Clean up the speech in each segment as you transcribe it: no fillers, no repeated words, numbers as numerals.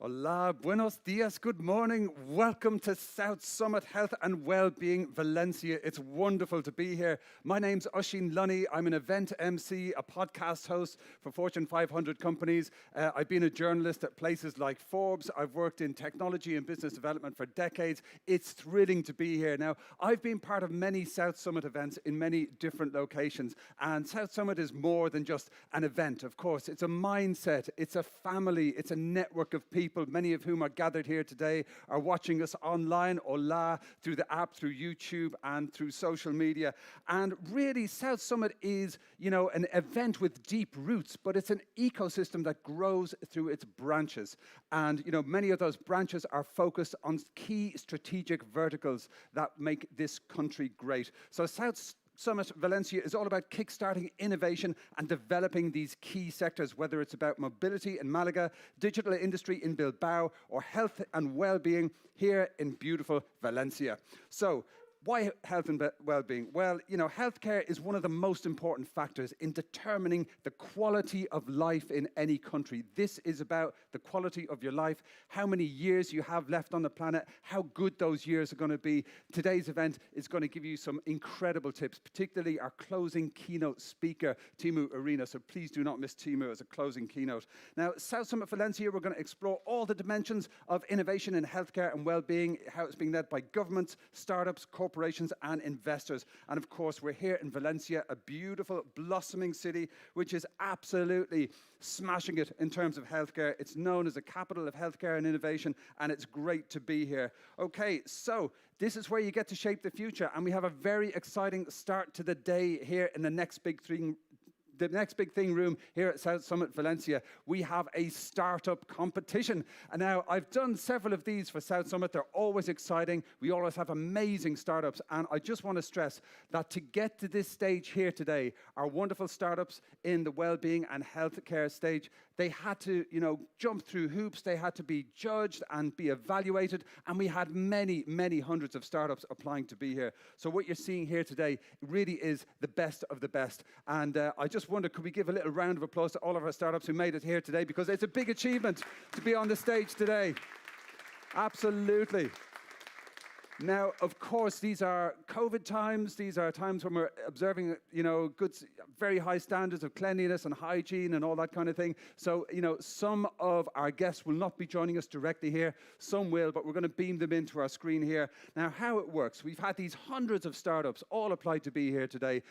Hola, buenos dias, good morning. Welcome to South Summit Health and Wellbeing Valencia. It's wonderful to be here. My name's Oisín Lunny. I'm an event MC, a podcast host for Fortune 500 companies. I've been a journalist at places like Forbes. I've worked in technology and business development for decades. It's thrilling to be here. Now, I've been part of many South Summit events in many different locations, and South Summit is more than just an event, of course. It's a mindset, it's a family, it's a network of people, many of whom are gathered here today, are watching us online, hola, through the app, through YouTube, and through social media. And really, South Summit is, an event with deep roots, but it's an ecosystem that grows through its branches. And, many of those branches are focused on key strategic verticals that make this country great. So South Summit Valencia is all about kickstarting innovation and developing these key sectors, whether it's about mobility in Malaga, digital industry in Bilbao, or health and well-being here in beautiful Valencia. So, why health and well-being? Well, healthcare is one of the most important factors in determining the quality of life in any country. This is about the quality of your life, how many years you have left on the planet, how good those years are going to be. Today's event is going to give you some incredible tips, particularly our closing keynote speaker, Timu Arena. So please do not miss Timu as a closing keynote. Now, South Summit Valencia, we're going to explore all the dimensions of innovation in healthcare and well-being, how it's being led by governments, startups, corporations and investors. And of course, we're here in Valencia, a beautiful, blossoming city, which is absolutely smashing it in terms of healthcare. It's known as the capital of healthcare and innovation, and it's great to be here. Okay, so this is where you get to shape the future, and we have a very exciting start to the day here in the next big thing room here at South Summit Valencia. We have a startup competition. And now, I've done several of these for South Summit. They're always exciting. We always have amazing startups. And I just want to stress that to get to this stage here today, our wonderful startups in the well-being and healthcare stage, they had to, jump through hoops. They had to be judged and be evaluated. And we had many, many hundreds of startups applying to be here. So what you're seeing here today really is the best of the best. And I just wonder, could we give a little round of applause to all of our startups who made it here today, because it's a big achievement to be on the stage today. Absolutely. Now, of course, these are COVID times. These are times when we're observing, very high standards of cleanliness and hygiene and all that kind of thing. So, some of our guests will not be joining us directly here. Some will, but we're going to beam them into our screen here. Now, how it works, we've had these hundreds of startups all applied to be here today.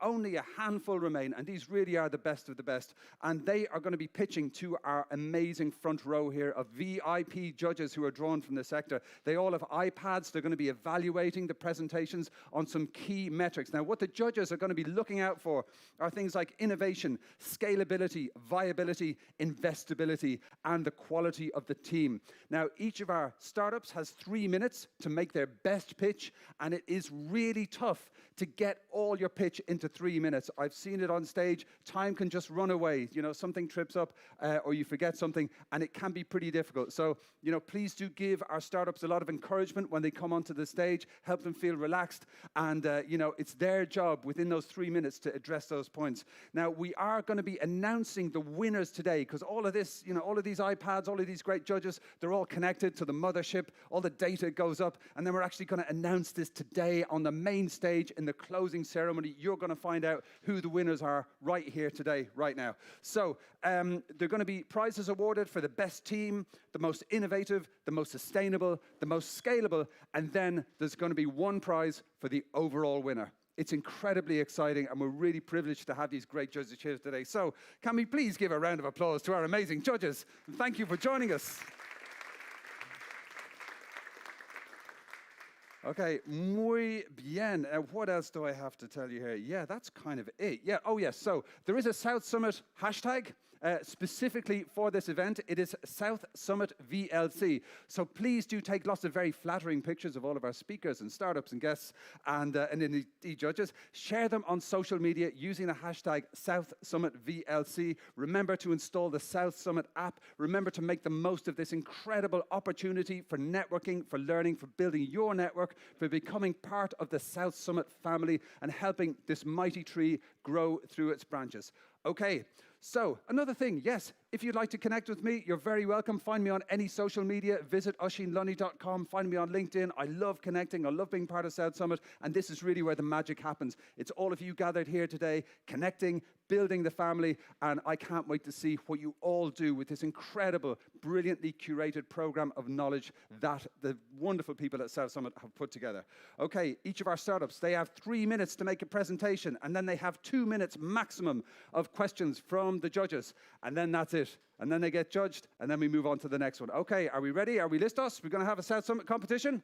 Only a handful remain, and these really are the best of the best. And they are going to be pitching to our amazing front row here of VIP judges who are drawn from the sector. They all have iPads. They're going to be evaluating the presentations on some key metrics. Now, what the judges are going to be looking out for are things like innovation, scalability, viability, investability, and the quality of the team. Now, each of our startups has 3 minutes to make their best pitch, and it is really tough to get all your pitch into 3 minutes. I've seen it on stage. Time can just run away. Something trips up or you forget something, and it can be pretty difficult. So, please do give our startups a lot of encouragement when they come onto the stage, help them feel relaxed, and, it's their job within those 3 minutes to address those points. Now, we are going to be announcing the winners today, because all of this, all of these iPads, all of these great judges, they're all connected to the mothership. All the data goes up, and then we're actually going to announce this today on the main stage in the closing ceremony. You're going to find out who the winners are right here today, right now. So, there are going to be prizes awarded for the best team, the most innovative, the most sustainable, the most scalable, and then there's going to be one prize for the overall winner. It's incredibly exciting, and we're really privileged to have these great judges here today. So, can we please give a round of applause to our amazing judges? And thank you for joining us. Okay, muy bien. What else do I have to tell you here? Yeah, that's kind of it. Yeah, oh yes, so there is a South Summit hashtag specifically for this event. It is South Summit VLC. So please do take lots of very flattering pictures of all of our speakers and startups and guests and the judges. Share them on social media using the hashtag South Summit VLC. Remember to install the South Summit app. Remember to make the most of this incredible opportunity for networking, for learning, for building your network, for becoming part of the South Summit family and helping this mighty tree grow through its branches. Okay, so another thing, yes, if you'd like to connect with me, you're very welcome. Find me on any social media. Visit oshinlunny.com. Find me on LinkedIn. I love connecting. I love being part of South Summit. And this is really where the magic happens. It's all of you gathered here today, connecting, building the family. And I can't wait to see what you all do with this incredible, brilliantly curated program of knowledge that the wonderful people at South Summit have put together. Okay, each of our startups, they have 3 minutes to make a presentation. And then they have 2 minutes maximum of questions from the judges. And then that's it. And then they get judged, and then we move on to the next one. Okay, are we ready? Are we listos? We're going to have a South Summit competition?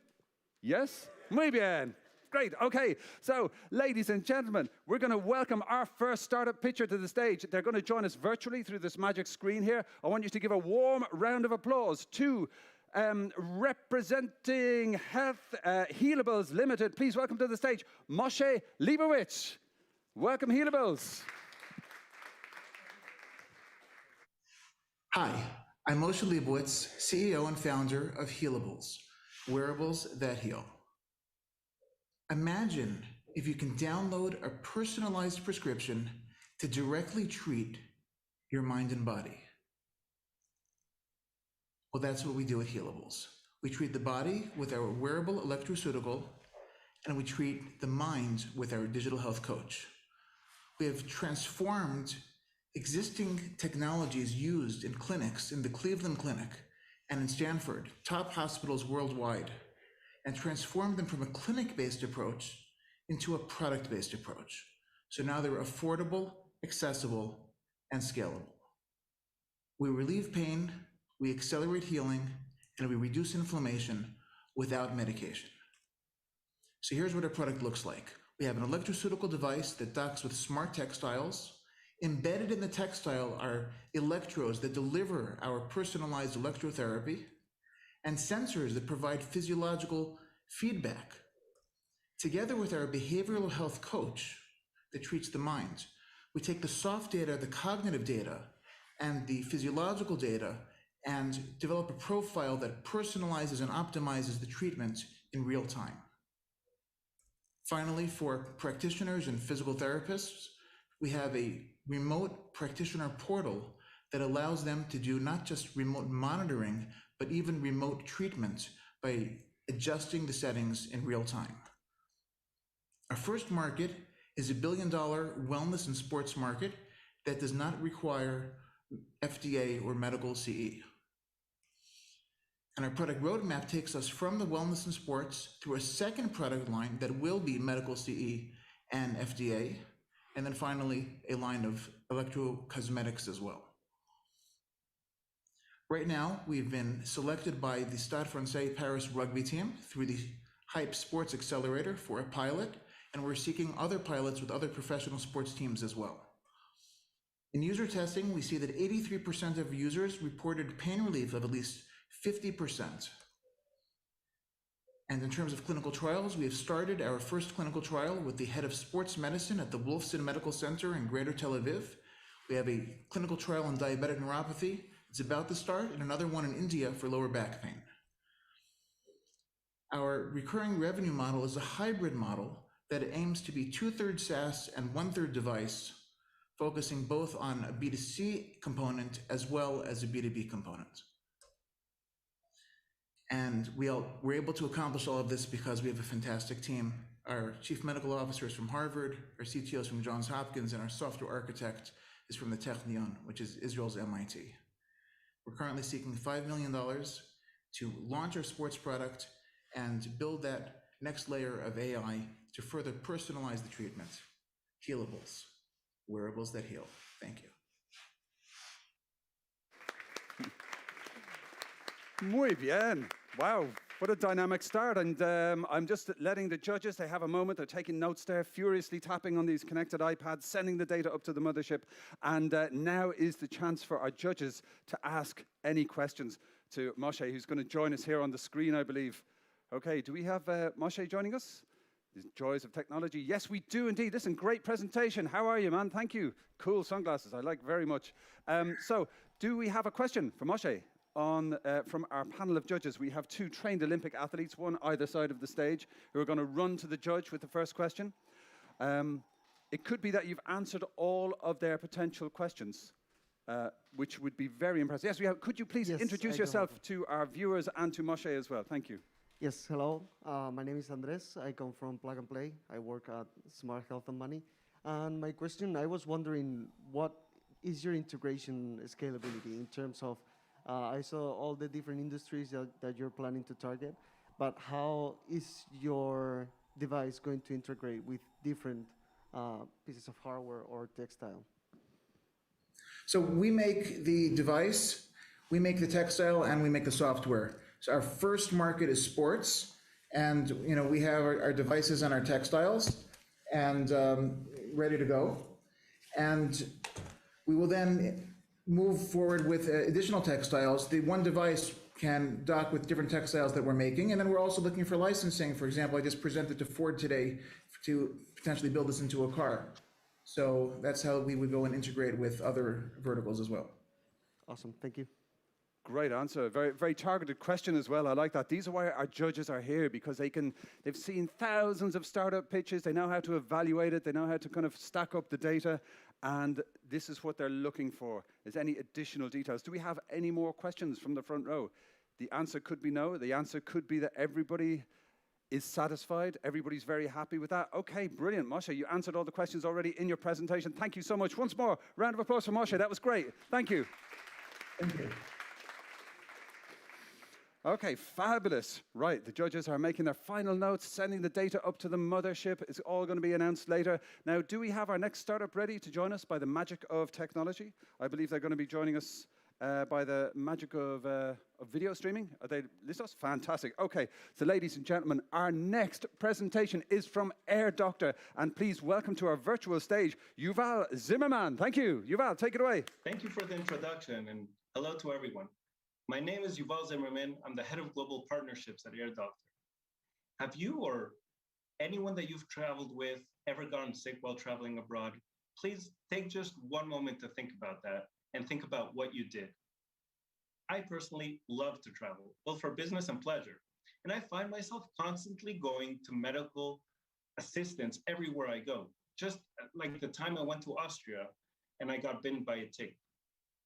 Yes? Muy bien. Great. Okay, so ladies and gentlemen, we're going to welcome our first startup pitcher to the stage. They're going to join us virtually through this magic screen here. I want you to give a warm round of applause to representing Health Healables Limited. Please welcome to the stage, Moshe Leibowitz. Welcome, Healables. Hi, I'm Moshe Leibowitz, CEO and founder of Healables, wearables that heal. Imagine if you can download a personalized prescription to directly treat your mind and body. Well, that's what we do at Healables. We treat the body with our wearable electroceutical, and we treat the mind with our digital health coach. We have transformed existing technologies used in clinics, in the Cleveland Clinic and in Stanford, top hospitals worldwide, and transformed them from a clinic-based approach into a product-based approach. So now they're affordable, accessible, and scalable. We relieve pain, we accelerate healing, and we reduce inflammation without medication. So here's what our product looks like. We have an electroceutical device that docks with smart textiles. Embedded in the textile are electrodes that deliver our personalized electrotherapy and sensors that provide physiological feedback. Together with our behavioral health coach that treats the mind, we take the soft data, the cognitive data, and the physiological data and develop a profile that personalizes and optimizes the treatment in real time. Finally, for practitioners and physical therapists, we have a remote practitioner portal that allows them to do not just remote monitoring, but even remote treatment by adjusting the settings in real time. Our first market is $1 billion wellness and sports market that does not require FDA or medical CE. And our product roadmap takes us from the wellness and sports to a second product line that will be medical CE and FDA, and then finally a line of electro-cosmetics as well. Right now, we've been selected by the Stade Francais Paris rugby team through the Hype Sports Accelerator for a pilot, and we're seeking other pilots with other professional sports teams as well. In user testing, we see that 83% of users reported pain relief of at least 50%. And in terms of clinical trials, we have started our first clinical trial with the head of sports medicine at the Wolfson Medical Center in Greater Tel Aviv. We have a clinical trial in diabetic neuropathy. It's about to start, and another one in India for lower back pain. Our recurring revenue model is a hybrid model that aims to be 2/3 SaaS and 1/3 device, focusing both on a B2C component as well as a B2B component. And we're able to accomplish all of this because we have a fantastic team. Our chief medical officer is from Harvard, our CTO is from Johns Hopkins, and our software architect is from the Technion, which is Israel's MIT. We're currently seeking $5 million to launch our sports product and build that next layer of AI to further personalize the treatment. Healables, wearables that heal. Thank you. Muy bien. Wow, what a dynamic start. And I'm just letting the judges, they have a moment. They're taking notes there, furiously tapping on these connected iPads, sending the data up to the mothership. And now is the chance for our judges to ask any questions to Moshe, who's going to join us here on the screen, I believe. Okay, do we have Moshe joining us? The joys of technology. Yes, we do indeed. Listen, great presentation. How are you, man? Thank you. Cool sunglasses. I like very much. So do we have a question for Moshe? From our panel of judges, we have 2 trained Olympic athletes, one either side of the stage, who are going to run to the judge with the first question. It could be that you've answered all of their potential questions. which would be very impressive. Yes, we have. Could you please Yes, introduce I do have yourself one. to our viewers and to Moshe as well? Thank you. Yes, hello. My name is Andres. I come from Plug and Play. I work at Smart Health and Money. And my question, I was wondering, what is your integration scalability in terms of, I saw all the different industries that you're planning to target, but how is your device going to integrate with different pieces of hardware or textile? So we make the device, we make the textile, and we make the software. So our first market is sports, and we have our devices and our textiles, and ready to go. And we will then move forward with additional textiles. The one device can dock with different textiles that we're making, and then we're also looking for licensing. For example, I just presented to Ford today to potentially build this into a car. So that's how we would go and integrate with other verticals as well. Awesome, thank you. Great answer. Very, very targeted question as well. I like that. These are why our judges are here, because they've seen thousands of startup pitches. They know how to evaluate it. They know how to kind of stack up the data. And this is what they're looking for. Is any additional details? Do we have any more questions from the front row? The answer could be no. The answer could be that everybody is satisfied. Everybody's very happy with that. Okay, brilliant. Moshe, you answered all the questions already in your presentation. Thank you so much. Once more, round of applause for Moshe. That was great. Thank you. Thank you. Okay, fabulous. Right, the judges are making their final notes, sending the data up to the mothership. It's all going to be announced later. Now, do we have our next startup ready to join us by the magic of technology? I believe they're going to be joining us by the magic of video streaming. Are they list us? Fantastic. Okay, so ladies and gentlemen, our next presentation is from Air Doctor. And please welcome to our virtual stage, Yuval Zimmerman. Thank you. Yuval, take it away. Thank you for the introduction, and hello to everyone. My name is Yuval Zimmerman. I'm the head of global partnerships at Air Doctor. Have you or anyone that you've traveled with ever gotten sick while traveling abroad? Please take just one moment to think about that and think about what you did. I personally love to travel, both for business and pleasure. And I find myself constantly going to medical assistance everywhere I go. Just like the time I went to Austria and I got bitten by a tick.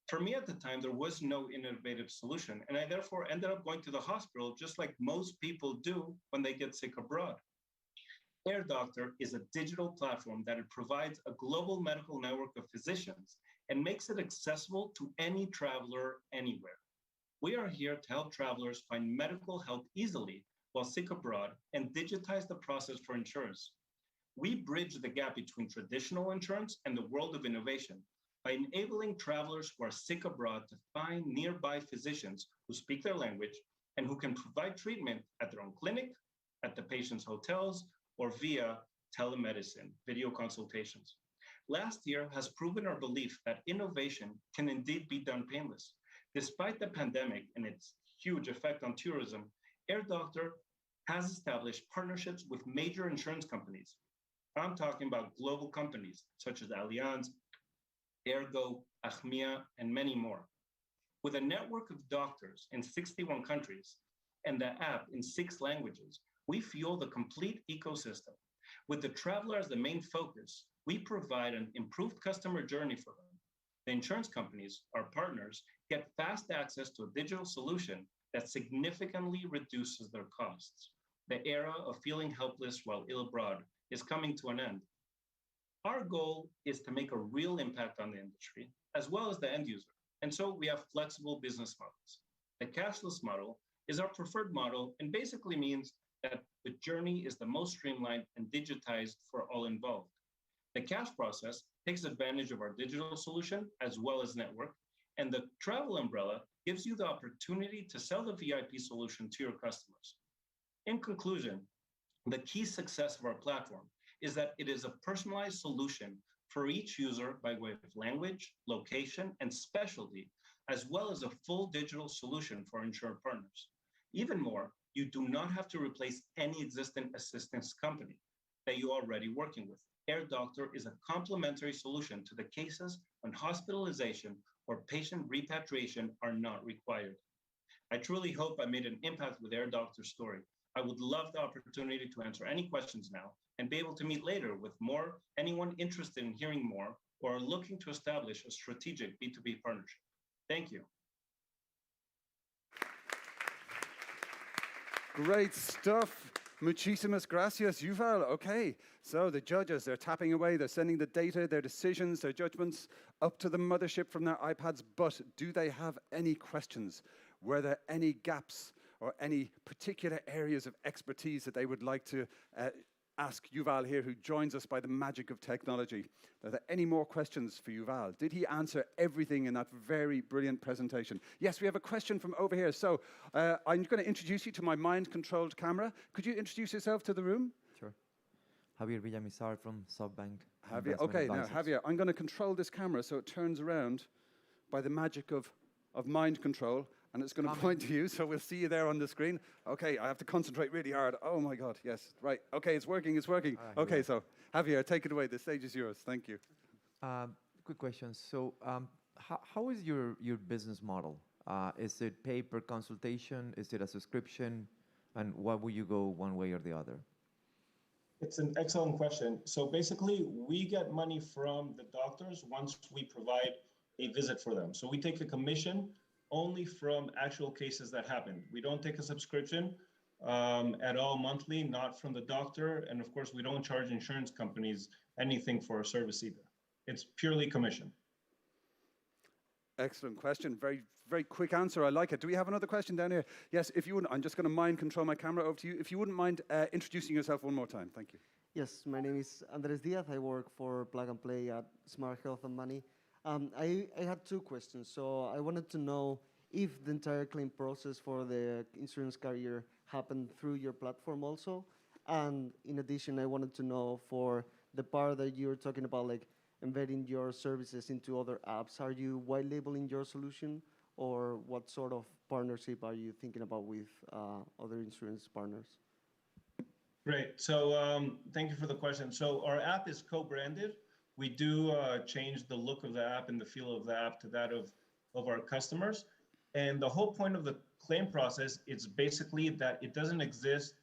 For me at the time, there was no innovative solution, and I therefore ended up going to the hospital just like most people do when they get sick abroad. Air Doctor is a digital platform that it provides a global medical network of physicians and makes it accessible to any traveler anywhere. We are here to help travelers find medical help easily while sick abroad and digitize the process for insurers. We bridge the gap between traditional insurance and the world of innovation by enabling travelers who are sick abroad to find nearby physicians who speak their language and who can provide treatment at their own clinic, at the patient's hotels, or via telemedicine, video consultations. Last year has proven our belief that innovation can indeed be done painless. Despite the pandemic and its huge effect on tourism, Air Doctor has established partnerships with major insurance companies. I'm talking about global companies such as Allianz, Ergo, Achmea, and many more. With a network of doctors in 61 countries and the app in 6 languages, we fuel the complete ecosystem. With the traveler as the main focus, we provide an improved customer journey for them. The insurance companies, our partners, get fast access to a digital solution that significantly reduces their costs. The era of feeling helpless while ill abroad is coming to an end. Our goal is to make a real impact on the industry, as well as the end user. And so we have flexible business models. The cashless model is our preferred model and basically means that the journey is the most streamlined and digitized for all involved. The cash process takes advantage of our digital solution as well as network, and the travel umbrella gives you the opportunity to sell the VIP solution to your customers. In conclusion, the key success of our platform is that it is a personalized solution for each user by way of language, location, and specialty, as well as a full digital solution for insured partners. Even more, you do not have to replace any existing assistance company that you're already working with. Air Doctor is a complementary solution to the cases when hospitalization or patient repatriation are not required. I truly hope I made an impact with Air Doctor's story. I would love the opportunity to answer any questions now and be able to meet later with anyone interested in hearing more or are looking to establish a strategic B2B partnership. Thank you. Great stuff. Muchísimas gracias, Yuval. Okay, so the judges, they're tapping away, they're sending the data, their decisions, their judgments up to the mothership from their iPads, but do they have any questions? Were there any gaps or any particular areas of expertise that they would like to ask Yuval here, who joins us by the magic of technology? Are there any more questions for Yuval? Did he answer everything in that very brilliant presentation? Yes, we have a question from over here. So I'm going to introduce you to my mind-controlled camera. Could you introduce yourself to the room? Sure. Javier Villamizar from SoftBank. Javier, okay, now Javier, I'm going to control this camera so it turns around by the magic of mind control, and it's going to point to you, so we'll see you there on the screen. Okay, I have to concentrate really hard. Oh my God, yes, right. Okay, it's working, it's working. Okay, so Javier, take it away. The stage is yours. Thank you. Quick question. So how is your business model? Is it pay per consultation? Is it a subscription? And why would you go one way or the other? It's an excellent question. So basically, we get money from the doctors once we provide a visit for them. So we take a commission only from actual cases that happen. We don't take a subscription at all monthly, not from the doctor. And of course, we don't charge insurance companies anything for our service either. It's purely commission. Excellent question. Very, very quick answer. I like it. Do we have another question down here? Yes, if you wouldn't, I'm just going to mind control my camera over to you. If you wouldn't mind introducing yourself one more time. Thank you. Yes, my name is Andres Diaz. I work for Plug and Play at Smart Health and Money. I had two questions. So I wanted to know if the entire claim process for the insurance carrier happened through your platform also. And in addition, I wanted to know for the part that you're talking about, like embedding your services into other apps, are you white labeling your solution, or what sort of partnership are you thinking about with other insurance partners? Great. So thank you for the question. So our app is co-branded. We do change the look of the app and the feel of the app to that of our customers. And the whole point of the claim process is basically that it doesn't exist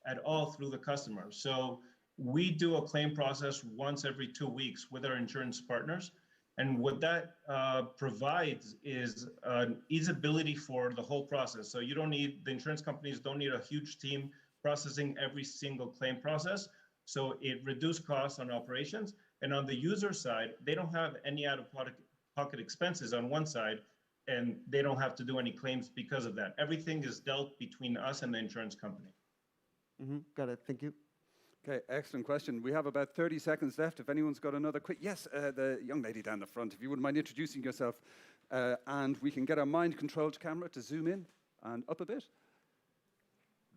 at all through the customer. So we do a claim process once every 2 weeks with our insurance partners. And what that provides is an easeability for the whole process. So you don't need, the insurance companies don't need a huge team processing every single claim process. So it reduces costs on operations. And on the user side, they don't have any out-of-pocket expenses on one side, and they don't have to do any claims because of that. Everything is dealt between us and the insurance company. Got it. Thank you. Okay, excellent question. We have about 30 seconds left. If anyone's got another quick, yes, the young lady down the front, if you wouldn't mind introducing yourself, and we can get our mind-controlled camera to zoom in and up a bit.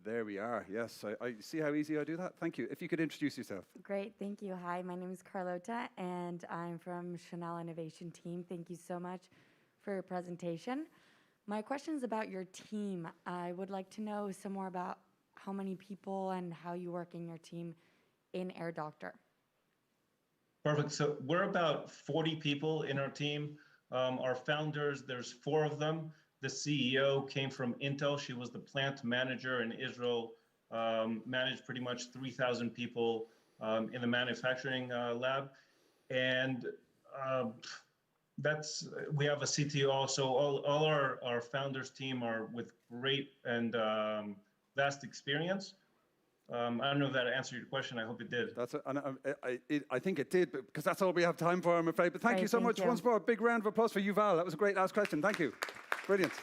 There we are. Yes, I see how easy I do that. Thank you. If you could introduce yourself. Great, thank you. Hi, my name is Carlota, and I'm from Chanel Innovation Team. Thank you so much for your presentation. My question is about your team. I would like to know some more about how many people and how you work in your team in Air Doctor. Perfect. So we're about 40 people in our team. Our founders, there's 4 of them. The CEO came from Intel. She was the plant manager in Israel, managed pretty much 3,000 people in the manufacturing lab. And we have a CTO also. All our founders team are with great and vast experience. I don't know if that answered your question. I hope it did. I think it did, because that's all we have time for, I'm afraid. But thank you so much once more. A big round of applause for Yuval. That was a great last question. Thank you. Brilliant.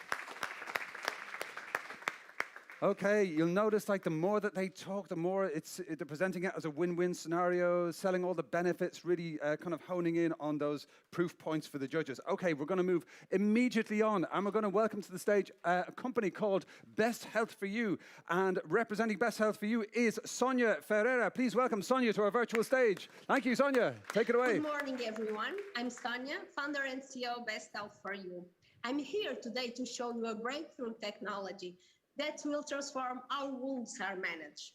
Okay, you'll notice like the more that they talk, the more they're presenting it as a win-win scenario, selling all the benefits, really kind of honing in on those proof points for the judges. Okay, we're going to move immediately on, and we're going to welcome to the stage a company called Best Health for You. And representing Best Health for You is Sonia Ferreira. Please welcome Sonia to our virtual stage. Thank you, Sonia. Take it away. Good morning, everyone. I'm Sonia, founder and CEO of Best Health for You. I'm here today to show you a breakthrough technology that will transform how wounds are managed.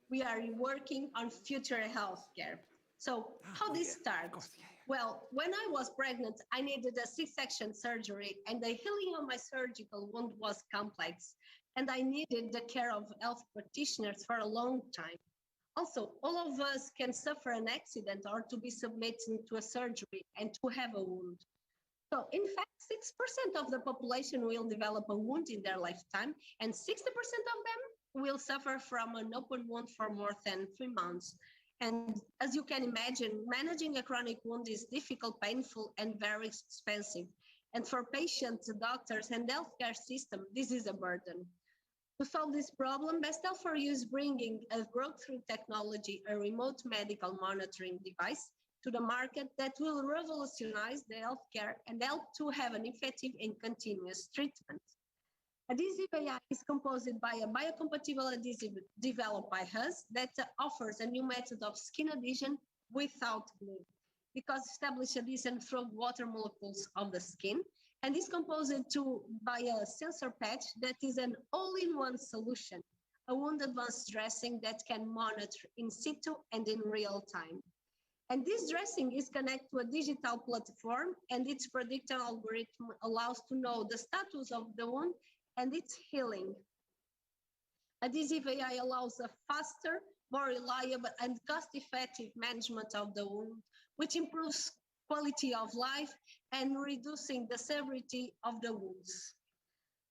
We are working on future healthcare. So how this starts? Well, when I was pregnant, I needed a C-section surgery, and the healing of my surgical wound was complex, and I needed the care of health practitioners for a long time. Also, all of us can suffer an accident or to be submitted to a surgery and to have a wound. So in fact, 6% of the population will develop a wound in their lifetime, and 60% of them will suffer from an open wound for more than 3 months. And as you can imagine, managing a chronic wound is difficult, painful, and very expensive. And for patients, doctors, and healthcare system, this is a burden. To solve this problem, Bestel4U is bringing a breakthrough technology, a remote medical monitoring device, to the market that will revolutionize the healthcare and help to have an effective and continuous treatment. Adhesive AI is composed by a biocompatible adhesive developed by us that offers a new method of skin adhesion without glue, because established adhesion through water molecules of the skin, and is composed by a sensor patch that is an all-in-one solution, a wound advanced dressing that can monitor in situ and in real time. And this dressing is connected to a digital platform, and its predictor algorithm allows to know the status of the wound and its healing. Adhesive AI allows a faster, more reliable, and cost-effective management of the wound, which improves quality of life and reducing the severity of the wounds.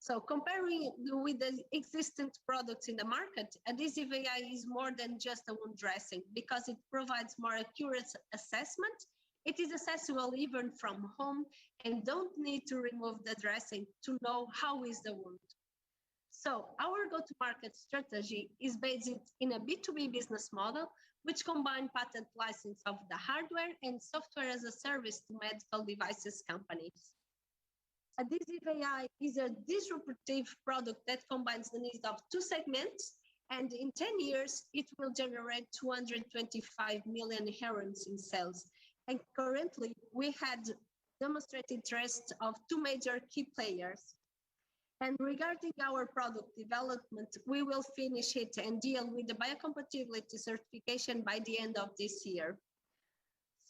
So comparing with the existing products in the market, adhesive AI is more than just a wound dressing because it provides more accurate assessment. It is accessible even from home and don't need to remove the dressing to know how is the wound. So our go-to-market strategy is based in a B2B business model, which combines patent license of the hardware and software as a service to medical devices companies. Adhesive AI is a disruptive product that combines the needs of two segments, and in 10 years, it will generate 225 million euros in sales. And currently, we had demonstrated interest of two major key players. And regarding our product development, we will finish it and deal with the biocompatibility certification by the end of this year.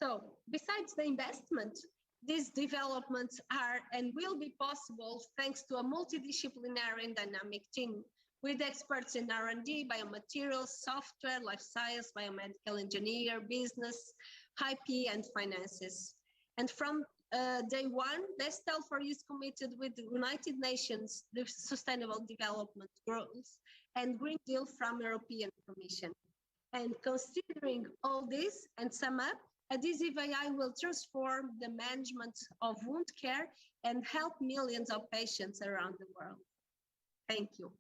So besides the investment, these developments are and will be possible thanks to a multidisciplinary and dynamic team with experts in R&D, biomaterials, software, life science, biomedical engineer, business, IP, and finances. And from day one, Bestel4U is committed with the United Nations the Sustainable Development Goals and Green Deal from European Commission. And considering all this and sum up, Adhesive AI will transform the management of wound care and help millions of patients around the world. Thank you.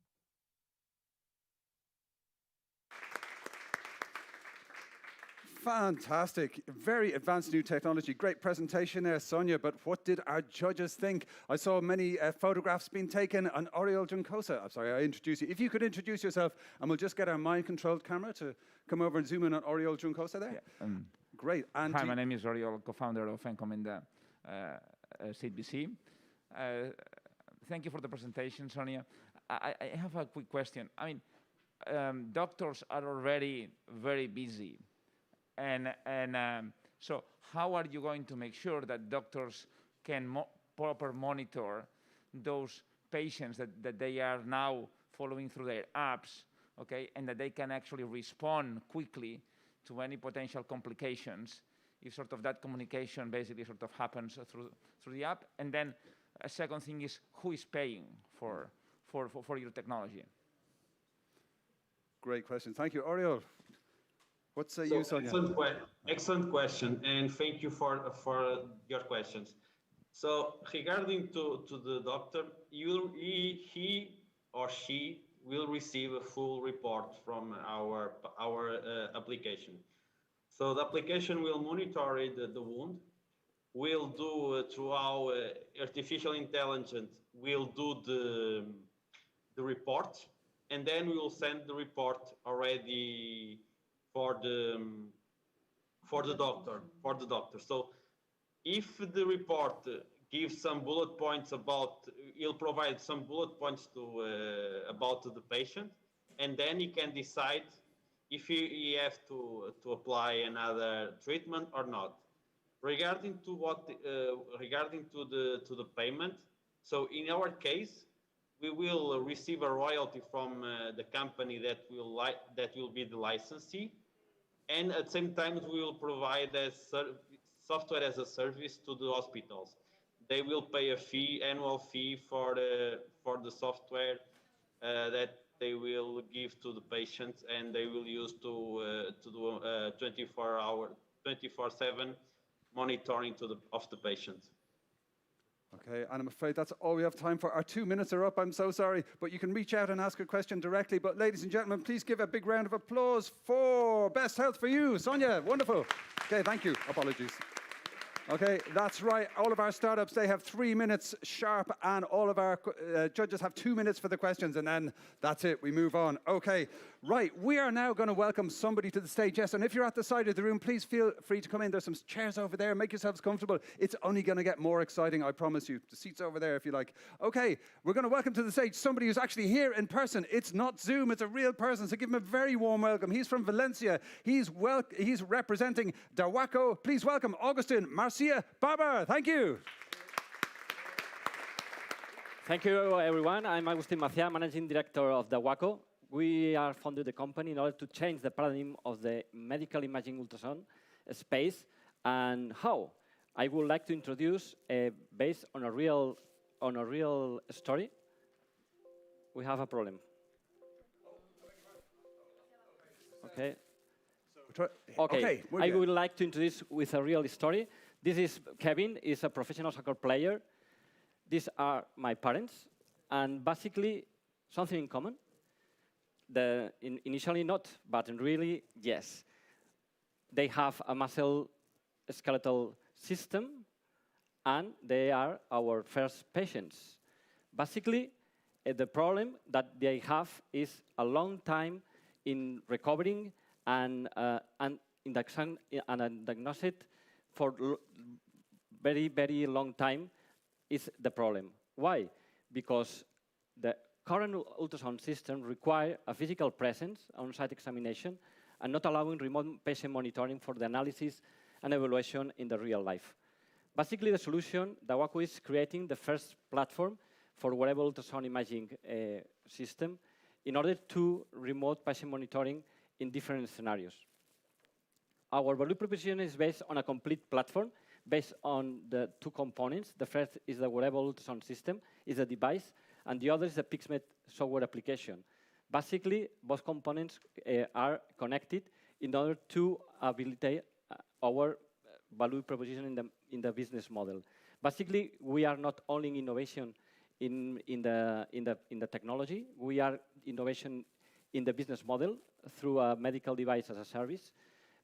Fantastic. Very advanced new technology. Great presentation there, Sonia. But what did our judges think? I saw many photographs being taken on Oriol Juncosa. I'm sorry, I introduced you. If you could introduce yourself, and we'll just get our mind-controlled camera to come over and zoom in on Oriol Juncosa there. Yeah, Great. And hi, my name is Oriol, co-founder of Encomenda CBC. Thank you for the presentation, Sonia. I have a quick question. I mean, doctors are already very busy. So how are you going to make sure that doctors can proper monitor those patients that they are now following through their apps, okay, and that they can actually respond quickly to any potential complications if sort of that communication basically sort of happens through the app? And then a second thing is, who is paying for your technology? great question. Thank you, Oriol. What say you, Sonia? Excellent question, and thank you for your questions. So regarding to the doctor, he or she will receive a full report from our application. So the application will monitor the wound. We'll do through our artificial intelligence. We'll do the report, and then we will send the report already for the doctor. So if the report gives some bullet points he'll provide some bullet points about the patient, and then he can decide if he has to apply another treatment or not. Regarding to the payment, so in our case, we will receive a royalty from the company that will be the licensee, and at the same time we will provide software as a service to the hospitals. They will pay a fee, annual fee for the software that they will give to the patients, and they will use to do 24/7 monitoring of the patient. Okay, and I'm afraid that's all we have time for. Our 2 minutes are up, I'm so sorry, but you can reach out and ask a question directly. But ladies and gentlemen, please give a big round of applause for Best Health for You. Sonia, wonderful. Okay, thank you. Apologies. Okay, that's right. All of our startups, they have 3 minutes sharp, and all of our judges have 2 minutes for the questions, and then that's it. We move on. Okay, right. We are now going to welcome somebody to the stage. Yes, and if you're at the side of the room, please feel free to come in. There's some chairs over there. Make yourselves comfortable. It's only going to get more exciting, I promise you. The seat's over there if you like. Okay, we're going to welcome to the stage somebody who's actually here in person. It's not Zoom. It's a real person, so give him a very warm welcome. He's from Valencia. He's representing Dawaco. Please welcome Augustin Marcia Barber. Thank you. Thank you, everyone. I'm Agustin Macia, Managing Director of Dawaco. We are founded the company in order to change the paradigm of the medical imaging ultrasound space. And how? I would like to introduce, based on a real story. We have a problem. Okay. Okay. I would like to introduce with a real story. This is Kevin. Is a professional soccer player. These are my parents, and basically something in common. Initially not, but really yes. They have a muscle skeletal system, and they are our first patients. Basically, the problem that they have is a long time in recovering and diagnosed for very, very long time is the problem. Why? Because the current ultrasound system requires a physical presence, on-site examination, and not allowing remote patient monitoring for the analysis and evaluation in the real life. Basically, the solution, Dawaco is creating the first platform for wearable ultrasound imaging system in order to remote patient monitoring in different scenarios. Our value proposition is based on a complete platform based on the two components. The first is the wearable ultrasound system, is a device, and the other is the PixMed software application. Basically, both components are connected in order to habilitate our value proposition in the business model. Basically, we are not only innovation in the technology, we are innovation in the business model through a medical device as a service,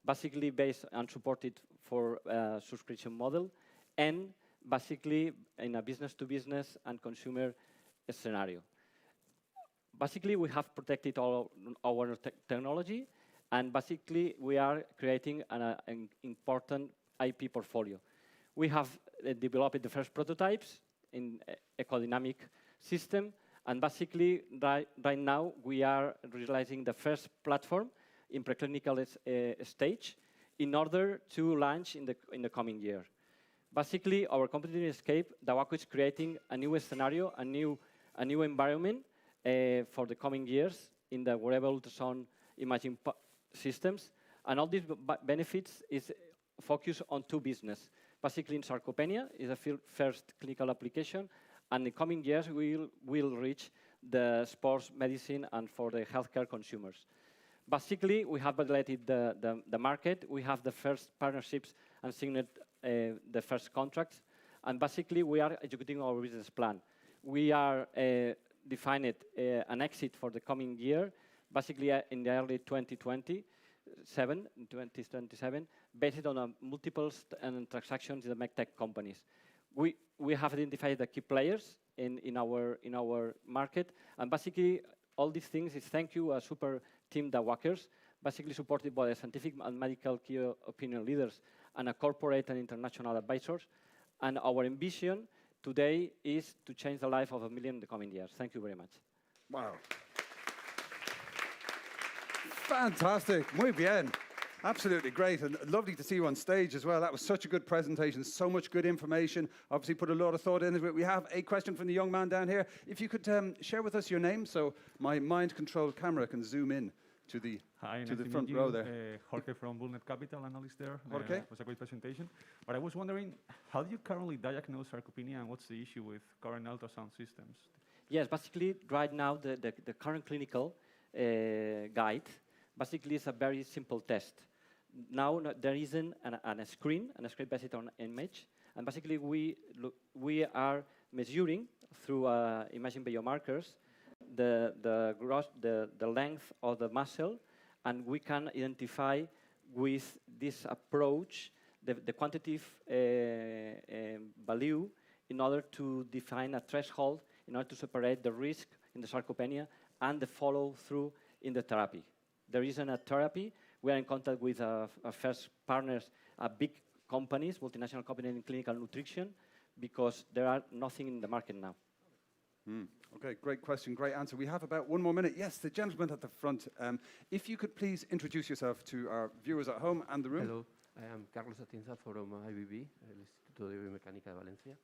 basically based and supported for a subscription model, and basically in a business-to-business and consumer scenario. Basically, we have protected all our technology, and basically we are creating an important IP portfolio. We have developed the first prototypes in ecodynamic system, and basically right now we are realizing the first platform in preclinical stage in order to launch in the coming year. Basically, our competitive escape, Dawaco is creating a new scenario, a new environment for the coming years in the wearable ultrasound imaging systems, and all these benefits is focused on two business. Basically, in sarcopenia is a first clinical application, and in the coming years we will reach the sports medicine and for the healthcare consumers. Basically, we have validated the market. We have the first partnerships and signed the first contracts, and basically we are executing our business plan. We are defining an exit for the coming year, basically in the early 2027, based on multiples and transactions in the medtech companies. We have identified the key players in our market, and basically all these things is thank you a super team Dawakers, basically supported by the scientific and medical key opinion leaders and a corporate and international advisors. And our ambition today is to change the life of 1 million in the coming years. Thank you very much. Wow. Fantastic. Muy bien. Absolutely great, and lovely to see you on stage as well. That was such a good presentation, so much good information. Obviously put a lot of thought into it. We have a question from the young man down here. If you could share with us your name so my mind-controlled camera can zoom in to the Hi, to nice the to front meet row you. there. Jorge from Bullnet Capital, analyst there. Jorge? It was a great presentation. But I was wondering, how do you currently diagnose sarcopenia and what's the issue with current ultrasound systems? Yes, basically, right now, the current clinical guide basically is a very simple test. Now, there isn't a screen based on image, and basically, we are measuring through imaging biomarkers the length of the muscle, and we can identify with this approach the quantitative value in order to define a threshold in order to separate the risk in the sarcopenia and the follow-through in the therapy. There isn't a therapy. We are in contact with our first partners, big companies, multinational companies in clinical nutrition, because there are nothing in the market now. Okay, great question, great answer. We have about 1 more minute. Yes, the gentleman at the front. If you could please introduce yourself to our viewers at home and the room. Hello, I am Carlos Atienza from IBB, Instituto de Biomecánica de Valencia.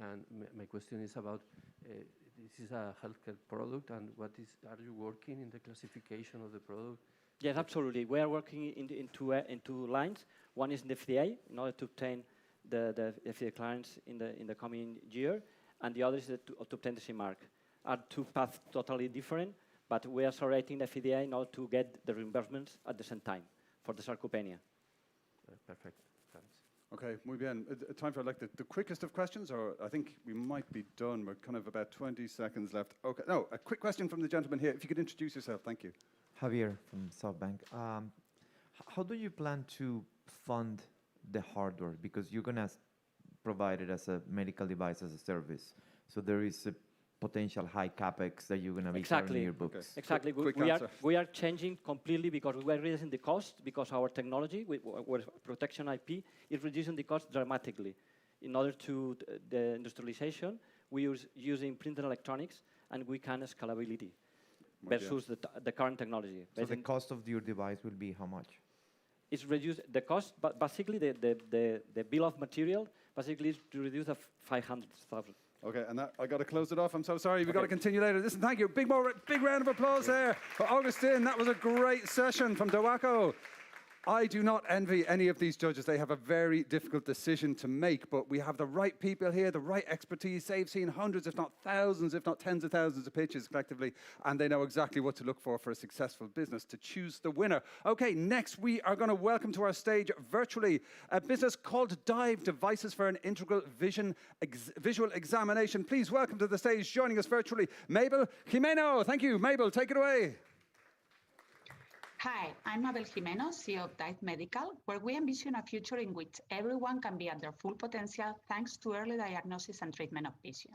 And my question is about, this is a healthcare product, and are you working in the classification of the product? Yes, absolutely. We are working in two lines. One is in the FDA, in order to obtain the FDA clearance in the coming year, and the other is to obtain the CE mark. Are two paths totally different, but we are accelerating the FDA in order to get the reimbursements at the same time for the sarcopenia. Perfect, thanks. Okay, muy bien. Time for like the quickest of questions, or I think we might be done. We're kind of about 20 seconds left. Okay, no, a quick question from the gentleman here. If you could introduce yourself, thank you. Javier from SoftBank. How do you plan to fund the hardware? Because you're going to provide it as a medical device as a service. So there is a potential high capex that you're going to be carrying in your books. Okay. Exactly. Quick We are changing completely because we are reducing the cost, because our technology, with protection IP, is reducing the cost dramatically. In order to the industrialization, we use using printed electronics, and we can scalability versus the current technology. So the cost of your device will be how much? It's reduced the cost, but basically the bill of material basically is to reduce 500,000. Okay, and I got to close it off. I'm so sorry. We've got to continue later. Listen, thank you. Big round of applause there for Augustine. That was a great session from Dawako. I do not envy any of these judges. They have a very difficult decision to make, but we have the right people here, the right expertise. They've seen hundreds, if not thousands, if not tens of thousands of pitches collectively, and they know exactly what to look for a successful business to choose the winner. Okay, next we are going to welcome to our stage virtually a business called Dive, Devices for an Integral Visual Examination. Please welcome to the stage, joining us virtually, Mabel Jimeno. Thank you. Mabel, take it away. Hi, I'm Mabel Jimeno, CEO of Dive Medical, where we envision a future in which everyone can be at their full potential thanks to early diagnosis and treatment of vision.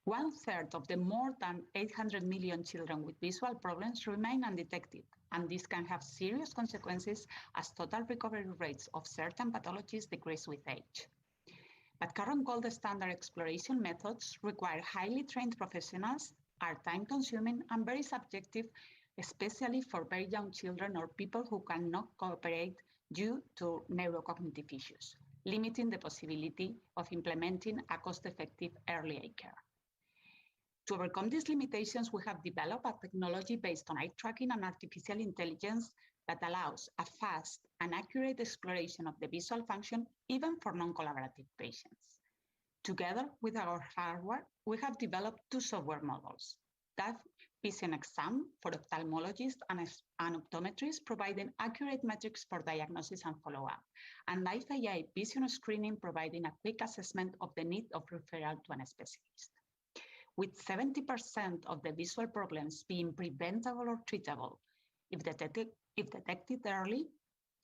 1/3 of the more than 800 million children with visual problems remain undetected, and this can have serious consequences as total recovery rates of certain pathologies decrease with age. But current gold standard exploration methods require highly trained professionals, are time-consuming, and very subjective, especially for very young children or people who cannot cooperate due to neurocognitive issues, limiting the possibility of implementing a cost-effective early eye care. To overcome these limitations, we have developed a technology based on eye tracking and artificial intelligence that allows a fast and accurate exploration of the visual function, even for non-collaborative patients. Together with our hardware, we have developed two software models. Dive Vision Exam for ophthalmologists and optometrists, providing accurate metrics for diagnosis and follow-up, and Dive AI Vision Screening, providing a quick assessment of the need of referral to a specialist. With 70% of the visual problems being preventable or treatable, if detected early,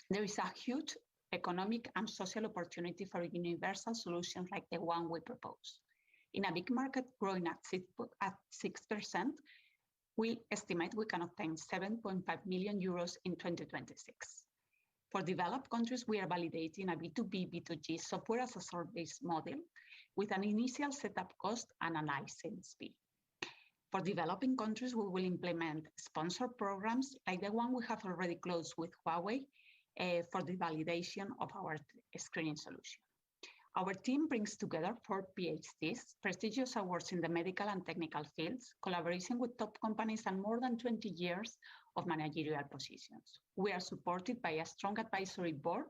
there is a huge economic and social opportunity for universal solutions like the one we propose. In a big market growing at 6%, we estimate we can obtain 7.5 million euros in 2026. For developed countries, we are validating a B2B, B2G software as a service model with an initial setup cost and a license fee. For developing countries, we will implement sponsored programs like the one we have already closed with Huawei for the validation of our screening solution. Our team brings together 4 PhDs, prestigious awards in the medical and technical fields, collaboration with top companies, and more than 20 years of managerial positions. We are supported by a strong advisory board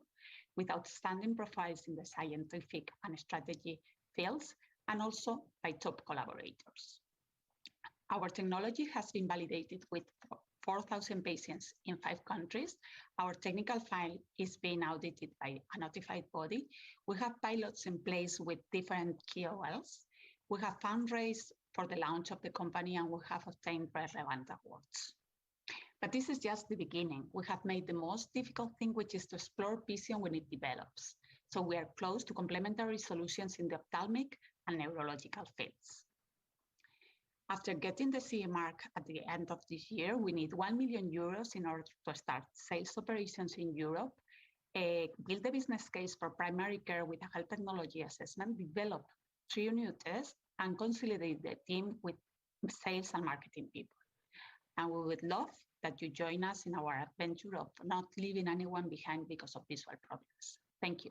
with outstanding profiles in the scientific and strategy fields, and also by top collaborators. Our technology has been validated with 4,000 patients in 5 countries. Our technical file is being audited by a notified body. We have pilots in place with different KOLs. We have fundraised for the launch of the company, and we have obtained relevant awards. But this is just the beginning. We have made the most difficult thing, which is to explore vision when it develops. So we are close to complementary solutions in the ophthalmic and neurological fields. After getting the CE mark at the end of this year, we need 1 million euros in order to start sales operations in Europe, build a business case for primary care with a health technology assessment, develop 3 new tests, and consolidate the team with sales and marketing people. And we would love that you join us in our adventure of not leaving anyone behind because of visual problems. Thank you.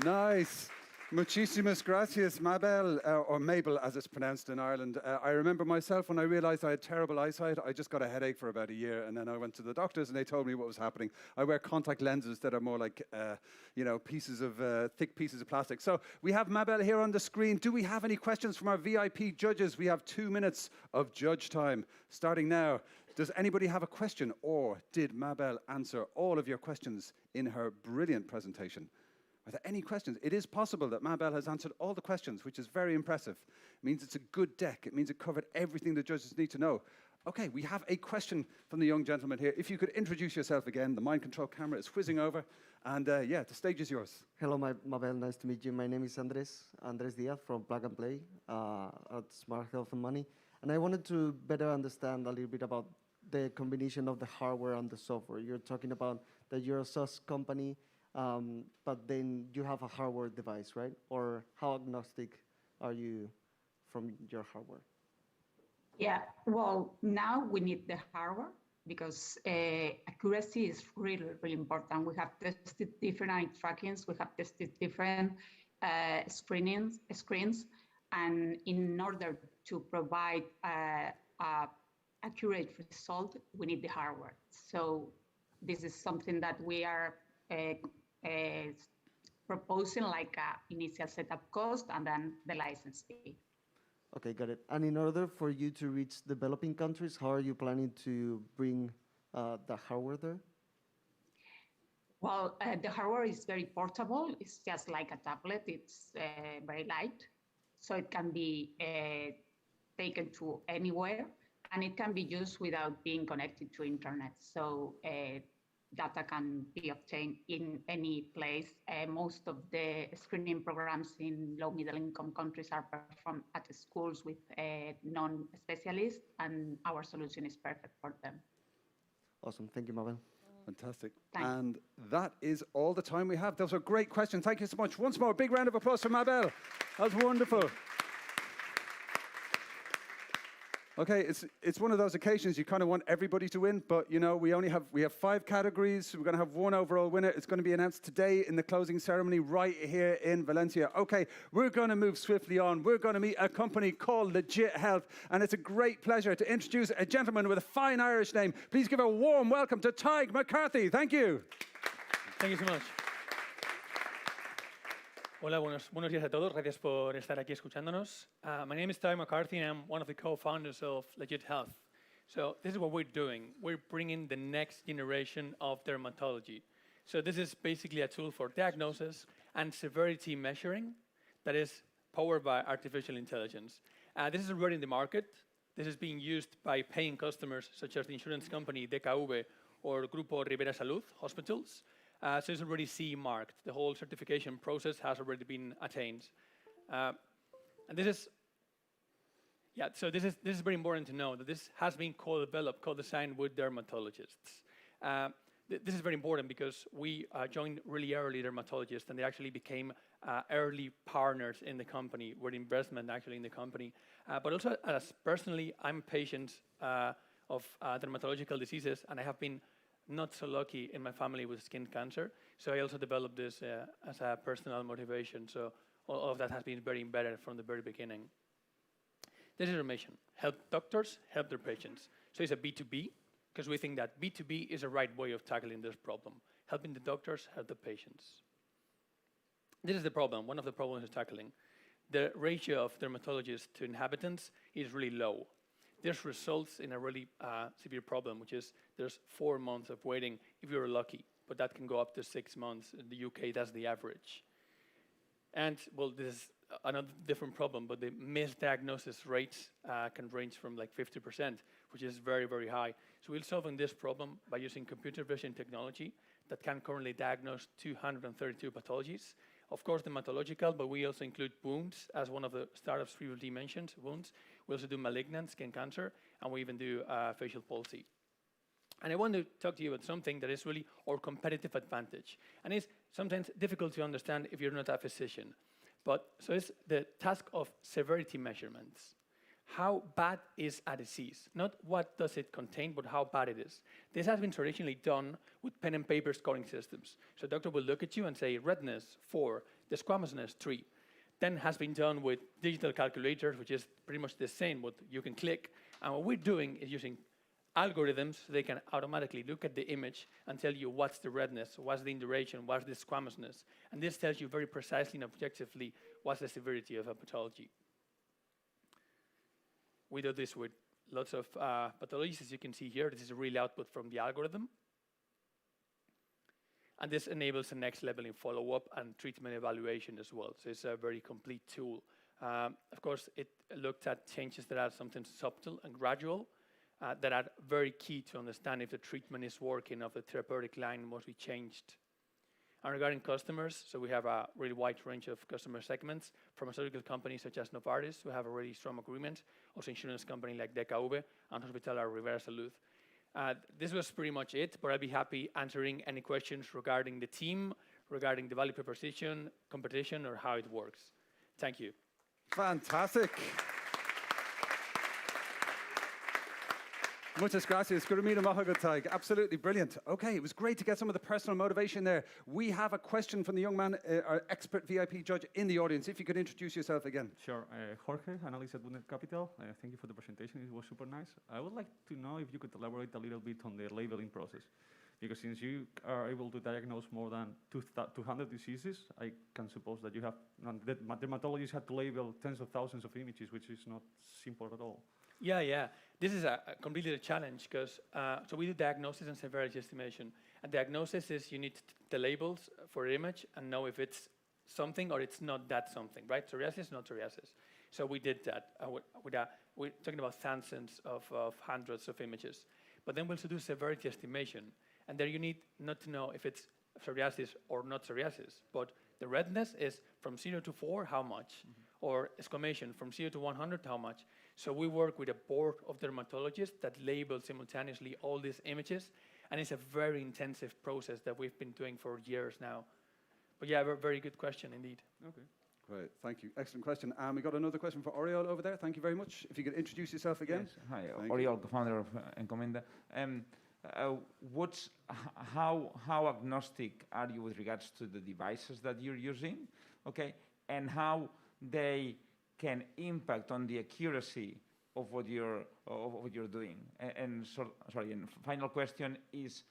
Nice. Muchísimas gracias, Mabel, or Mabel, as it's pronounced in Ireland. I remember myself when I realized I had terrible eyesight, I just got a headache for about a year, and then I went to the doctors and they told me what was happening. I wear contact lenses that are more like, thick pieces of plastic. So we have Mabel here on the screen. Do we have any questions from our VIP judges? We have 2 minutes of judge time, starting now. Does anybody have a question, or did Mabel answer all of your questions in her brilliant presentation? Are there any questions? It is possible that Mabel has answered all the questions, which is very impressive. It means it's a good deck. It means it covered everything the judges need to know. Okay, we have a question from the young gentleman here. If you could introduce yourself again. The mind control camera is whizzing over. And the stage is yours. Hello, Mabel. Nice to meet you. My name is Andres Diaz from Plug and Play at Smart Health and Money. And I wanted to better understand a little bit about the combination of the hardware and the software. You're talking about that you're a SaaS company, but then you have a hardware device, right? Or how agnostic are you from your hardware? Yeah, well, now we need the hardware because accuracy is really, really important. We have tested different eye trackings, we have tested different screens, and in order to provide accurate result, we need the hardware. So this is something that we are proposing, like initial setup cost and then the license fee. Okay, got it. And in order for you to reach developing countries, how are you planning to bring the hardware there? Well, the hardware is very portable. It's just like a tablet. It's very light, so it can be taken to anywhere, and it can be used without being connected to internet. So data can be obtained in any place. Most of the screening programs in low-middle income countries are performed at schools with non-specialists, and our solution is perfect for them. Awesome. Thank you, Mabel. Fantastic. Thanks. And that is all the time we have. Those are great questions. Thank you so much. Once more, a big round of applause for Mabel. That was wonderful. Okay, it's one of those occasions you kind of want everybody to win, but you know, we have 5 categories. So we're going to have 1 overall winner. It's going to be announced today in the closing ceremony right here in Valencia. Okay, we're going to move swiftly on. We're going to meet a company called Legit Health, and it's a great pleasure to introduce a gentleman with a fine Irish name. Please give a warm welcome to Tig McCarthy. Thank you. Thank you so much. Hola, buenos días a todos. Gracias por estar aquí escuchándonos. My name is Tig McCarthy, and I'm one of the co-founders of Legit Health. So this is what we're doing. We're bringing the next generation of dermatology. So this is basically a tool for diagnosis and severity measuring that is powered by artificial intelligence. This is already in the market. This is being used by paying customers such as the insurance company DKV or Grupo Rivera Salud hospitals. So it's already CE marked. The whole certification process has already been attained. And this is very important to know that this has been co-developed, co-designed with dermatologists. This is very important because we joined really early dermatologists, and they actually became early partners in the company, with investment actually in the company. But also, as personally, I'm a patient of dermatological diseases, and I have been not so lucky in my family with skin cancer. So I also developed this as a personal motivation. So all of that has been very embedded from the very beginning. This is our mission: help doctors help their patients. So it's a B2B, because we think that B2B is the right way of tackling this problem, helping the doctors help the patients. This is the problem, one of the problems is tackling. The ratio of dermatologists to inhabitants is really low. This results in a really severe problem, which is there's 4 months of waiting if you're lucky, but that can go up to 6 months. In the UK, that's the average. And, well, this is another different problem, but the misdiagnosis rates can range from like 50%, which is very, very high. So we're solving this problem by using computer vision technology that can currently diagnose 232 pathologies. Of course, dermatological, but we also include wounds as one of the startups previously mentioned, wounds. We also do malignant skin cancer, and we even do facial palsy. And I want to talk to you about something that is really our competitive advantage. And it's sometimes difficult to understand if you're not a physician. So it's the task of severity measurements. How bad is a disease? Not what does it contain, but how bad it is. This has been traditionally done with pen and paper scoring systems. So a doctor will look at you and say, redness, 4, the squamosness, 3. Then has been done with digital calculators, which is pretty much the same, what you can click. And what we're doing is using algorithms so they can automatically look at the image and tell you what's the redness, what's the induration, what's the squamosness. And this tells you very precisely and objectively what's the severity of a pathology. We do this with lots of pathologies, as you can see here. This is a real output from the algorithm. And this enables the next level in follow-up and treatment evaluation as well. So it's a very complete tool. Of course, it looked at changes that are sometimes subtle and gradual, that are very key to understand if the treatment is working, if the therapeutic line must be changed. And regarding customers, so we have a really wide range of customer segments, pharmaceutical companies such as Novartis, who have a really strong agreement, also insurance company like DKV, and Hospital Rivera Salud. This was pretty much it, but I'd be happy answering any questions regarding the team, regarding the value proposition, competition, or how it works. Thank you. Fantastic. Muchas gracias. Absolutely brilliant. Okay, it was great to get some of the personal motivation there. We have a question from the young man, our expert VIP judge in the audience. If you could introduce yourself again. Sure. Jorge, analyst at Bundet Capital. Thank you for the presentation. It was super nice. I would like to know if you could elaborate a little bit on the labeling process. Because since you are able to diagnose more than 200 diseases, I can suppose that you have, dermatologists have to label tens of thousands of images, which is not simple at all. Yeah. This is a completely a challenge because so we do diagnosis and severity estimation. And diagnosis is you need the labels for the image and know if it's something or it's not that something, right? Psoriasis, not psoriasis. So we did that. We're talking about thousands of hundreds of images. But then we also do severity estimation. And there you need not to know if it's psoriasis or not psoriasis, but the redness is from 0 to 4, how much? Or exclamation, from 0 to 100, how much? So we work with a board of dermatologists that label simultaneously all these images, and it's a very intensive process that we've been doing for years now. But yeah, very good question indeed. Okay. Great, thank you. Excellent question. And we got another question for Oriol over there. Thank you very much. If you could introduce yourself again. Yes. Hi, Oriol, co-founder of Encomenda. How agnostic are you with regards to the devices that you're using, okay, and how they can impact on the accuracy of what you're doing? And final question is,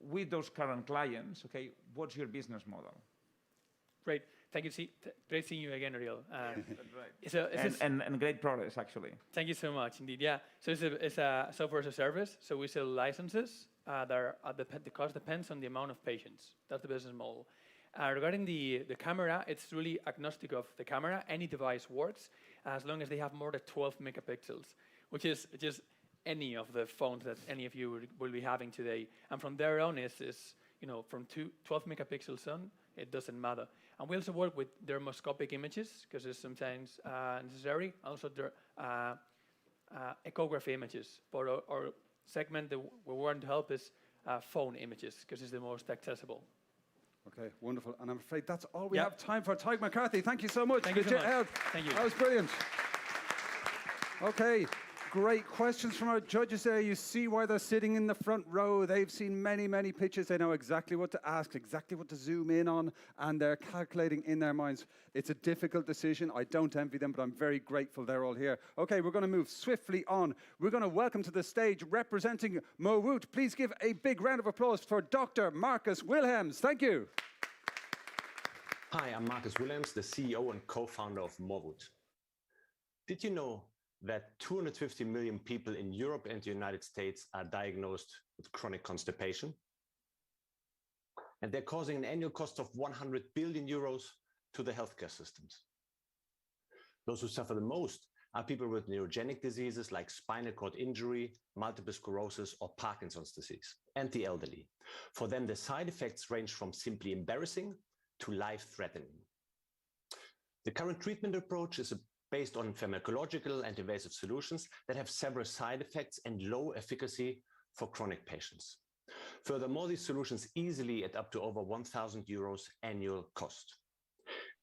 with those current clients, okay, what's your business model? Great, thank you. Great seeing you again, Oriol. And great progress, actually. Thank you so much, indeed. Yeah, so it's a software as a service. So we sell licenses. The cost depends on the amount of patients. That's the business model. Regarding the camera, it's really agnostic of the camera. Any device works as long as they have more than 12 megapixels, which is just any of the phones that any of you will be having today. And from there on, is from 12 megapixels on, it doesn't matter. And we also work with dermoscopic images because it's sometimes necessary. Also, echography images. For our segment that we want to help is phone images because it's the most accessible. Okay, wonderful. And I'm afraid that's all we have time for. Tyke McCarthy, thank you so much. Thank you so much. Thank you. That was brilliant. Okay, Great questions from our judges there. You see why they're sitting in the front row. They've seen many, many pitches. They know exactly what to ask, exactly what to zoom in on, and they're calculating in their minds. It's a difficult decision. I don't envy them, but I'm very grateful they're all here. Okay, we're going to move swiftly on. We're going to welcome to the stage, representing Mowoot. Please give a big round of applause for Dr. Marcus Wilhelms. Thank you. Hi, I'm Marcus Wilhelms, the CEO and co-founder of Mowoot. Did you know that 250 million people in Europe and the United States are diagnosed with chronic constipation? And they're causing an annual cost of 100 billion euros to the healthcare systems. Those who suffer the most are people with neurogenic diseases like spinal cord injury, multiple sclerosis, or Parkinson's disease, and the elderly. For them, the side effects range from simply embarrassing to life-threatening. The current treatment approach is based on pharmacological and invasive solutions that have several side effects and low efficacy for chronic patients. Furthermore, these solutions easily add up to over 1,000 euros annual cost.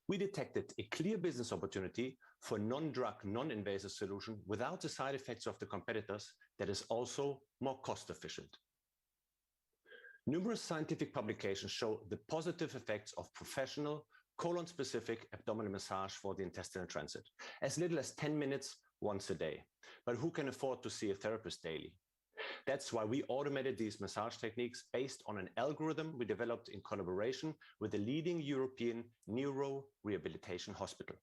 We detected a clear business opportunity for non-drug, non-invasive solution without the side effects of the competitors that is also more cost efficient. Numerous scientific publications show the positive effects of professional colon-specific abdominal massage for the intestinal transit, as little as 10 minutes once a day. But who can afford to see a therapist daily? That's why we automated these massage techniques based on an algorithm we developed in collaboration with the leading European neuro rehabilitation hospital.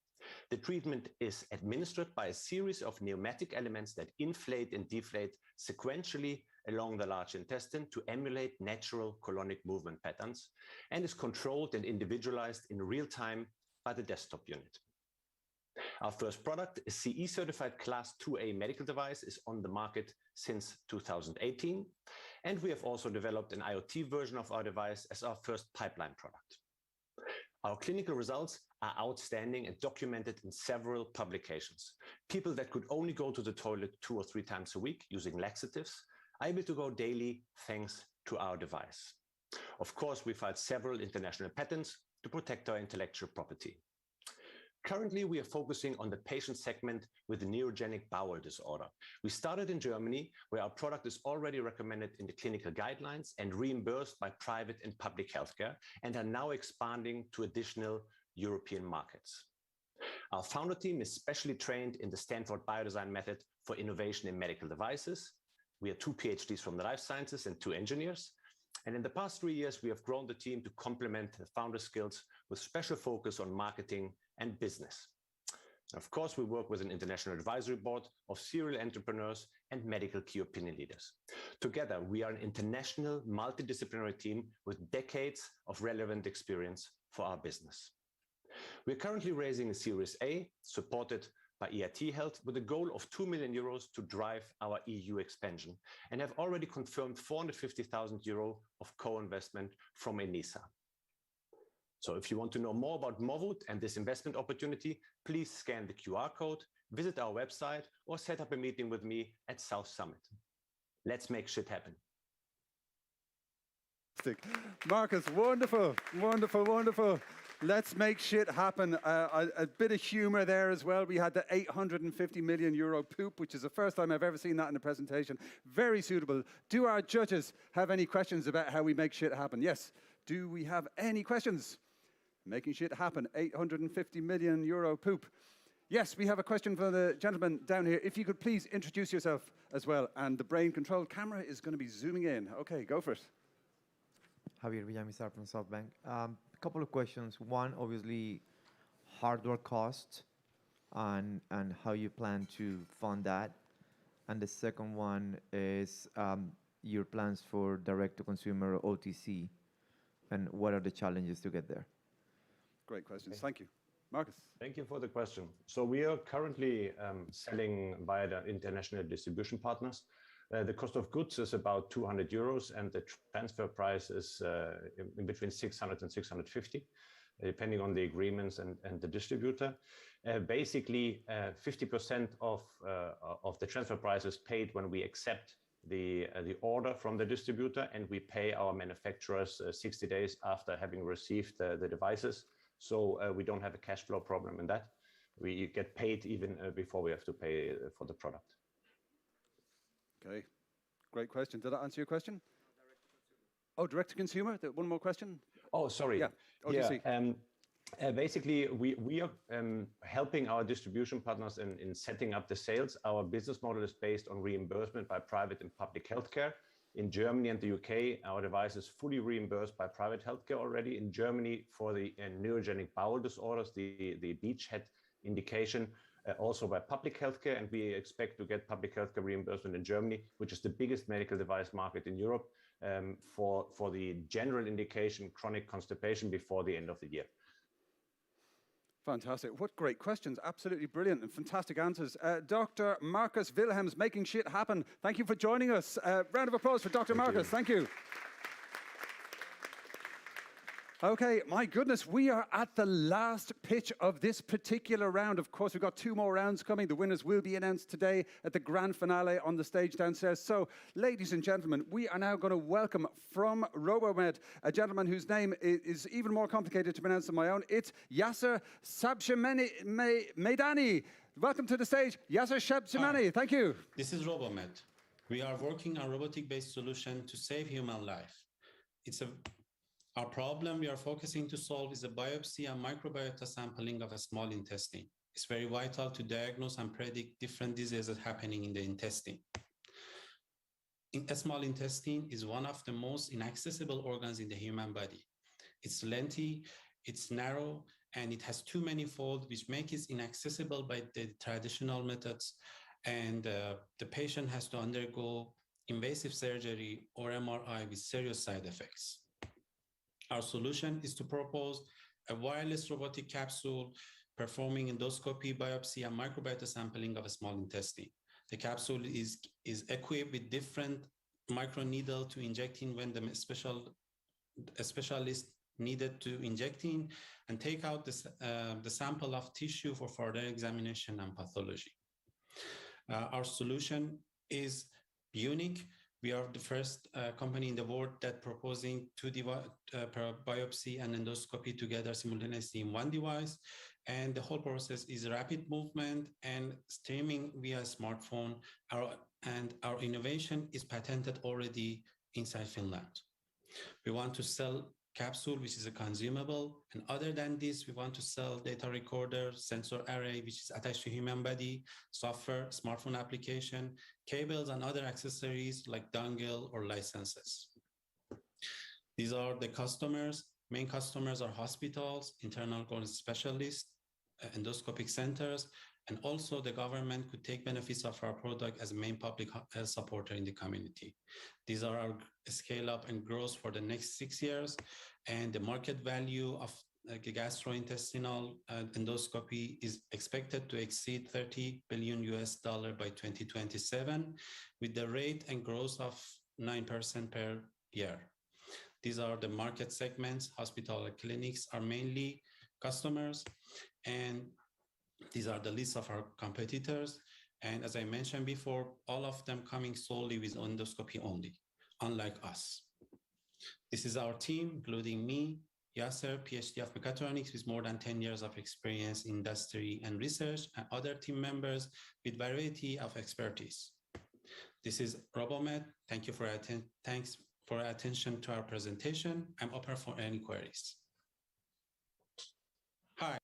The treatment is administered by a series of pneumatic elements that inflate and deflate sequentially along the large intestine to emulate natural colonic movement patterns, and is controlled and individualized in real time by the desktop unit. Our first product, a CE certified Class 2A medical device, is on the market since 2018, and we have also developed an IoT version of our device as our first pipeline product. Our clinical results are outstanding and documented in several publications. People that could only go to the toilet 2 or 3 times a week using laxatives are able to go daily thanks to our device. Of course, we filed several international patents to protect our intellectual property. Currently, we are focusing on the patient segment with a neurogenic bowel disorder. We started in Germany, where our product is already recommended in the clinical guidelines and reimbursed by private and public healthcare, and are now expanding to additional European markets. Our founder team is specially trained in the Stanford Biodesign method for innovation in medical devices. We are 2 PhDs from the life sciences and 2 engineers. And in the past 3 years, we have grown the team to complement the founder skills with special focus on marketing and business. Of course, we work with an international advisory board of serial entrepreneurs and medical key opinion leaders. Together, we are an international multidisciplinary team with decades of relevant experience for our business. We're currently raising a Series A, supported by EIT Health, with a goal of 2 million euros to drive our EU expansion, and have already confirmed 450,000 euro of co-investment from ENISA. So if you want to know more about Mowoot and this investment opportunity, please scan the QR code, visit our website, or set up a meeting with me at South Summit. Let's make shit happen. Marcus, wonderful, wonderful, wonderful. Let's make shit happen. A bit of humor there as well. We had the 850 million euro poop, which is the first time I've ever seen that in a presentation. Very suitable. Do our judges have any questions about how we make shit happen? Yes. Do we have any questions? Making shit happen, 850 million euro poop. Yes, we have a question for the gentleman down here. If you could please introduce yourself as well. And the brain-controlled camera is going to be zooming in. Okay, go for it. Javier Villamizar from SoftBank. A couple of questions. One, obviously, hardware cost and how you plan to fund that. And the second one is your plans for direct-to-consumer OTC, and what are the challenges to get there? Great questions. Thank you. Marcus. Thank you for the question. So we are currently selling via the international distribution partners. The cost of goods is about 200 euros, and the transfer price is in between 600 and 650, depending on the agreements and the distributor. Basically, 50% of the transfer price is paid when we accept the order from the distributor, and we pay our manufacturers 60 days after having received the devices. So we don't have a cash flow problem in that. We get paid even before we have to pay for the product. Okay, great question. Did that answer your question? Oh, direct to consumer. One more question. Oh, sorry. Yeah. OTC. Basically, we are helping our distribution partners in setting up the sales. Our business model is based on reimbursement by private and public healthcare. In Germany and the UK, our device is fully reimbursed by private healthcare already. In Germany, for the neurogenic bowel disorders, the beachhead indication, also by public healthcare, and we expect to get public healthcare reimbursement in Germany, which is the biggest medical device market in Europe, for the general indication chronic constipation before the end of the year. Fantastic. What great questions. Absolutely brilliant and fantastic answers. Dr. Marcus Wilhelms, making shit happen. Thank you for joining us. Round of applause for Dr. Marcus. Thank you. Okay, my goodness, we are at the last pitch of this particular round. Of course, we've got 2 more rounds coming. The winners will be announced today at the grand finale on the stage downstairs. So, ladies and gentlemen, we are now going to welcome from Robomed a gentleman whose name is even more complicated to pronounce than my own. It's Yasser Shabshemani. Welcome to the stage, Yasser Shabshemani. Thank you. This is Robomed. We are working on robotic-based solution to save human life. Our problem we are focusing to solve is the biopsy and microbiota sampling of a small intestine. It's very vital to diagnose and predict different diseases happening in the intestine. A small intestine is one of the most inaccessible organs in the human body. It's lengthy, it's narrow, and it has too many folds, which make it inaccessible by the traditional methods. And the patient has to undergo invasive surgery or MRI with serious side effects. Our solution is to propose a wireless robotic capsule performing endoscopy, biopsy, and microbiota sampling of a small intestine. The capsule is equipped with different microneedle to inject in when a specialist needed to inject in and take out the sample of tissue for further examination and pathology. Our solution is unique. We are the first company in the world that proposing 2 biopsy and endoscopy together simultaneously in one device. And the whole process is rapid movement and streaming via smartphone. Our innovation is patented already inside Finland. We want to sell capsule, which is a consumable. And other than this, we want to sell data recorder, sensor array, which is attached to human body, software, smartphone application, cables, and other accessories like dongle or licenses. These are the customers. Main customers are hospitals, internal specialists, endoscopic centers, and also the government could take benefits of our product as a main public health supporter in the community. These are our scale up and growth for the next 6 years, and the market value of gastrointestinal endoscopy is expected to exceed $30 billion by 2027, with the rate and growth of 9% per year. These are the market segments. Hospital and clinics are mainly customers, and these are the list of our competitors. And as I mentioned before, all of them coming solely with endoscopy only, unlike us. This is our team, including me, Yasser, PhD of mechatronics with more than 10 years of experience in industry and research, and other team members with variety of expertise. This is Robomed. Thank you thanks for attention to our presentation. I'm open for any queries. Hi.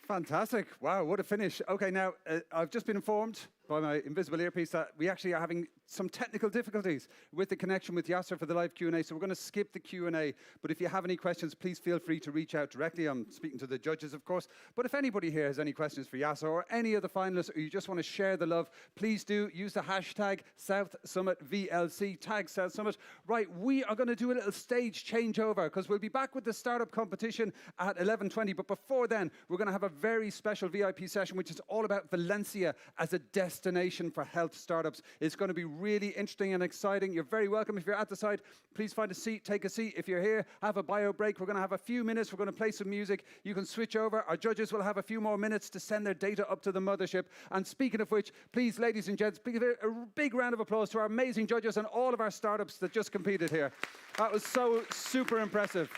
Fantastic. Wow, what a finish. Okay, now, I've just been informed by my invisible earpiece that we actually are having some technical difficulties with the connection with Yasser for the live Q&A, so we're going to skip the Q&A. But if you have any questions, please feel free to reach out directly. I'm speaking to the judges, of course. But if anybody here has any questions for Yasser or any of the finalists, or you just want to share the love, please do use the hashtag SouthSummitVLC, tag South Summit. Right, we are going to do a little stage changeover because we'll be back with the startup competition at 11:20. But before then, we're going to have a very special VIP session, which is all about Valencia as a destination for health startups. It's going to be really interesting and exciting. You're very welcome. If you're at the side, please find a seat, take a seat. If you're here, have a bio break. We're going to have a few minutes. We're going to play some music. You can switch over. Our judges will have a few more minutes to send their data up to the mothership. And speaking of which, please, ladies and gents, give a big round of applause to our amazing judges and all of our startups that just competed here. That was so super impressive.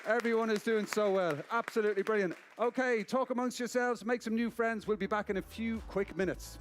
Everyone is doing so well. Absolutely brilliant. Okay, talk amongst yourselves, make some new friends. We'll be back in a few quick minutes.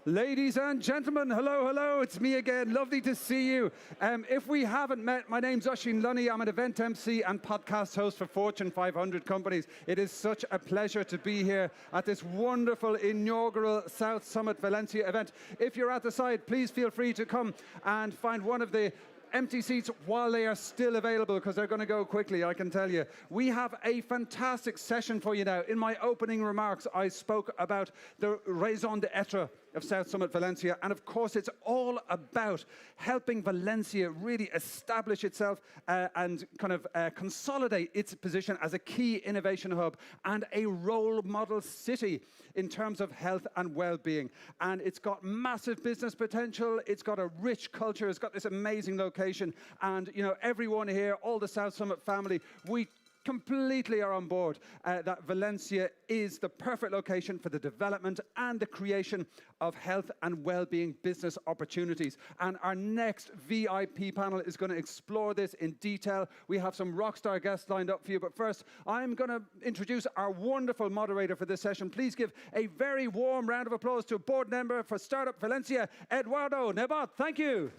Ladies and gentlemen, hello, hello, it's me again. Lovely to see you. If we haven't met, my name's Oisín Lunny. I'm an event MC and podcast host for Fortune 500 companies. It is such a pleasure to be here at this wonderful inaugural South Summit Valencia event. If you're at the side, please feel free to come and find one of the empty seats while they are still available, because they're going to go quickly, I can tell you. We have a fantastic session for you now. In my opening remarks, I spoke about the raison d'etre of South Summit Valencia, and of course it's all about helping Valencia really establish itself and kind of consolidate its position as a key innovation hub and a role model city in terms of health and well-being. And it's got massive business potential, it's got a rich culture, it's got this amazing location, and you know, everyone here, all the South Summit family, we completely are on board that Valencia is the perfect location for the development and the creation of health and well-being business opportunities. And our next VIP panel is going to explore this in detail. We have some rockstar guests lined up for you, but first I'm going to introduce our wonderful moderator for this session. Please give a very warm round of applause to board member for Startup Valencia, Eduardo Nebot. Thank you.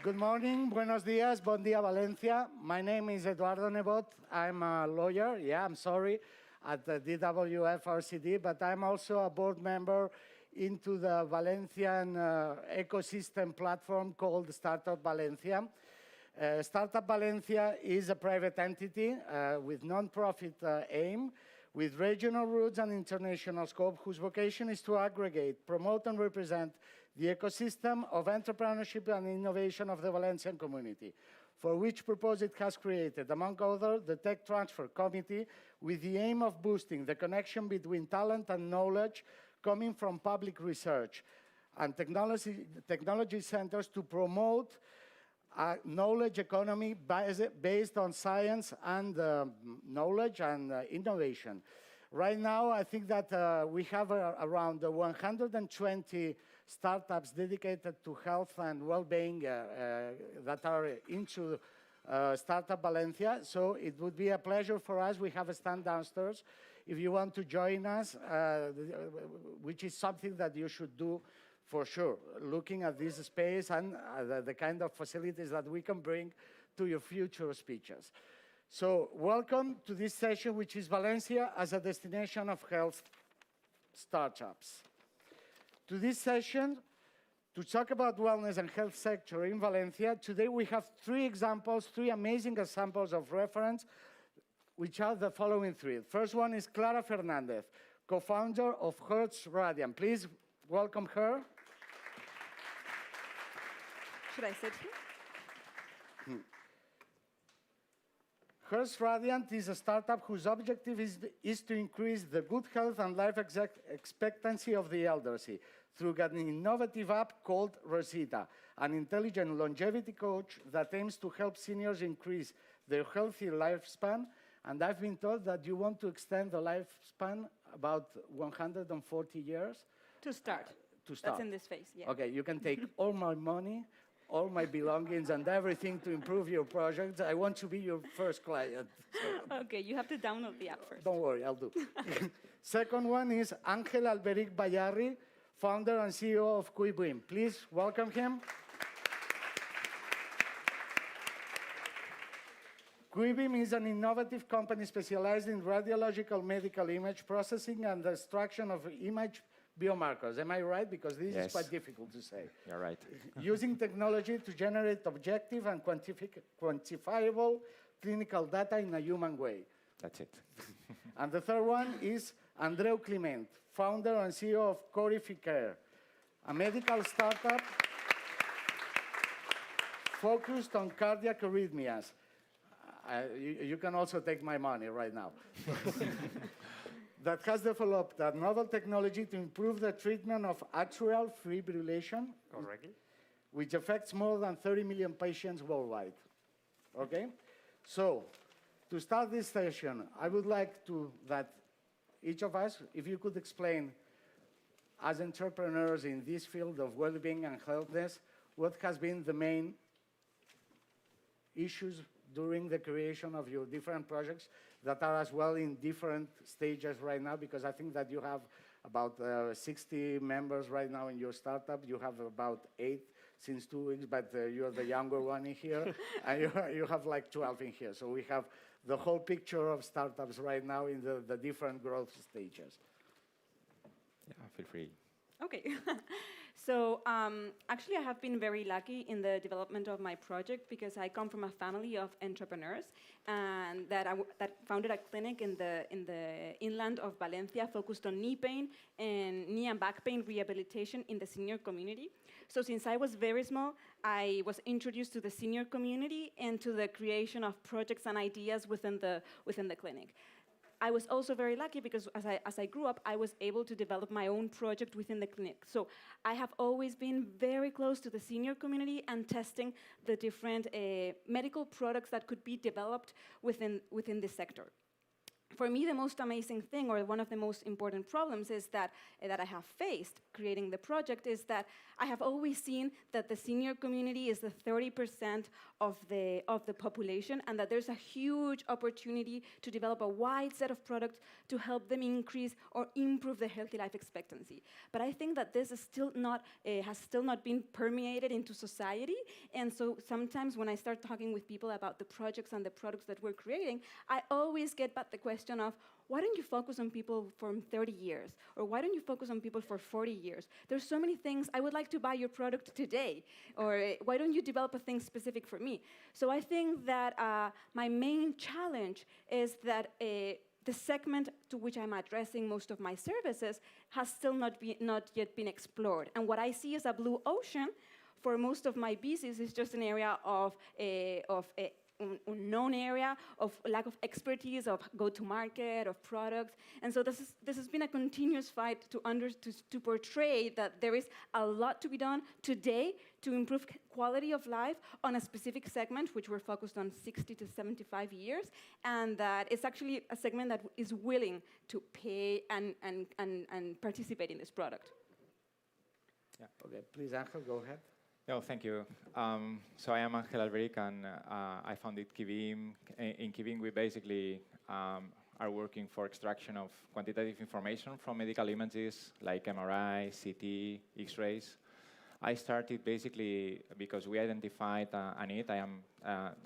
Good morning, buenos dias, bon dia Valencia. My name is Eduardo Nebot. I'm a lawyer, I'm sorry, at the DWF RCD, but I'm also a board member into the Valencian ecosystem platform called Startup Valencia. Startup Valencia is a private entity with non-profit aim, with regional roots and international scope, whose vocation is to aggregate, promote and represent the ecosystem of entrepreneurship and innovation of the Valencian community, for which purpose it has created, among others, the Tech Transfer Committee, with the aim of boosting the connection between talent and knowledge coming from public research and technology centers to promote a knowledge economy based on science and knowledge and innovation. Right now, I think that we have around 120 startups dedicated to health and well-being that are into Startup Valencia. So it would be a pleasure for us. We have a stand downstairs if you want to join us, which is something that you should do for sure, looking at this space and the kind of facilities that we can bring to your future speeches. So welcome to this session, which is Valencia as a destination of health startups. To this session, to talk about wellness and health sector in Valencia, today we have three amazing examples of reference, which are the following three. First one is Clara Fernandez, co-founder of Hertz Radiant. Please welcome her. Should I sit here? Hertz Radiant is a startup whose objective is to increase the good health and life expectancy of the elderly through an innovative app called Rosita, an intelligent longevity coach that aims to help seniors increase their healthy lifespan. And I've been told that you want to extend the lifespan about 140 years. To start. That's in this phase, yeah. Okay, you can take all my money, all my belongings and everything to improve your project. I want to be your first client. Okay, you have to download the app first. Don't worry, I'll do. Second one is Ángel Alberic Bayarri, founder and CEO of Wellbeing. Please welcome him. Wellbeing is an innovative company specialized in radiological medical image processing and the extraction of image biomarkers. Am I right? Because this is quite difficult to say. You're right. Using technology to generate objective and quantifiable clinical data in a human way. That's it. And the third one is Andreu Climent, founder and CEO of Corificare, a medical startup focused on cardiac arrhythmias. You can also take my money right now. That has developed a novel technology to improve the treatment of atrial fibrillation, which affects more than 30 million patients worldwide. Okay? So, to start this session, I would like that each of us, if you could explain, as entrepreneurs in this field of well-being and healthness, what has been the main issues during the creation of your different projects that are as well in different stages right now? Because I think that you have about 60 members right now in your startup. You have about 8 since 2 weeks, but you're the younger one in here, and you have like 12 in here. So we have the whole picture of startups right now in the different growth stages. Yeah, feel free. Okay. So actually, I have been very lucky in the development of my project because I come from a family of entrepreneurs, and that founded a clinic in the inland of Valencia focused on knee pain and knee and back pain rehabilitation in the senior community. So since I was very small, I was introduced to the senior community and to the creation of projects and ideas within the clinic. I was also very lucky because as I grew up, I was able to develop my own project within the clinic. So I have always been very close to the senior community and testing the different medical products that could be developed within this sector. For me, the most amazing thing, or one of the most important problems, is that I have faced creating the project is that I have always seen that the senior community is the 30% of the population, and that there's a huge opportunity to develop a wide set of products to help them increase or improve their healthy life expectancy. But I think that this is still not has still not been permeated into society, and so sometimes when I start talking with people about the projects and the products that we're creating, I always get back the question of, why don't you focus on people for 30 years? Or why don't you focus on people for 40 years? There's so many things. I would like to buy your product today. Or why don't you develop a thing specific for me? So I think that my main challenge is that the segment to which I'm addressing most of my services has still not yet been explored. And what I see as a blue ocean for most of my business is just an area of unknown area, of lack of expertise, of go-to-market, of products. And so this has been a continuous fight to portray that there is a lot to be done today to improve quality of life on a specific segment, which we're focused on 60 to 75 years, and that it's actually a segment that is willing to pay and participate in this product. Yeah. Okay, please, Angel, go ahead. No, thank you. So I am Angel Alberic, and I founded Kibim. In Kibim, we basically are working for extraction of quantitative information from medical images like MRI, CT, X-rays. I started basically because we identified a need. I am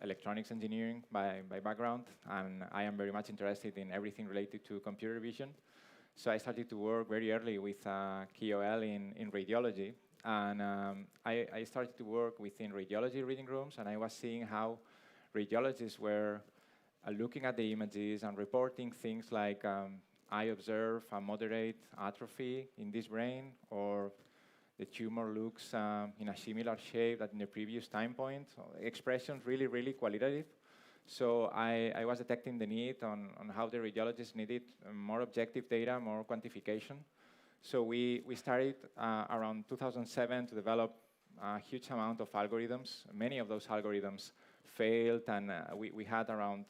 electronics engineering by background, and I am very much interested in everything related to computer vision. So I started to work very early with KOL in radiology. And I started to work within radiology reading rooms, and I was seeing how radiologists were looking at the images and reporting things like, I observe a moderate atrophy in this brain, or the tumor looks in a similar shape that in the previous time point. So expressions really, really qualitative. So I was detecting the need on how the radiologists needed more objective data, more quantification. So we started around 2007 to develop a huge amount of algorithms. Many of those algorithms failed, and we had around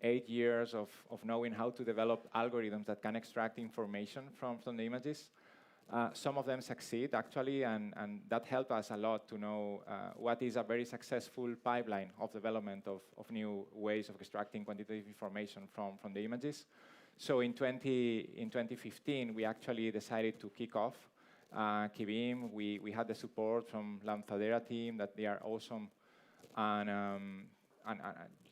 8 years of knowing how to develop algorithms that can extract information from the images. Some of them succeed, actually, and that helped us a lot to know what is a very successful pipeline of development of new ways of extracting quantitative information from the images. So in 2015, we actually decided to kick off Kibim. We had the support from Lanzadera team, that they are awesome. And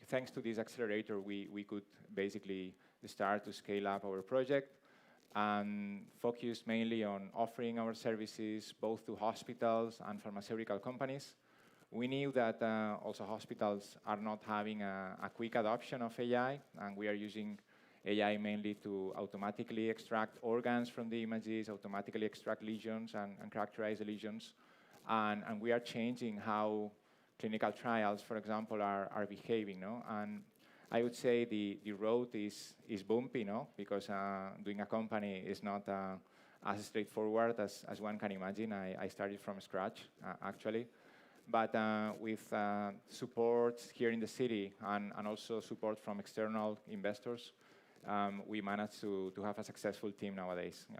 thanks to this accelerator, we could basically start to scale up our project and focus mainly on offering our services both to hospitals and pharmaceutical companies. We knew that also hospitals are not having a quick adoption of AI, and we are using AI mainly to automatically extract organs from the images, automatically extract lesions and characterize the lesions. And we are changing how clinical trials, for example, are behaving. No? And I would say the road is bumpy, no? Because doing a company is not as straightforward as one can imagine. I started from scratch, actually. But with support here in the city and also support from external investors, we managed to have a successful team nowadays. Yeah.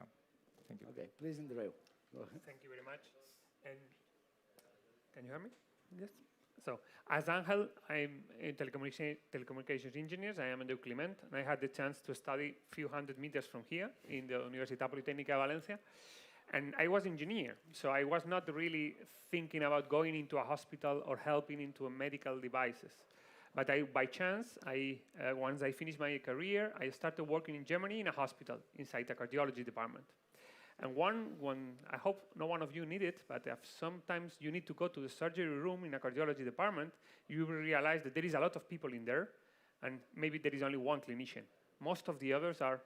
Thank you. Okay, please, in the rail. Thank you very much. And can you hear me? Yes. So as Angel, I'm a telecommunications engineer. I am in the Climent, and I had the chance to study a few hundred meters from here in the Universitat Politécnica Valencia. And I was engineer, so I was not really thinking about going into a hospital or helping into medical devices. But by chance, once I finished my career, I started working in Germany in a hospital inside the cardiology department. And I hope no one of you need it, but if sometimes you need to go to the surgery room in a cardiology department, you will realize that there is a lot of people in there, and maybe there is only one clinician. Most of the others are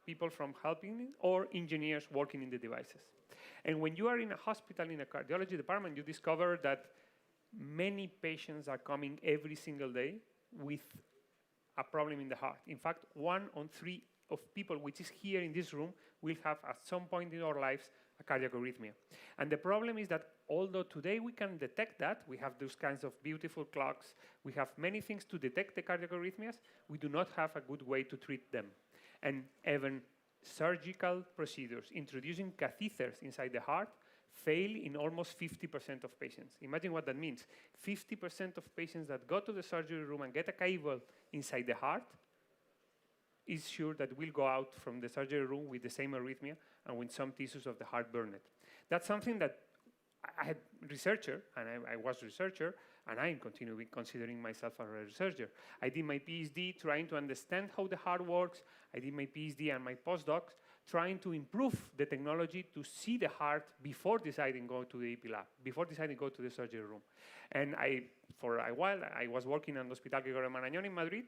people from helping or engineers working in the devices. And when you are in a hospital in a cardiology department, you discover that many patients are coming every single day with a problem in the heart. In fact, 1 on 3 of people which is here in this room will have at some point in our lives a cardiac arrhythmia. And the problem is that although today we can detect that, we have those kinds of beautiful clocks, we have many things to detect the cardiac arrhythmias, we do not have a good way to treat them. And even surgical procedures, introducing catheters inside the heart, fail in almost 50% of patients. Imagine what that means. 50% of patients that go to the surgery room and get a cable inside the heart is sure that will go out from the surgery room with the same arrhythmia and with some tissues of the heart burned. That's something that I had researcher, and I was researcher, and I am continuing considering myself a researcher. I did my PhD trying to understand how the heart works. I did my PhD and my postdocs trying to improve the technology to see the heart before deciding go to the EP lab, before deciding go to the surgery room. And for a while, I was working at the Hospital Gregorio Marañón in Madrid,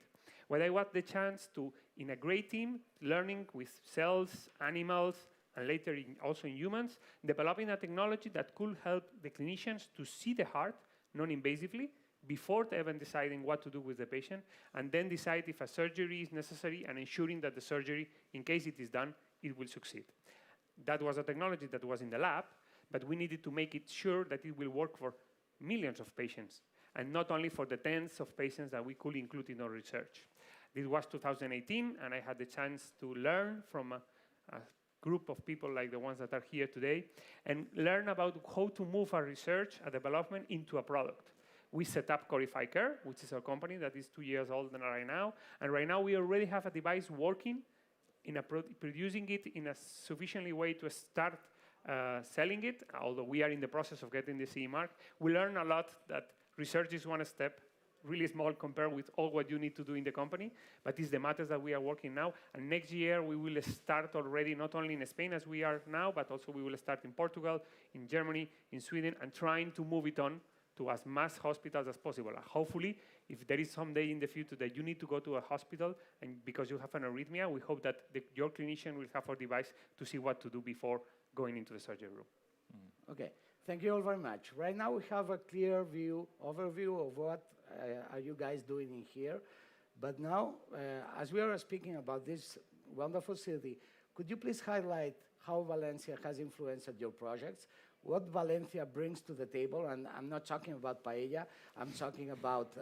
where I got the chance to, in a great team, learning with cells, animals, and later also in humans, developing a technology that could help the clinicians to see the heart non-invasively before even deciding what to do with the patient, and then decide if a surgery is necessary and ensuring that the surgery, in case it is done, it will succeed. That was a technology that was in the lab, but we needed to make it sure that it will work for millions of patients, and not only for the tens of patients that we could include in our research. This was 2018, and I had the chance to learn from a group of people like the ones that are here today, and learn about how to move our research and development into a product. We set up Corify Care, which is a company that is 2 years old right now, and right now we already have a device working, producing it in a sufficiently way to start selling it, although we are in the process of getting the CE mark. We learn a lot that research is one step, really small compared with all what you need to do in the company, but it's the matters that we are working now. And next year, we will start already, not only in Spain as we are now, but also we will start in Portugal, in Germany, in Sweden, and trying to move it on to as mass hospitals as possible. Hopefully, if there is some day in the future that you need to go to a hospital and because you have an arrhythmia, we hope that your clinician will have a device to see what to do before going into the surgery room. Okay, thank you all very much. Right now we have a clear overview of what are you guys doing in here. But now, as we are speaking about this wonderful city, could you please highlight how Valencia has influenced your projects, what Valencia brings to the table? And I'm not talking about paella, I'm talking about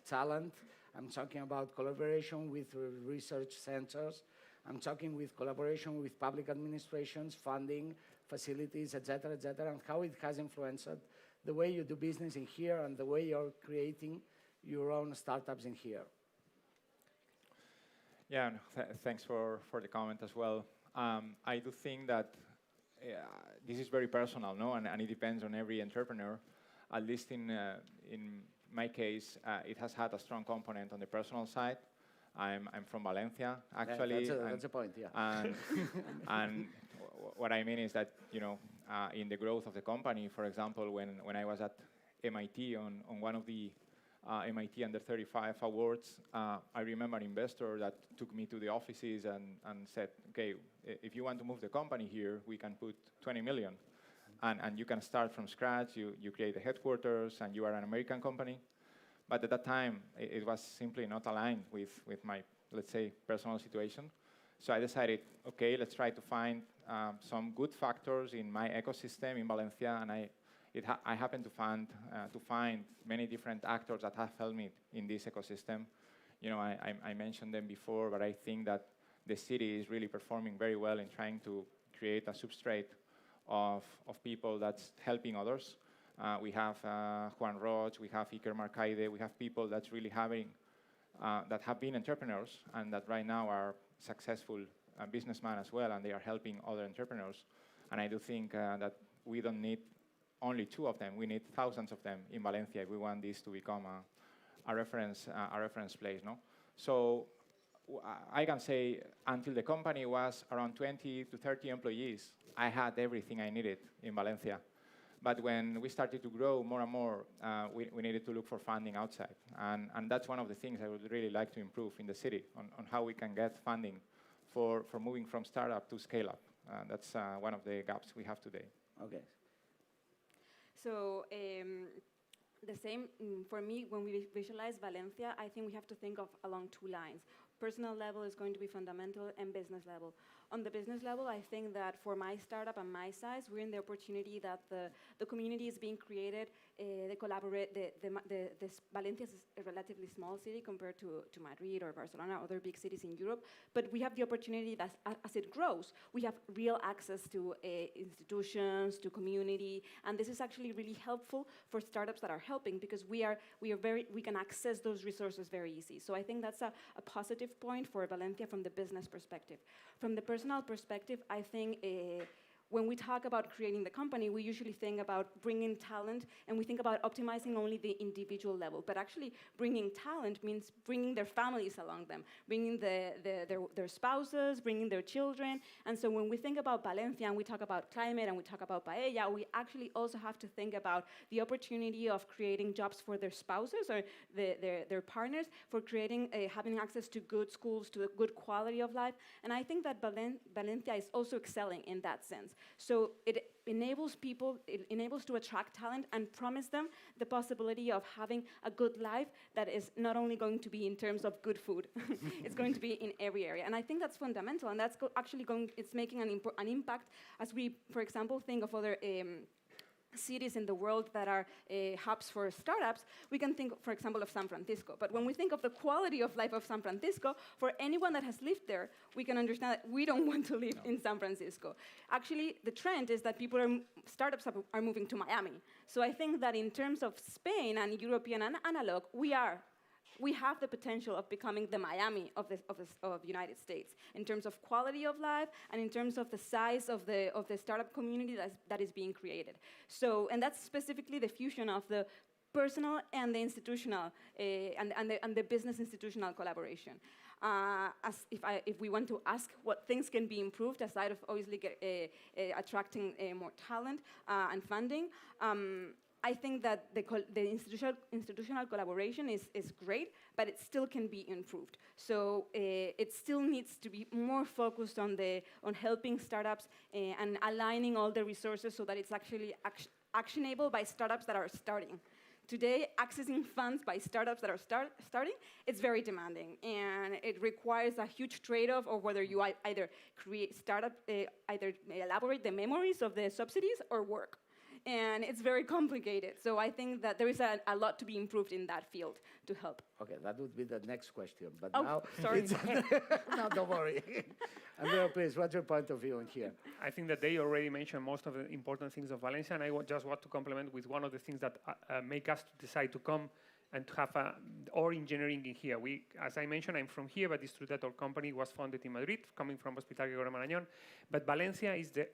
talent, I'm talking about collaboration with research centers, I'm talking with collaboration with public administrations, funding, facilities, et cetera, and how it has influenced the way you do business in here and the way you're creating your own startups in here. Yeah, thanks for the comment as well. I do think that this is very personal, no, and it depends on every entrepreneur. At least in my case, it has had a strong component on the personal side. I'm from Valencia, actually. Yeah, that's a point, yeah. And what I mean is that, you know, in the growth of the company, for example, when I was at MIT on one of the MIT Under 35 awards, I remember an investor that took me to the offices and said, okay, if you want to move the company here, we can put 20 million. And you can start from scratch, you create the headquarters, and you are an American company. But at that time, it was simply not aligned with my, let's say, personal situation. So I decided, okay, let's try to find some good factors in my ecosystem in Valencia, and I happened to find many different actors that have helped me in this ecosystem. You know, I mentioned them before, but I think that the city is really performing very well in trying to create a substrate of people that's helping others. We have Juan Roch, we have Iker Marcaide, we have people that's really that have been entrepreneurs and that right now are successful businessmen as well, and they are helping other entrepreneurs. And I do think that we don't need only 2 of them. We need thousands of them in Valencia if we want this to become a reference place. No? So I can say until the company was around 20 to 30 employees, I had everything I needed in Valencia. But when we started to grow more and more, we needed to look for funding outside. And that's one of the things I would really like to improve in the city, on how we can get funding for moving from startup to scale up. That's one of the gaps we have today. Okay. So the same for me, when we visualize Valencia, I think we have to think of along 2 lines. Personal level is going to be fundamental, and business level. On the business level, I think that for my startup and my size, we're in the opportunity that the community is being created. They collaborate. Valencia is a relatively small city compared to Madrid or Barcelona, other big cities in Europe. But we have the opportunity that as it grows, we have real access to institutions, to community, and this is actually really helpful for startups that are helping, because we can access those resources very easy. So I think that's a positive point for Valencia from the business perspective. From the personal perspective, I think when we talk about creating the company, we usually think about bringing talent, and we think about optimizing only the individual level. But actually, bringing talent means bringing their families along them, bringing their spouses, bringing their children. And so when we think about Valencia, and we talk about climate, and we talk about paella, we actually also have to think about the opportunity of creating jobs for their spouses or their partners, for creating, having access to good schools, to a good quality of life. And I think that Valencia is also excelling in that sense. So it enables people, it enables to attract talent and promise them the possibility of having a good life that is not only going to be in terms of good food, it's going to be in every area. And I think that's fundamental, and that's it's making an impact as we, for example, think of other cities in the world that are hubs for startups. We can think, for example, of San Francisco. But when we think of the quality of life of San Francisco, for anyone that has lived there, we can understand that we don't want to live in San Francisco. Actually, the trend is that startups are moving to Miami. So I think that in terms of Spain and European analog, we have the potential of becoming the Miami of the United States in terms of quality of life and in terms of the size of the startup community that is being created. So, and that's specifically the fusion of the personal and the institutional and the business institutional collaboration. If we want to ask what things can be improved, aside of obviously attracting more talent and funding, I think that the institutional collaboration is great, but it still can be improved. So it still needs to be more focused on helping startups and aligning all the resources so that it's actually actionable by startups that are starting. Today, accessing funds by startups that are starting, it's very demanding, and it requires a huge trade-off of whether you either elaborate the memories of the subsidies or work. And it's very complicated. So I think that there is a lot to be improved in that field to help. Okay, that would be the next question. But now, sorry. No, don't worry. Andrea, please, what's your point of view on here? I think that they already mentioned most of the important things of Valencia, and I just want to complement with one of the things that make us decide to come and to have our engineering in here. As I mentioned, I'm from here, but it's true that our company was founded in Madrid, coming from Hospital Gregorio Marañón. But Valencia is the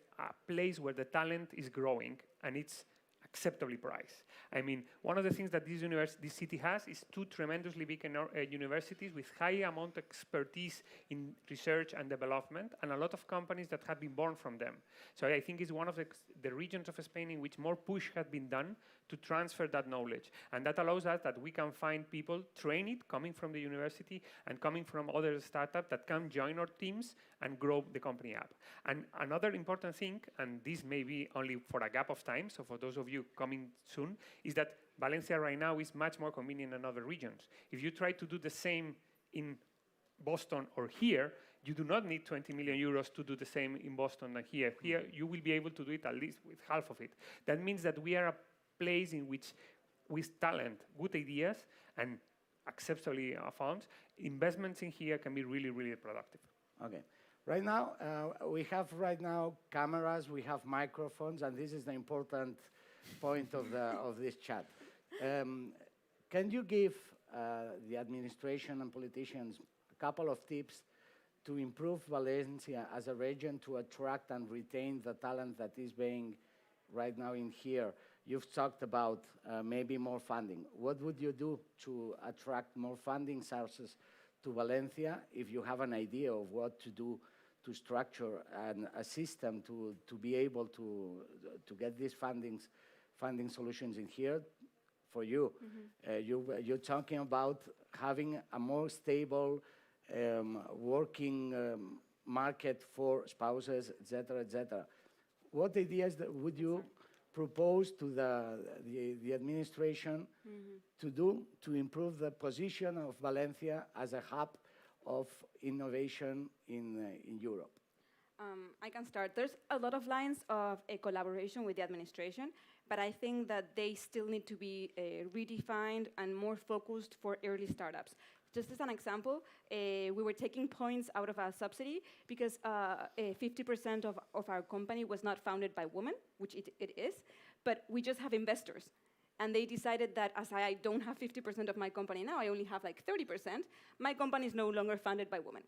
place where the talent is growing, and it's acceptably priced. I mean, one of the things that this city has is 2 tremendously big universities with high amount of expertise in research and development, and a lot of companies that have been born from them. So I think it's one of the regions of Spain in which more push has been done to transfer that knowledge. And that allows us that we can find people, train it, coming from the university and coming from other startups that can join our teams and grow the company up. And another important thing, and this may be only for a gap of time, so for those of you coming soon, is that Valencia right now is much more convenient than other regions. If you try to do the same in Boston or here, you do not need 20 million euros to do the same in Boston than here. Here, you will be able to do it at least with half of it. That means that we are a place in which, with talent, good ideas, and acceptably funds, investments in here can be really, really productive. Okay. Right now, we have cameras, we have microphones, and this is the important point of this chat. Can you give the administration and politicians a couple of tips to improve Valencia as a region to attract and retain the talent that is being right now in here? You've talked about maybe more funding. What would you do to attract more funding sources to Valencia if you have an idea of what to do to structure a system to be able to get these funding solutions in here for you? You're talking about having a more stable working market for spouses, etc., etc. What ideas would you propose to the administration to do to improve the position of Valencia as a hub of innovation in Europe? I can start. There's a lot of lines of a collaboration with the administration, but I think that they still need to be redefined and more focused for early startups. Just as an example, we were taking points out of a subsidy because 50% of our company was not founded by women, which it is, but we just have investors. And they decided that as I don't have 50% of my company now, I only have like 30%, my company is no longer funded by women.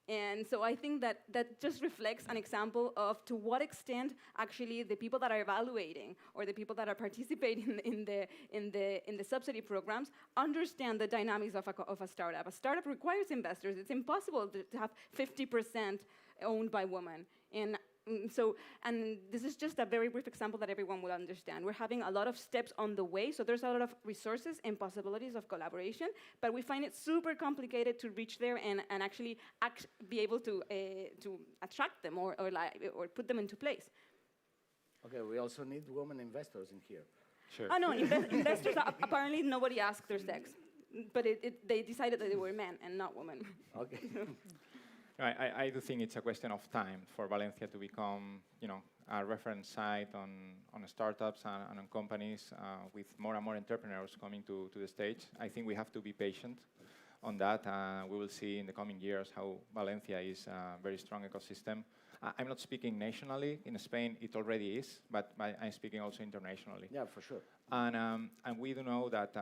And so I think that just reflects an example of to what extent actually the people that are evaluating or the people that are participating in the subsidy programs understand the dynamics of a startup. A startup requires investors. It's impossible to have 50% owned by women. And this is just a very brief example that everyone will understand. We're having a lot of steps on the way, so there's a lot of resources and possibilities of collaboration, but we find it super complicated to reach there and actually be able to attract them or put them into place. Okay, we also need women investors in here. Sure. Oh no, investors, apparently nobody asked their sex, but they decided that they were men and not women. Okay. I do think it's a question of time for Valencia to become, a reference site on startups and on companies with more and more entrepreneurs coming to the stage. I think we have to be patient on that. We will see in the coming years how Valencia is a very strong ecosystem. I'm not speaking nationally. In Spain, it already is, but I'm speaking also internationally. Yeah, for sure. And we do know that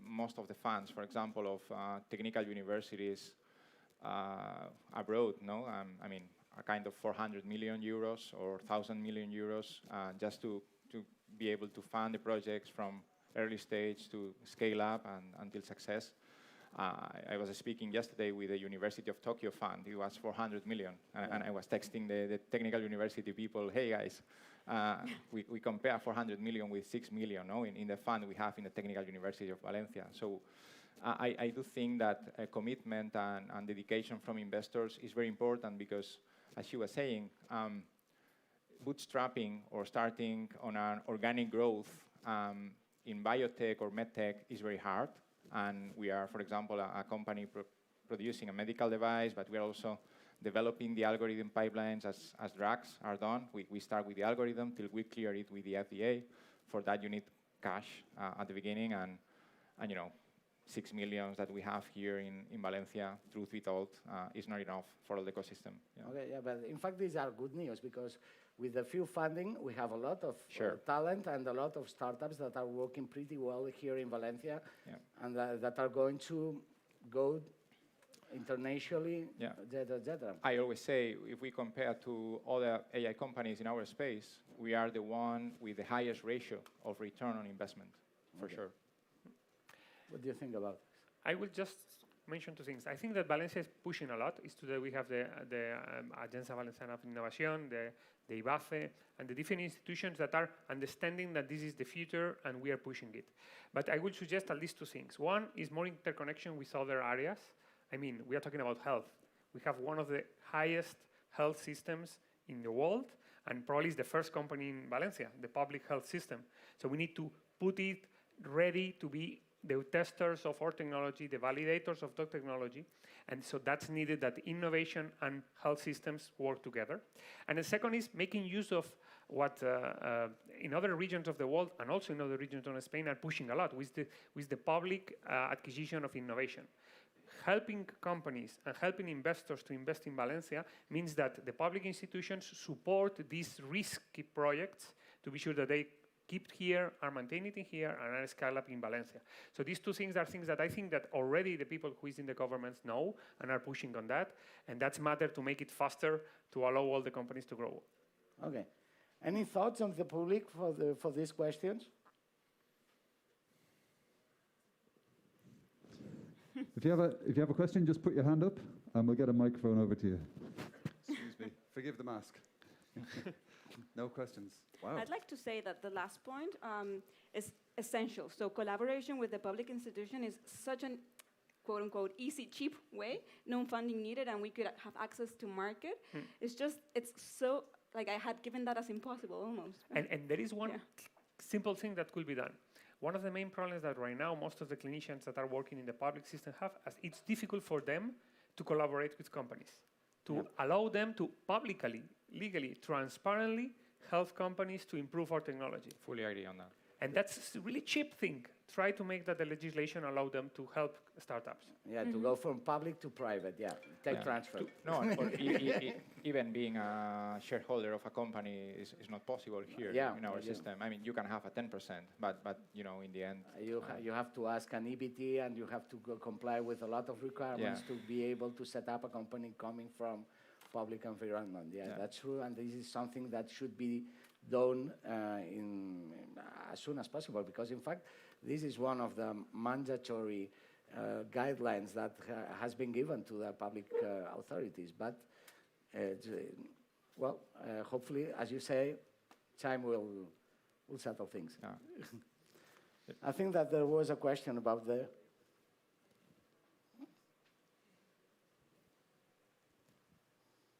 most of the funds, for example, of technical universities abroad, a kind of 400 million euros or 1,000 million euros just to be able to fund the projects from early stage to scale up and until success. I was speaking yesterday with the University of Tokyo fund. It was 400 million. And I was texting the technical university people, hey guys, we compare 400 million with 6 million in the fund we have in the Technical University of Valencia. So I do think that commitment and dedication from investors is very important because, as she was saying, bootstrapping or starting on an organic growth in biotech or medtech is very hard. And we are, for example, a company producing a medical device, but we are also developing the algorithm pipelines as drugs are done. We start with the algorithm till we clear it with the FDA. For that, you need cash at the beginning, and 6 million that we have here in Valencia, truth be told, is not enough for all the ecosystem. Okay, yeah, but in fact, these are good news because with the few funding, we have a lot of Sure. talent and a lot of startups that are working pretty well here in Valencia and that are going to go internationally, etc. I always say, if we compare to other AI companies in our space, we are the one with the highest ratio of return on investment, for sure. What do you think about this? I will just mention two things. I think that Valencia is pushing a lot. Today we have the Agència Valenciana of Innovación, the IBAFE, and the different institutions that are understanding that this is the future and we are pushing it. But I will suggest at least two things. One is more interconnection with other areas. We are talking about health. We have one of the highest health systems in the world, and probably is the first company in Valencia, the public health system. So we need to put it ready to be the testers of our technology, the validators of the technology, and so that's needed that innovation and health systems work together. And the second is making use of what in other regions of the world and also in other regions of Spain are pushing a lot with the public acquisition of innovation. Helping companies and helping investors to invest in Valencia means that the public institutions support these risky projects to be sure that they keep here, are maintained in here, and are scaled up in Valencia. So these two things are things that I think that already the people who is in the governments know and are pushing on that, and that's matter to make it faster to allow all the companies to grow. Okay. Any thoughts on the public for these questions? If you have a question, just put your hand up, and we'll get a microphone over to you. Excuse me. Forgive the mask. No questions. Wow. I'd like to say that the last point is essential. So collaboration with the public institution is such an quote unquote easy, cheap way, no funding needed, and we could have access to market. It's so, like I had given that as impossible almost. And there is one simple thing that could be done. One of the main problems that right now most of the clinicians that are working in the public system have, is it's difficult for them to collaborate with companies, to allow them to publicly, legally, transparently help companies to improve our technology. Fully agree on that. And that's a really cheap thing. Try to make that the legislation allow them to help startups. Yeah, to go from public to private, tech transfer. Even being a shareholder of a company is not possible here in our system. I mean, you can have a 10%, but in the end... You have to ask an EBT, and you have to comply with a lot of requirements to be able to set up a company coming from public environment. That's true, and this is something that should be done as soon as possible, because in fact, this is one of the mandatory guidelines that has been given to the public authorities. But, hopefully, as you say, time will settle things. I think that there was a question about the...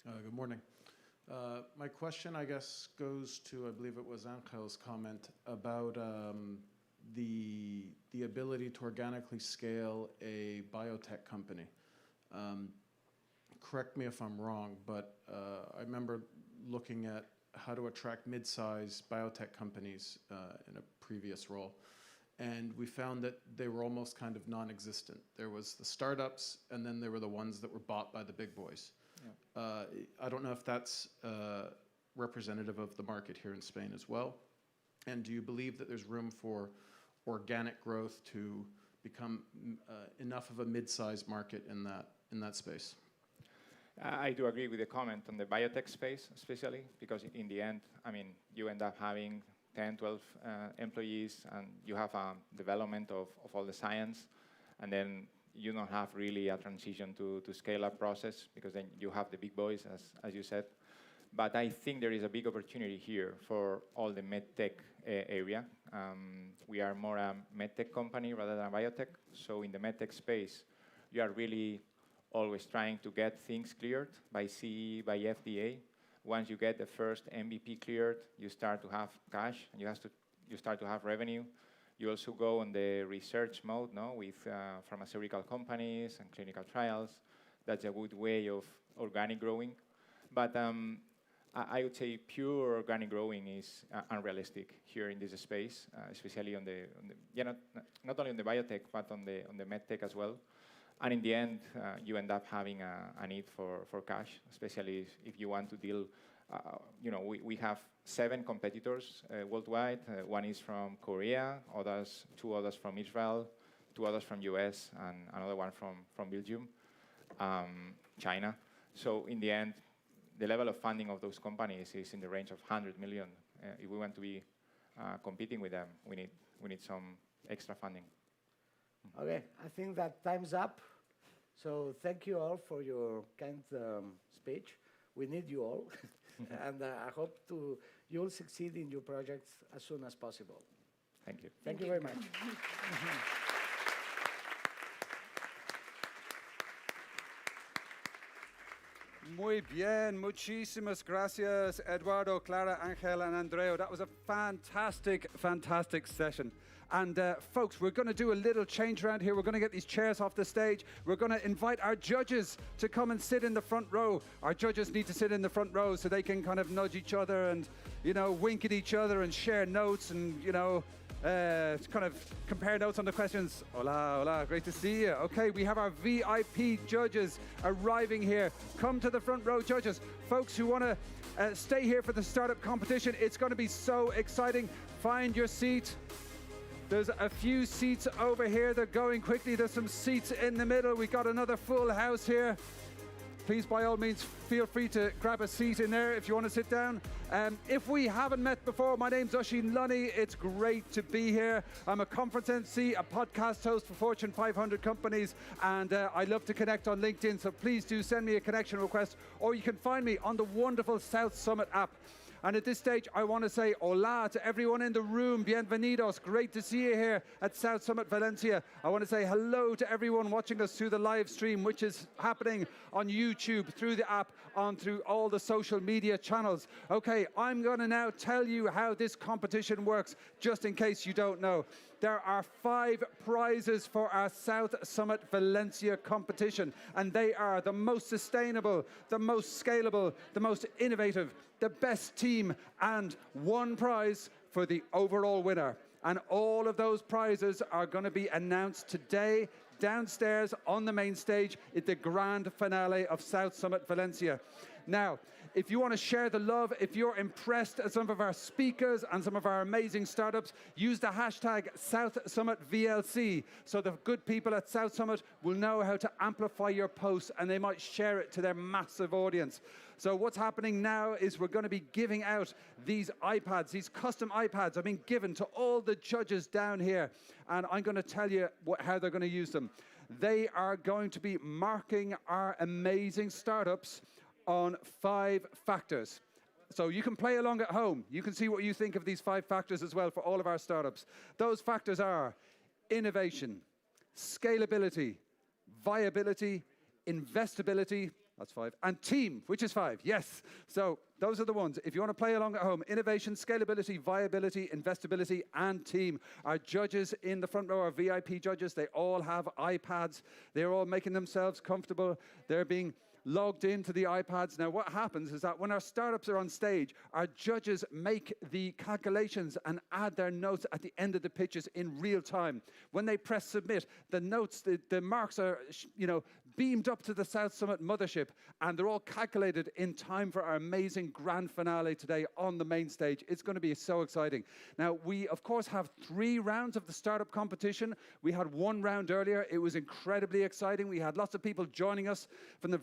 Good morning. My question, I guess, goes to, I believe it was Angel's comment about the ability to organically scale a biotech company. Correct me if I'm wrong, but I remember looking at how to attract mid-sized biotech companies in a previous role, and we found that they were almost kind of non-existent. There was the startups, and then there were the ones that were bought by the big boys. I don't know if that's representative of the market here in Spain as well. And do you believe that there's room for organic growth to become enough of a mid-sized market in that space? I do agree with the comment on the biotech space, especially because in the end, I mean, you end up having 10, 12 employees, and you have a development of all the science, and then you don't have really a transition to scale-up process, because then you have the big boys, as you said. But I think there is a big opportunity here for all the medtech area. We are more a medtech company rather than a biotech. So in the medtech space, you are really always trying to get things cleared by CE, by FDA. Once you get the first MVP cleared, you start to have cash, and you start to have revenue. You also go on the research mode, with pharmaceutical companies and clinical trials. That's a good way of organic growing. But I would say pure organic growing is unrealistic here in this space, especially on the not only on the biotech, but on the medtech as well. And in the end, you end up having a need for cash, especially if you want to deal. We have 7 competitors worldwide. One is from Korea, 2 others from Israel, 2 others from US, and another one from Belgium, China. So in the end, the level of funding of those companies is in the range of 100 million. If we want to be competing with them, we need some extra funding. Okay, I think that time's up. So thank you all for your kind speech. We need you all. And I hope you'll succeed in your projects as soon as possible. Thank you. Thank you very much. Muy bien, muchísimas gracias, Eduardo, Clara, Angel, and Andreu. That was a fantastic, fantastic session. And folks, we're going to do a little change around here. We're going to get these chairs off the stage. We're going to invite our judges to come and sit in the front row. Our judges need to sit in the front row so they can kind of nudge each other and, wink at each other and share notes and, kind of compare notes on the questions. Hola, hola, great to see you. Okay, we have our VIP judges arriving here. Come to the front row, judges. Folks who want to stay here for the startup competition, it's going to be so exciting. Find your seat. There's a few seats over here. They're going quickly. There's some seats in the middle. We've got another full house here. Please, by all means, feel free to grab a seat in there if you want to sit down. If we haven't met before, my name's Oisín Lunny. It's great to be here. I'm a conference MC, a podcast host for Fortune 500 companies, and I love to connect on LinkedIn, so please do send me a connection request, or you can find me on the wonderful South Summit app. And at this stage, I want to say hola to everyone in the room. Bienvenidos. Great to see you here at South Summit Valencia. I want to say hello to everyone watching us through the live stream, which is happening on YouTube, through the app, through all the social media channels. Okay, I'm going to now tell you how this competition works, just in case you don't know. There are 5 prizes for our South Summit Valencia competition, and they are the most sustainable, the most scalable, the most innovative, the best team, and 1 prize for the overall winner. And all of those prizes are going to be announced today downstairs on the main stage at the grand finale of South Summit Valencia. Now, if you want to share the love, if you're impressed at some of our speakers and some of our amazing startups, use the hashtag SouthSummitVLC, so the good people at South Summit will know how to amplify your posts and they might share it to their massive audience. So what's happening now is we're going to be giving out these iPads, these custom iPads are being given to all the judges down here, and I'm going to tell you how they're going to use them. They are going to be marking our amazing startups on 5 factors. So you can play along at home. You can see what you think of these 5 factors as well for all of our startups. Those factors are innovation, scalability, viability, investability, that's 5, and team, which is 5, yes. So those are the ones. If you want to play along at home, innovation, scalability, viability, investability, and team. Our judges in the front row are VIP judges. They all have iPads. They're all making themselves comfortable. They're being logged into the iPads. Now, what happens is that when our startups are on stage, our judges make the calculations and add their notes at the end of the pitches in real time. When they press submit, the notes, the marks are, beamed up to the South Summit mothership, and they're all calculated in time for our amazing grand finale today on the main stage. It's going to be so exciting. Now, we, of course, have 3 rounds of the startup competition. We had 1 round earlier. It was incredibly exciting. We had lots of people joining us from the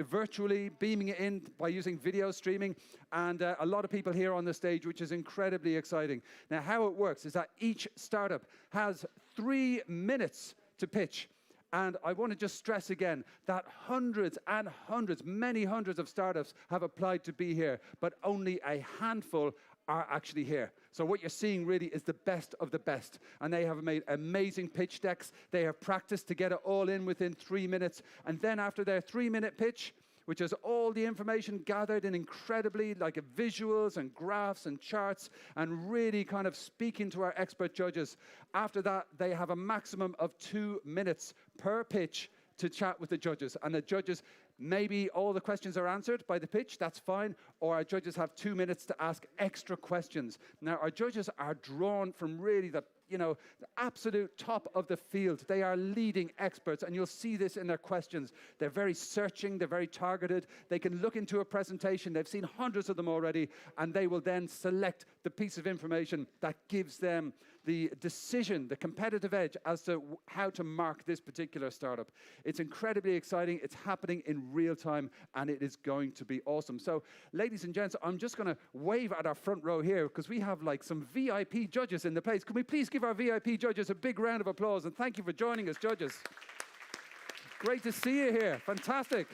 virtually beaming it in by using video streaming, and a lot of people here on the stage, which is incredibly exciting. Now, how it works is that each startup has 3 minutes to pitch. And I want to just stress again that hundreds and hundreds, many hundreds of startups have applied to be here, but only a handful are actually here. So what you're seeing really is the best of the best. And they have made amazing pitch decks. They have practiced to get it all in within 3 minutes. And then after their 3-minute pitch, which has all the information gathered in incredibly like visuals and graphs and charts and really kind of speaking to our expert judges. After that, they have a maximum of 2 minutes per pitch to chat with the judges. And the judges, maybe all the questions are answered by the pitch, that's fine, or our judges have 2 minutes to ask extra questions. Now, our judges are drawn from really the absolute top of the field. They are leading experts, and you'll see this in their questions. They're very searching, they're very targeted. They can look into a presentation, they've seen hundreds of them already, and they will then select the piece of information that gives them the decision, the competitive edge as to how to mark this particular startup. It's incredibly exciting, it's happening in real time, and it is going to be awesome. So, ladies and gents, I'm just going to wave at our front row here because we have like some VIP judges in the place. Can we please give our VIP judges a big round of applause, and thank you for joining us, judges. Great to see you here. Fantastic.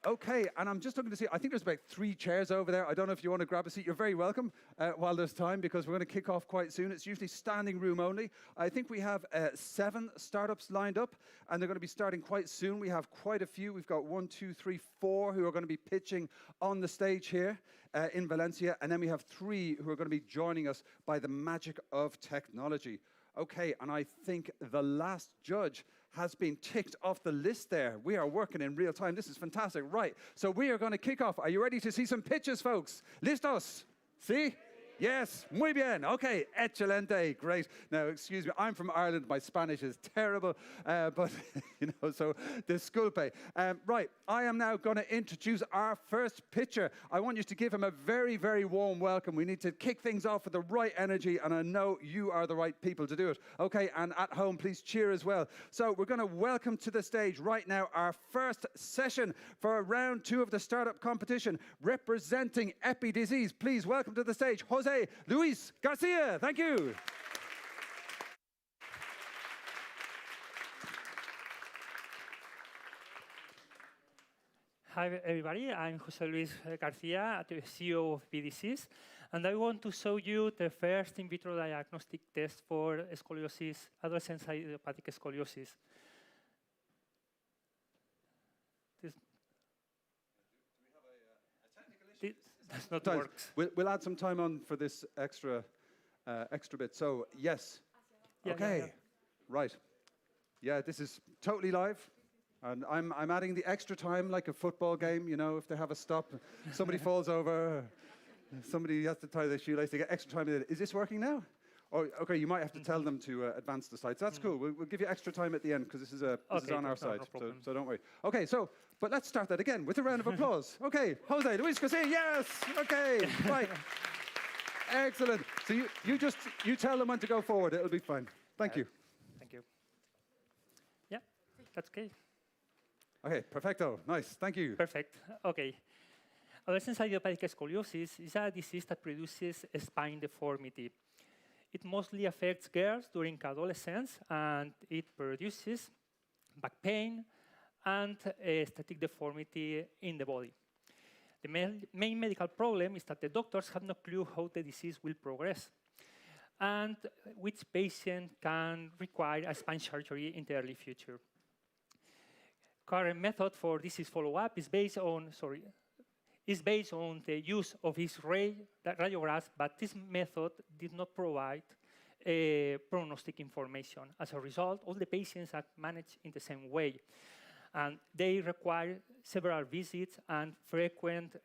Okay, and I'm just looking to see, I think there's about 3 chairs over there. I don't know if you want to grab a seat. You're very welcome while there's time, because we're going to kick off quite soon. It's usually standing room only. I think we have 7 startups lined up, and they're going to be starting quite soon. We have quite a few. We've got 1, 2, 3, 4 who are going to be pitching on the stage here in Valencia, and then we have 3 who are going to be joining us by the magic of technology. Okay, and I think the last judge has been ticked off the list there. We are working in real time. This is fantastic. Right, so we are going to kick off. Are you ready to see some pitches, folks? Listos? See? Yes, muy bien. Okay, excelente, great. Now, excuse me, I'm from Ireland. My Spanish is terrible, but, so disculpe. Right, I am now going to introduce our first pitcher. I want you to give him a very, very warm welcome. We need to kick things off with the right energy, and I know you are the right people to do it. Okay, and at home, please cheer as well. So we're going to welcome to the stage right now our first session for round 2 of the startup competition, representing Epi Disease. Please welcome to the stage, Jose Luis Garcia. Thank you. Hi, everybody. I'm Jose Luis Garcia, the CEO of BDCs, and I want to show you the first in vitro diagnostic test for scoliosis, adolescent idiopathic scoliosis. This does not work. We'll add some time on for this extra bit. So, yes. Yeah, okay. yeah. Right. Yeah, this is totally live. And I'm adding the extra time like a football game, if they have a stop, somebody falls over, somebody has to tie their shoelace, they get extra time. Is this working now? Oh, okay, you might have to tell them to advance the slides. That's cool. We'll give you extra time at the end because this is on our side, so don't worry. Okay, but let's start that again with a round of applause. Okay, Jose Luis Garcia, yes. Okay, right. Excellent. So you tell them when to go forward. It'll be fine. Thank you. Thank you. Yeah, that's okay. Okay, perfecto. Nice. Thank you. Perfect. Okay. Adolescent idiopathic scoliosis is a disease that produces spine deformity. It mostly affects girls during adolescence, and it produces back pain and static deformity in the body. The main medical problem is that the doctors have no clue how the disease will progress and which patient can require a spine surgery in the early future. Current method for disease follow-up is based on the use of X-ray radiographs, but this method did not provide prognostic information. As a result, all the patients are managed in the same way, and they require several visits and frequent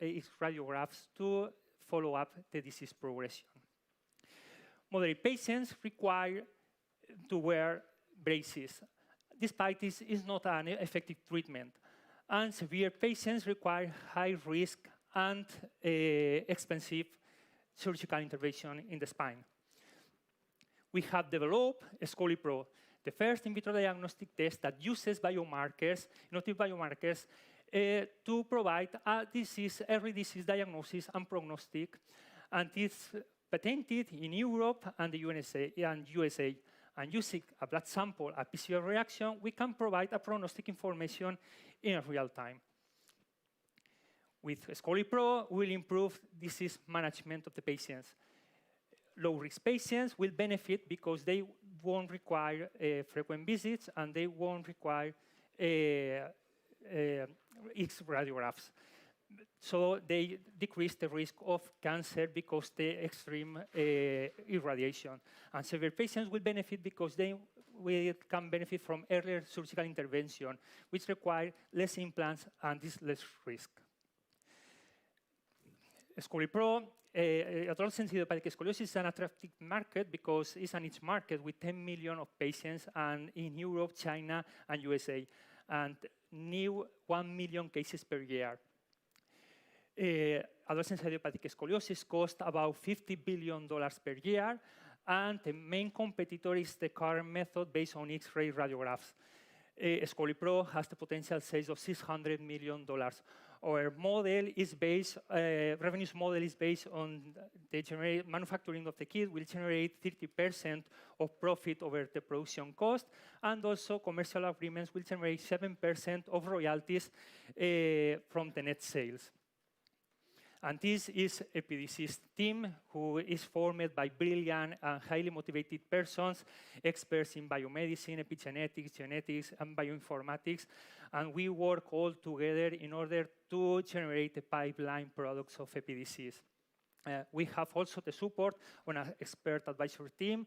radiographs to follow up the disease progression. Moderate patients require to wear braces. Despite this is not an effective treatment. And severe patients require high risk and expensive surgical intervention in the spine. We have developed ScoliPro, the first in vitro diagnostic test that uses biomarkers, innovative biomarkers, to provide a early disease diagnosis and prognostic. And it's patented in Europe and the USA. And using a blood sample, a PCR reaction, we can provide a prognostic information in real time. With ScoliPro, we'll improve disease management of the patients. Low-risk patients will benefit because they won't require frequent visits and they won't require X radiographs. So they decrease the risk of cancer because the extreme irradiation. And severe patients will benefit because they can benefit from earlier surgical intervention, which require less implants and is less risk. ScoliPro, adolescent idiopathic scoliosis is an attractive market because it's a niche market with 10 million of patients and in Europe, China, and USA, and new 1 million cases per year. Adolescent idiopathic scoliosis costs about $50 billion per year, and the main competitor is the current method based on X-ray radiographs. ScoliPro has the potential sales of $600 million. Our model is based, revenues model is based on the manufacturing of the kit will generate 30% of profit over the production cost, and also commercial agreements will generate 7% of royalties from the net sales. And this is a PDC's team who is formed by brilliant and highly motivated persons, experts in biomedicine, epigenetics, genetics, and bioinformatics. And we work all together in order to generate the pipeline products of EPDCs. We have also the support on an expert advisory team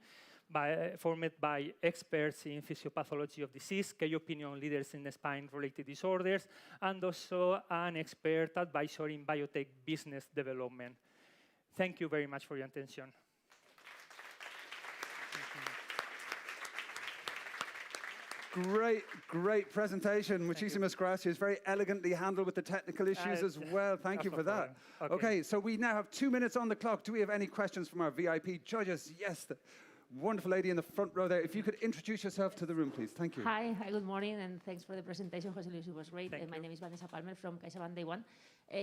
formed by experts in physiopathology of disease, key opinion leaders in spine-related disorders, and also an expert advisor in biotech business development. Thank you very much for your attention. Great presentation. Muchísimas gracias. Very elegantly handled with the technical issues as well. Thank you for that. Okay, so we now have 2 minutes on the clock. Do we have any questions from our VIP judges? Yes, the wonderful lady in the front row there. If you could introduce yourself to the room, please. Thank you. Hi, good morning, and thanks for the presentation, José Luis. It was great. My name is Vanessa Palmer from CaixaBank Day One.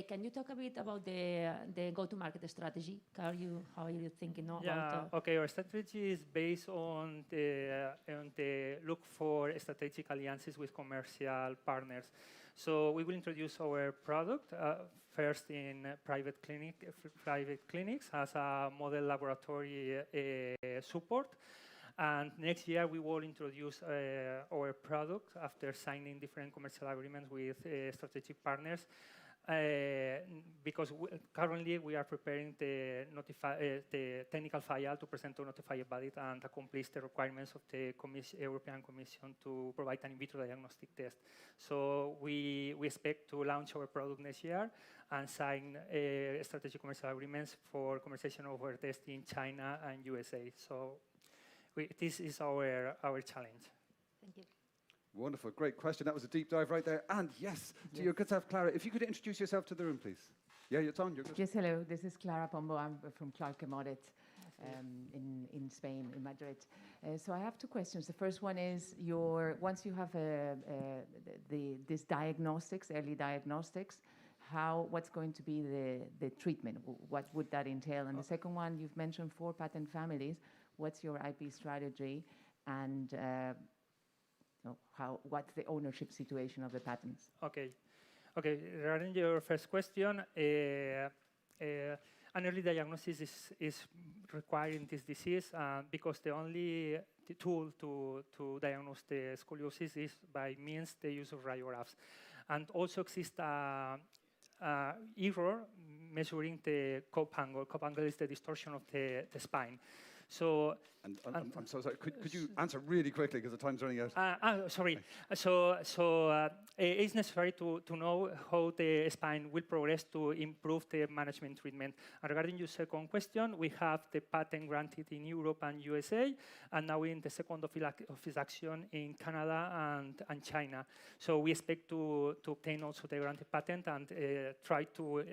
Can you talk a bit about the go-to-market strategy? How are you thinking about? Okay. Our strategy is based on the look for strategic alliances with commercial partners. So we will introduce our product first in private clinics as a model laboratory support. And next year, we will introduce our product after signing different commercial agreements with strategic partners. Because currently we are preparing the technical file to present to notified body and accomplish the requirements of the European Commission to provide an in vitro diagnostic test. So we expect to launch our product next year and sign strategic commercial agreements for commercialization of our test in China and USA. So this is our challenge. Thank you. Wonderful, great question. That was a deep dive right there. And yes, to your good self, Clara, if you could introduce yourself to the room, please. Yeah, it's on. You're good. Yes, hello. This is Clara Pombo. I'm from Clark Audit in Spain, in Madrid. So I have two questions. The first one is once you have this diagnostics, early diagnostics, what's going to be the treatment? What would that entail? And the second one, you've mentioned 4 patent families. What's your IP strategy? And what's the ownership situation of the patents? Okay. Regarding your first question, an early diagnosis is required in this disease because the only tool to diagnose the scoliosis is by means the use of radiographs. And also exists error measuring the cup angle. Cup angle is the distortion of the spine. So, I'm so sorry. Could you answer really quickly because the time's running out? Sorry. So it's necessary to know how the spine will progress to improve the management treatment. And regarding your second question, we have the patent granted in Europe and USA, and now in the second of its action in Canada and China. So we expect to obtain also the granted patent and try to.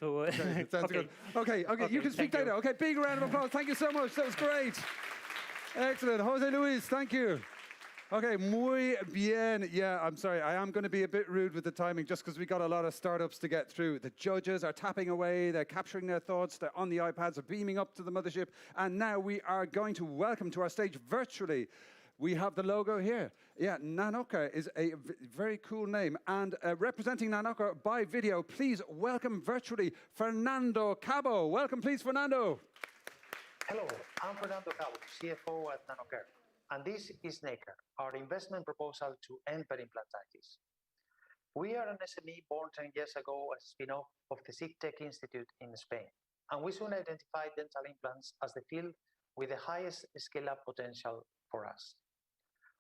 Okay, sounds good. Okay, you can speak later. Okay, big round of applause. Thank you so much. That was great. Excellent. Jose Luis, thank you. Okay, muy bien. Yeah, I'm sorry. I am going to be a bit rude with the timing just because we got a lot of startups to get through. The judges are tapping away. They're capturing their thoughts. They're on the iPads. They're beaming up to the mothership. And now we are going to welcome to our stage virtually. We have the logo here. Yeah, Nanoka is a very cool name. And representing Nanoka by video, please welcome virtually Fernando Cabo. Welcome, please, Fernando. Hello, I'm Fernando Cabo, CFO at Nanocare. And this is NACAR, our investment proposal to end perimplantitis. We are an SME born 10 years ago as a spin-off of the SIGTech Institute in Spain. And we soon identified dental implants as the field with the highest scale-up potential for us.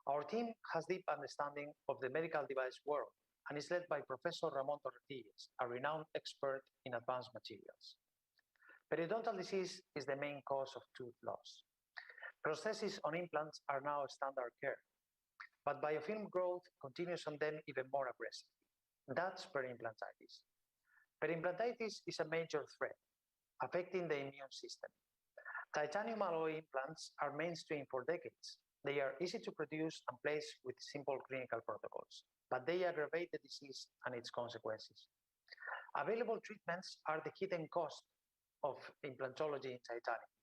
Our team has deep understanding of the medical device world and is led by Professor Ramon Torrecillas, a renowned expert in advanced materials. Periodontal disease is the main cause of tooth loss. Prostheses on implants are now standard care, but biofilm growth continues on them even more aggressively. That's perimplantitis. Perimplantitis is a major threat, affecting the immune system. Titanium alloy implants are mainstream for decades. They are easy to produce and place with simple clinical protocols, but they aggravate the disease and its consequences. Available treatments are the hidden cost of implantology in titanium.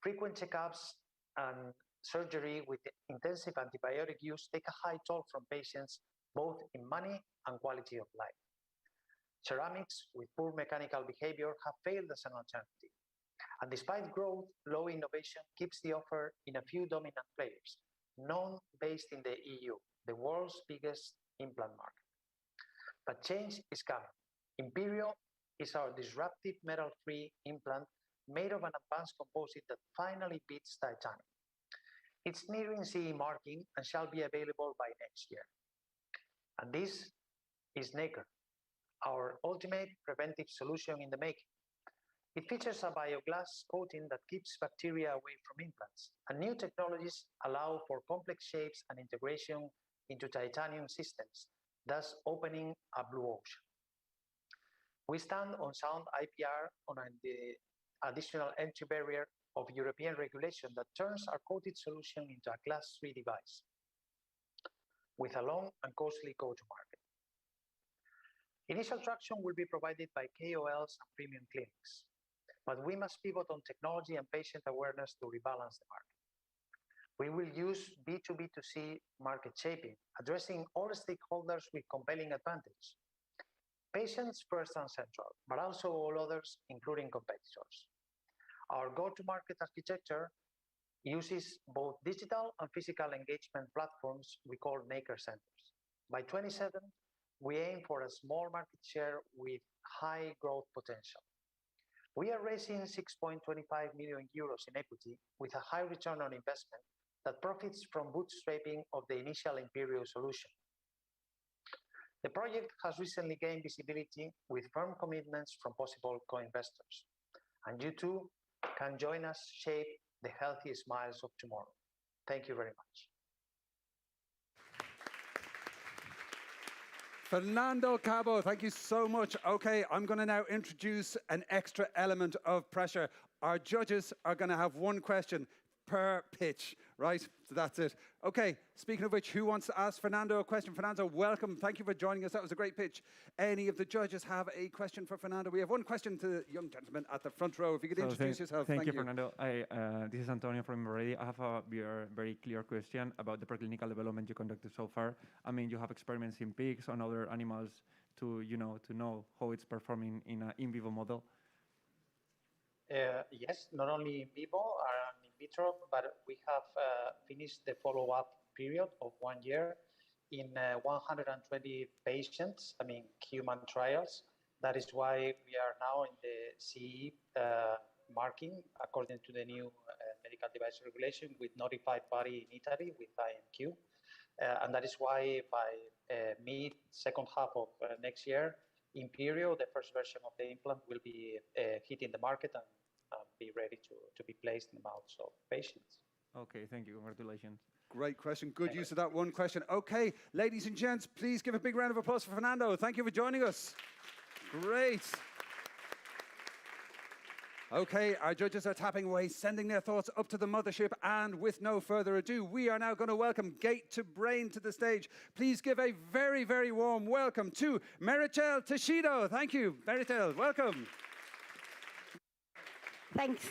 Frequent checkups and surgery with intensive antibiotic use take a high toll from patients, both in money and quality of life. Ceramics with poor mechanical behavior have failed as an alternative. And despite growth, low innovation keeps the offer in a few dominant players, none based in the EU, the world's biggest implant market. But change is coming. Imperial is our disruptive metal-free implant made of an advanced composite that finally beats titanium. It's nearing CE marking and shall be available by next year. And this is NACAR, our ultimate preventive solution in the making. It features a bioglass coating that keeps bacteria away from implants, and new technologies allow for complex shapes and integration into titanium systems, thus opening a blue ocean. We stand on sound IPR on the additional entry barrier of European regulation that turns our coated solution into a Class 3 device with a long and costly go-to-market. Initial traction will be provided by KOLs and premium clinics, but we must pivot on technology and patient awareness to rebalance the market. We will use B2B2C market shaping, addressing all stakeholders with compelling advantage. Patients first and central, but also all others, including competitors. Our go-to-market architecture uses both digital and physical engagement platforms we call maker centers. By 27, we aim for a small market share with high growth potential. We are raising 6.25 million euros in equity with a high return on investment that profits from bootstrapping of the initial Imperio solution. The project has recently gained visibility with firm commitments from possible co-investors, and you too can join us shape the healthy smiles of tomorrow. Thank you very much. Fernando Cabo, thank you so much. Okay, I'm going to now introduce an extra element of pressure. Our judges are going to have one question per pitch, right? So that's it. Okay, speaking of which, who wants to ask Fernando a question? Fernando, welcome. Thank you for joining us. That was a great pitch. Any of the judges have a question for Fernando? We have one question to the young gentleman at the front row. If you could introduce yourself. Thank you, Fernando. This is Antonio from Imerready. I have a very clear question about the preclinical development you conducted so far. I mean, you have experiments in pigs and other animals to know how it's performing in an in vivo model. Yes, not only in vivo and in vitro, but we have finished the follow-up period of 1 year in 120 patients, human trials. That is why we are now in the CE marking according to the new medical device regulation with notified body in Italy with IMQ. And that is why by second half of next year, Imperio, the first version of the implant, will be hitting the market and be ready to be placed in the mouths of patients. Okay, thank you. Congratulations. Great question. Good use of that one question. Okay, ladies and gents, please give a big round of applause for Fernando. Thank you for joining us. Great. Okay, our judges are tapping away, sending their thoughts up to the mothership, and with no further ado, we are now going to welcome Gate to Brain to the stage. Please give a very, very warm welcome to Marichel Teshido. Thank you, Marichel. Welcome. Thanks.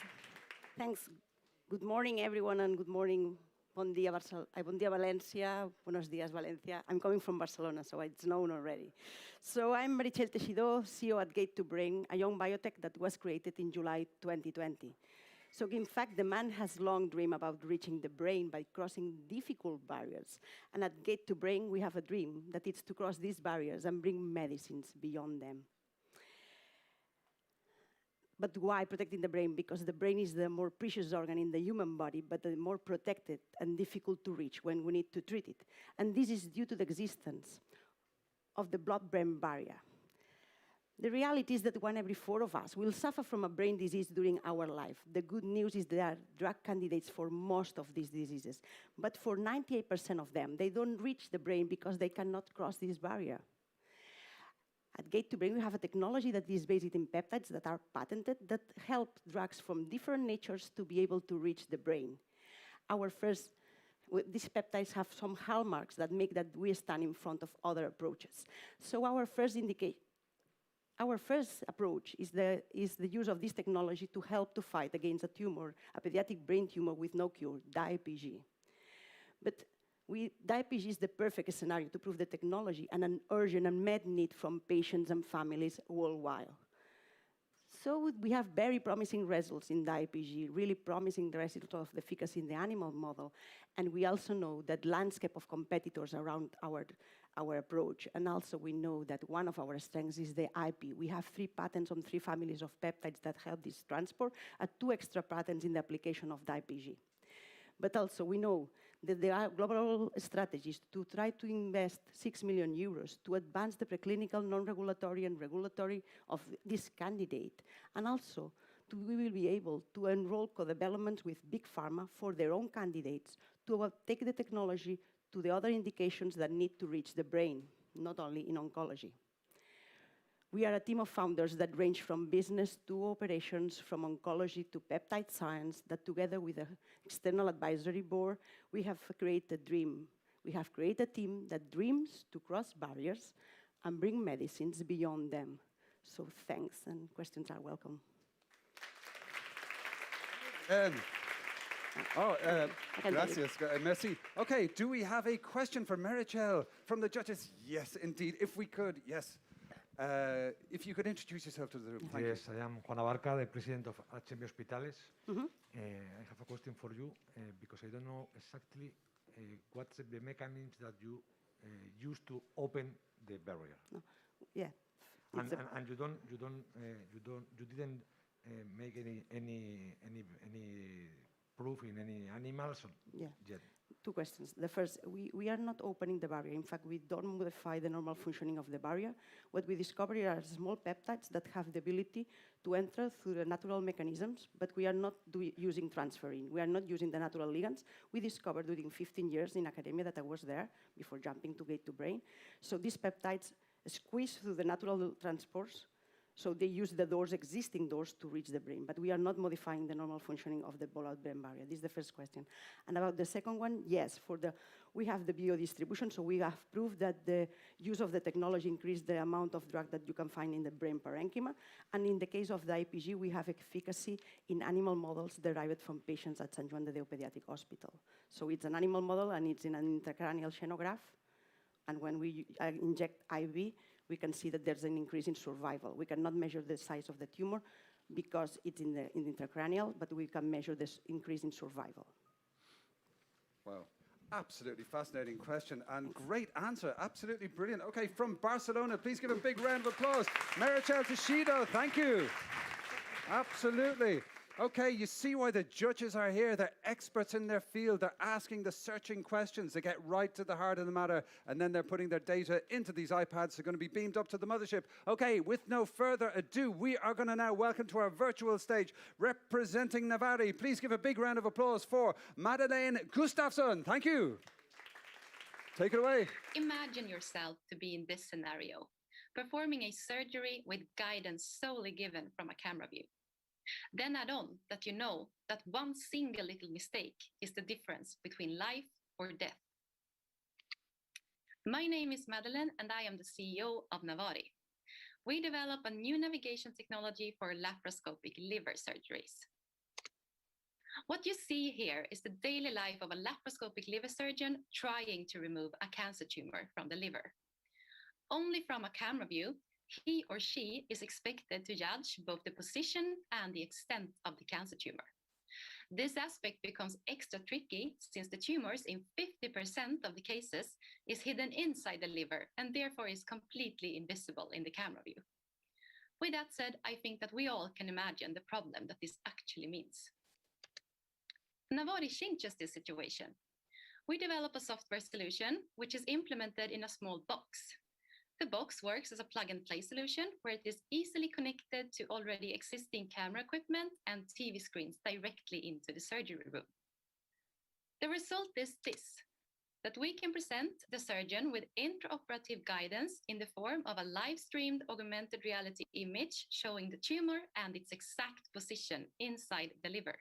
Good morning, everyone, and good morning. Bon dia, Valencia. Buenos dias, Valencia. I'm coming from Barcelona, so it's known already. So I'm Marichel Teshido, CEO at Gate to Brain, a young biotech that was created in July 2020. So in fact, the man has long dreamed about reaching the brain by crossing difficult barriers. And at Gate to Brain, we have a dream that it's to cross these barriers and bring medicines beyond them. But why protecting the brain? Because the brain is the more precious organ in the human body, but the more protected and difficult to reach when we need to treat it. And this is due to the existence of the blood-brain barrier. The reality is that 1 every 4 of us will suffer from a brain disease during our life. The good news is there are drug candidates for most of these diseases. But for 98% of them, they don't reach the brain because they cannot cross this barrier. At Gate to Brain, we have a technology that is based in peptides that are patented that help drugs from different natures to be able to reach the brain. These peptides have some hallmarks that make that we stand in front of other approaches. So our first approach is the use of this technology to help to fight against a tumor, a pediatric brain tumor with no cure, DIPG. But DIPG is the perfect scenario to prove the technology and an urgent unmet need from patients and families worldwide. So we have very promising results in DIPG, really promising the results of the efficacy in the animal model. And we also know that landscape of competitors around our approach. And also we know that one of our strengths is the IP. We have 3 patents on 3 families of peptides that help this transport, and 2 extra patents in the application of DIPG. But also we know that there are global strategies to try to invest 6 million euros to advance the preclinical, non-regulatory, and regulatory of this candidate, and also we will be able to enroll co-developments with big pharma for their own candidates to take the technology to the other indications that need to reach the brain, not only in oncology. We are a team of founders that range from business to operations, from oncology to peptide science, that together with an external advisory board, we have created a dream. We have created a team that dreams to cross barriers and bring medicines beyond them. So thanks, and questions are welcome. Gracias, merci. Okay, do we have a question for Marichel from the judges? Yes, indeed. If we could, yes. If you could introduce yourself to the room. Thank yes, I am Juan Abarca, the president of HMB Hospitales. Mm-hmm. I have a question for you because I don't know exactly what's the mechanism that you use to open the barrier. No. Yeah. And you didn't make any proof in any animals yeah. yet. Two questions. The first, we are not opening the barrier. In fact, we don't modify the normal functioning of the barrier. What we discover are small peptides that have the ability to enter through the natural mechanisms, but we are not using transferrin. We are not using the natural ligands. We discovered during 15 years in academia that I was there before jumping to gate to brain. So these peptides squeeze through the natural transports. So they use the doors, existing doors, to reach the brain. But we are not modifying the normal functioning of the blood-brain barrier. This is the first question. And about the second one, yes, we have the biodistribution, so we have proved that the use of the technology increased the amount of drug that you can find in the brain parenchyma. And in the case of the IPG, we have efficacy in animal models derived from patients at San Juan de Déu Pediatric Hospital. So it's an animal model, and it's in an intracranial xenograph. And when we inject IV, we can see that there's an increase in survival. We cannot measure the size of the tumor because it's in the intracranial, but we can measure this increase in survival. Wow, absolutely fascinating question and great answer. Absolutely brilliant. Okay, from Barcelona, please give a big round of applause. Marichel Teixedo, thank you. Absolutely. Okay, you see why the judges are here. They're experts in their field. They're asking the searching questions. They get right to the heart of the matter, and then they're putting their data into these iPads. They're going to be beamed up to the mothership. Okay, with no further ado, we are going to now welcome to our virtual stage, representing Navarre. Please give a big round of applause for Madeleine Gustafsson. Thank you. Take it away. Imagine yourself to be in this scenario, performing a surgery with guidance solely given from a camera view. Then add on that you know that one single little mistake is the difference between life or death. My name is Madeleine, and I am the CEO of Navarre. We develop a new navigation technology for laparoscopic liver surgeries. What you see here is the daily life of a laparoscopic liver surgeon trying to remove a cancer tumor from the liver. Only from a camera view, he or she is expected to judge both the position and the extent of the cancer tumor. This aspect becomes extra tricky since the tumors in 50% of the cases is hidden inside the liver and therefore is completely invisible in the camera view. With that said, I think that we all can imagine the problem that this actually means. Navarre changes this situation. We develop a software solution which is implemented in a small box. The box works as a plug-and-play solution where it is easily connected to already existing camera equipment and TV screens directly into the surgery room. The result is this, that we can present the surgeon with intraoperative guidance in the form of a live-streamed augmented reality image showing the tumor and its exact position inside the liver.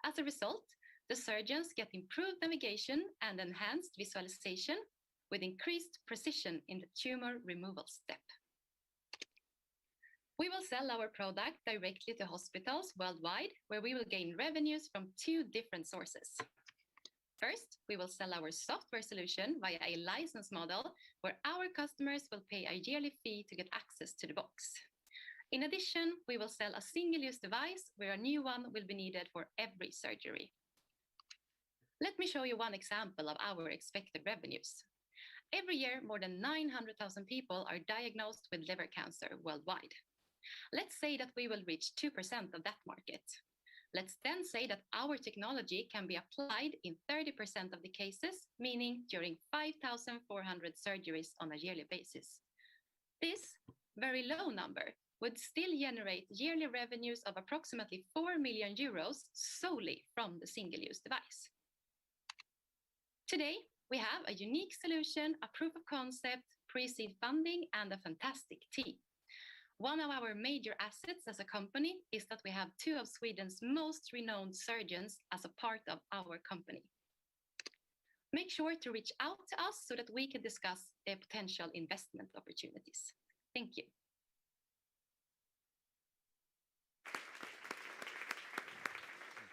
As a result, the surgeons get improved navigation and enhanced visualization with increased precision in the tumor removal step. We will sell our product directly to hospitals worldwide, where we will gain revenues from two different sources. First, we will sell our software solution via a license model where our customers will pay a yearly fee to get access to the box. In addition, we will sell a single-use device where a new one will be needed for every surgery. Let me show you one example of our expected revenues. Every year, more than 900,000 people are diagnosed with liver cancer worldwide. Let's say that we will reach 2% of that market. Let's then say that our technology can be applied in 30% of the cases, meaning during 5,400 surgeries on a yearly basis. This very low number would still generate yearly revenues of approximately 4 million euros solely from the single-use device. Today, we have a unique solution, a proof of concept, pre-seed funding, and a fantastic team. One of our major assets as a company is that we have two of Sweden's most renowned surgeons as a part of our company. Make sure to reach out to us so that we can discuss the potential investment opportunities. Thank you.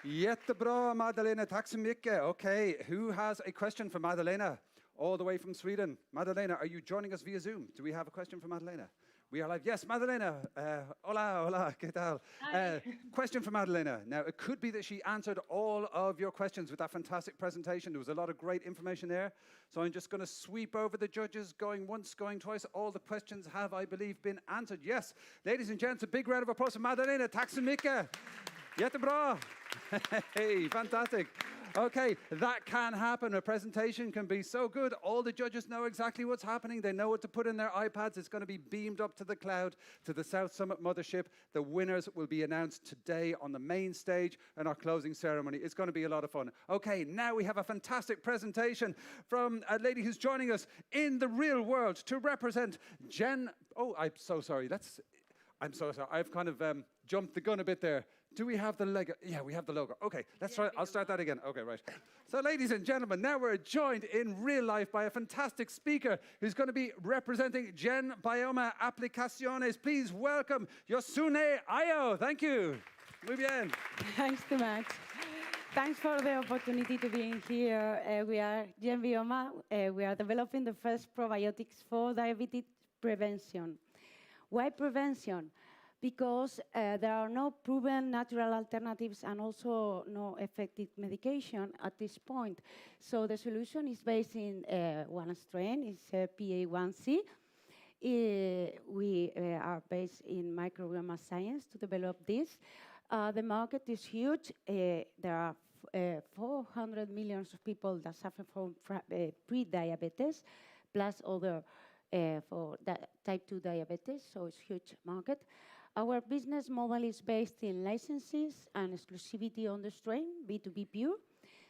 Jättebra, Madalena. Tack så mycket. Okay, who has a question for Madalena? All the way from Sweden. Madalena, are you joining us via Zoom? Do we have a question for Madalena? We are live. Yes, Madalena. Hola, hola, ¿qué tal? Question for Madalena. Now, it could be that she answered all of your questions with that fantastic presentation. There was a lot of great information there. So I'm just going to sweep over the judges, going once, going twice. All the questions have, I believe, been answered. Yes, ladies and gents, a big round of applause for Madalena. Tack så mycket. Jättebra. Hey, fantastic. Okay, that can happen. A presentation can be so good. All the judges know exactly what's happening. They know what to put in their iPads. It's going to be beamed up to the cloud, to the South Summit mothership. The winners will be announced today on the main stage in our closing ceremony. It's going to be a lot of fun. Okay, now we have a fantastic presentation from a lady who's joining us in the real world to represent Jen. Oh, I'm so sorry. I'm so sorry. I've kind of jumped the gun a bit there. Do we have the logo? Yeah, we have the logo. Okay, let's try. I'll start that again. Okay, right. So, ladies and gentlemen, now we're joined in real life by a fantastic speaker who's going to be representing Gen Bioma Aplicaciones. Please welcome Yosune Ayo. Thank you. Muy bien. Thanks too much. Thanks for the opportunity to be here. We are Gen Bioma. We are developing the first probiotics for diabetes prevention. Why prevention? Because there are no proven natural alternatives and also no effective medication at this point. So the solution is based in one strain, it's PA1C. We are based in microbiome science to develop this. The market is huge. There are 400 million of people that suffer from pre-diabetes, plus other for type 2 diabetes, so it's a huge market. Our business model is based in licenses and exclusivity on the strain, B2B pure.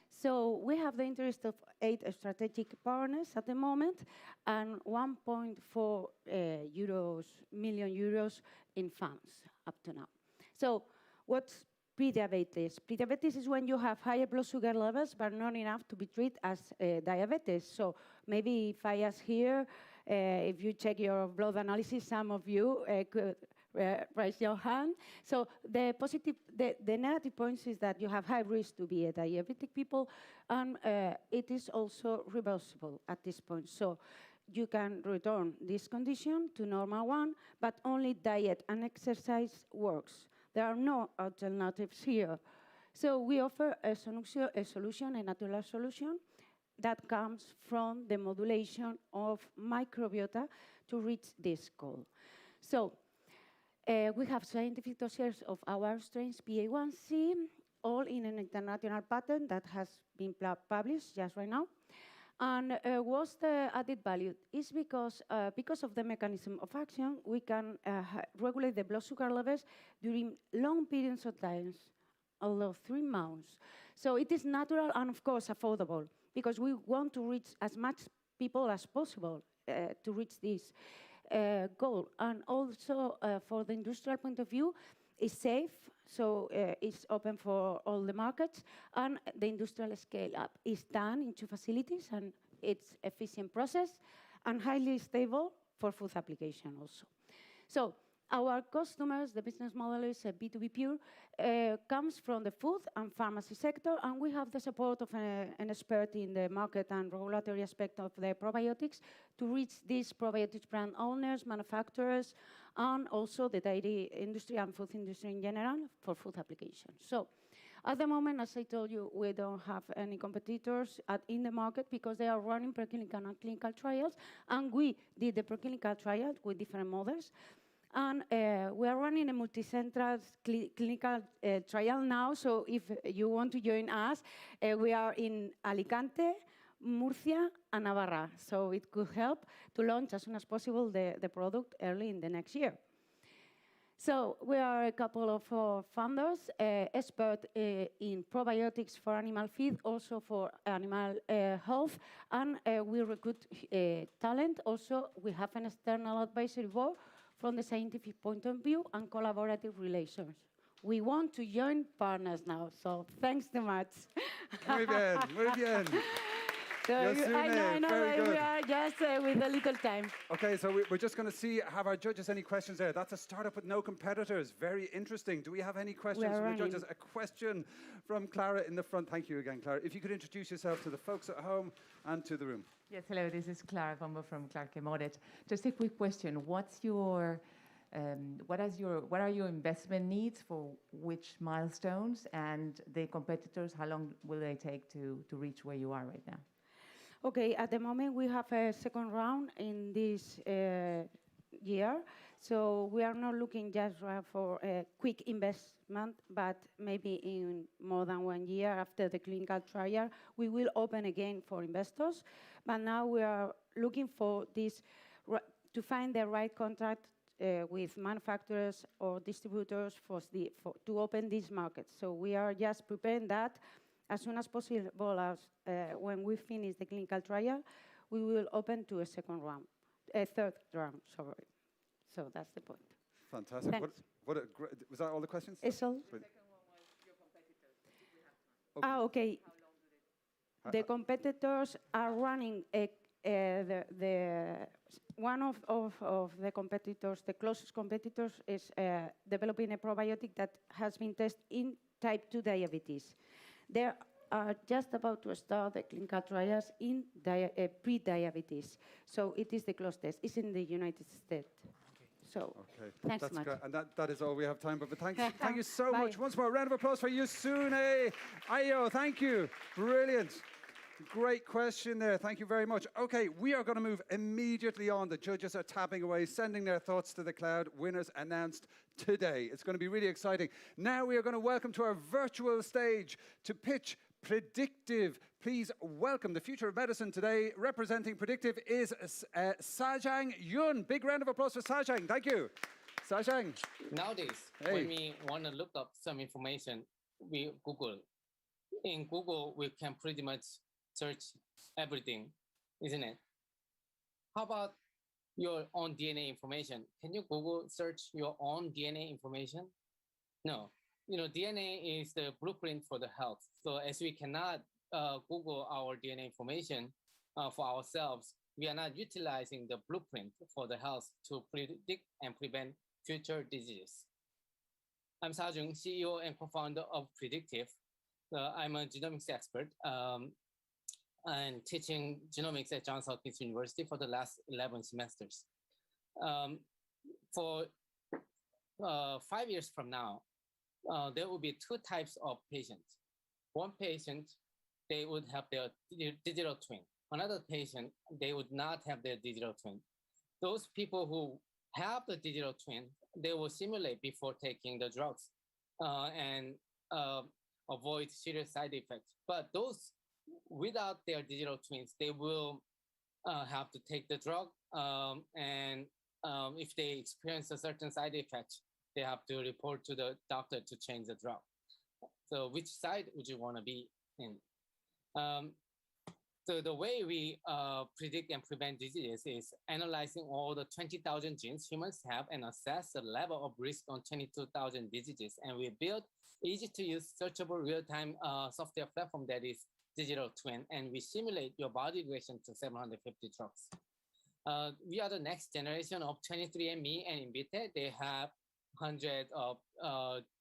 So we have the interest of 8 strategic partners at the moment and 1.4 million euros in funds up to now. So what's pre-diabetes? Pre-diabetes is when you have higher blood sugar levels, but not enough to be treated as diabetes. So maybe if I ask here, if you check your blood analysis, some of you could raise your hand. So the negative points is that you have high risk to be a diabetic people, and it is also reversible at this point. So you can return this condition to normal one, but only diet and exercise works. There are no alternatives here. So we offer a solution, a natural solution, that comes from the modulation of microbiota to reach this goal. So we have scientific dossiers of our strains PA1C, all in an international patent that has been published just right now. And what's the added value? Is because of the mechanism of action, we can regulate the blood sugar levels during long periods of time, although 3 months. So it is natural and, of course, affordable, because we want to reach as much people as possible to reach this goal. And also, for the industrial point of view, it's safe, so it's open for all the markets, and the industrial scale-up is done in 2 facilities, and it's efficient process, and highly stable for food application also. So our customers, the business model is B2B pure, comes from the food and pharmacy sector, and we have the support of an expert in the market and regulatory aspect of the probiotics to reach these probiotics brand owners, manufacturers, and also the dairy industry and food industry in general for food applications. So at the moment, as I told you, we don't have any competitors in the market because they are running preclinical and clinical trials, and we did the preclinical trials with different models. And we are running a multicentral clinical trial now, so if you want to join us, we are in Alicante, Murcia, and Navarra. So it could help to launch as soon as possible the product early in the next year. So we are a couple of founders, expert in probiotics for animal feed, also for animal health, and we recruit talent. Also, we have an external advisory board from the scientific point of view and collaborative relations. We want to join partners now, so thanks so much. Muy bien, muy bien. So I know very that good. we are just with a little time. Okay, so we're just going to see, have our judges any questions there? That's a startup with no competitors. Very interesting. Do we have any questions from the judges? A question from Clara in the front. Thank you again, Clara. If you could introduce yourself to the folks at home and to the room. Yes, hello, this is Clara Combo from Clark Audit. Just a quick question. What are your investment needs for which milestones, and the competitors, how long will they take to reach where you are right now? Okay, at the moment we have a second round in this year, so we are not looking just for a quick investment, but maybe in more than 1 year after the clinical trial, we will open again for investors. But now we are looking for this, to find the right contract with manufacturers or distributors to open these markets. So we are just preparing that. As soon as possible, when we finish the clinical trial, we will open to a third round, sorry. So that's the point. Fantastic. Thanks. Was that all the questions? It's all. The second one was your competitors. Okay. The competitors are running one of the competitors, the closest competitors, is developing a probiotic that has been tested in type 2 diabetes. They are just about to start the clinical trials in pre-diabetes. So it is the closest. It's in the United States. So thanks so much. Great. And that is all we have time for. But thank you so much. Once more, a round of applause for Yusune Ayo. Thank you. Brilliant. Great question there. Thank you very much. Okay, we are going to move immediately on. The judges are tapping away, sending their thoughts to the cloud. Winners announced today. It's going to be really exciting. Now we are going to welcome to our virtual stage to pitch Predictive. Please welcome the future of medicine today. Representing Predictive is Sajang Yun. Big round of applause for Sajang. Thank you. Sajang. Nowadays, when we want to look up some information, we Google. In Google, we can pretty much search everything, isn't it? How about your own DNA information? Can you Google search your own DNA information? No. You know, DNA is the blueprint for the health. So as we cannot Google our DNA information for ourselves, we are not utilizing the blueprint for the health to predict and prevent future diseases. I'm Sajung, CEO and co-founder of Predictive. I'm a genomics expert and teaching genomics at Johns Hopkins University for the last 11 semesters. For 5 years from now, there will be two types of patients. One patient, they would have their digital twin. Another patient, they would not have their digital twin. Those people who have the digital twin, they will simulate before taking the drugs and avoid serious side effects. But those without their digital twins, they will have to take the drug. And if they experience a certain side effect, they have to report to the doctor to change the drug. So which side would you want to be in? So the way we predict and prevent diseases is analyzing all the 20,000 genes humans have and assess the level of risk on 22,000 diseases. And we build easy-to-use, searchable, real-time software platform that is digital twin, and we simulate your body reaction to 750 drugs. We are the next generation of 23andMe and Invitae. They have hundreds of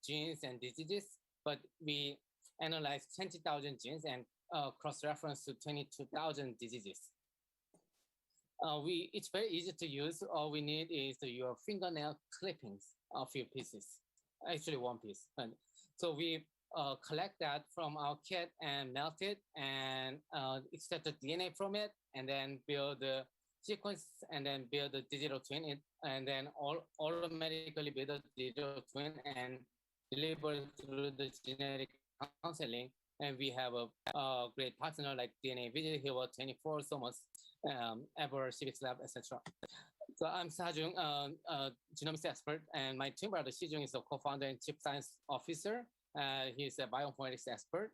genes and diseases, but we analyze 20,000 genes and cross-reference to 22,000 diseases. It's very easy to use. All we need is your fingernail clippings, a few pieces, actually one piece. So we collect that from our kit and melt it and extract the DNA from it, and then build the sequence, and then build the digital twin, and then automatically build a digital twin and deliver it through the genetic counseling. And we have a great partner like DNA Vigil, Hero 24, Somos, Ever, Civics Lab, etc. So I'm Sajung, genomics expert, and my team brother Shijung is the co-founder and chief science officer. He's a bioinformatics expert,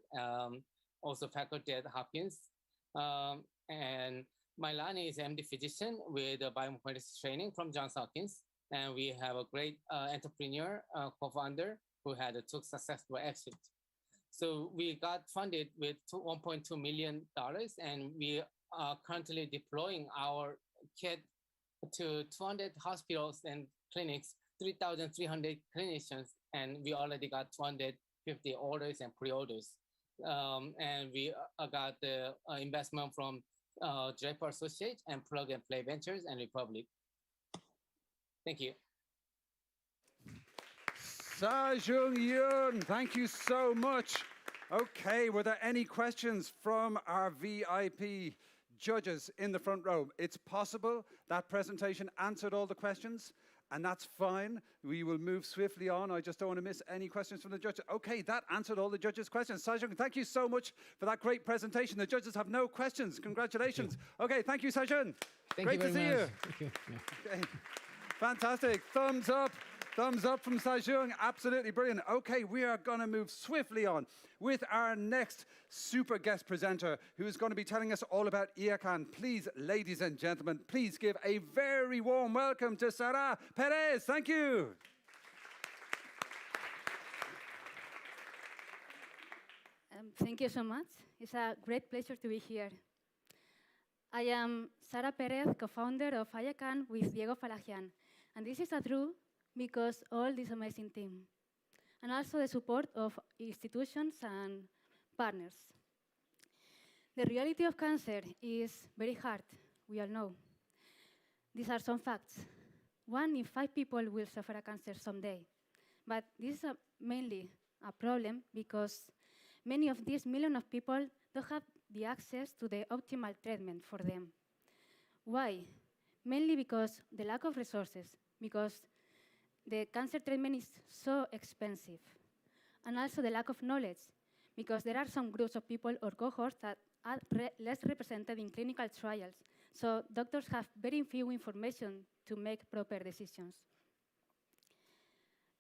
also faculty at Hopkins. And Mailani is an MD physician with bioinformatics training from Johns Hopkins. And we have a great entrepreneur, co-founder who had a successful exit. So we got funded with $1.2 million, and we are currently deploying our kit to 200 hospitals and clinics, 3,300 clinicians, and we already got 250 orders and pre-orders. And we got the investment from Draper Associates and Plug and Play Ventures and Republic. Thank you. Sajung Yun, thank you so much. Okay, were there any questions from our VIP judges in the front row? It's possible that presentation answered all the questions, and that's fine. We will move swiftly on. I just don't want to miss any questions from the judges. Okay, that answered all the judges' questions. Sajung, thank you so much for that great presentation. The judges have no questions. Congratulations. Okay, thank you, Sajung. Great to see you. Thank you. Yeah. Okay. Fantastic. Thumbs up. Thumbs up from Sajung. Absolutely brilliant. Okay, we are going to move swiftly on with our next super guest presenter who is going to be telling us all about IACAN. Please, ladies and gentlemen, please give a very warm welcome to Sara Perez. Thank you. Thank you so much. It's a great pleasure to be here. I am Sara Perez, co-founder of IACAN with Diego Falagian. And this is a true because all this amazing team, and also the support of institutions and partners. The reality of cancer is very hard, we all know. These are some facts. 1 in 5 people will suffer a cancer someday. But this is mainly a problem because many of these millions of people don't have the access to the optimal treatment for them. Why? Mainly because the lack of resources, because the cancer treatment is so expensive, and also the lack of knowledge, because there are some groups of people or cohorts that are less represented in clinical trials, so doctors have very few information to make proper decisions.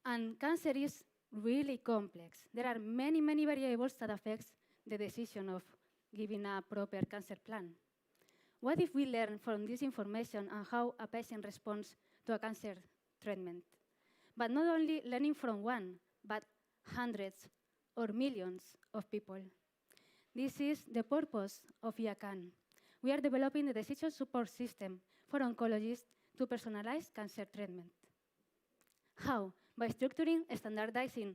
And cancer is really complex. There are many, many variables that affect the decision of giving a proper cancer plan. What if we learn from this information and how a patient responds to a cancer treatment? But not only learning from one, but hundreds or millions of people. This is the purpose of IACAN. We are developing the decision support system for oncologists to personalize cancer treatment. How? By structuring and standardizing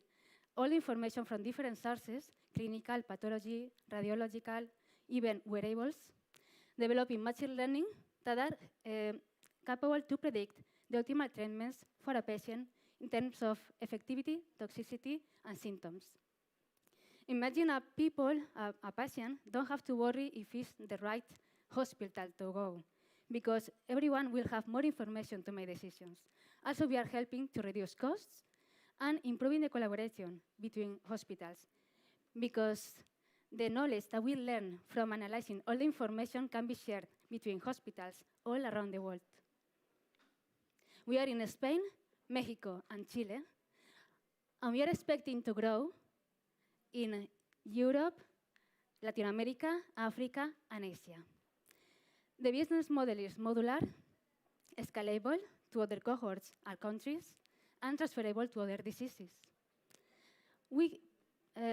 all information from different sources, clinical, pathology, radiological, even wearables, developing machine learning that are capable to predict the optimal treatments for a patient in terms of effectivity, toxicity, and symptoms. Imagine a patient don't have to worry if it's the right hospital to go, because everyone will have more information to make decisions. Also, we are helping to reduce costs and improving the collaboration between hospitals, because the knowledge that we learn from analyzing all the information can be shared between hospitals all around the world. We are in Spain, Mexico, and Chile, and we are expecting to grow in Europe, Latin America, Africa, and Asia. The business model is modular, scalable to other cohorts and countries, and transferable to other diseases. We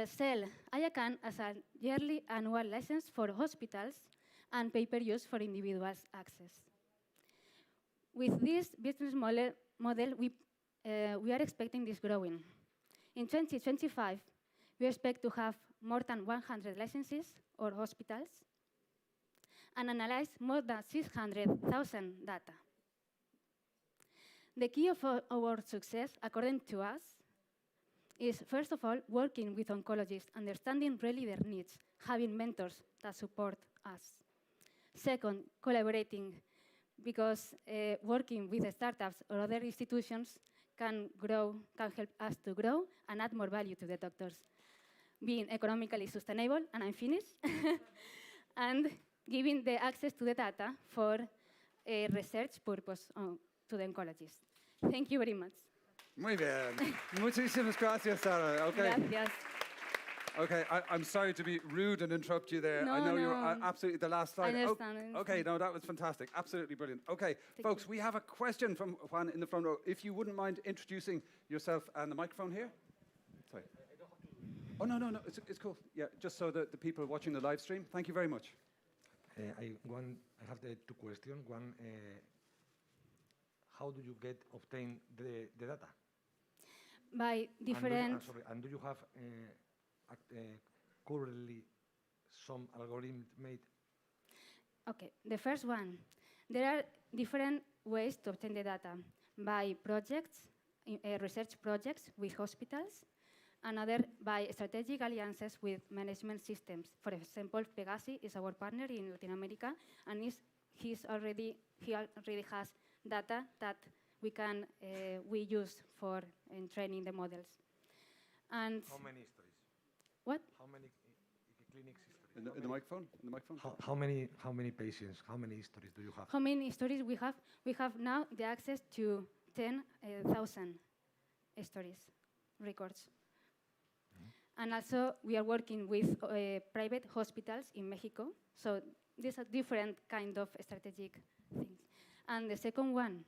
sell IACAN as a yearly annual license for hospitals and pay-per-use for individuals' access. With this business model, we are expecting this growing. In 2025, we expect to have more than 100 licenses or hospitals and analyze more than 600,000 data. The key of our success, according to us, is, first of all, working with oncologists, understanding really their needs, having mentors that support us. Second, collaborating, because working with startups or other institutions can help us to grow and add more value to the doctors. Being economically sustainable, and I'm finished, and giving the access to the data for a research purpose to the oncologists. Thank you very much. Muy bien. Muchísimas gracias, Sara. Okay. Gracias. Okay, I'm sorry to be rude and interrupt you there. No, I know you're no. absolutely the last slide. I understand. Okay, no, that was fantastic. Absolutely brilliant. Okay, folks, we have a question from Juan in the front row. If you wouldn't mind introducing yourself and the microphone here. Sorry. Oh, no, it's cool. Yeah, just so that the people watching the live stream. Thank you very much. I have two questions. One, how do you obtain the data? By different... And do you have currently some algorithm made? Okay, the first one. There are different ways to obtain the data. By projects, research projects with hospitals, another by strategic alliances with management systems. For example, Pegasi is our partner in Latin America, and he already has data that we use for training the models. And how many studies? What? How many clinics? In the microphone? In the microphone? How many patients? How many studies do you have? How many studies we have? We have now the access to 10,000 studies, records. And also, we are working with private hospitals in Mexico. So these are different kind of strategic things. And the second one,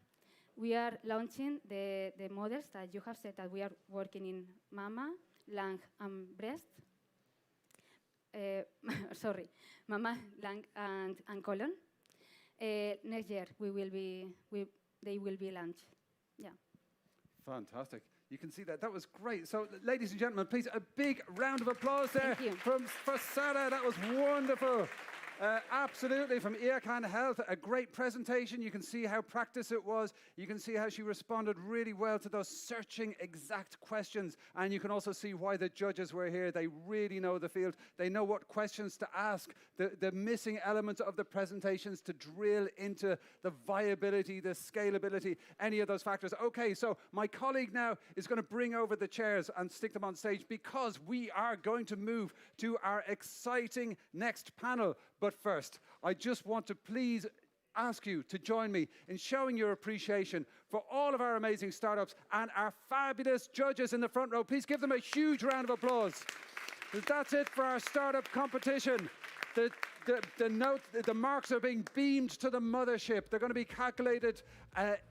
we are launching the models that you have said that we are working in mama, lung, and breast. Sorry, mama, lung, and colon. Next year, they will be launched. Yeah. Fantastic. You can see that. That was great. So, ladies and gentlemen, please, a big round of applause there for Sara. That was wonderful. Absolutely, from Earcan Health, a great presentation. You can see how practiced it was. You can see how she responded really well to those searching exact questions. And you can also see why the judges were here. They really know the field. They know what questions to ask, the missing elements of the presentations to drill into the viability, the scalability, any of those factors. Okay, so my colleague now is going to bring over the chairs and stick them on stage because we are going to move to our exciting next panel. But first, I just want to please ask you to join me in showing your appreciation for all of our amazing startups and our fabulous judges in the front row. Please give them a huge round of applause. That's it for our startup competition. The marks are being beamed to the mothership. They're going to be calculated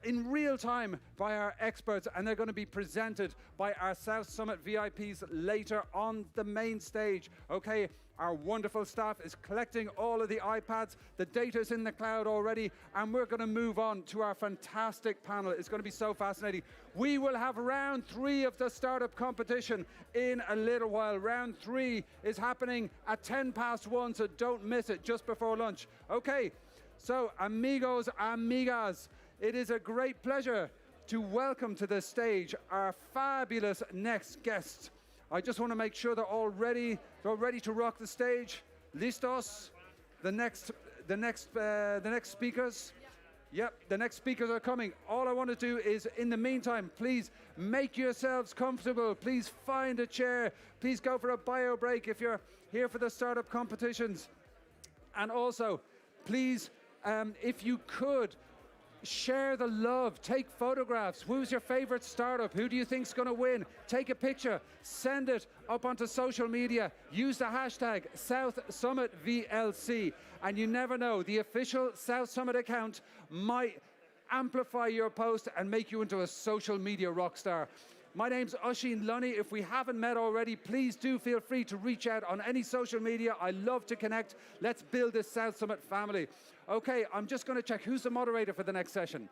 in real time by our experts, and they're going to be presented by our South Summit VIPs later on the main stage. Okay, our wonderful staff is collecting all of the iPads. The data's in the cloud already, and we're going to move on to our fantastic panel. It's going to be so fascinating. We will have round 3 of the startup competition in a little while. Round 3 is happening at 1:10, so don't miss it just before lunch. Okay, so amigos, amigas, it is a great pleasure to welcome to the stage our fabulous next guests. I just want to make sure they're all ready. They're ready to rock the stage. Listos? The next speakers? Yep, the next speakers are coming. All I want to do is, in the meantime, please make yourselves comfortable. Please find a chair. Please go for a bio break if you're here for the startup competitions. And also, please, if you could, share the love, take photographs. Who's your favorite startup? Who do you think's going to win? Take a picture, send it up onto social media. Use the hashtag SouthSummitVLC. And you never know, the official South Summit account might amplify your post and make you into a social media rock star. My name's Oisín Lunny. If we haven't met already, please do feel free to reach out on any social media. I love to connect. Let's build this South Summit family. Okay, I'm just going to check who's the moderator for the next session.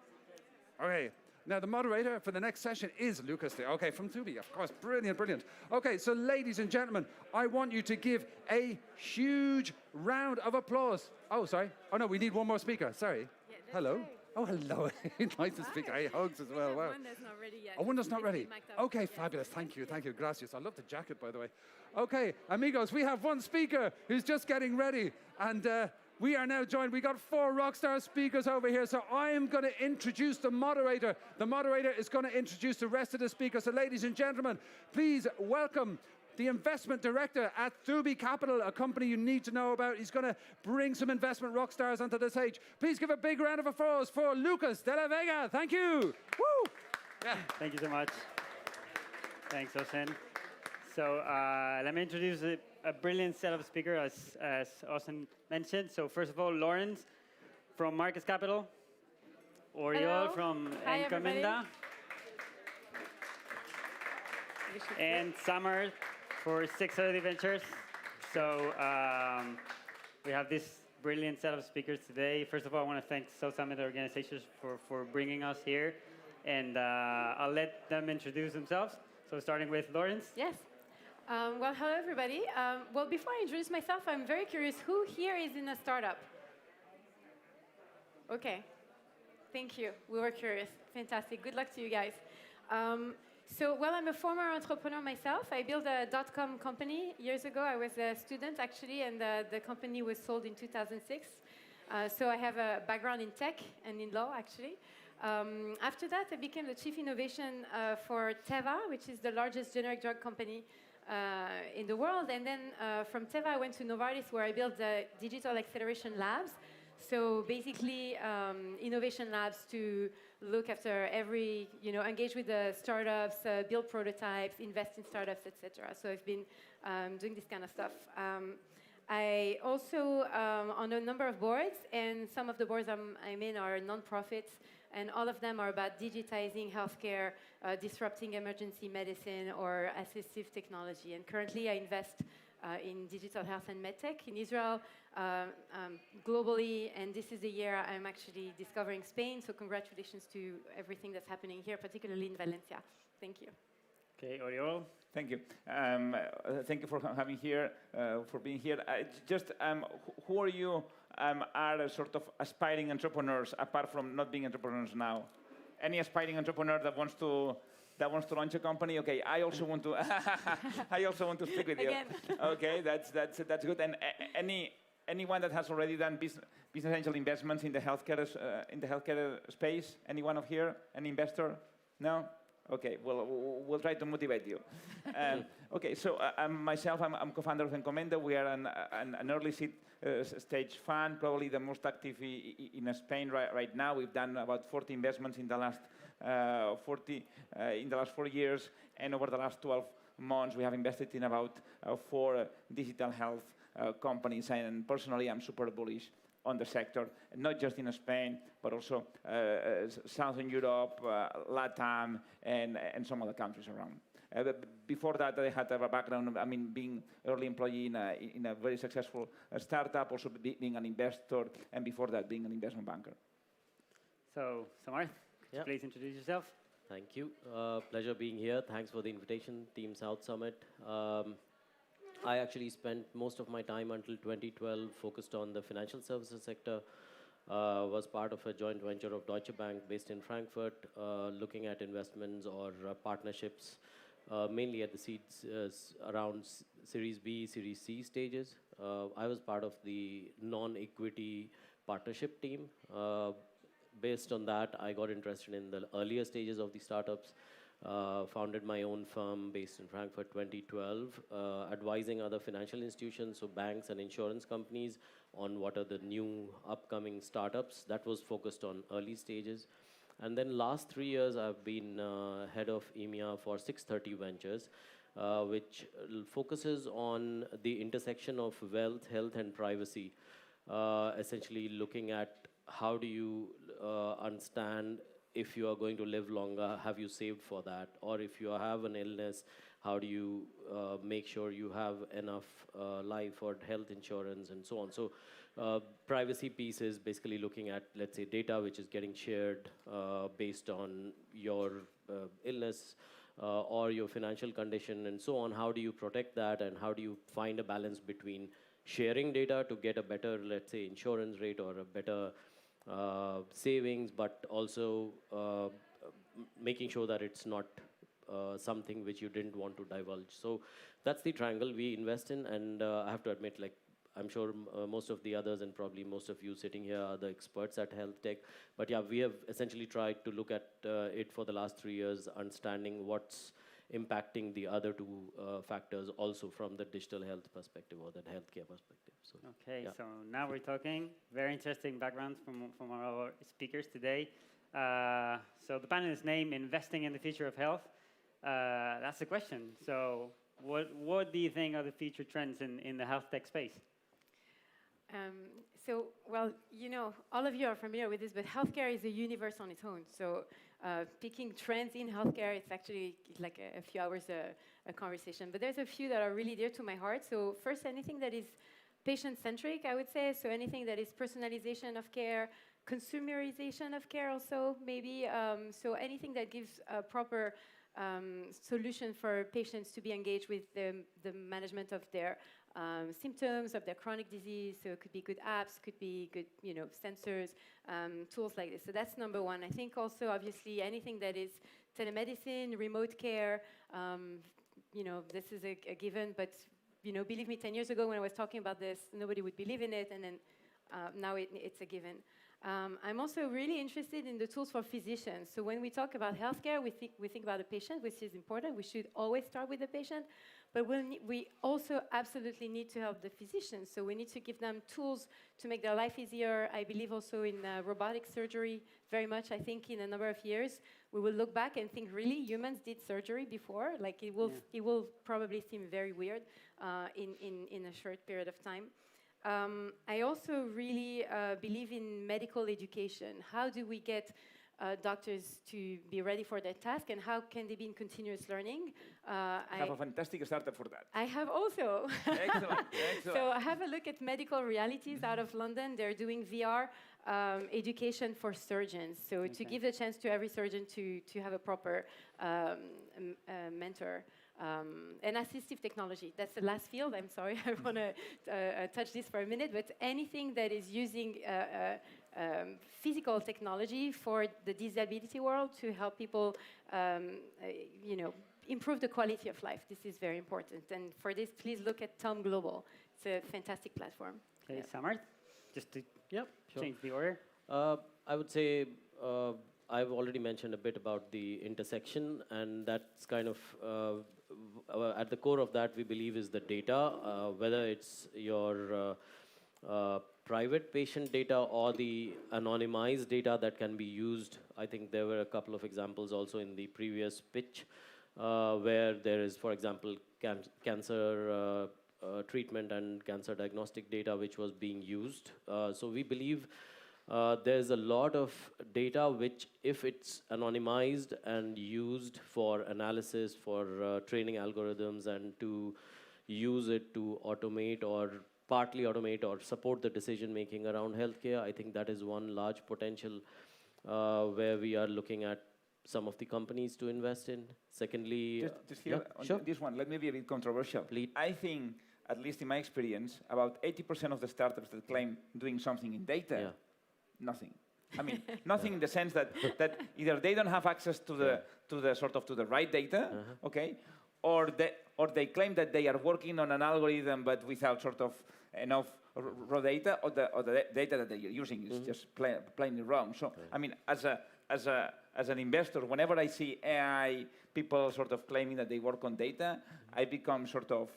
Okay, now the moderator for the next session is Lucas. Okay, from Tubi, of course. Brilliant, brilliant. Okay, so ladies and gentlemen, I want you to give a huge round of applause. Oh, sorry. Oh, no, we need one more speaker. Sorry. Yeah, hello. Right. Oh, hello. Nice to speak. Hey, hugs as well. Wow. One that's not ready yet. Oh, one that's not ready. Okay, fabulous. Thank you. Thank you. Gracias. I love the jacket, by the way. Okay, amigos, we have one speaker who's just getting ready. And we are now joined. We got 4 rockstar speakers over here. So I am going to introduce the moderator. The moderator is going to introduce the rest of the speakers. So ladies and gentlemen, please welcome the investment director at Thubi Capital, a company you need to know about. He's going to bring some investment rock stars onto the stage. Please give a big round of applause for Lucas de la Vega. Thank you. Woo! Yeah. Thank you so much. Thanks, Osen. So let me introduce a brilliant set of speakers, as Osen mentioned. So first of all, Lawrence from Marcus Capital, Oriol from Encomienda, and Summer for 630 Ventures. So we have this brilliant set of speakers today. First of all, I want to thank South Summit organizations for bringing us here. And I'll let them introduce themselves. So starting with Lawrence. Yes. Well, hello, everybody. Well, before I introduce myself, I'm very curious, who here is in a startup? Okay. Thank you. We were curious. Fantastic. Good luck to you guys. Well, I'm a former entrepreneur myself. I built a .com company years ago. I was a student, actually, and the company was sold in 2006. So I have a background in tech and in law, actually. After that, I became the chief innovation for Teva, which is the largest generic drug company in the world. And then from Teva, I went to Novartis, where I built the digital acceleration labs. So basically, innovation labs to look after every, engage with the startups, build prototypes, invest in startups, etc. So I've been doing this kind of stuff. I also on a number of boards, and some of the boards I'm in are nonprofits, and all of them are about digitizing healthcare, disrupting emergency medicine or assistive technology. And currently, I invest in digital health and medtech in Israel, globally, and this is the year I'm actually discovering Spain, so congratulations to everything that's happening here, particularly in Valencia. Thank you. Okay, Oriol. Thank you. Thank you for having here, for being here. Who are you are sort of aspiring entrepreneurs, apart from not being entrepreneurs now? Any aspiring entrepreneur that wants to launch a company? Okay, I also want to. I also want to speak with you. Okay, that's good. And anyone that has already done business angel investments in the healthcare space? Anyone of here? Any investor? No. Okay, well, we'll try to motivate you. Okay, so myself, I'm co-founder of Encomienda. We are an early stage fund, probably the most active in Spain right now. We've done about 40 investments in the last 4 years, and over the last 12 months, we have invested in about 4 digital health companies. And personally, I'm super bullish on the sector, not just in Spain, but also Southern Europe, LATAM, and some other countries around. Before that, I had a background, being early employee in a very successful startup, also being an investor, and before that, being an investment banker. So, Samar, could you please introduce yourself? Thank you. Pleasure being here. Thanks for the invitation, Team South Summit. I actually spent most of my time until 2012 focused on the financial services sector. Was part of a joint venture of Deutsche Bank based in Frankfurt, looking at investments or partnerships, mainly at the seeds around Series B, Series C stages. I was part of the non-equity partnership team. Based on that, I got interested in the earlier stages of the startups. Founded my own firm based in Frankfurt 2012, advising other financial institutions, so banks and insurance companies, on what are the new upcoming startups. That was focused on early stages. And then last 3 years, I've been head of EMEA for 630 Ventures, which focuses on the intersection of wealth, health, and privacy, essentially looking at how do you understand if you are going to live longer, have you saved for that? Or if you have an illness, how do you make sure you have enough life or health insurance and so on? So privacy piece is basically looking at, let's say, data which is getting shared based on your illness or your financial condition and so on. How do you protect that, and how do you find a balance between sharing data to get a better, let's say, insurance rate or a better savings, but also making sure that it's not something which you didn't want to divulge. So that's the triangle we invest in, and I have to admit, like, I'm sure most of the others and probably most of you sitting here are the experts at health tech. But yeah, we have essentially tried to look at it for the last 3 years, understanding what's impacting the other two factors also from the digital health perspective or the healthcare perspective. So, Okay, yeah. so now we're talking. Very interesting backgrounds from our speakers today. So the panel is named Investing in the Future of Health. That's the question. So what do you think are the future trends in the health tech space? Well, you know, all of you are familiar with this, but healthcare is a universe on its own. So picking trends in healthcare, it's actually like a few hours a conversation. But there's a few that are really dear to my heart. So first, anything that is patient-centric, I would say. So anything that is personalization of care, consumerization of care also, maybe. So anything that gives a proper solution for patients to be engaged with the management of their symptoms of their chronic disease. So it could be good apps, could be good, you know, sensors, tools like this. So that's number one. I think also, obviously, anything that is telemedicine, remote care, you know, this is a given. But, you know, believe me, 10 years ago when I was talking about this, nobody would believe in it. And then now it's a given. I'm also really interested in the tools for physicians. So when we talk about healthcare, we think about the patient, which is important. We should always start with the patient. But we also absolutely need to help the physicians. So we need to give them tools to make their life easier. I believe also in robotic surgery very much. I think in a number of years, we will look back and think, really, humans did surgery before? Like it will probably seem very weird in a short period of time. I also really believe in medical education. How do we get doctors to be ready for their task, and how can they be in continuous learning? I have a fantastic startup for that. I have also. Excellent, excellent. So I have a look at medical realities out of London. They're doing VR education for surgeons. So to give a chance to every surgeon to have a proper mentor. And assistive technology, that's the last field. I'm sorry, I want to touch this for a minute, but anything that is using physical technology for the disability world to help people, you know, improve the quality of life. This is very important. And for this, please look at Tom Global. It's a fantastic platform. Okay, Samar, just to change the order. I would say I've already mentioned a bit about the intersection, and that's kind of at the core of that, we believe, is the data, whether it's your private patient data or the anonymized data that can be used. I think there were a couple of examples also in the previous pitch where there is, for example, cancer treatment and cancer diagnostic data which was being used. So we believe there's a lot of data which, if it's anonymized and used for analysis, for training algorithms, and to use it to automate or partly automate or support the decision making around healthcare, I think that is one large potential where we are looking at some of the companies to invest in. Secondly, just here on this one, let me be a bit controversial. I think, at least in my experience, about 80% of the startups that claim doing something in data, nothing. I mean, nothing in the sense that either they don't have access to the right data, okay, or they claim that they are working on an algorithm but without sort of enough raw data, or the data that they are using is just plainly wrong. So, I mean, as an investor, whenever I see AI people sort of claiming that they work on data, I become sort of,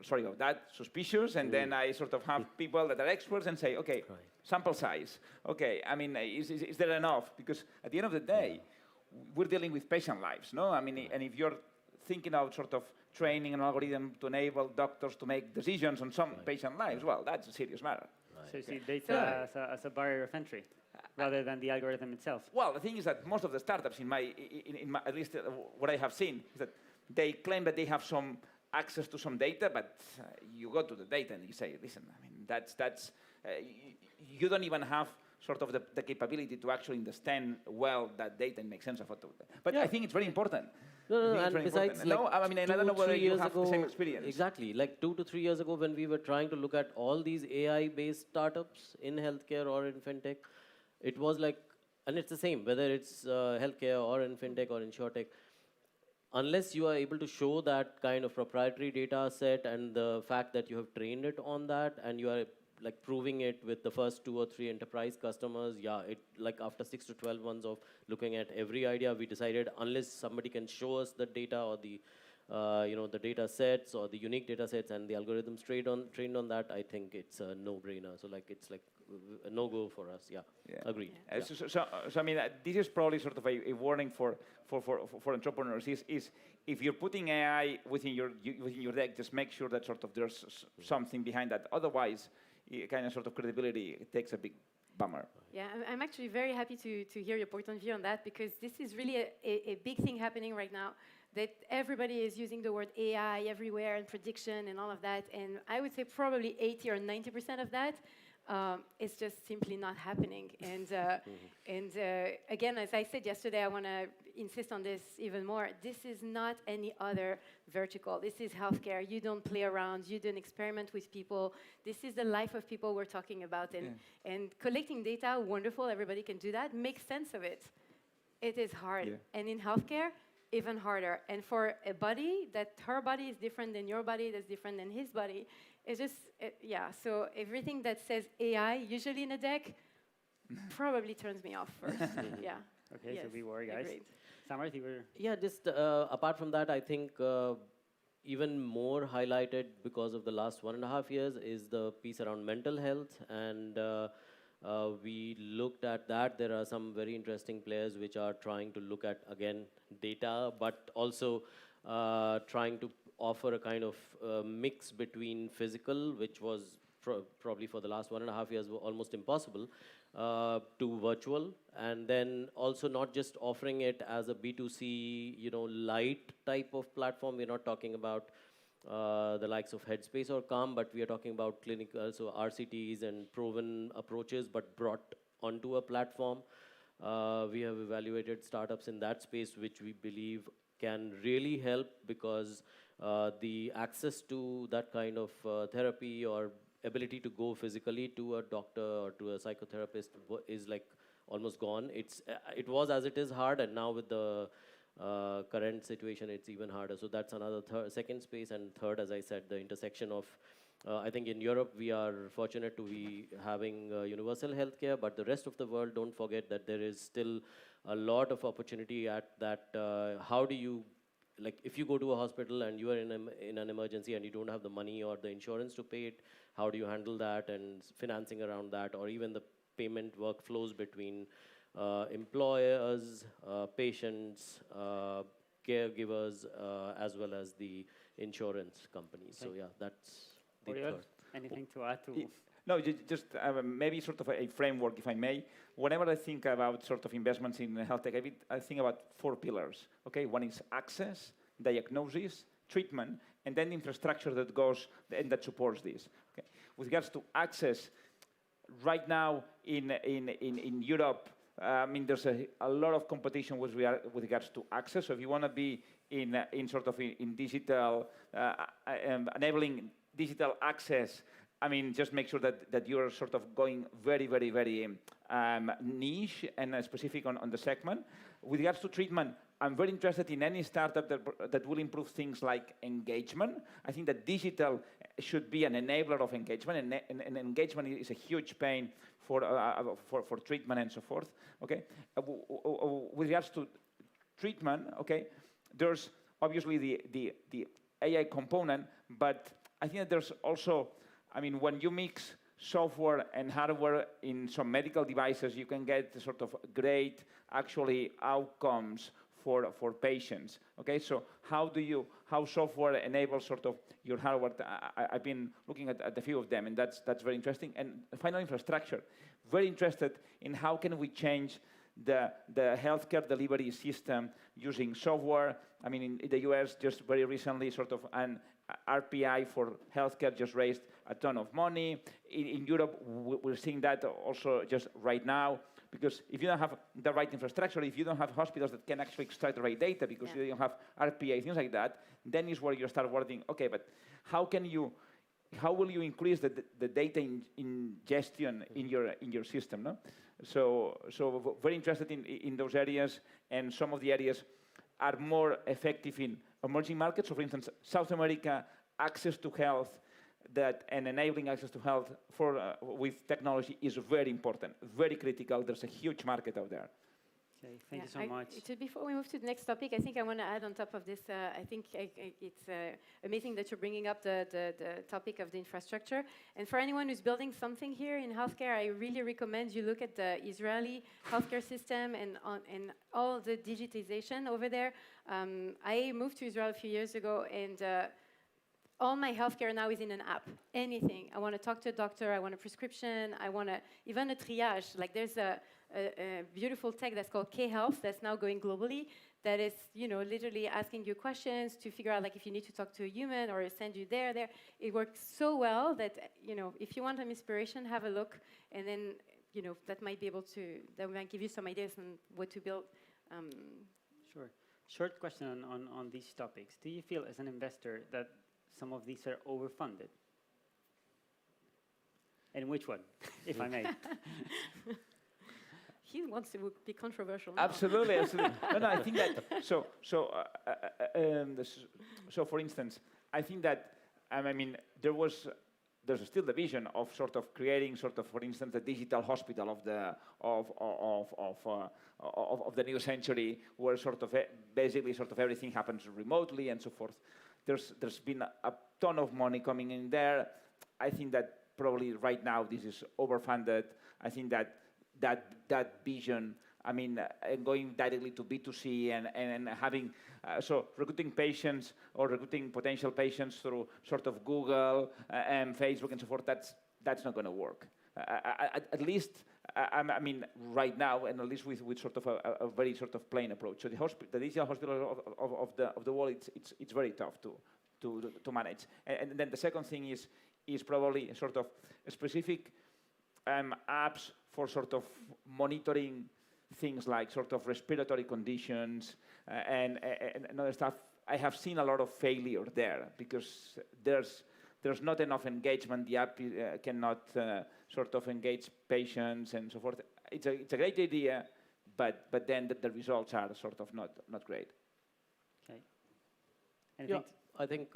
sorry about that, suspicious, and then I sort of have people that are experts and say, okay, sample size. Okay, I mean, is there enough? Because at the end of the day, we're dealing with patient lives, no? I mean, and if you're thinking of sort of training an algorithm to enable doctors to make decisions on some patient lives, well, that's a serious matter. So you see data as a barrier of entry, rather than the algorithm itself. Well, the thing is that most of the startups, in my at least what I have seen, is that they claim that they have some access to some data, but you go to the data and you say, listen, I mean, that's you don't even have sort of the capability to actually understand well that data and make sense of it. But I think it's very important. No, and besides, like, no, I mean, I don't know whether you have the same experience. Exactly, like 2 to 3 years ago, when we were trying to look at all these AI-based startups in healthcare or in fintech, it was like, and it's the same, whether it's healthcare or in fintech or in insurtech, unless you are able to show that kind of proprietary data set and the fact that you have trained it on that and you are like proving it with the first 2 or 3 enterprise customers, yeah, it like after 6 to 12 months of looking at every idea, we decided unless somebody can show us the data or the the data sets or the unique data sets and the algorithms trained on that, I think it's a no-brainer. So like it's like a no-go for us. Yeah, agreed. Yeah. So I mean, this is probably sort of a warning for entrepreneurs. Is if you're putting AI within your deck, just make sure that sort of there's something behind that. Otherwise, kind of sort of credibility takes a big bummer. Yeah, I'm actually very happy to hear your point of view on that, because this is really a big thing happening right now, that everybody is using the word AI everywhere and prediction and all of that. And I would say probably 80 or 90% of that is just simply not happening. And again, as I said yesterday, I want to insist on this even more. This is not any other vertical. This is healthcare. You don't play around. You don't experiment with people. This is the life of people we're talking about. And collecting data, wonderful. Everybody can do that. Make sense of it. It is hard. Yeah. And in healthcare, even harder. And for a body, that her body is different than your body, that's different than his body, it's just, so everything that says AI, usually in a deck, probably turns me off first. Yeah. Okay, yes, so be worried, guys. Agreed. Samar, you were... Yeah, just apart from that, I think even more highlighted because of the last 1.5 years is the piece around mental health. And we looked at that. There are some very interesting players which are trying to look at, again, data, but also trying to offer a kind of mix between physical, which was probably for the last 1.5 years almost impossible, to virtual, and then also not just offering it as a B2C, light type of platform. We're not talking about the likes of Headspace or Calm, but we are talking about clinical, so RCTs and proven approaches, but brought onto a platform. We have evaluated startups in that space, which we believe can really help, because the access to that kind of therapy or ability to go physically to a doctor or to a psychotherapist is like almost gone. It was as it is hard, and now with the current situation, it's even harder. So that's another second space. And third, as I said, the intersection of, I think in Europe, we are fortunate to be having universal healthcare, but the rest of the world, don't forget that there is still a lot of opportunity at that. How do you, like if you go to a hospital and you are in an emergency and you don't have the money or the insurance to pay it, how do you handle that, and financing around that, or even the payment workflows between employers, patients, caregivers, as well as the insurance companies. So yeah, that's the third. Anything to add to? No, just maybe sort of a framework, if I may. Whenever I think about sort of investments in health tech, I think about 4 pillars. Okay, one is access, diagnosis, treatment, and then infrastructure that goes and that supports this. Okay. With regards to access, right now in Europe, I mean, there's a lot of competition with regards to access. So if you want to be in digital, enabling digital access, I mean, just make sure that you're sort of going very, very, very niche and specific on the segment. With regards to treatment, I'm very interested in any startup that will improve things like engagement. I think that digital should be an enabler of engagement, and engagement is a huge pain for treatment and so forth. Okay, with regards to treatment, okay, there's obviously the AI component, but I think that there's also, I mean, when you mix software and hardware in some medical devices, you can get sort of great, actually, outcomes for patients. Okay, so how software enables sort of your hardware? I've been looking at a few of them, and that's very interesting. And final infrastructure, very interested in how can we change the healthcare delivery system using software. I mean, in the US, just very recently, sort of an RPI for healthcare just raised a ton of money. In Europe, we're seeing that also just right now, because if you don't have the right infrastructure, if you don't have hospitals that can actually extract the right data, because you don't have RPA, things like that, then is where you start wondering, okay, but how will you increase the data ingestion in your system? No? So very interested in those areas, and some of the areas are more effective in emerging markets. So for instance, South America, access to health, that and enabling access to health with technology is very important, very critical. There's a huge market out there. Okay, thank you so much. Before we move to the next topic, I think I want to add on top of this, I think it's amazing that you're bringing up the topic of the infrastructure. And for anyone who's building something here in healthcare, I really recommend you look at the Israeli healthcare system and all the digitization over there. I moved to Israel a few years ago, and all my healthcare now is in an app. Anything. I want to talk to a doctor, I want a prescription, I want even a triage. Like there's a beautiful tech that's called K-Health that's now going globally that is, literally asking you questions to figure out like if you need to talk to a human or send you there. It works so well that, if you want an inspiration, have a look, and then, that might give you some ideas on what to build. Sure. Short question on these topics. Do you feel as an investor that some of these are overfunded? And which one, if I may? He wants to be controversial now. Absolutely, absolutely. No, I think that, so for instance, I think that, there's still the vision of sort of creating for instance, the digital hospital of the new century, where basically everything happens remotely and so forth. There's been a ton of money coming in there. I think that probably right now this is overfunded. I think that vision, going directly to B2C and having, recruiting patients or recruiting potential patients through sort of Google and Facebook and so forth, that's not going to work. At least, right now, and at least with sort of a very sort of plain approach. So the digital hospital of the world, it's very tough to manage. And then the second thing is probably sort of specific apps for sort of monitoring things like sort of respiratory conditions and other stuff. I have seen a lot of failure there because there's not enough engagement. The app cannot sort of engage patients and so forth. It's a great idea, but then the results are sort of not great. Okay. Yeah, I think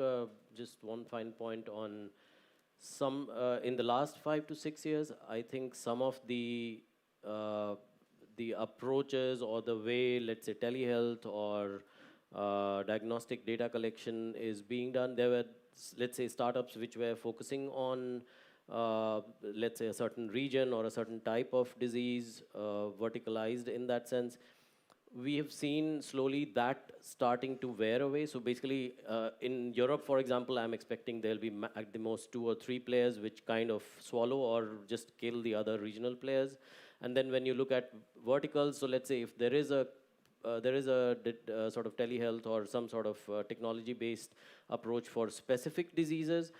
just one fine point on some in the last 5 to 6 years, I think some of the approaches or the way, let's say, telehealth or diagnostic data collection is being done. There were, let's say, startups which were focusing on, let's say, a certain region or a certain type of disease, verticalized in that sense. We have seen slowly that starting to wear away. So basically, in Europe, for example, I'm expecting there'll be at the most 2 or 3 players which kind of swallow or just kill the other regional players. And then when you look at verticals, so let's say if there is a sort of telehealth or some sort of technology-based approach for specific diseases,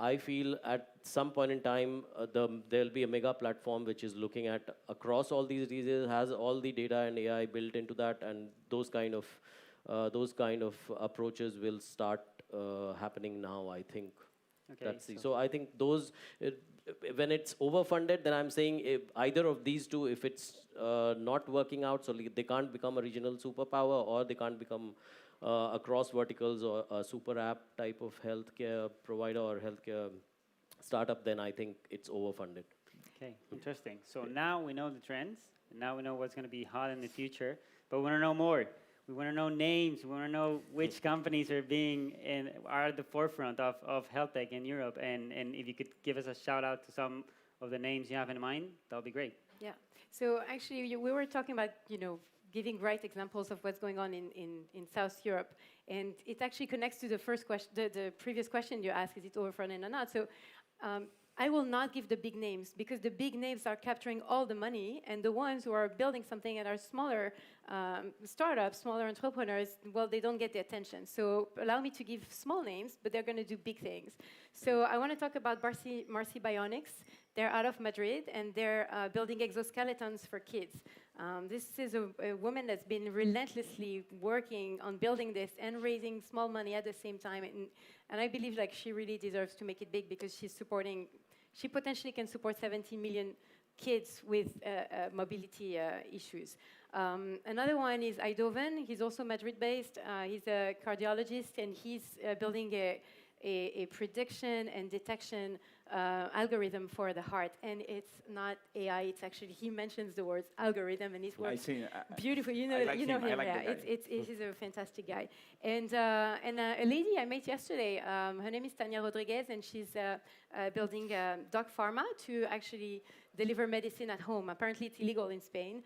I feel at some point in time, there'll be a mega platform which is looking at across all these diseases, has all the data and AI built into that, and those kind of approaches will start happening now, I think. Okay, so I think those, when it's overfunded, then I'm saying if either of these two, if it's not working out, so they can't become a regional superpower or they can't become across verticals or a super app type of healthcare provider or healthcare startup, then I think it's overfunded. Okay, interesting. So now we know the trends, and now we know what's going to be hot in the future, but we want to know more. We want to know names. We want to know which companies are at the forefront of health tech in Europe, and if you could give us a shout out to some of the names you have in mind, that would be great. Yeah. So actually, we were talking about, giving right examples of what's going on in South Europe. And it actually connects to the first question, the previous question you asked, is it overfunded or not? So I will not give the big names because the big names are capturing all the money, and the ones who are building something and are smaller startups, smaller entrepreneurs, well, they don't get the attention. So allow me to give small names, but they're going to do big things. So I want to talk about Marcy Bionics. They're out of Madrid, and they're building exoskeletons for kids. This is a woman that's been relentlessly working on building this and raising small money at the same time. And I believe like she really deserves to make it big because she potentially can support 17 million kids with mobility issues. Another one is Eindhoven. He's also Madrid-based. He's a cardiologist, and he's building a prediction and detection algorithm for the heart. And it's not AI, it's actually, he mentions the words algorithm, and it works beautiful. You know, like him, I like yeah. He's a fantastic guy. And a lady I met yesterday, her name is Tania Rodriguez, and she's building dog pharma to actually deliver medicine at home. Apparently, it's illegal in Spain,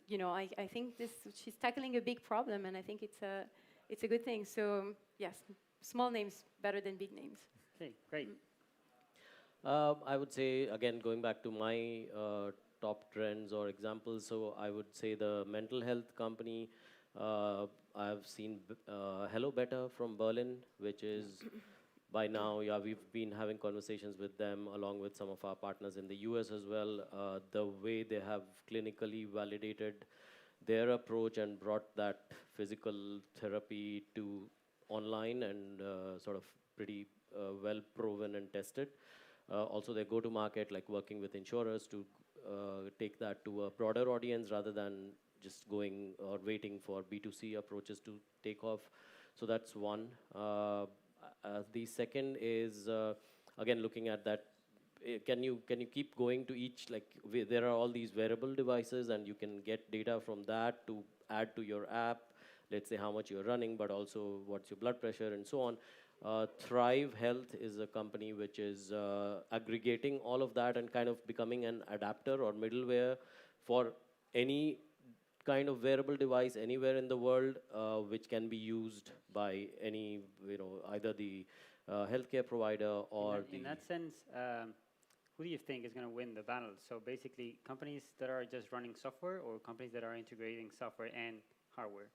you know, I think she's tackling a big problem, and I think it's a good thing. So yes, small names better than big names. Okay, great. I would say, again, going back to my top trends or examples, so I would say the mental health company. I've seen Hello Better from Berlin, which is by now, yeah, we've been having conversations with them along with some of our partners in the US as well. The way they have clinically validated their approach and brought that physical therapy to online and sort of pretty well proven and tested. Also, they go to market, like working with insurers to take that to a broader audience rather than just going or waiting for B2C approaches to take off. So that's one. The second is, again, looking at that, can you keep going to each, like there are all these wearable devices and you can get data from that to add to your app, let's say how much you're running, but also what's your blood pressure and so on. Thrive Health is a company which is aggregating all of that and kind of becoming an adapter or middleware for any kind of wearable device anywhere in the world, which can be used by any, you know, either the healthcare provider or in that sense, who do you think is going to win the battle? So basically, companies that are just running software or companies that are integrating software and hardware?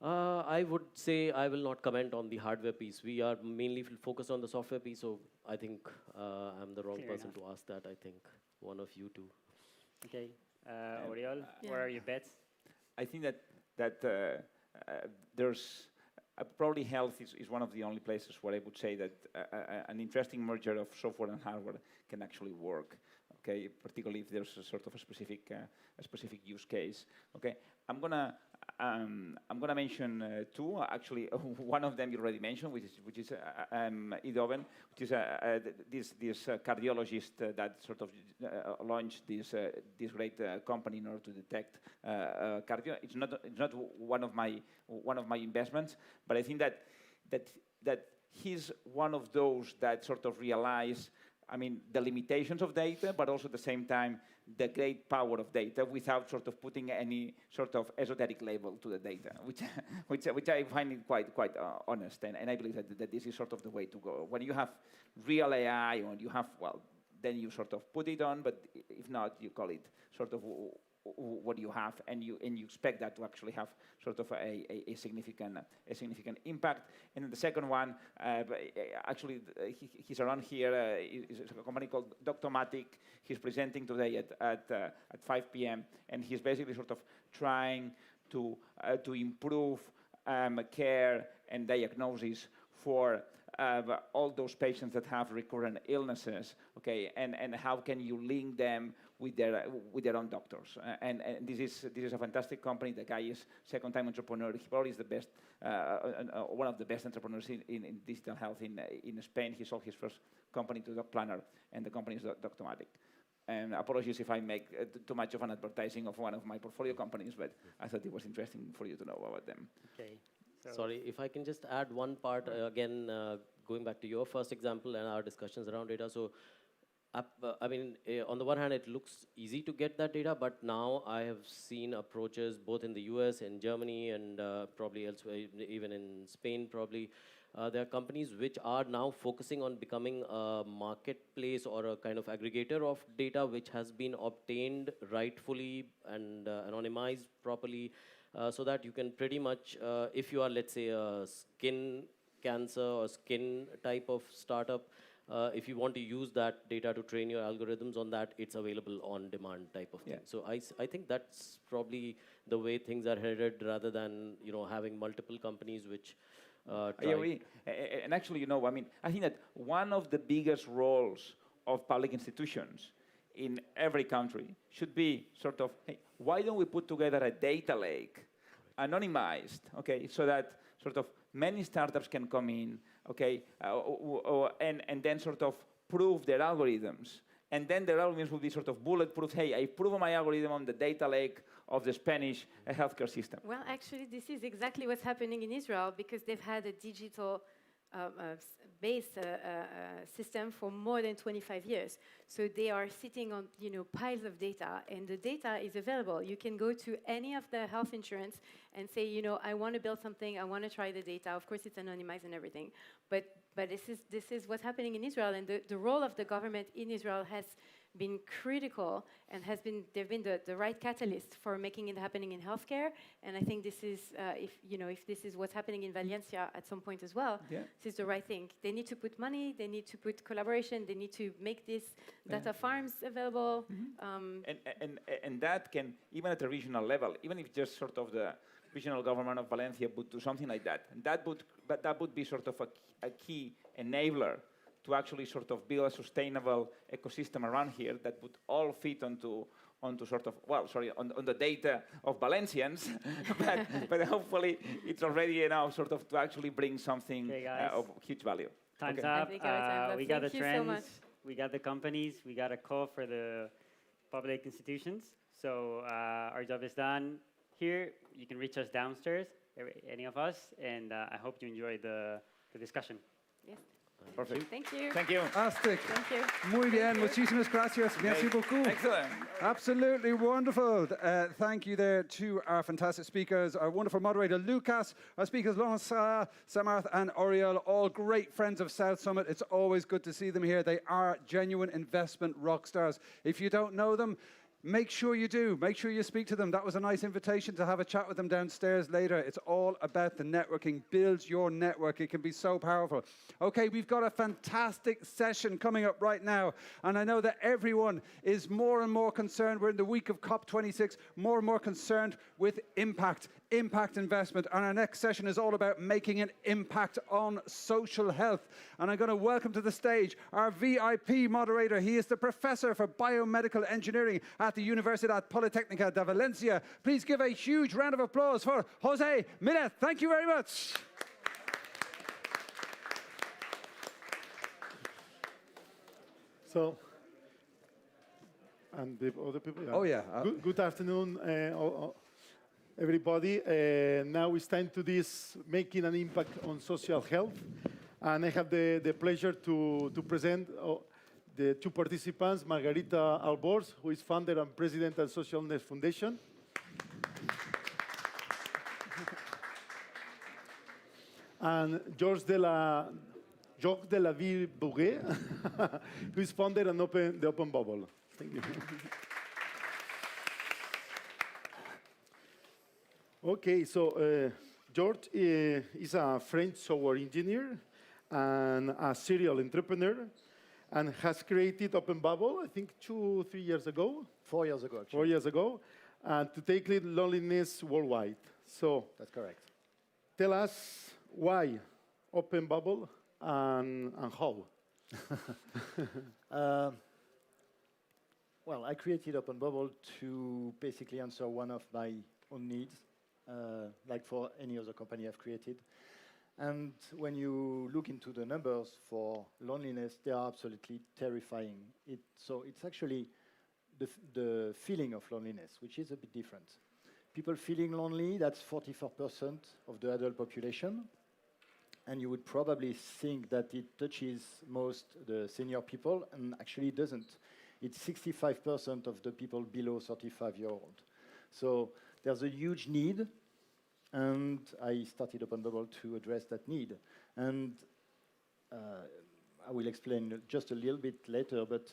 I would say I will not comment on the hardware piece. We are mainly focused on the software piece, so I think I'm the wrong person to ask that. I think one of you two. Okay. Oriol, where are your bets? I think that there's probably health is one of the only places where I would say that an interesting merger of software and hardware can actually work. Okay, particularly if there's a sort of a specific use case. Okay, I'm gonna mention two. Actually, one of them you already mentioned, which is Eindhoven, which is this cardiologist that sort of launched this great company in order to detect cardio. It's not one of my investments, but I think that he's one of those that sort of realize, I mean, the limitations of data, but also at the same time, the great power of data without sort of putting any sort of esoteric label to the data, which I find it quite honest. And I believe that this is sort of the way to go. When you have real AI, or you have, well, then you sort of put it on, but if not, you call it sort of what you have, and you expect that to actually have sort of a significant impact. And then the second one, actually, he's around here. Is a company called Doctomatic. He's presenting today at 5 p.m. and he's basically sort of trying to improve care and diagnosis for all those patients that have recurrent illnesses, okay, and how can you link them with their own doctors? And this is a fantastic company. The guy is second-time entrepreneur. He probably is the best, one of the best entrepreneurs in digital health in Spain. He sold his first company to Doc Planner, and the company is Doctomatic. And apologies if I make too much of an advertising of one of my portfolio companies, but I thought it was interesting for you to know about them. Okay. So sorry, if I can just add one part, again, going back to your first example and our discussions around data. So, I mean, on the one hand, it looks easy to get that data, but now I have seen approaches both in the US, in Germany, and probably elsewhere, even in Spain, probably. There are companies which are now focusing on becoming a marketplace or a kind of aggregator of data which has been obtained rightfully and anonymized properly, so that you can pretty much, if you are, let's say, a skin cancer or skin type of startup, if you want to use that data to train your algorithms on that, it's available on demand type of thing. Yeah. So I think that's probably the way things are headed, rather than having multiple companies which I agree. And actually, I mean, I think that one of the biggest roles of public institutions in every country should be sort of, hey, why don't we put together a data lake anonymized, okay, so that sort of many startups can come in, okay, and then sort of prove their algorithms. And then their algorithms will be sort of bulletproof. Hey, I've proven my algorithm on the data lake of the Spanish healthcare system. Well, actually, this is exactly what's happening in Israel because they've had a digital based system for more than 25 years. So they are sitting on piles of data, and the data is available. You can go to any of the health insurance and say, I want to build something, I want to try the data. Of course, it's anonymized and everything, but this is what's happening in Israel, and the role of the government in Israel has been critical and they've been the right catalyst for making it happening in healthcare. And I think this is, if this is what's happening in Valencia at some point as well, this is the right thing. They need to put money, they need to put collaboration, they need to make these data farms available. And that can, even at a regional level, even if just sort of the regional government of Valencia would do something like that, and that would be sort of a key enabler to actually sort of build a sustainable ecosystem around here that would all fit onto sort of, on the data of Valencians, but hopefully it's already enough sort of to actually bring something of huge value. Time's up. We got the Thank you trends, so much. we got the companies, we got a call for the public institutions. So our job is done here. You can reach us downstairs, any of us, and I hope you enjoyed the discussion. Yes. Perfect. Thank you. Thank you. Fantastic. Thank you. Muy bien. Muchísimas gracias. Merci beaucoup. Excellent. Absolutely wonderful. Thank you there to our fantastic speakers, our wonderful moderator, Lucas, our speakers, Laurent, Samarth, and Oriel, all great friends of South Summit. It's always good to see them here. They are genuine investment rock stars. If you don't know them, make sure you do. Make sure you speak to them. That was a nice invitation to have a chat with them downstairs later. It's all about the networking. Build your network. It can be so powerful. Okay, we've got a fantastic session coming up right now. And I know that everyone is more and more concerned. We're in the week of COP26, more and more concerned with impact investment. And our next session is all about making an impact on social health. And I'm going to welcome to the stage our VIP moderator. He is the Professor for Biomedical Engineering at the Universidad Politécnica de Valencia. Please give a huge round of applause for Jose Millet. Thank you very much. So, and the other people? Oh, yeah. Good afternoon, everybody. Now it's time to this making an impact on social health. And I have the pleasure to present the two participants, Margarita Albors, who is founder and president of Socialness Foundation. And Georges de la Ville Bouguet, who is founder and the Open Bubble. Thank you. Okay, so George is a French software engineer and a serial entrepreneur, and has created Open Bubble, I think 2 or 3 years ago. 4 years ago, actually. 4 years ago, to tackle loneliness worldwide. So that's correct. Tell us why Open Bubble and how. Well, I created Open Bubble to basically answer one of my own needs, like for any other company I've created. And when you look into the numbers for loneliness, they are absolutely terrifying. So it's actually the feeling of loneliness, which is a bit different. People feeling lonely, that's 44% of the adult population. And you would probably think that it touches most the senior people, and actually it doesn't. It's 65% of the people below 35-year-old. So there's a huge need. And I started Open Bubble to address that need. And I will explain just a little bit later, but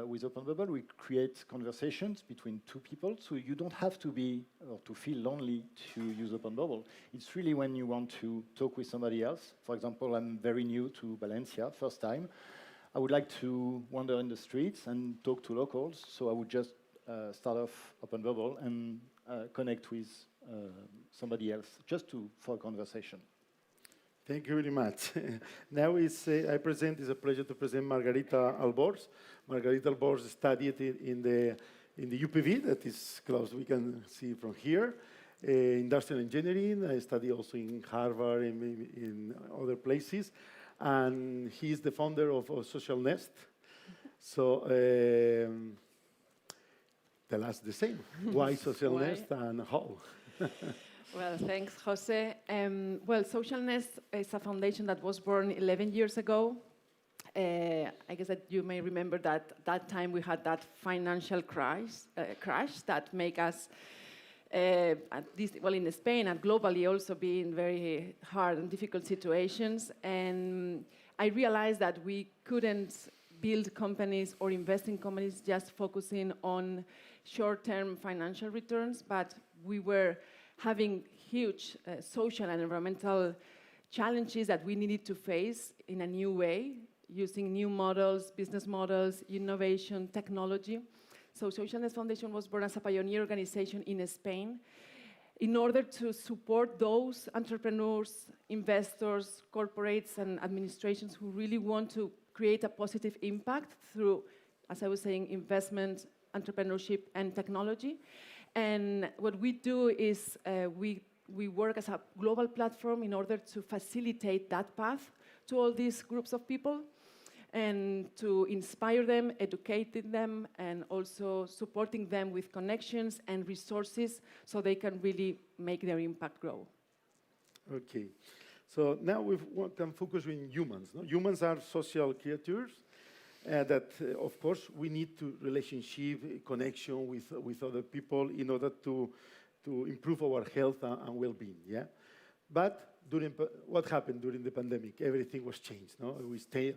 with Open Bubble, we create conversations between two people, so you don't have to be or to feel lonely to use Open Bubble. It's really when you want to talk with somebody else. For example, I'm very new to Valencia, first time. I would like to wander in the streets and talk to locals, so I would just start off Open Bubble and connect with somebody else, just for a conversation. Thank you very much. Now it's a pleasure to present Margarita Albors. Margarita Albors studied in the UPV, that is close, we can see from here. industrial engineering. I studied also in Harvard and maybe in other places. And he's the founder of Social Nest. So tell us the same. Why Social Why? Nest and how? Well, thanks, Jose. Well, Social Nest is a foundation that was born 11 years ago. I guess that you may remember that that time we had that financial crash that make us, at least, well, in Spain and globally also be in very hard and difficult situations. And I realized that we couldn't build companies or invest in companies just focusing on short-term financial returns, but we were having huge social and environmental challenges that we needed to face in a new way, using new models, business models, innovation, technology. So Social Nest Foundation was born as a pioneer organization in Spain in order to support those entrepreneurs, investors, corporates, and administrations who really want to create a positive impact through, as I was saying, investment, entrepreneurship, and technology. And what we do is we work as a global platform in order to facilitate that path to all these groups of people and to inspire them, educating them, and also supporting them with connections and resources so they can really make their impact grow. Okay. So now we can focus on humans. No? Humans are social creatures that, of course, we need to relationship, connection with other people in order to improve our health and well-being. Yeah. But what happened during the pandemic? Everything was changed. No, we stay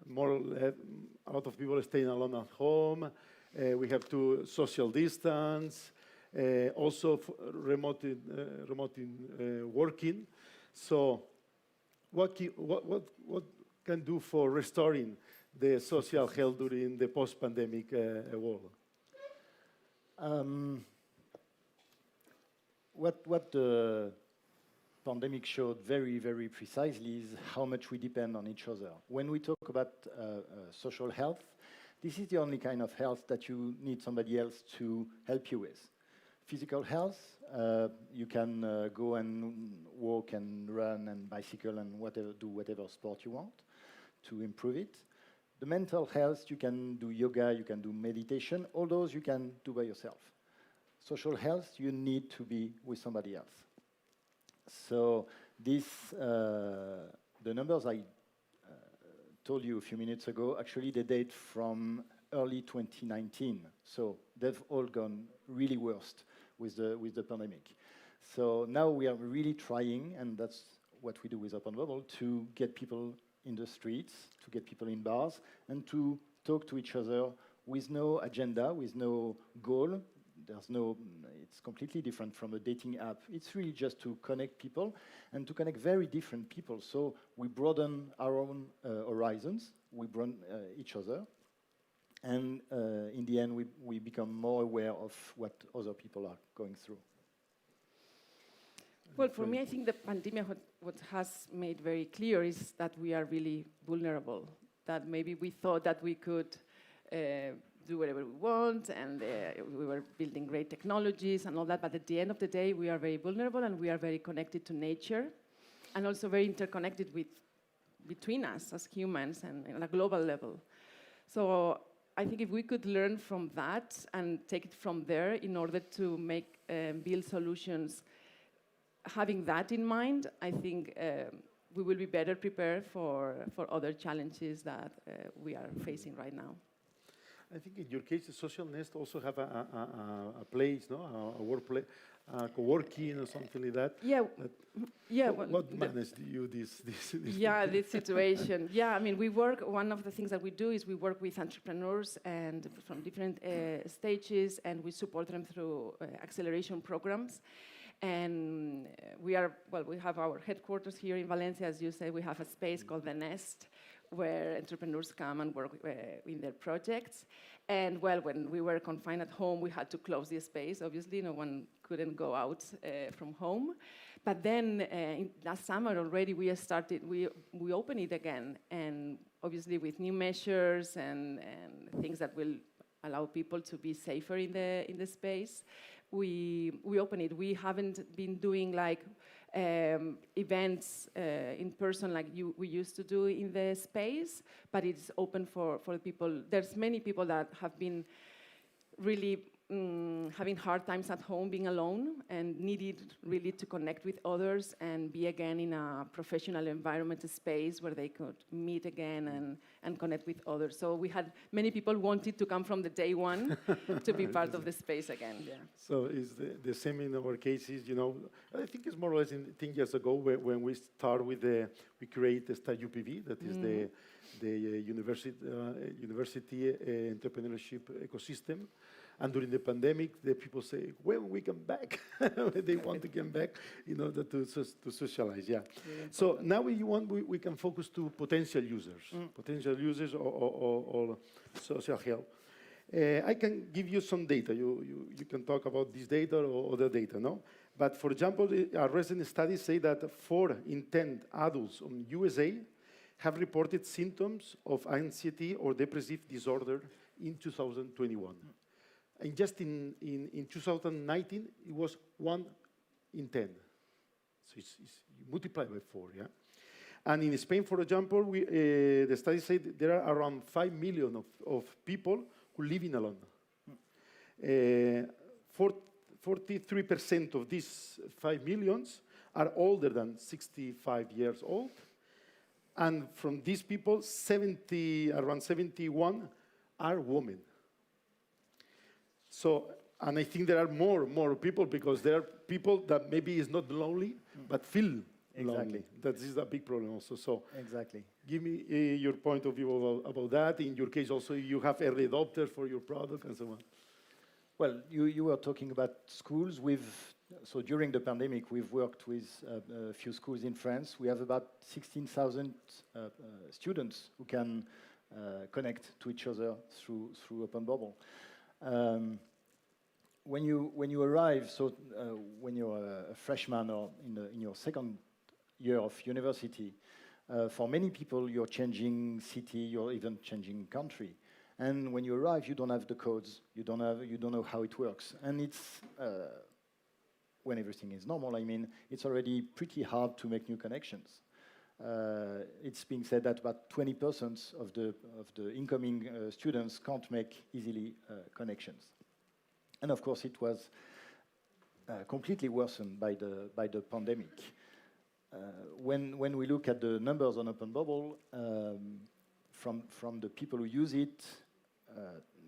a lot of people are staying alone at home. We have to social distance. Also remote working. So what can do for restoring the social health during the post-pandemic world? What the pandemic showed very, very precisely is how much we depend on each other. When we talk about social health, this is the only kind of health that you need somebody else to help you with. Physical health, you can go and walk and run and bicycle and do whatever sport you want to improve it. The mental health, you can do yoga, you can do meditation, all those you can do by yourself. Social health, you need to be with somebody else. So this, the numbers I told you a few minutes ago, actually they date from early 2019. So they've all gone really worst with the pandemic. So now we are really trying, and that's what we do with Open Bubble, to get people in the streets, to get people in bars, and to talk to each other with no agenda, with no goal. It's completely different from a dating app. It's really just to connect people and to connect very different people. So we broaden our own horizons, we broaden each other, and in the end, we become more aware of what other people are going through. Well, for me, I think the pandemic, what has made very clear is that we are really vulnerable, that maybe we thought that we could do whatever we want, and we were building great technologies and all that, but at the end of the day, we are very vulnerable and we are very connected to nature and also very interconnected between us as humans and on a global level. So I think if we could learn from that and take it from there in order to build solutions, having that in mind, I think we will be better prepared for other challenges that we are facing right now. I think in your case, the Social Nest also have a place, no, a workplace, co-working or something like that. Yeah, yeah. What managed you this? Yeah, this situation. Yeah, I mean, one of the things that we do is we work with entrepreneurs and from different stages, and we support them through acceleration programs. And we have our headquarters here in Valencia, as you say. We have a space called the Nest, where entrepreneurs come and work in their projects. And well, when we were confined at home, we had to close the space. Obviously, no one couldn't go out from home. But then last summer already, we opened it again, and obviously with new measures and things that will allow people to be safer in the space. we open it. We haven't been doing like events in person like we used to do in the space, but it's open for the people. There's many people that have been really having hard times at home, being alone, and needed really to connect with others and be again in a professional environment, a space where they could meet again and connect with others. So we had many people wanted to come from the day one to be part of the space again. Yeah. So it's the same in our cases, you know. I think it's more or less 10 years ago when we start with we create the Start UPV, that is the university entrepreneurship ecosystem. And during the pandemic, the people say, when we come back, they want to come back in order to socialize, yeah. So now we can focus to potential users or social help. I can give you some data. You can talk about this data or other data, no? But for example, our recent studies say that 4 in 10 adults in USA have reported symptoms of anxiety or depressive disorder in 2021. And just in 2019, it was 1 in 10. So it's multiplied by 4, yeah? And in Spain, for example, the study said there are around 5 million of people who live in alone. 43% of these 5 millions are older than 65 years old. And from these people, around 71 are women. So, and I think there are more people, because there are people that maybe is not lonely, but feel lonely. That is a big problem also. So exactly. Give me your point of view about that. In your case also, you have early adopters for your product and so on. Well, you were talking about schools. So during the pandemic, we've worked with a few schools in France. We have about 16,000 students who can connect to each other through Open Bubble. When you arrive, so when you're a freshman or in your second year of university, for many people you're changing city, you're even changing country, and when you arrive, you don't have the codes, you don't know how it works, and it's when everything is normal. I mean, it's already pretty hard to make new connections. It's being said that about 20% of the incoming students can't make easily connections. And of course, it was completely worsened by the pandemic. When we look at the numbers on Open Bubble, from the people who use it,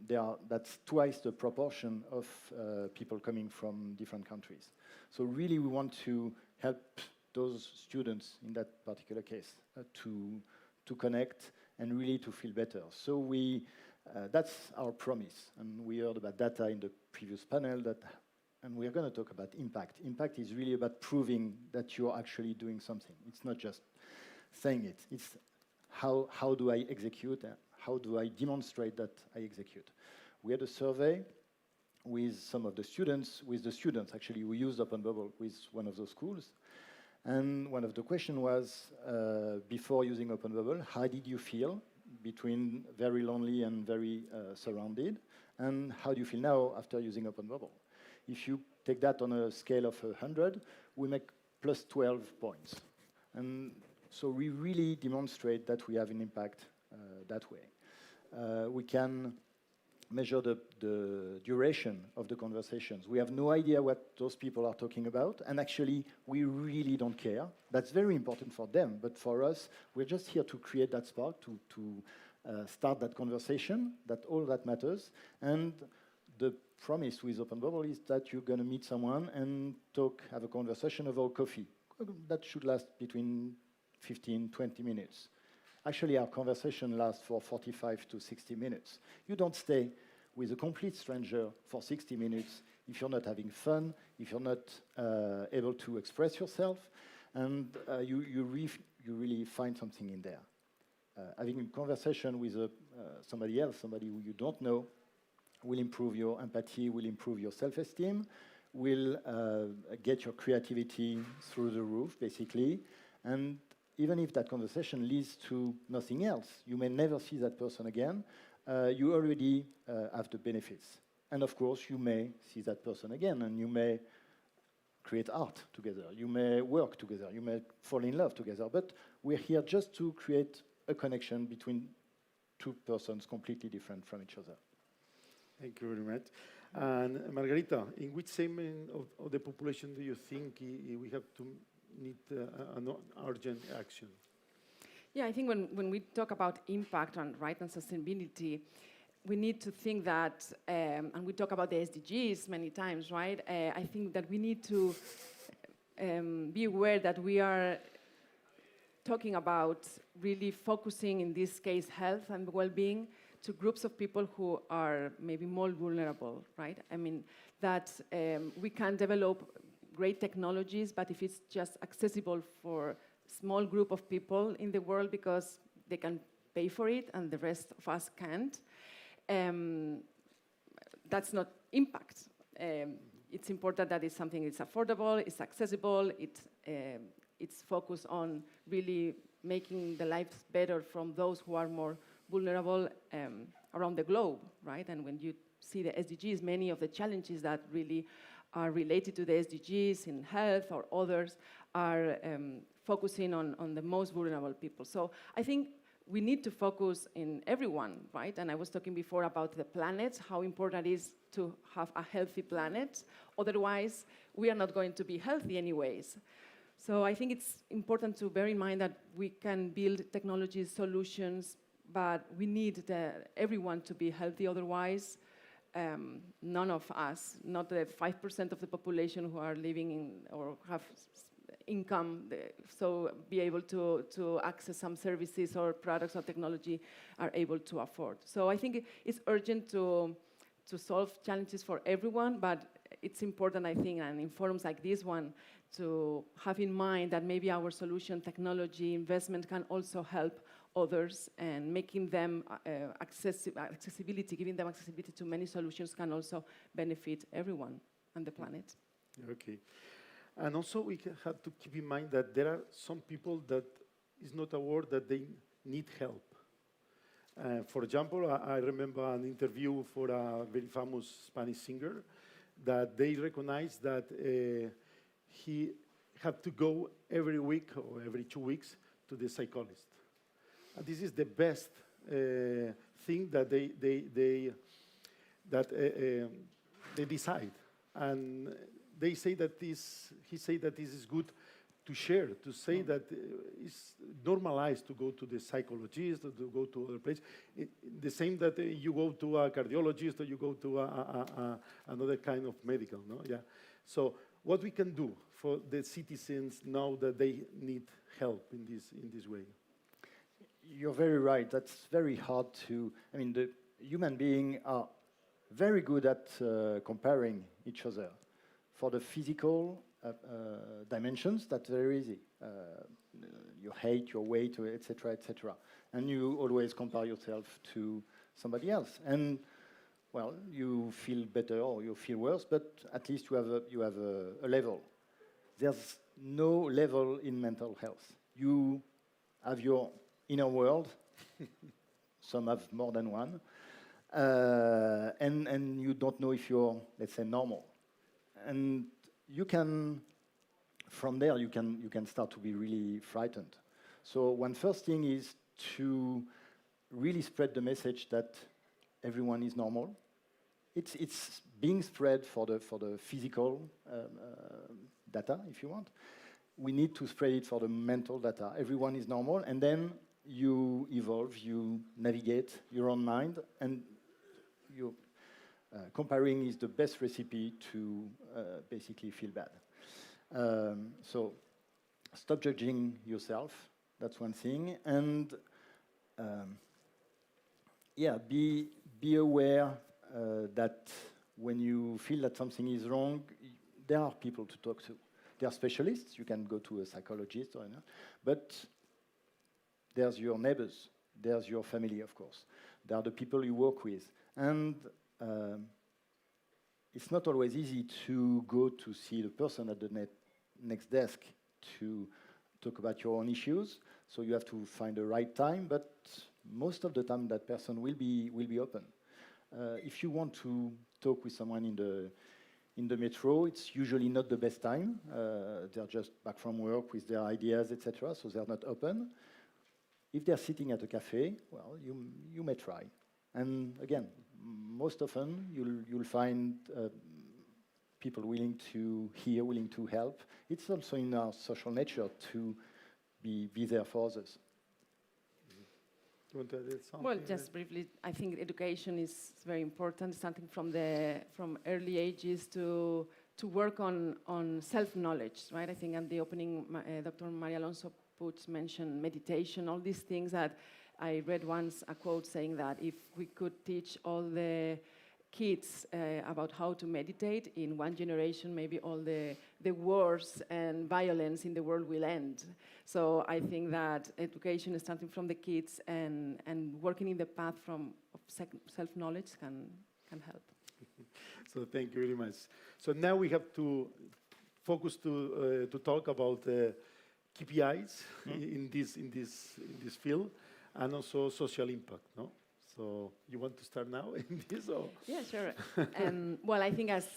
that's twice the proportion of people coming from different countries. So really, we want to help those students in that particular case to connect and really to feel better. So that's our promise, and we heard about data in the previous panel, and we're going to talk about impact. Impact is really about proving that you're actually doing something. It's not just saying it. It's how do I execute, how do I demonstrate that I execute. We had a survey with some of the students, actually, who used Open Bubble with one of those schools. And one of the questions was, before using Open Bubble, how did you feel between very lonely and very surrounded? And how do you feel now after using Open Bubble? If you take that on a scale of 100, we make plus 12 points. And so we really demonstrate that we have an impact that way. We can measure the duration of the conversations. We have no idea what those people are talking about, and actually, we really don't care. That's very important for them, but for us, we're just here to create that spark, to start that conversation, that all that matters. And the promise with Open Bubble is that you're going to meet someone and have a conversation over coffee. That should last between 15, 20 minutes. Actually, our conversation lasts for 45 to 60 minutes. You don't stay with a complete stranger for 60 minutes if you're not having fun, if you're not able to express yourself, and you really find something in there. Having a conversation with somebody else, somebody who you don't know, will improve your empathy, will improve your self-esteem, will get your creativity through the roof, basically, and even if that conversation leads to nothing else, you may never see that person again, you already have the benefits. And of course, you may see that person again, and you may create art together. You may work together. You may fall in love together. But we're here just to create a connection between two persons completely different from each other. Thank you very much. And Margarita, in which segment of the population do you think we have to need an urgent action? Yeah, I think when we talk about impact on right and sustainability, we need to think that, and we talk about the SDGs many times, right? I think that we need to be aware that we are talking about really focusing, in this case, health and well-being to groups of people who are maybe more vulnerable, right? I mean, that we can develop great technologies, but if it's just accessible for a small group of people in the world because they can pay for it and the rest of us can't, that's not impact. It's important that it's something that's affordable, it's accessible, it's focused on really making the lives better from those who are more vulnerable around the globe, right? And when you see the SDGs, many of the challenges that really are related to the SDGs in health or others are focusing on the most vulnerable people. So I think we need to focus in everyone, right? And I was talking before about the planet, how important it is to have a healthy planet. Otherwise, we are not going to be healthy anyways. So I think it's important to bear in mind that we can build technologies, solutions, but we need everyone to be healthy. Otherwise, none of us, not the 5% of the population who are living in or have income, so be able to access some services or products or technology are able to afford. So I think it's urgent to solve challenges for everyone, but it's important, I think, and in forums like this one, to have in mind that maybe our solution, technology, investment can also help others, and making them accessibility, giving them accessibility to many solutions can also benefit everyone on the planet. Okay. And also we have to keep in mind that there are some people that is not aware that they need help. For example, I remember an interview for a very famous Spanish singer that they recognized that he had to go every week or every 2 weeks to the psychologist. And this is the best thing that they decide. And they say that he said that this is good to share, to say that it's normalized to go to the psychologist or to go to other place. The same that you go to a cardiologist or you go to another kind of medical, no? Yeah. So what we can do for the citizens now that they need help in this way? You're very right. That's very hard to, I mean, the human beings are very good at comparing each other. For the physical dimensions, that's very easy. Your height, your weight, etc., etc. And you always compare yourself to somebody else. And, well, you feel better or you feel worse, but at least you have a level. There's no level in mental health. You have your inner world. Some have more than one. And you don't know if you're, let's say, normal. And you can, from there, you can start to be really frightened. So one first thing is to really spread the message that everyone is normal. It's being spread for the physical data, if you want. We need to spread it for the mental data. Everyone is normal, and then you evolve, you navigate your own mind, and you comparing is the best recipe to basically feel bad. So stop judging yourself. That's one thing. And yeah, be aware that when you feel that something is wrong, there are people to talk to. There are specialists. You can go to a psychologist or anything. But there's your neighbors. There's your family, of course. There are the people you work with. And it's not always easy to go to see the person at the next desk to talk about your own issues. So you have to find the right time, but most of the time that person will be open. If you want to talk with someone in the metro, it's usually not the best time. They're just back from work with their ideas, etc., so they're not open. If they're sitting at a cafe, well, you may try. And again, most often you'll find people willing to hear, willing to help. It's also in our social nature to be there for others. You want to add something? Well, just briefly, I think education is very important, starting from early ages to work on self-knowledge, right? I think at the opening, Dr. Maria Alonso Puig mentioned meditation, all these things that I read once a quote saying that if we could teach all the kids about how to meditate in one generation, maybe all the wars and violence in the world will end. So I think that education, starting from the kids and working in the path of self-knowledge can help. So thank you very much. So now we have to focus to talk about KPIs in this field and also social impact, no? So you want to start now in this? Or? Yeah, sure. Well, I think as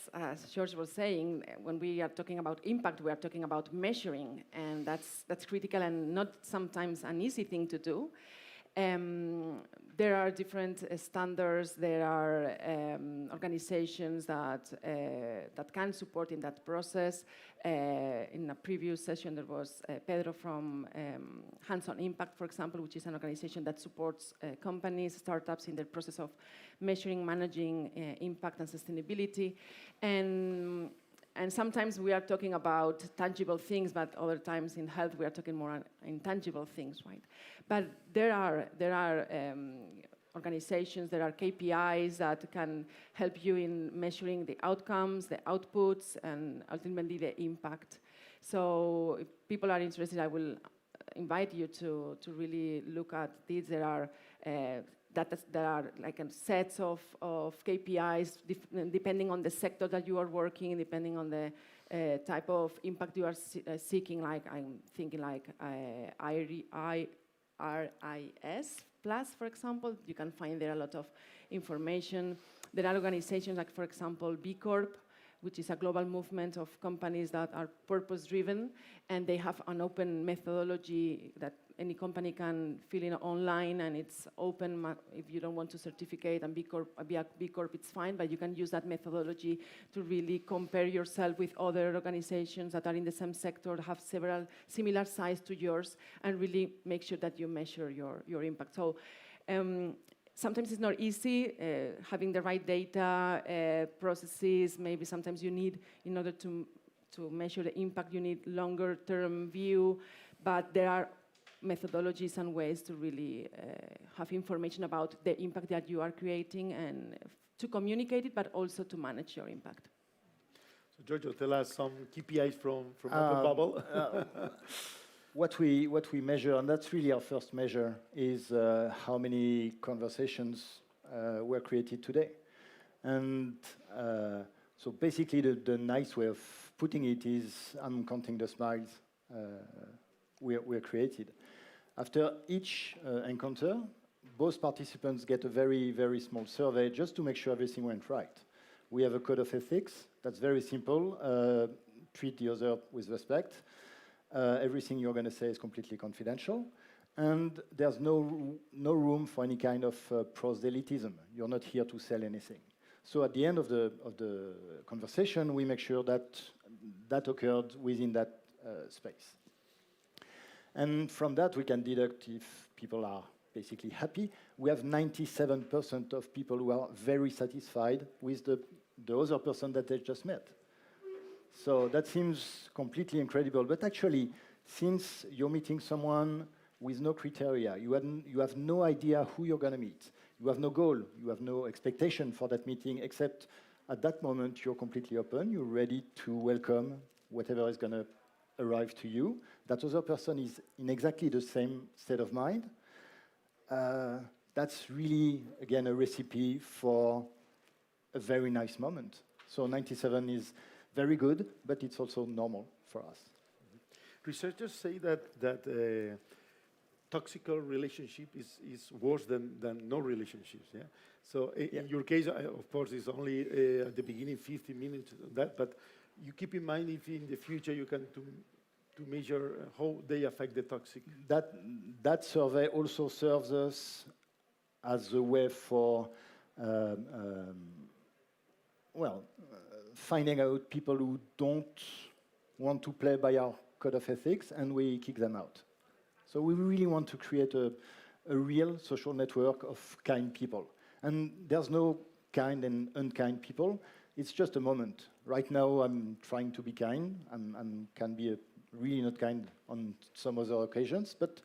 George was saying, when we are talking about impact, we are talking about measuring, and that's critical and not sometimes an easy thing to do. There are different standards. There are organizations that can support in that process. In a previous session, there was Pedro from Hands-on Impact, for example, which is an organization that supports companies, startups in their process of measuring, managing impact and sustainability. And sometimes we are talking about tangible things, but other times in health we are talking more intangible things, right? But there are organizations, there are KPIs that can help you in measuring the outcomes, the outputs, and ultimately the impact. So if people are interested, I will invite you to really look at these. There are like sets of KPIs depending on the sector that you are working, depending on the type of impact you are seeking. Like I'm thinking like RIS Plus, for example. You can find there a lot of information. There are organizations like, for example, B Corp, which is a global movement of companies that are purpose-driven, and they have an open methodology that any company can fill in online, and it's open. If you don't want to certificate and be a B Corp, it's fine, but you can use that methodology to really compare yourself with other organizations that are in the same sector, have several similar size to yours, and really make sure that you measure your impact. So sometimes it's not easy having the right data, processes. Maybe sometimes you need, in order to measure the impact, you need longer-term view, but there are methodologies and ways to really have information about the impact that you are creating and to communicate it, but also to manage your impact. So Giorgio, tell us some KPIs from Open Bubble. What we measure, and that's really our first measure, is how many conversations were created today. And so basically the nice way of putting it is I'm counting the smiles we're created. After each encounter, both participants get a very, very small survey just to make sure everything went right. We have a code of ethics that's very simple. Treat the other with respect. Everything you're going to say is completely confidential. And there's no room for any kind of proselytism. You're not here to sell anything. So at the end of the conversation, we make sure that that occurred within that space. And from that, we can deduct if people are basically happy. We have 97% of people who are very satisfied with the other person that they just met. So that seems completely incredible. But actually, since you're meeting someone with no criteria, you have no idea who you're going to meet. You have no goal. You have no expectation for that meeting, except at that moment, you're completely open. You're ready to welcome whatever is going to arrive to you. That other person is in exactly the same state of mind. That's really, again, a recipe for a very nice moment. So 97 is very good, but it's also normal for us. Researchers say that toxic relationship is worse than no relationships. Yeah. So in your case, of course, it's only at the beginning 50 minutes of that, but you keep in mind if in the future you can to measure how they affect the toxic. That survey also serves us as a way for finding out people who don't want to play by our code of ethics, and we kick them out. So we really want to create a real social network of kind people. And there's no kind and unkind people. It's just a moment. Right now, I'm trying to be kind and can be really not kind on some other occasions, but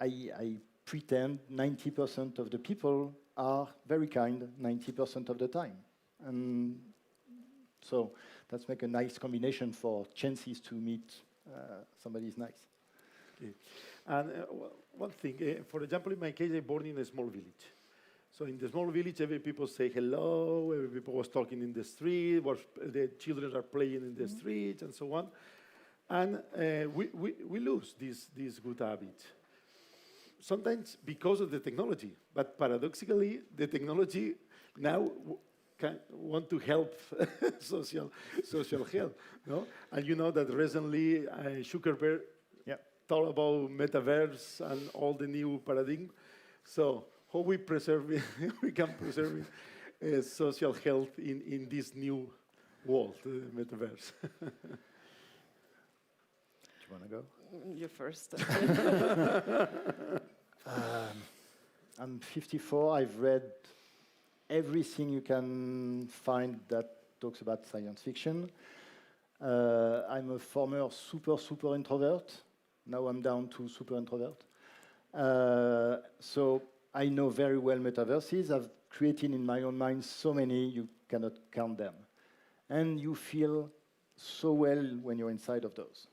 I pretend 90% of the people are very kind 90% of the time. And so that's make a nice combination for chances to meet somebody is nice. Okay. And one thing, for example, in my case, I'm born in a small village. So in the small village, every people say hello, every people was talking in the street, the children are playing in the streets, and so on. And we lose this good habit. Sometimes because of the technology, but paradoxically, the technology now want to help social health, no? And you know that recently Zuckerberg talked about metaverse and all the new paradigm. So how we can preserve social health in this new world, metaverse. Do you want to go? You first. I'm 54. I've read everything you can find that talks about science fiction. I'm a former super introvert. Now I'm down to super introvert. So I know very well metaverses. I've created in my own mind so many, you cannot count them. And you feel so well when you're inside of those.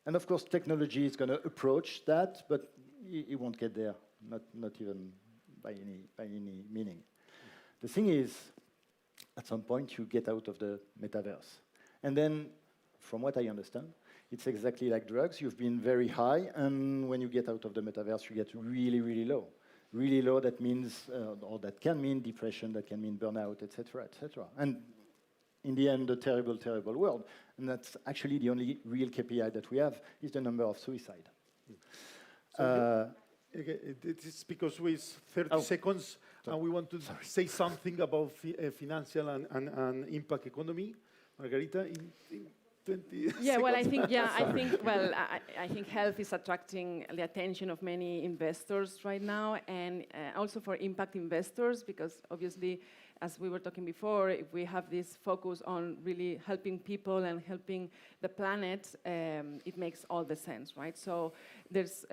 And of course, technology is going to approach that, but it won't get there, not even by any meaning. The thing is, at some point, you get out of the metaverse. And then, from what I understand, it's exactly like drugs. You've been very high, and when you get out of the metaverse, you get really, really low. Really low, that means, or that can mean depression, that can mean burnout, etc., etc. And in the end, a terrible, terrible world. And that's actually the only real KPI that we have is the number of suicide. It is because we 30 seconds, and we want to say something about financial and impact economy. Margarita, in 20 Yeah, well, I seconds. I think health is attracting the attention of many investors right now, and also for impact investors, because obviously, as we were talking before, if we have this focus on really helping people and helping the planet, it makes all the sense, right? So there's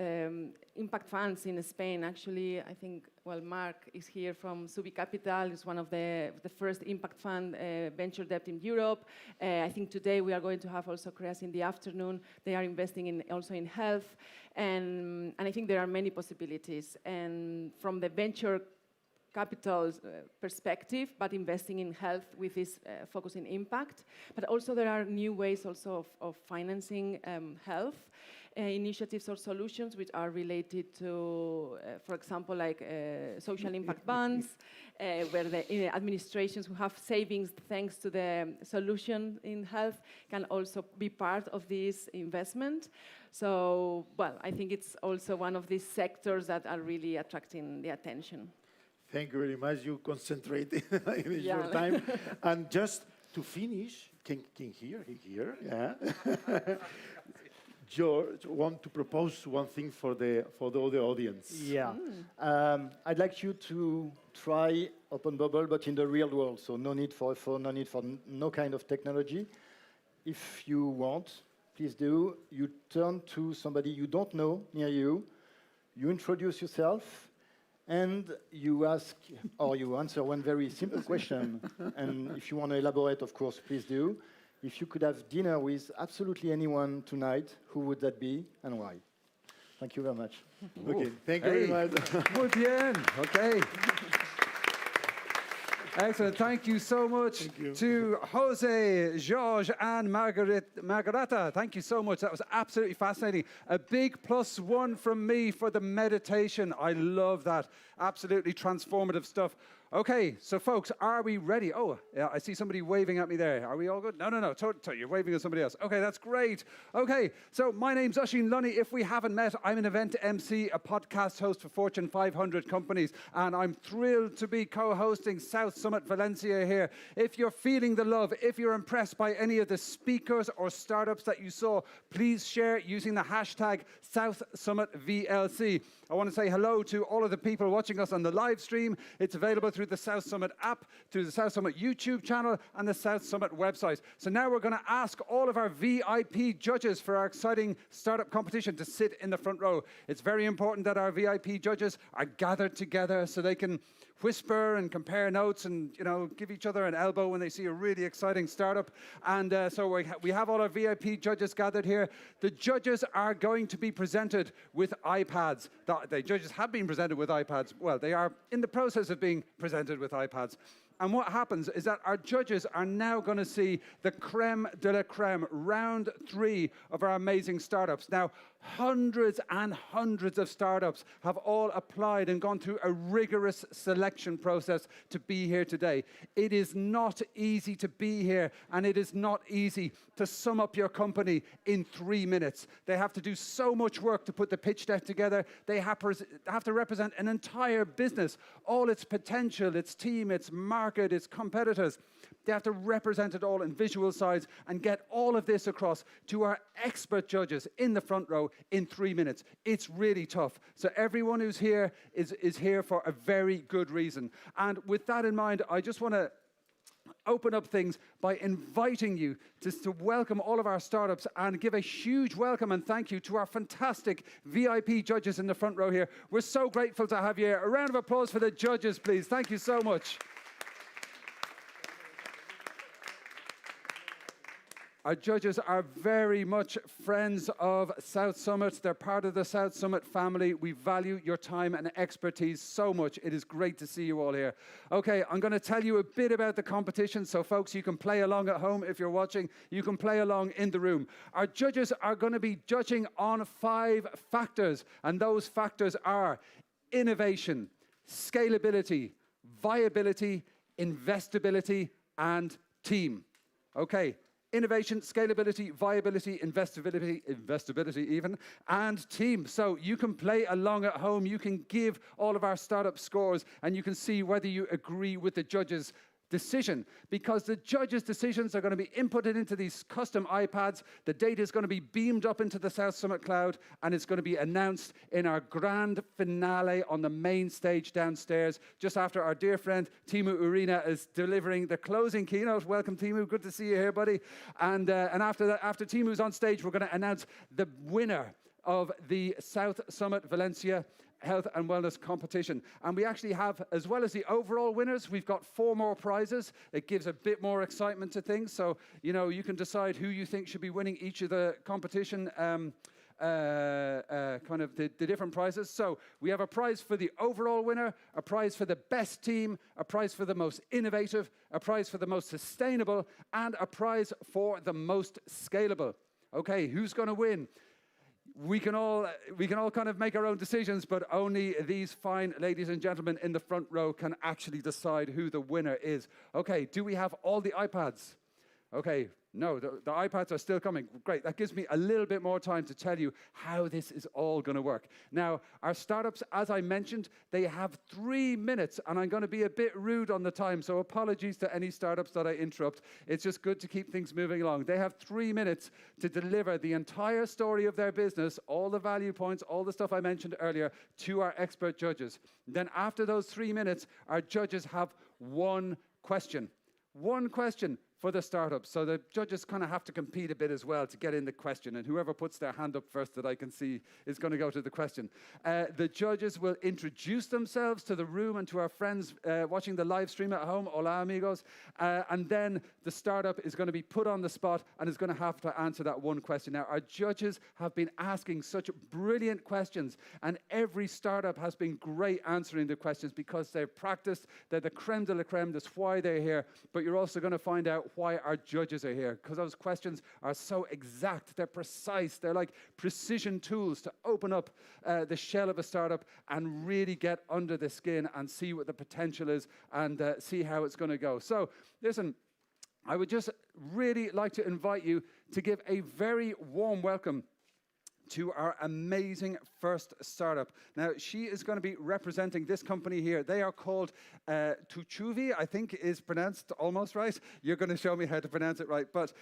impact funds in Spain. Actually, I think, well, Mark is here from Subi Capital. It's one of the first impact fund venture debt in Europe. I think today we are going to have also Creas in the afternoon. They are investing also in health. And I think there are many possibilities. And from the venture capital perspective, but investing in health with this focus in impact. But also there are new ways also of financing health initiatives or solutions which are related to, for example, like social impact bonds, where the administrations who have savings thanks to the solution in health can also be part of this investment. So, well, I think it's also one of these sectors that are really attracting the attention. Thank you very much. You concentrate in your time. And just to finish, can hear? Yeah. George, want to propose one thing for the other audience? Yeah. I'd like you to try Open Bubble, but in the real world. So no need for a phone, no need for no kind of technology. If you want, please do. You turn to somebody you don't know near you. You introduce yourself. And you ask, or you answer one very simple question. And if you want to elaborate, of course, please do. If you could have dinner with absolutely anyone tonight, who would that be and why? Thank you very much. Okay, thank you very much. Muy bien. Okay. Excellent. Thank you so much to Jose, George, and Margarita. Thank you so much. That was absolutely fascinating. A big +1 from me for the meditation. I love that. Absolutely transformative stuff. Okay, so folks, are we ready? Oh, yeah, I see somebody waving at me there. Are we all good? No, you're waving at somebody else. Okay, that's great. Okay, so my name's Oisín Lunny. If we haven't met, I'm an event MC, a podcast host for Fortune 500 companies, and I'm thrilled to be co-hosting South Summit Valencia here. If you're feeling the love, if you're impressed by any of the speakers or startups that you saw, please share using the hashtag SouthSummitVLC. I want to say hello to all of the people watching us on the live stream. It's available through the South Summit app, through the South Summit YouTube channel, and the South Summit website. So now we're going to ask all of our VIP judges for our exciting startup competition to sit in the front row. It's very important that our VIP judges are gathered together so they can whisper and compare notes and, you know, give each other an elbow when they see a really exciting startup. And so we have all our VIP judges gathered here. The judges are going to be presented with iPads. The judges have been presented with iPads. Well, they are in the process of being presented with iPads. And what happens is that our judges are now going to see the creme de la creme, round 3 of our amazing startups. Now, hundreds and hundreds of startups have all applied and gone through a rigorous selection process to be here today. It is not easy to be here, and it is not easy to sum up your company in 3 minutes. They have to do so much work to put the pitch deck together. They have to represent an entire business, all its potential, its team, its market, its competitors. They have to represent it all in visual sides and get all of this across to our expert judges in the front row in 3 minutes. It's really tough. So everyone who's here is here for a very good reason. And with that in mind, I just want to open up things by inviting you to welcome all of our startups and give a huge welcome and thank you to our fantastic VIP judges in the front row here. We're so grateful to have you here. A round of applause for the judges, please. Thank you so much. Our judges are very much friends of South Summit. They're part of the South Summit family. We value your time and expertise so much. It is great to see you all here. Okay, I'm going to tell you a bit about the competition. So folks, you can play along at home if you're watching. You can play along in the room. Our judges are going to be judging on 5 factors. And those factors are innovation, scalability, viability, investability, and team. Okay. Innovation, scalability, viability, investability even, and team. So you can play along at home. You can give all of our startup scores, and you can see whether you agree with the judges' decision, because the judges' decisions are going to be inputted into these custom iPads. The data is going to be beamed up into the South Summit cloud, and it's going to be announced in our grand finale on the main stage downstairs, just after our dear friend Teemu Urina is delivering the closing keynote. Welcome, Teemu. Good to see you here, buddy. And after that, after Teemu's on stage, we're going to announce the winner of the South Summit Valencia Health and Wellness competition. And we actually have, as well as the overall winners, we've got 4 more prizes. It gives a bit more excitement to things. So, you know, you can decide who you think should be winning each of the competition, kind of the different prizes. So we have a prize for the overall winner, a prize for the best team, a prize for the most innovative, a prize for the most sustainable, and a prize for the most scalable. Okay, who's going to win? We can all kind of make our own decisions, but only these fine ladies and gentlemen in the front row can actually decide who the winner is. Okay, do we have all the iPads? Okay, no, the iPads are still coming. Great, that gives me a little bit more time to tell you how this is all going to work. Now, our startups, as I mentioned, they have 3 minutes, and I'm going to be a bit rude on the time, so apologies to any startups that I interrupt. It's just good to keep things moving along. They have 3 minutes to deliver the entire story of their business, all the value points, all the stuff I mentioned earlier, to our expert judges. Then after those 3 minutes, our judges have one question. One question for the startups. So the judges kind of have to compete a bit as well to get in the question. And whoever puts their hand up first that I can see is going to go to the question. The judges will introduce themselves to the room and to our friends watching the live stream at home. Hola, amigos. And then the startup is going to be put on the spot and is going to have to answer that one question. Now, our judges have been asking such brilliant questions, and every startup has been great answering the questions because they've practiced. They're the creme de la creme. That's why they're here. But you're also going to find out why our judges are here, because those questions are so exact, they're precise, they're like precision tools to open up the shell of a startup and really get under the skin and see what the potential is and see how it's going to go. So, listen, I would just really like to invite you to give a very warm welcome to our amazing first startup. Now, she is going to be representing this company here. They are called Tuchuvi, I think is pronounced almost right. You're going to show me how to pronounce it right. But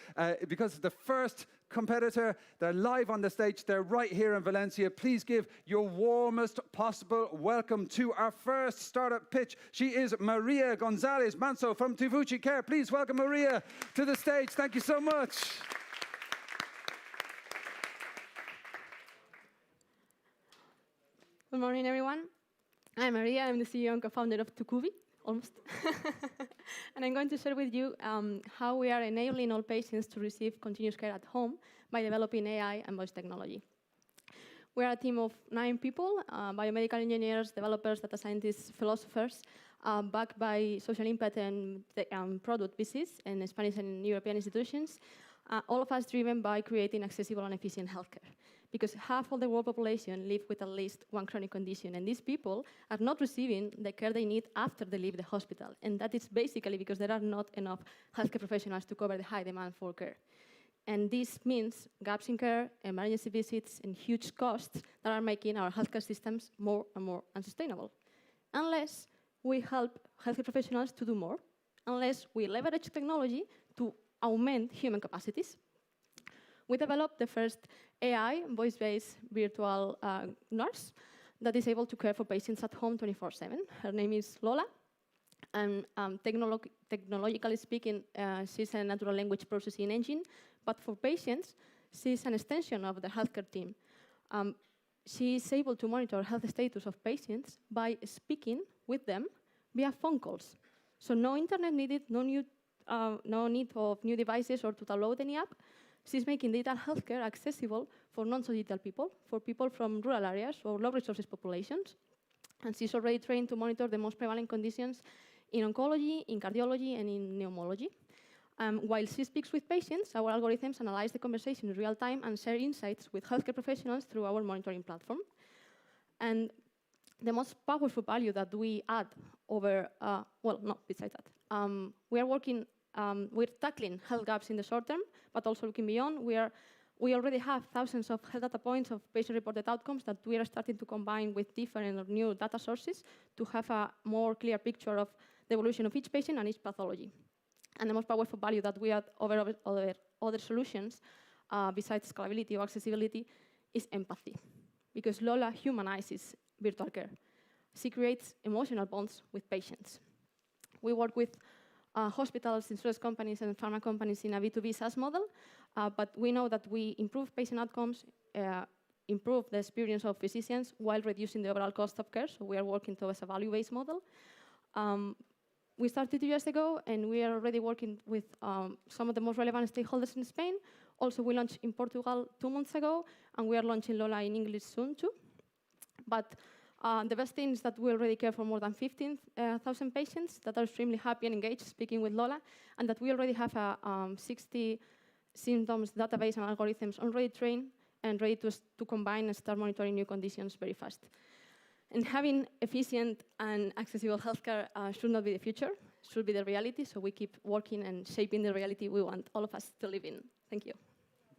because the first competitor, they're live on the stage. They're right here in Valencia. Please give your warmest possible welcome to our first startup pitch. She is Maria Gonzalez Manso from Tivuchi Care. Please welcome Maria to the stage. Thank you so much. Good morning, everyone. I'm Maria. I'm the CEO and co-founder of Tucuvi, almost. And I'm going to share with you how we are enabling all patients to receive continuous care at home by developing AI and voice technology. We are a team of 9 people, biomedical engineers, developers, data scientists, philosophers, backed by social impact and product VCs in Spanish and European institutions, all of us driven by creating accessible and efficient healthcare. Because half of the world population live with at least one chronic condition, and these people are not receiving the care they need after they leave the hospital. And that is basically because there are not enough healthcare professionals to cover the high demand for care. And this means gaps in care, emergency visits, and huge costs that are making our healthcare systems more and more unsustainable. Unless we help healthcare professionals to do more, unless we leverage technology to augment human capacities. We developed the first AI, voice-based virtual nurse that is able to care for patients at home 24/7. Her name is Lola. And technologically speaking, she's a natural language processing engine. But for patients, she's an extension of the healthcare team. She is able to monitor health status of patients by speaking with them via phone calls. So no internet needed, no need of new devices or to download any app. She's making digital healthcare accessible for non-digital people, for people from rural areas or low-resources populations. And she's already trained to monitor the most prevalent conditions in oncology, in cardiology, and in pneumology. While she speaks with patients, our algorithms analyze the conversation in real time and share insights with healthcare professionals through our monitoring platform. And the most powerful value that we add over, besides that, we are working, we're tackling health gaps in the short term, but also looking beyond. We already have thousands of health data points of patient-reported outcomes that we are starting to combine with different or new data sources to have a more clear picture of the evolution of each patient and each pathology. And the most powerful value that we add over other solutions, besides scalability or accessibility, is empathy. Because Lola humanizes virtual care. She creates emotional bonds with patients. We work with hospitals, insurance companies, and pharma companies in a B2B SaaS model, but we know that we improve patient outcomes, improve the experience of physicians while reducing the overall cost of care, so we are working towards a value-based model. We started 2 years ago, and we are already working with some of the most relevant stakeholders in Spain. Also, we launched in Portugal 2 months ago, and we are launching Lola in English soon, too. But the best thing is that we already care for more than 15,000 patients that are extremely happy and engaged speaking with Lola, and that we already have a 60 symptoms database and algorithms already trained and ready to combine and start monitoring new conditions very fast. And having efficient and accessible healthcare should not be the future, should be the reality, so we keep working and shaping the reality we want all of us to live in. Thank you.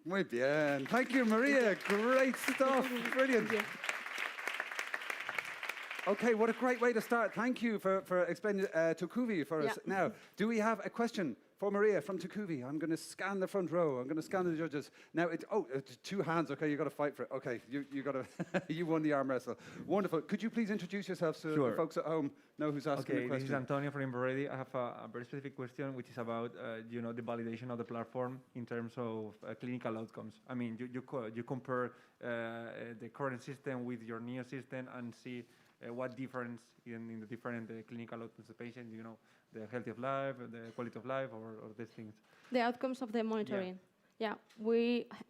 Muy bien. Thank you, Maria. Great stuff. Brilliant. Okay, what a great way to start. Thank you for explaining Tucuvi for us. Now, do we have a question for Maria from Tucuvi? I'm going to scan the front row. I'm going to scan the judges. Now, it's 2 hands. Okay, you got to fight for it. Okay, you got to. You won the arm wrestle. Wonderful. Could you please introduce yourself so the folks at home know who's asking the question? Okay, this is Antonio from Imberready. I have a very specific question, which is about the validation of the platform in terms of clinical outcomes. I mean, you compare the current system with your new system and see what difference in the different clinical outcomes of the patient, the health of life, the quality of life, or these things? The outcomes of the monitoring. Yeah,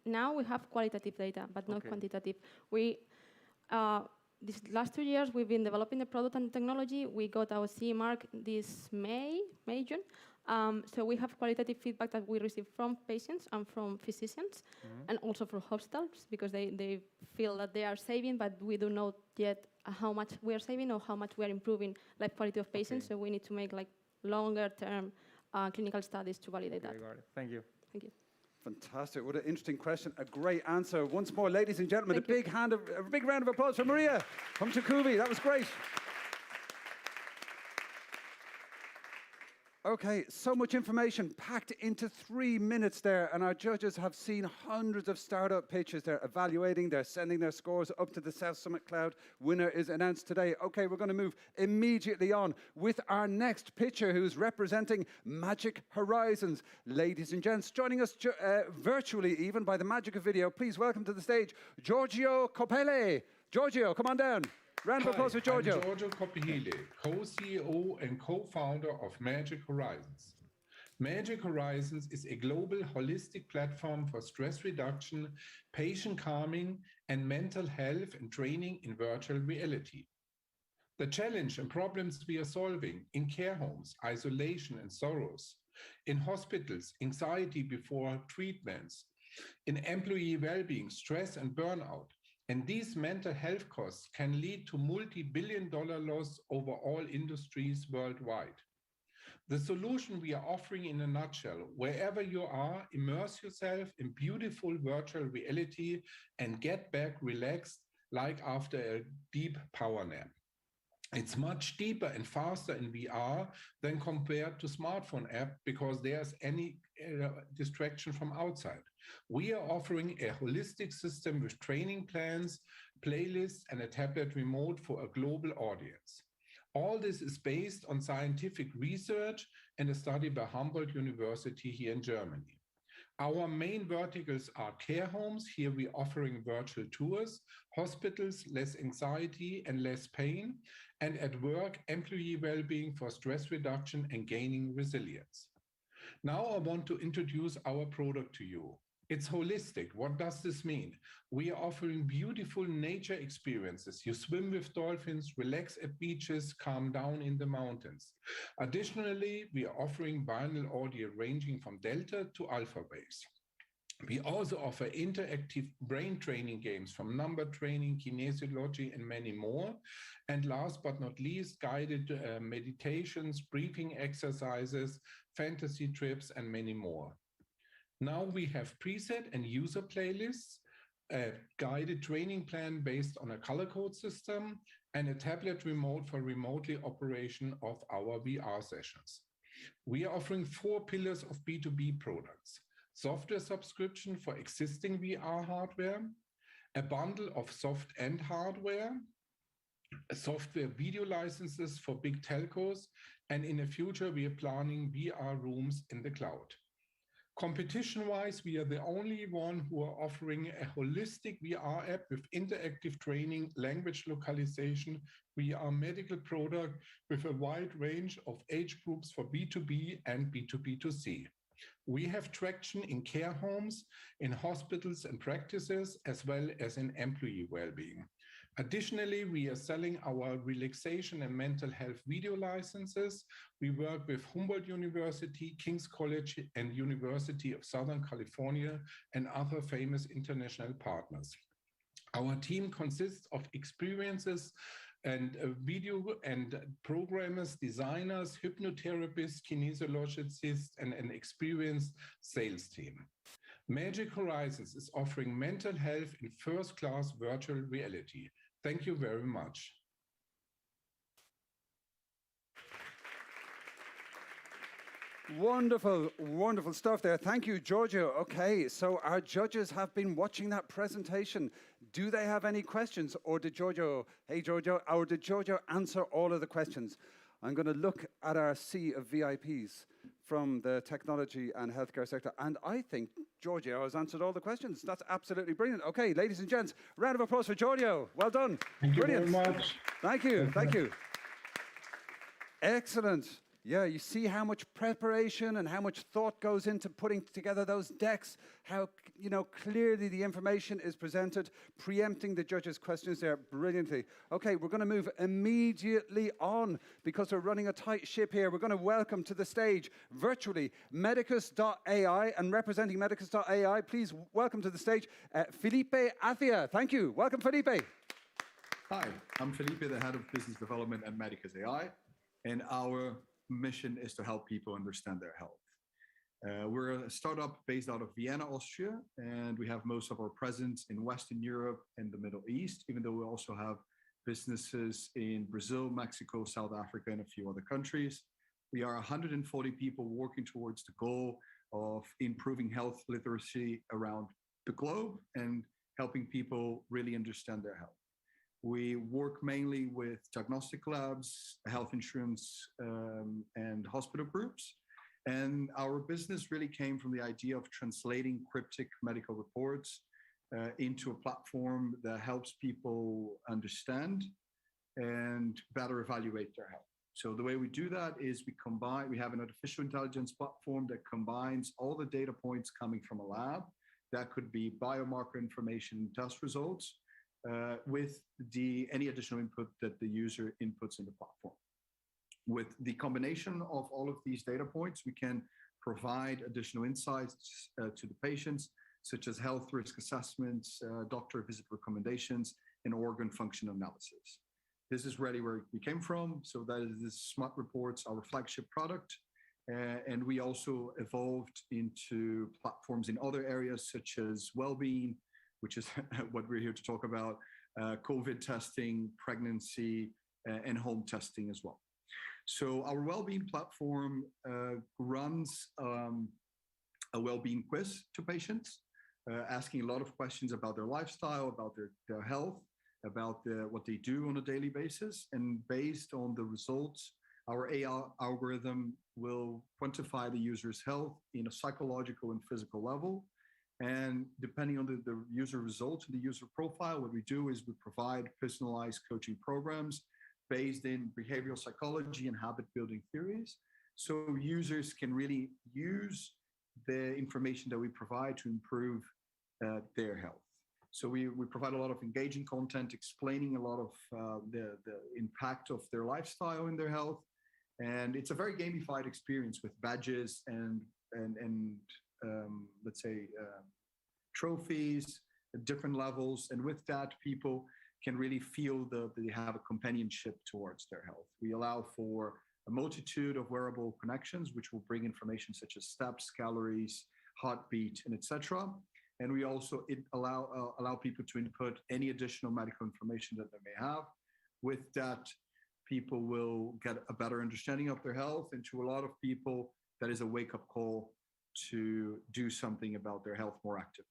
now we have qualitative data, but not quantitative. These last 2 years, we've been developing the product and technology. We got our CE mark this May, June, So we have qualitative feedback that we receive from patients and from physicians, and also from hospitals, because they feel that they are saving, but we don't know yet how much we are saving or how much we are improving life quality of patients. So we need to make like longer term clinical studies to validate that. Thank you. Thank you. Fantastic. What an interesting question. A great answer. Once more, ladies and gentlemen, a big round of applause for Maria from Takuvi. That was great. Okay, so much information packed into 3 minutes there, and our judges have seen hundreds of startup pitches. They're evaluating, they're sending their scores up to the South Summit Cloud. Winner is announced today. Okay, we're going to move immediately on with our next pitcher, who's representing Magic Horizons. Ladies and gents, joining us virtually even by the magic of video, please welcome to the stage Giorgio Copele. Giorgio, come on down. Round of applause for Giorgio. I'm Giorgio Copihile, co-CEO and co-founder of Magic Horizons. Magic Horizons is a global holistic platform for stress reduction, patient calming, and mental health and training in virtual reality. The challenge and problems we are solving in care homes, isolation and sorrows, in hospitals, anxiety before treatments, in employee well-being, stress and burnout, and these mental health costs can lead to multi-billion-dollar loss over all industries worldwide. The solution we are offering in a nutshell: wherever you are, immerse yourself in beautiful virtual reality and get back relaxed like after a deep power nap. It's much deeper and faster in VR than compared to smartphone app because there's any distraction from outside. We are offering a holistic system with training plans, playlists, and a tablet remote for a global audience. All this is based on scientific research and a study by Humboldt University here in Germany. Our main verticals are care homes. Here we're offering virtual tours, hospitals, less anxiety and less pain, and at work, employee well-being for stress reduction and gaining resilience. Now I want to introduce our product to you. It's holistic. What does this mean? We are offering beautiful nature experiences. You swim with dolphins, relax at beaches, calm down in the mountains. Additionally, we are offering binaural audio ranging from delta to alpha waves. We also offer interactive brain training games from number training, kinesiology, and many more. And last but not least, guided meditations, breathing exercises, fantasy trips, and many more. Now we have preset and user playlists, a guided training plan based on a color code system, and a tablet remote for remotely operation of our VR sessions. We are offering 4 pillars of B2B products: software subscription for existing VR hardware, a bundle of soft and hardware, software video licenses for big telcos, and in the future, we are planning VR rooms in the cloud. Competition-wise, we are the only one who are offering a holistic VR app with interactive training, language localization, VR medical product with a wide range of age groups for B2B and B2B2C. We have traction in care homes, in hospitals and practices, as well as in employee well-being. Additionally, we are selling our relaxation and mental health video licenses. We work with Humboldt University, King's College, and University of Southern California, and other famous international partners. Our team consists of experiences and video and programmers, designers, hypnotherapists, kinesiologists, and an experienced sales team. Magic Horizons is offering mental health in first-class virtual reality. Thank you very much. Wonderful, wonderful stuff there. Thank you, Giorgio. Okay, so our judges have been watching that presentation. Do they have any questions? Or did Giorgio answer all of the questions? I'm going to look at our sea of VIPs from the technology and healthcare sector, and I think Giorgio has answered all the questions. That's absolutely brilliant. Okay, ladies and gents, round of applause for Giorgio. Well done. Thank Brilliant. you very much. Thank you, thank you. Excellent. Yeah, you see how much preparation and how much thought goes into putting together those decks, how clearly the information is presented, preempting the judges' questions there brilliantly. Okay, we're going to move immediately on because we're running a tight ship here. We're going to welcome to the stage virtually Medicus.ai, and representing Medicus.ai, please welcome to the stage Felipe Athia. Thank you. Welcome, Felipe. Hi, I'm Felipe, the head of business development at Medicus.ai, and our mission is to help people understand their health. We're a startup based out of Vienna, Austria, and we have most of our presence in Western Europe and the Middle East, even though we also have businesses in Brazil, Mexico, South Africa, and a few other countries. We are 140 people working towards the goal of improving health literacy around the globe and helping people really understand their health. We work mainly with diagnostic labs, health insurance, and hospital groups. And our business really came from the idea of translating cryptic medical reports into a platform that helps people understand and better evaluate their health. So the way we do that is we have an artificial intelligence platform that combines all the data points coming from a lab. That could be biomarker information, test results, with any additional input that the user inputs in the platform. With the combination of all of these data points, we can provide additional insights to the patients, such as health risk assessments, doctor visit recommendations, and organ function analysis. This is really where we came from. So that is this Smart Reports, our flagship product. And we also evolved into platforms in other areas, such as Wellbeing, which is what we're here to talk about, COVID testing, pregnancy, and home testing as well. So our Wellbeing platform runs a Wellbeing quiz to patients, asking a lot of questions about their lifestyle, about their health, about what they do on a daily basis. And based on the results, our AI algorithm will quantify the user's health in a psychological and physical level. And depending on the user results and the user profile, what we do is we provide personalized coaching programs based in behavioral psychology and habit building theories. So users can really use the information that we provide to improve their health. So we provide a lot of engaging content, explaining a lot of the impact of their lifestyle in their health. And it's a very gamified experience with badges and let's say, trophies at different levels. And with that, people can really feel that they have a companionship towards their health. We allow for a multitude of wearable connections, which will bring information such as steps, calories, heartbeat, and etc. And we also allow people to input any additional medical information that they may have. With that, people will get a better understanding of their health, and to a lot of people, that is a wake-up call to do something about their health more actively.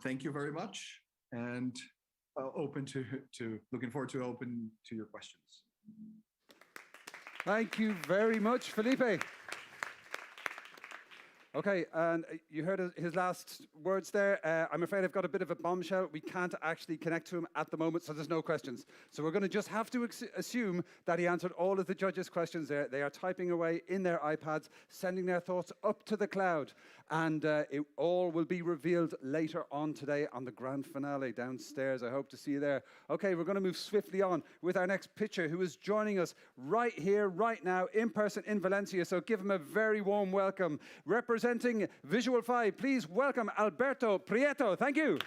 Thank you very much, and looking forward to open to your questions. Thank you very much, Felipe. Okay, and you heard his last words there. I'm afraid I've got a bit of a bombshell. We can't actually connect to him at the moment, so there's no questions. So we're going to just have to assume that he answered all of the judges' questions there. They are typing away in their iPads, sending their thoughts up to the cloud. And it all will be revealed later on today on the grand finale downstairs. I hope to see you there. Okay, we're going to move swiftly on with our next pitcher, who is joining us right here, right now, in person in Valencia. So give him a very warm welcome. Representing Visual 5, please welcome Alberto Prieto. Thank you.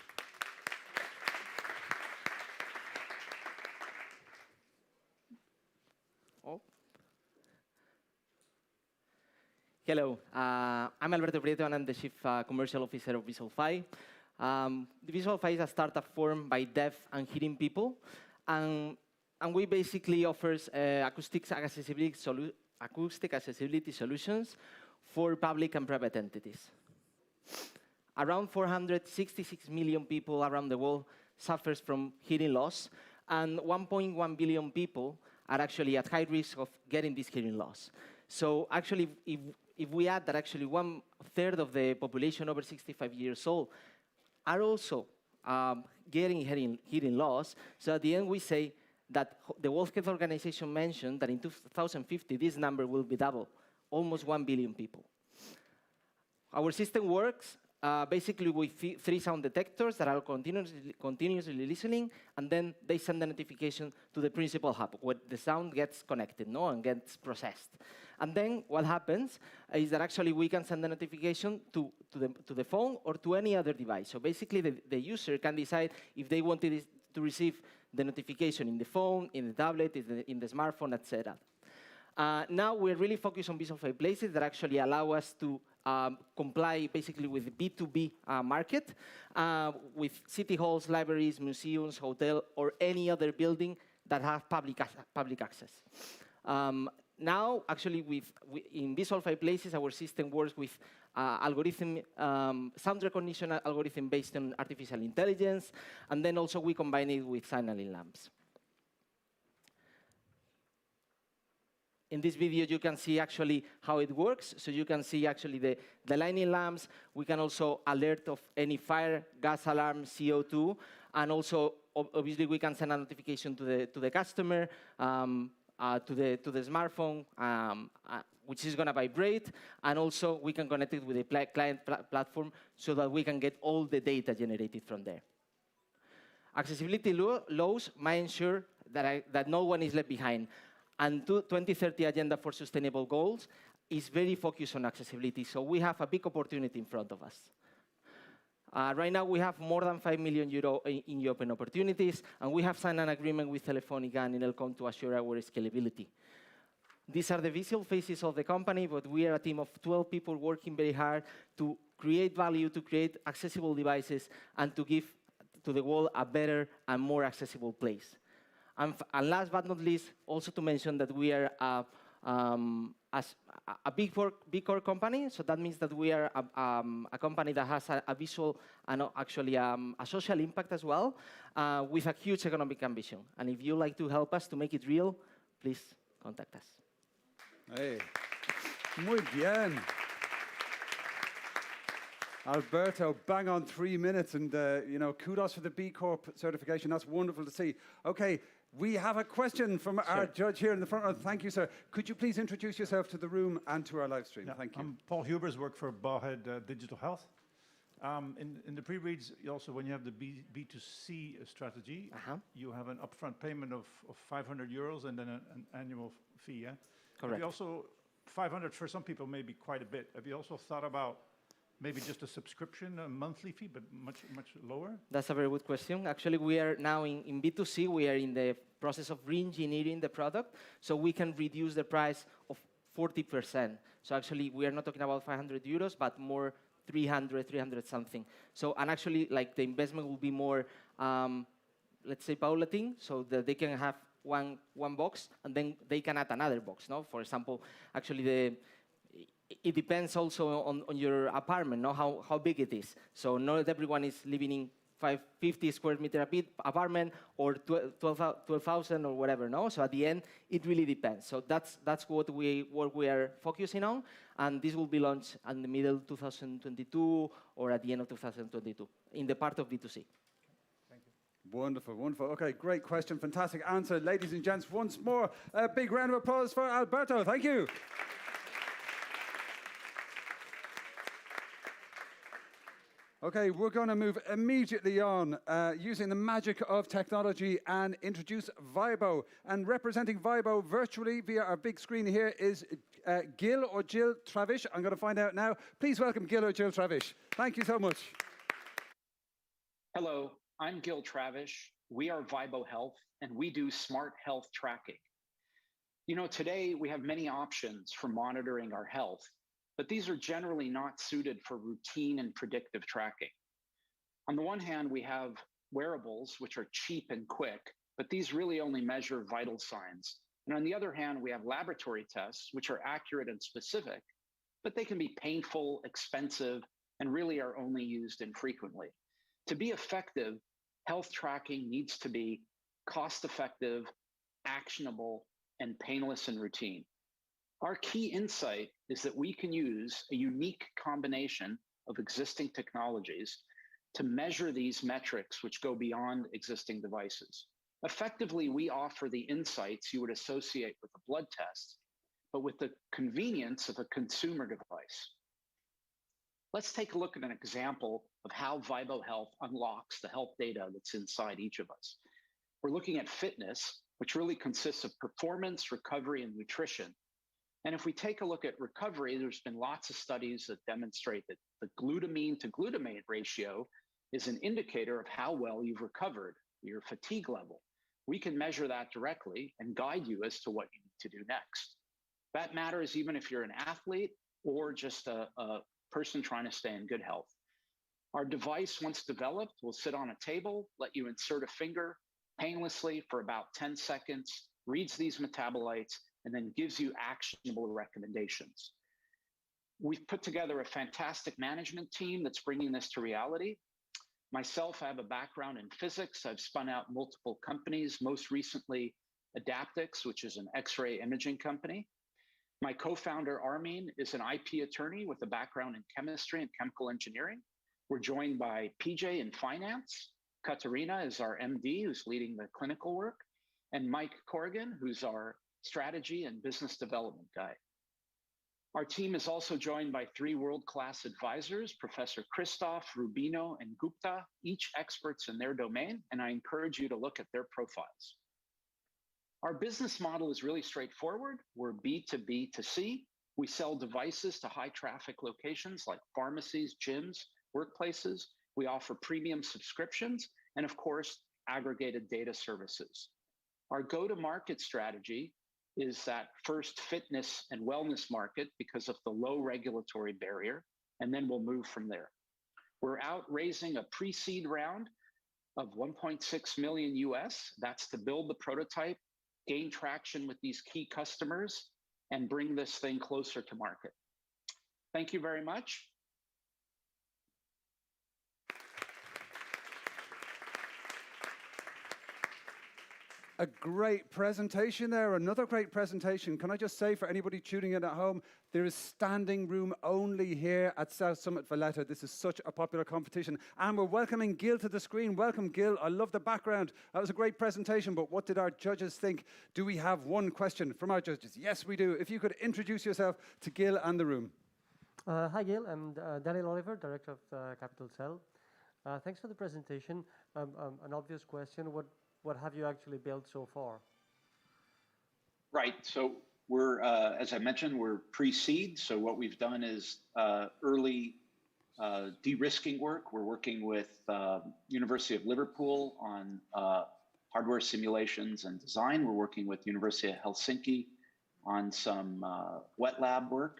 Hello, I'm Alberto Prieto, and I'm the Chief Commercial Officer of Visual 5. Visual 5 is a startup formed by deaf and hearing people, and we basically offers acoustic accessibility solutions for public and private entities. Around 466 million people around the world suffers from hearing loss, and 1.1 billion people are actually at high risk of getting this hearing loss. So actually, if we add that actually 1/3 of the population over 65 years old are also getting hearing loss, so at the end we say that the World Health Organization mentioned that in 2050, this number will be double, almost 1 billion people. Our system works basically with three sound detectors that are continuously listening, and then they send the notification to the principal hub, where the sound gets connected, and gets processed. And then what happens is that actually we can send the notification to the phone or to any other device. So basically the user can decide if they wanted to receive the notification in the phone, in the tablet, in the smartphone, etc. Now we're really focused on Visual 5 Places that actually allow us to comply basically with the B2B market, with city halls, libraries, museums, hotels, or any other building that have public access. Now, actually, in Visual 5 Places, our system works with sound recognition algorithm based on artificial intelligence, and then also we combine it with signaling lamps. In this video, you can see actually how it works. So you can see actually the lighting lamps. We can also alert of any fire, gas alarm, CO2, and also obviously we can send a notification to the customer, to the smartphone, which is going to vibrate, and also we can connect it with the client platform so that we can get all the data generated from there. Accessibility laws might ensure that no one is left behind. And 2030 Agenda for Sustainable Goals is very focused on accessibility, so we have a big opportunity in front of us. Right now, we have more than €5 million in open opportunities, and we have signed an agreement with Telefónica and Inelcom to assure our scalability. These are the visual faces of the company, but we are a team of 12 people working very hard to create value, to create accessible devices, and to give to the world a better and more accessible place. And last but not least, also to mention that we are a big core company, so that means that we are a company that has a visual and actually a social impact as well, with a huge economic ambition. And if you like to help us to make it real, please contact us. Hey, muy bien. Alberto, bang on 3 minutes, and kudos for the B Corp certification. That's wonderful to see. Okay, we have a question from our judge here in the front row. Thank you, sir. Could you please introduce yourself to the room and to our live stream? Yeah, Thank you. I'm Paul Hubers, work for Bowhead Digital Health. In the pre-reads, also when you have the B2C strategy, you have an upfront payment of €500 and then an annual fee, yeah? Correct. Have you also, 500 for some people may be quite a bit. Have you also thought about maybe just a subscription, a monthly fee, but much lower? That's a very good question. Actually, we are now in B2C, we are in the process of re-engineering the product, so we can reduce the price of 40%. So actually, we are not talking about €500, but more 300 something. So, and actually, like the investment will be more, let's say, paulating, so that they can have one box, and then they can add another box, no? For example, actually, it depends also on your apartment, no? How big it is. So not everyone is living in 50 square meter apartment or 12,000 or whatever, no? So at the end, it really depends. So that's what we are focusing on, and this will be launched in the middle of 2022 or at the end of 2022 in the part of B2C. Wonderful, wonderful. Okay, great question, fantastic answer. Ladies and gents, once more, a big round of applause for Alberto. Thank you. Okay, we're going to move immediately on using the magic of technology and introduce Vibo. And representing Vibo virtually via our big screen here is Gil or Jill Travish. I'm going to find out now. Please welcome Gil or Jill Travish. Thank you so much. Hello, I'm Gil Travish. We are Vibo Health, and we do smart health tracking. You know, today we have many options for monitoring our health, but these are generally not suited for routine and predictive tracking. On the one hand, we have wearables, which are cheap and quick, but these really only measure vital signs. And on the other hand, we have laboratory tests, which are accurate and specific, but they can be painful, expensive, and really are only used infrequently. To be effective, health tracking needs to be cost-effective, actionable, and painless and routine. Our key insight is that we can use a unique combination of existing technologies to measure these metrics which go beyond existing devices. Effectively, we offer the insights you would associate with a blood test, but with the convenience of a consumer device. Let's take a look at an example of how Vibo Health unlocks the health data that's inside each of us. We're looking at fitness, which really consists of performance, recovery, and nutrition. And if we take a look at recovery, there's been lots of studies that demonstrate that the glutamine to glutamate ratio is an indicator of how well you've recovered, your fatigue level. We can measure that directly and guide you as to what you need to do next. That matters even if you're an athlete or just a person trying to stay in good health. Our device, once developed, will sit on a table, let you insert a finger painlessly for about 10 seconds, reads these metabolites, and then gives you actionable recommendations. We've put together a fantastic management team that's bringing this to reality. Myself, I have a background in physics. I've spun out multiple companies, most recently Adaptix, which is an X-ray imaging company. My co-founder, Armin, is an IP attorney with a background in chemistry and chemical engineering. We're joined by PJ in finance. Katerina is our MD, who's leading the clinical work. And Mike Corrigan, who's our strategy and business development guy. Our team is also joined by 3 world-class advisors, Professor Christoph, Rubino, and Gupta, each experts in their domain, and I encourage you to look at their profiles. Our business model is really straightforward. We're B2B2C. We sell devices to high-traffic locations like pharmacies, gyms, workplaces. We offer premium subscriptions, and of course, aggregated data services. Our go-to-market strategy is that first fitness and wellness market because of the low regulatory barrier, and then we'll move from there. We're out raising a pre-seed round of 1.6 million US. That's to build the prototype, gain traction with these key customers, and bring this thing closer to market. Thank you very much. A great presentation there, another great presentation. Can I just say for anybody tuning in at home, there is standing room only here at South Summit Valletta. This is such a popular competition. And we're welcoming Gil to the screen. Welcome, Gil. I love the background. That was a great presentation, but what did our judges think? Do we have one question from our judges? Yes, we do. If you could introduce yourself to Gil and the room. Hi, Gil. I'm Daniel Oliver, Director of Capital Cell. Thanks for the presentation. An obvious question, what have you actually built so far? Right. So we're, as I mentioned, we're pre-seed. So what we've done is early de-risking work. We're working with University of Liverpool on hardware simulations and design. We're working with University of Helsinki on some wet lab work,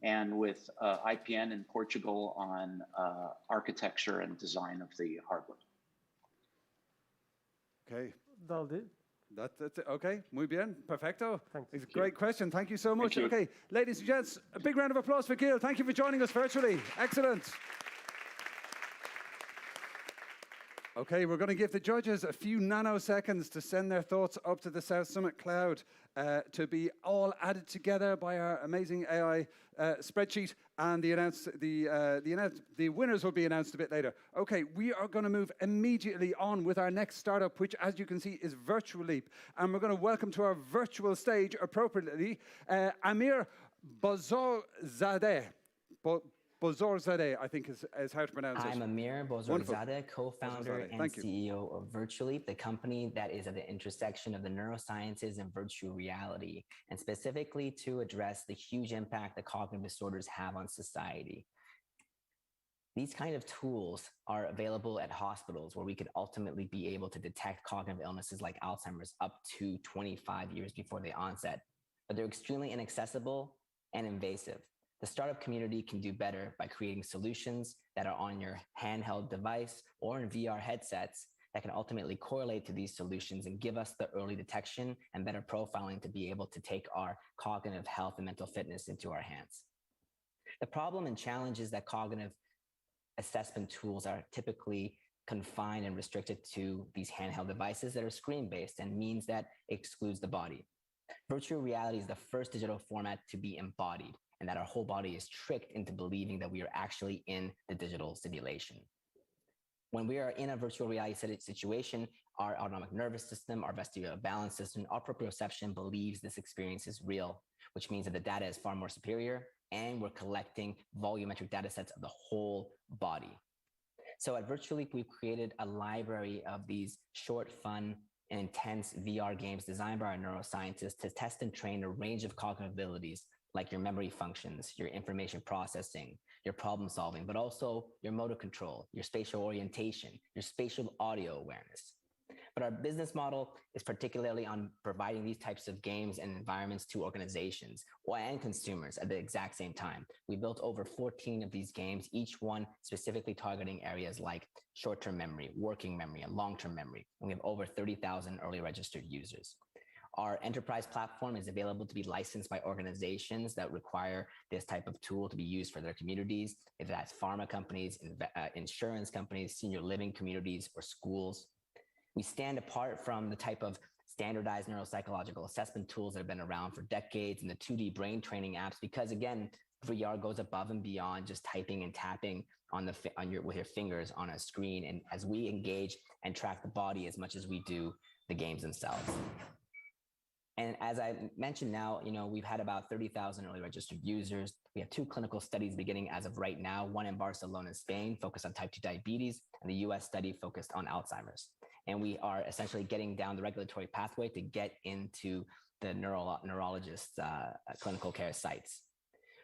and with IPN in Portugal on architecture and design of the hardware. Okay. That'll do. That's it. Okay. Muy bien. Perfecto. Thanks. It's a great question. Thank you so much. Thank you. Okay. Ladies and gents, a big round of applause for Gil. Thank you for joining us virtually. Excellent. Okay, we're going to give the judges a few nanoseconds to send their thoughts up to the South Summit cloud to be all added together by our amazing AI spreadsheet, and the winners will be announced a bit later. Okay, we are going to move immediately on with our next startup, which, as you can see, is Virtual Leap, and we're going to welcome to our virtual stage appropriately Amir Bozorzadeh. Bozorzadeh, I think is how to pronounce it. I'm Amir Bozorzadeh, co-founder and CEO of Virtual Leap, the company that is at the intersection of the neurosciences and virtual reality, and specifically to address the huge impact that cognitive disorders have on society. These kind of tools are available at hospitals where we could ultimately be able to detect cognitive illnesses like Alzheimer's up to 25 years before the onset, but they're extremely inaccessible and invasive. The startup community can do better by creating solutions that are on your handheld device or in VR headsets that can ultimately correlate to these solutions and give us the early detection and better profiling to be able to take our cognitive health and mental fitness into our hands. The problem and challenge is that cognitive assessment tools are typically confined and restricted to these handheld devices that are screen-based and means that it excludes the body. Virtual reality is the first digital format to be embodied, and that our whole body is tricked into believing that we are actually in the digital simulation. When we are in a virtual reality situation, our autonomic nervous system, our vestibular balance system, our proprioception believes this experience is real, which means that the data is far more superior, and we're collecting volumetric data sets of the whole body. So at Virtually, we've created a library of these short, fun, and intense VR games designed by our neuroscientists to test and train a range of cognitive abilities like your memory functions, your information processing, your problem solving, but also your motor control, your spatial orientation, your spatial audio awareness. But our business model is particularly on providing these types of games and environments to organizations and consumers at the exact same time. We built over 14 of these games, each one specifically targeting areas like short-term memory, working memory, and long-term memory. And we have over 30,000 early registered users. Our enterprise platform is available to be licensed by organizations that require this type of tool to be used for their communities, if that's pharma companies, insurance companies, senior living communities, or schools. We stand apart from the type of standardized neuropsychological assessment tools that have been around for decades and the 2D brain training apps because, again, VR goes above and beyond just typing and tapping with your fingers on a screen, and as we engage and track the body as much as we do the games themselves. And as I mentioned now, we've had about 30,000 early registered users. We have 2 clinical studies beginning as of right now, one in Barcelona, Spain, focused on type 2 diabetes, and the US study focused on Alzheimer's. And we are essentially getting down the regulatory pathway to get into the neurologist's clinical care sites.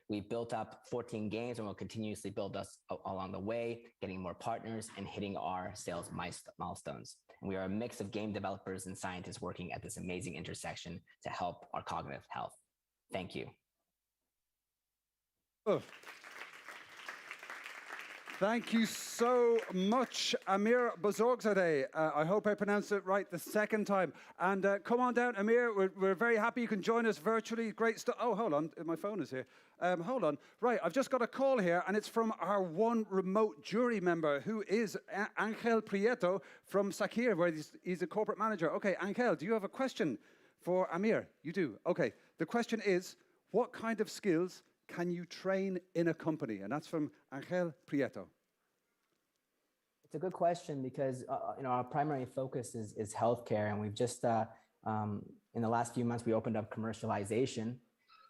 We've built up 14 games and we'll continuously build us along the way, getting more partners and hitting our sales milestones. And we are a mix of game developers and scientists working at this amazing intersection to help our cognitive health. Thank you. Oh. Thank you so much, Amir Bozorgzadeh. I hope I pronounced it right the second time. And come on down, Amir. We're very happy you can join us virtually. Great stuff. Oh, hold on. My phone is here. Hold on. Right, I've just got a call here, and it's from our one remote jury member, who is Angel Prieto from Sakir, where he's a corporate manager. Okay, Angel, do you have a question for Amir? You do. Okay. The question is, what kind of skills can you train in a company? And that's from Angel Prieto. It's a good question because our primary focus is healthcare, and we've just in the last few months we opened up commercialization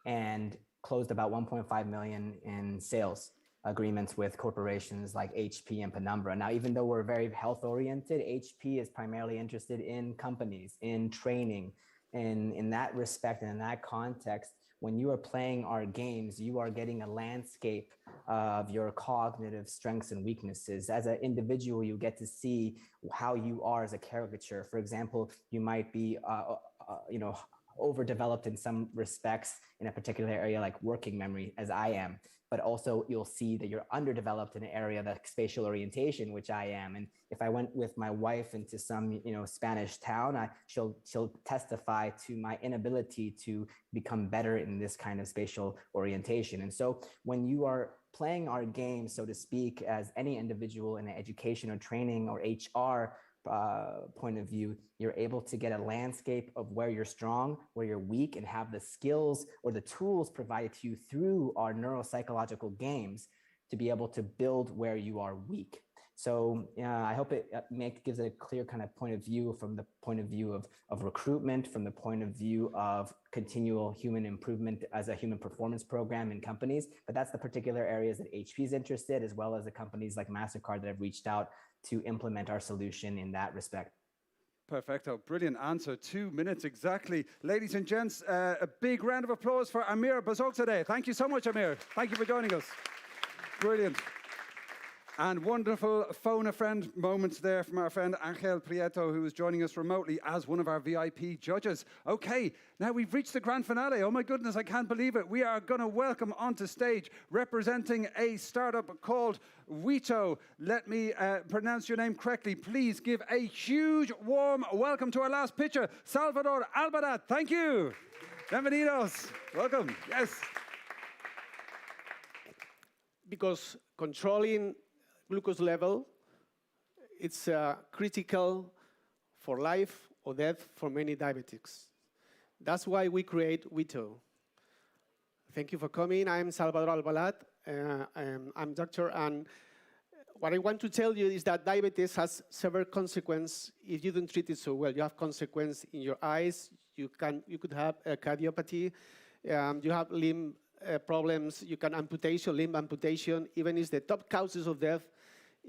and closed about 1.5 million in sales agreements with corporations like HP and Penumbra. Now, even though we're very health oriented, HP is primarily interested in companies, in training, and in that respect and in that context. When you are playing our games, you are getting a landscape of your cognitive strengths and weaknesses. As an individual, you get to see how you are as a caricature. For example, you might be, overdeveloped in some respects in a particular area like working memory, as I am. But also you'll see that you're underdeveloped in an area like spatial orientation, which I am. And if I went with my wife into some, Spanish town, she'll testify to my inability to become better in this kind of spatial orientation. And so when you are playing our game, so to speak, as any individual in an education or training or HR point of view, you're able to get a landscape of where you're strong, where you're weak, and have the skills or the tools provided to you through our neuropsychological games to be able to build where you are weak. So I hope it gives a clear kind of point of view from the point of view of recruitment, from the point of view of continual human improvement as a human performance program in companies. But that's the particular areas that HP is interested, as well as the companies like MasterCard that have reached out to implement our solution in that respect. Perfecto. Brilliant answer. 2 minutes exactly. Ladies and gents, a big round of applause for Amir Bozorgzadeh. Thank you so much, Amir. Thank you for joining us. Brilliant. And wonderful phone-a-friend moments there from our friend Angel Prieto, who is joining us remotely as one of our VIP judges. Okay, now we've reached the grand finale. Oh my goodness, I can't believe it. We are going to welcome onto stage, representing a startup called Wito. Let me pronounce your name correctly. Please give a huge, warm welcome to our last pitcher, Salvador Albarat. Thank you. Bienvenidos. Welcome. Yes. Because controlling glucose level, it's critical for life or death for many diabetics. That's why we create Wito. Thank you for coming. I'm Salvador Albalat. I'm doctor, and what I want to tell you is that diabetes has several consequences if you don't treat it so well. You have consequence in your eyes. You could have a cardiopathy. You have limb problems. You can limb amputation. Even is the top causes of death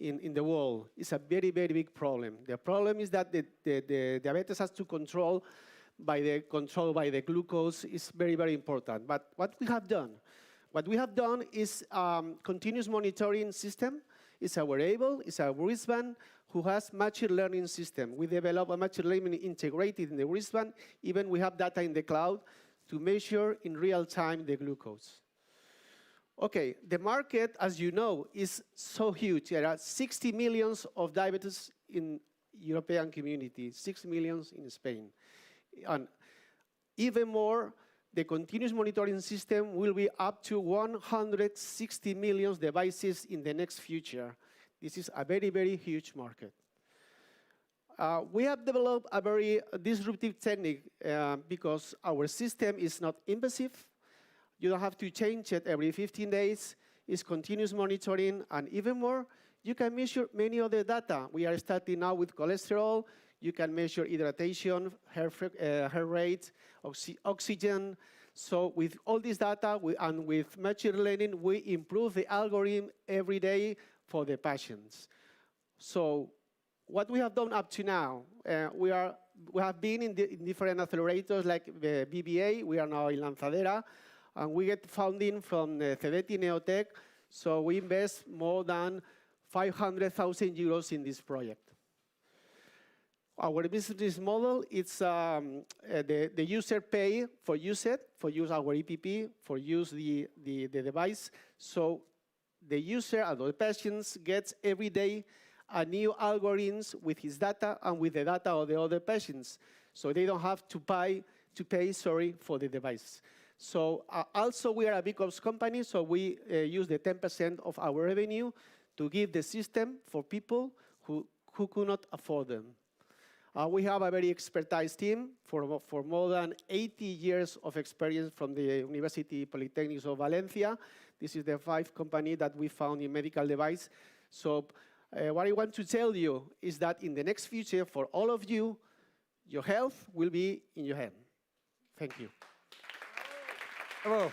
in the world. It's a very, very big problem. The problem is that the diabetes has to control by the glucose is very, very important. But what we have done is continuous monitoring system. It's a wearable, it's a wristband who has machine learning system. We develop a machine learning integrated in the wristband. Even we have data in the cloud to measure in real time the glucose. Okay, the market, as you know, is so huge. There are 60 million of diabetes in European community, 6 million in Spain. And even more, the continuous monitoring system will be up to 160 million devices in the next future. This is a very, very huge market. We have developed a very disruptive technique because our system is not invasive. You don't have to change it every 15 days. It's continuous monitoring, and even more, you can measure many other data. We are starting now with cholesterol. You can measure hydration, heart rate, oxygen. So with all this data and with machine learning, we improve the algorithm every day for the patients. So what we have done up to now, we have been in different accelerators like the BBA. We are now in Lanzadera. And we get funding from Cedeti Neotech. So we invest more than 500,000 euros in this project. Our business model is the user pay for use our EPP, for use the device. So the user and the patients gets every day a new algorithms with his data and with the data of the other patients. So they don't have to pay for the device. So also we are a big ops company, so we use the 10% of our revenue to give the system for people who could not afford them. We have a very expertise team for more than 80 years of experience from the University Polytechnics of Valencia. This is the 5th company that we found in medical device. So what I want to tell you is that in the next future, for all of you, your health will be in your hand. Thank you. Bravo.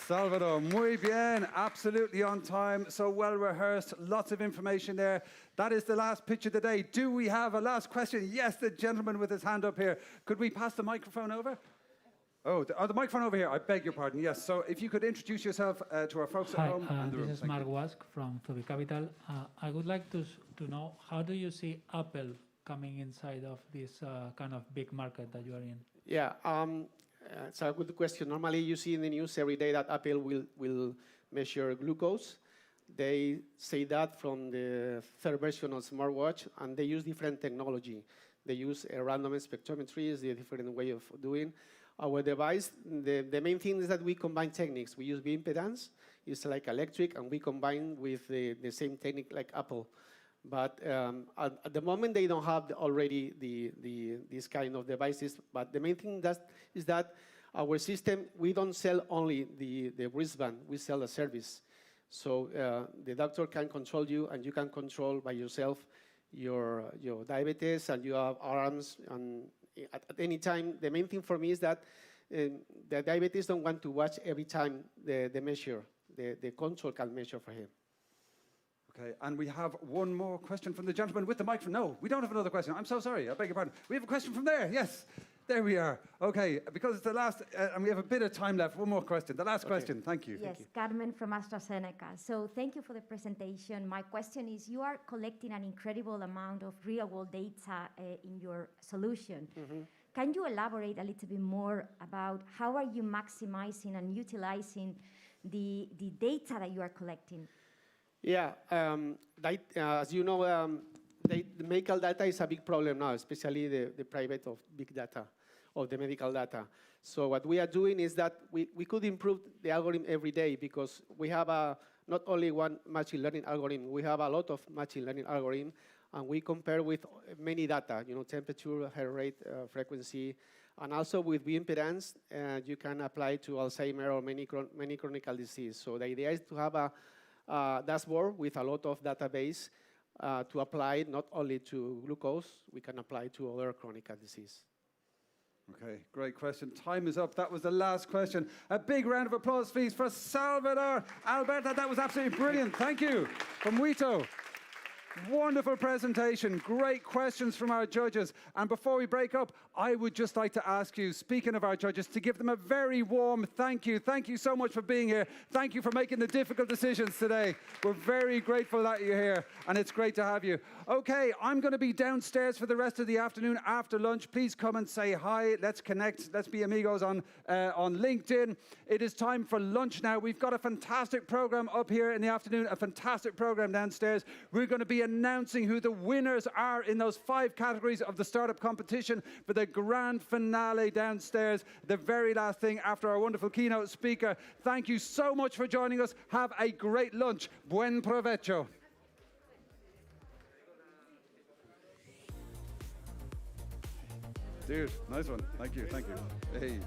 Salvador, muy bien, absolutely on time, so well rehearsed, lots of information there. That is the last pitch of the day. Do we have a last question? Yes, the gentleman with his hand up here. Could we pass the microphone over? Oh, the microphone over here, I beg your pardon, yes. So if you could introduce yourself to our folks at home and the room. This is Mark Wask from Toby Capital. I would like to know, how do you see Apple coming inside of this kind of big market that you are in? Yeah, it's a good question. Normally you see in the news every day that Apple will measure glucose. They say that from the third version of smartwatch, and they use different technology. They use a random spectrometry, is the different way of doing. Our device, the main thing is that we combine techniques. We use impedance, it's like electric, and we combine with the same technique like Apple. But at the moment, they don't have already these kind of devices. But the main thing is that our system, we don't sell only the wristband, we sell a service. So the doctor can control you, and you can control by yourself your diabetes, and you have alarms. And at any time, the main thing for me is that the diabetes don't want to watch every time the measure. The control can measure for him. Okay, and we have one more question from the gentleman with the microphone. No, we don't have another question. I'm so sorry. I beg your pardon. We have a question from there. Yes, there we are. Okay, because it's the last, and we have a bit of time left. One more question. The last question. Thank you. Yes, Thank you. Carmen from AstraZeneca. So thank you for the presentation. My question is, you are collecting an incredible amount of real-world data in your solution. Can you elaborate a little bit more about how are you maximizing and utilizing the data that you are collecting? Yeah, as you know, the medical data is a big problem now, especially the private of big data, of the medical data. So what we are doing is that we could improve the algorithm every day, because we have not only one machine learning algorithm, we have a lot of machine learning algorithm, and we compare with many data, temperature, heart rate, frequency, and also with impedance, you can apply to Alzheimer or many chronic disease. So the idea is to have dashboard with a lot of database to apply not only to glucose, we can apply to other chronic disease. Okay, great question. Time is up. That was the last question. A big round of applause, please, for Salvador Alberta. That was absolutely brilliant. Thank you. From Wito. Wonderful presentation. Great questions from our judges. And before we break up, I would just like to ask you, speaking of our judges, to give them a very warm thank you. Thank you so much for being here. Thank you for making the difficult decisions today. We're very grateful that you're here, and it's great to have you. Okay, I'm going to be downstairs for the rest of the afternoon after lunch. Please come and say hi. Let's connect. Let's be amigos on LinkedIn. It is time for lunch now. We've got a fantastic program up here in the afternoon, a fantastic program downstairs. We're going to be announcing who the winners are in those 5 categories of the startup competition for the grand finale downstairs, the very last thing after our wonderful keynote speaker. Thank you so much for joining us. Have a great lunch. Buen provecho. Dude, nice one. Thank you, thank you. Hey.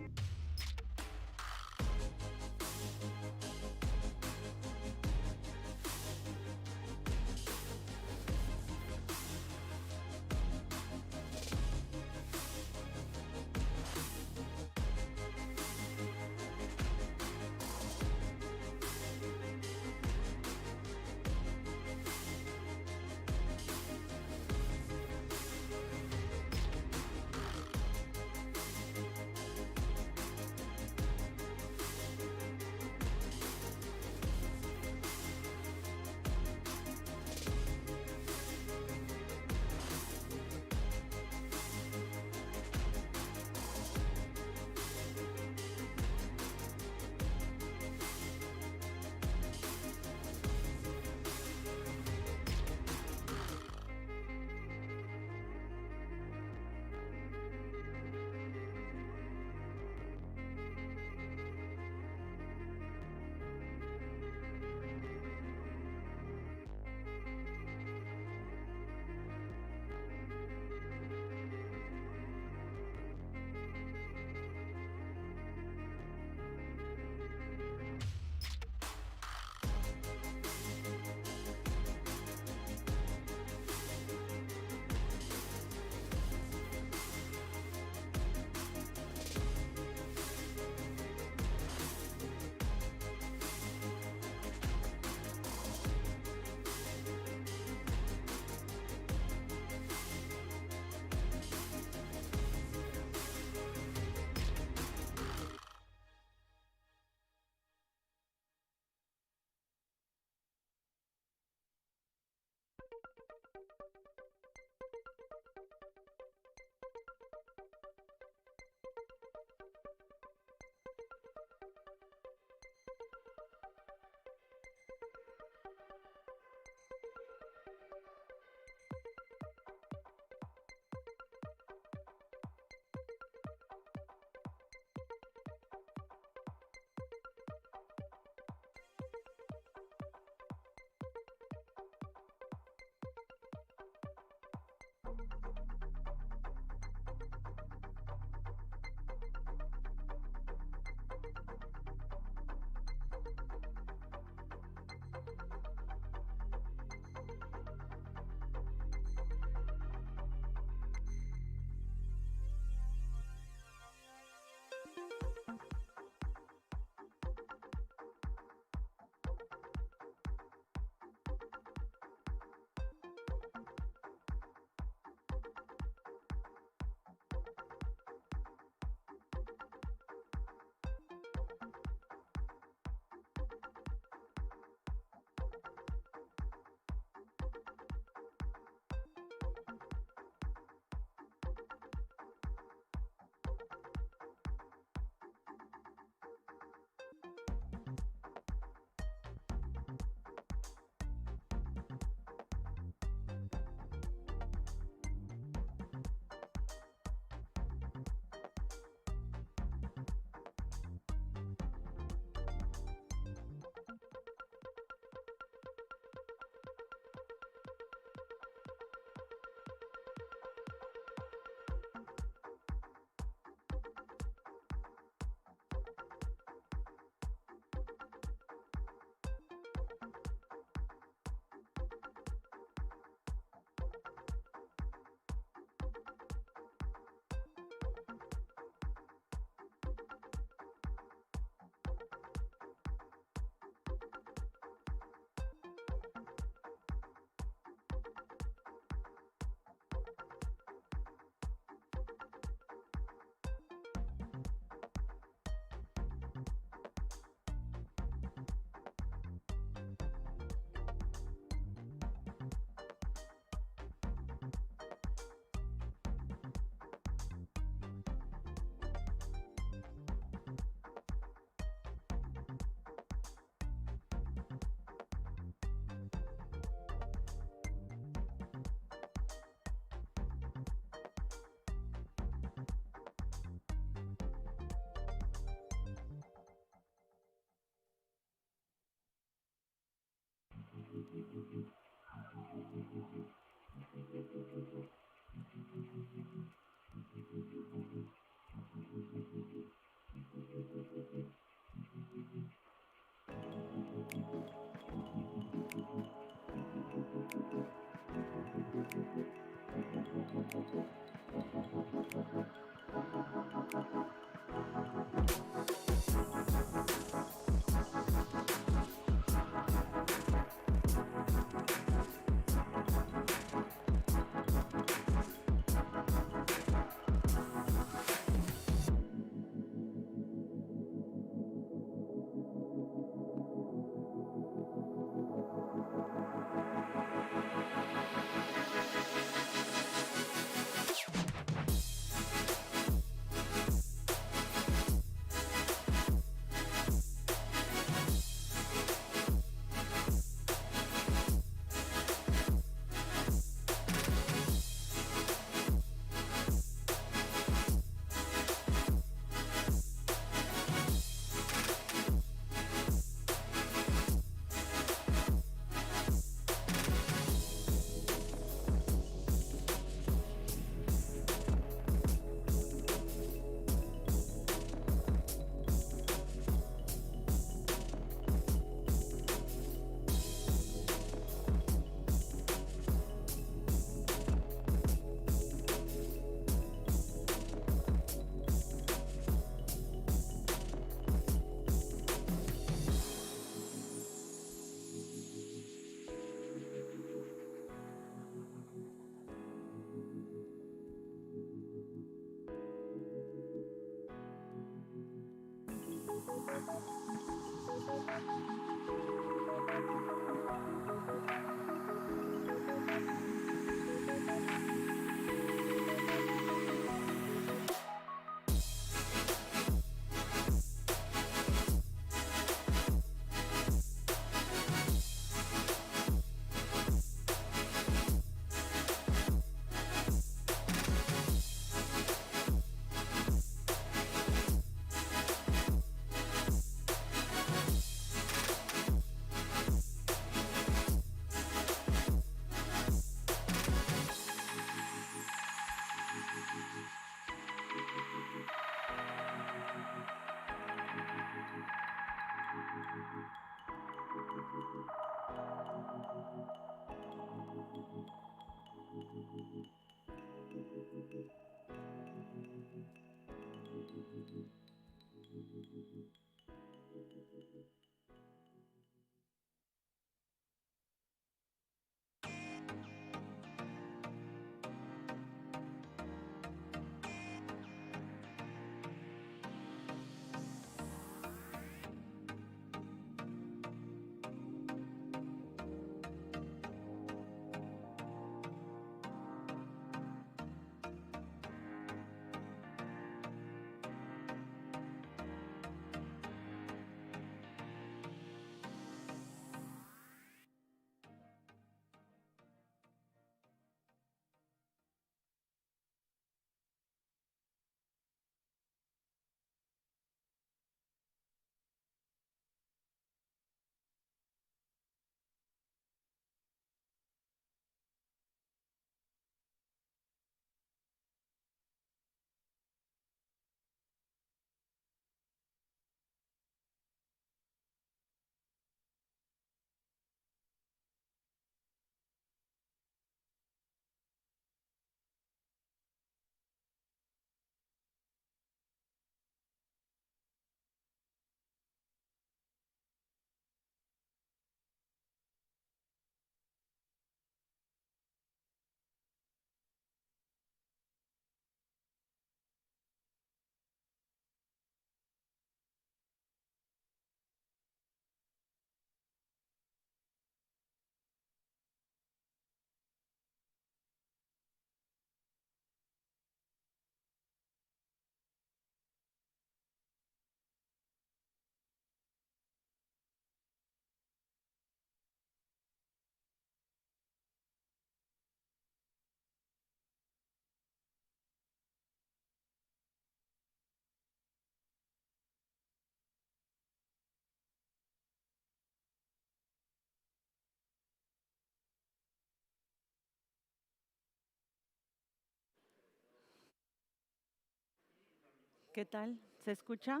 ¿Qué tal? ¿Se escucha?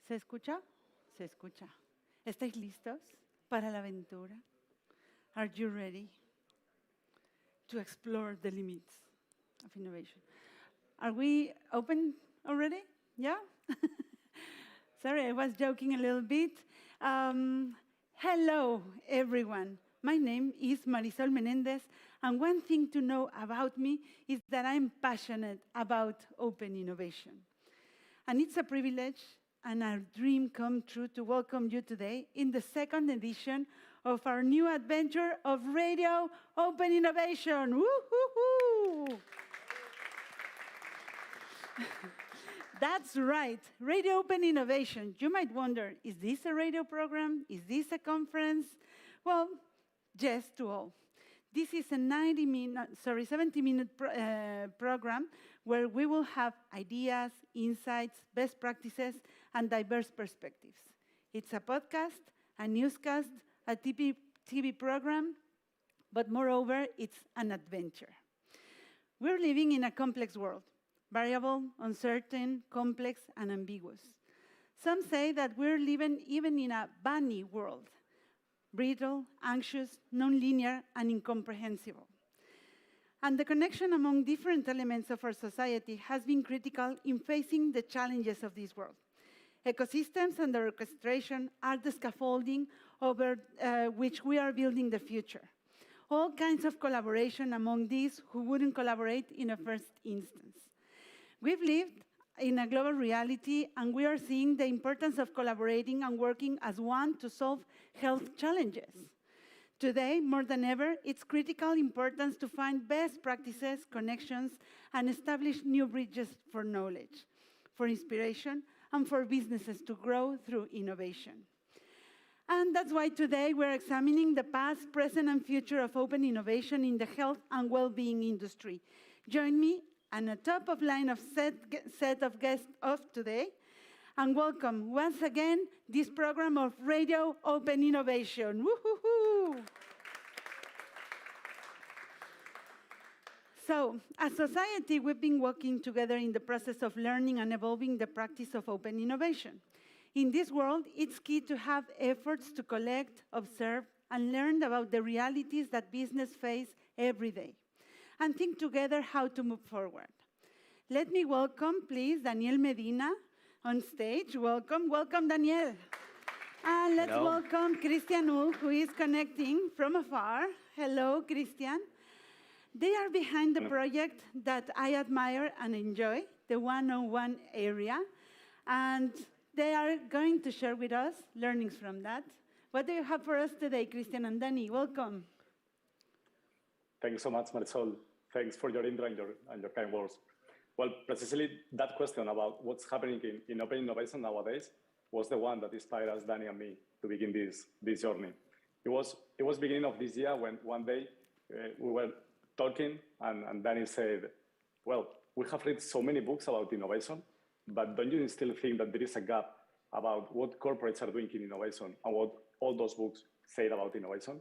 ¿Se escucha? Se escucha. ¿Estáis listos para la aventura? Are you ready to explore the limits of innovation? Are we open already? Yeah? Sorry, I was joking a little bit. Hello, everyone. My name is Marisol Menendez, and one thing to know about me is that I'm passionate about open innovation. And it's a privilege and a dream come true to welcome you today in the second edition of our new adventure of Radio Open Innovation. Woo-hoo-hoo! That's right, Radio Open Innovation. You might wonder, is this a radio program? Is this a conference? Well, yes to all. This is a 70-minute program where we will have ideas, insights, best practices, and diverse perspectives. It's a podcast, a newscast, a TV program, but moreover, it's an adventure. We're living in a complex world, variable, uncertain, complex, and ambiguous. Some say that we're living even in a bunny world, brittle, anxious, non-linear, and incomprehensible. And the connection among different elements of our society has been critical in facing the challenges of this world. Ecosystems and their orchestration are the scaffolding over which we are building the future. All kinds of collaboration among these who wouldn't collaborate in a first instance. We've lived in a global reality, and we are seeing the importance of collaborating and working as one to solve health challenges. Today, more than ever, it's critical importance to find best practices, connections, and establish new bridges for knowledge, for inspiration, and for businesses to grow through innovation. And that's why today we're examining the past, present, and future of open innovation in the health and well-being industry. Join me and a top-of-line set of guests of today, and welcome once again this program of Radio Open Innovation. Woo-hoo-hoo! So, as society, we've been working together in the process of learning and evolving the practice of open innovation. In this world, it's key to have efforts to collect, observe, and learn about the realities that business face every day, and think together how to move forward. Let me welcome, please, Daniel Medina on stage. Welcome, welcome, Daniel. And let's welcome Christian Ull, who is connecting from afar. Hello, Christian. They are behind the project that I admire and enjoy, the one-on-one area, and they are going to share with us learnings from that. What do you have for us today, Christian and Danny? Welcome. Thank you so much, Marisol. Thanks for your intro and your kind words. Well, precisely that question about what's happening in open innovation nowadays was the one that inspired us, Danny and me, to begin this journey. It was beginning of this year when one day we were talking and Danny said, well, we have read so many books about innovation, but don't you still think that there is a gap about what corporates are doing in innovation and what all those books say about innovation?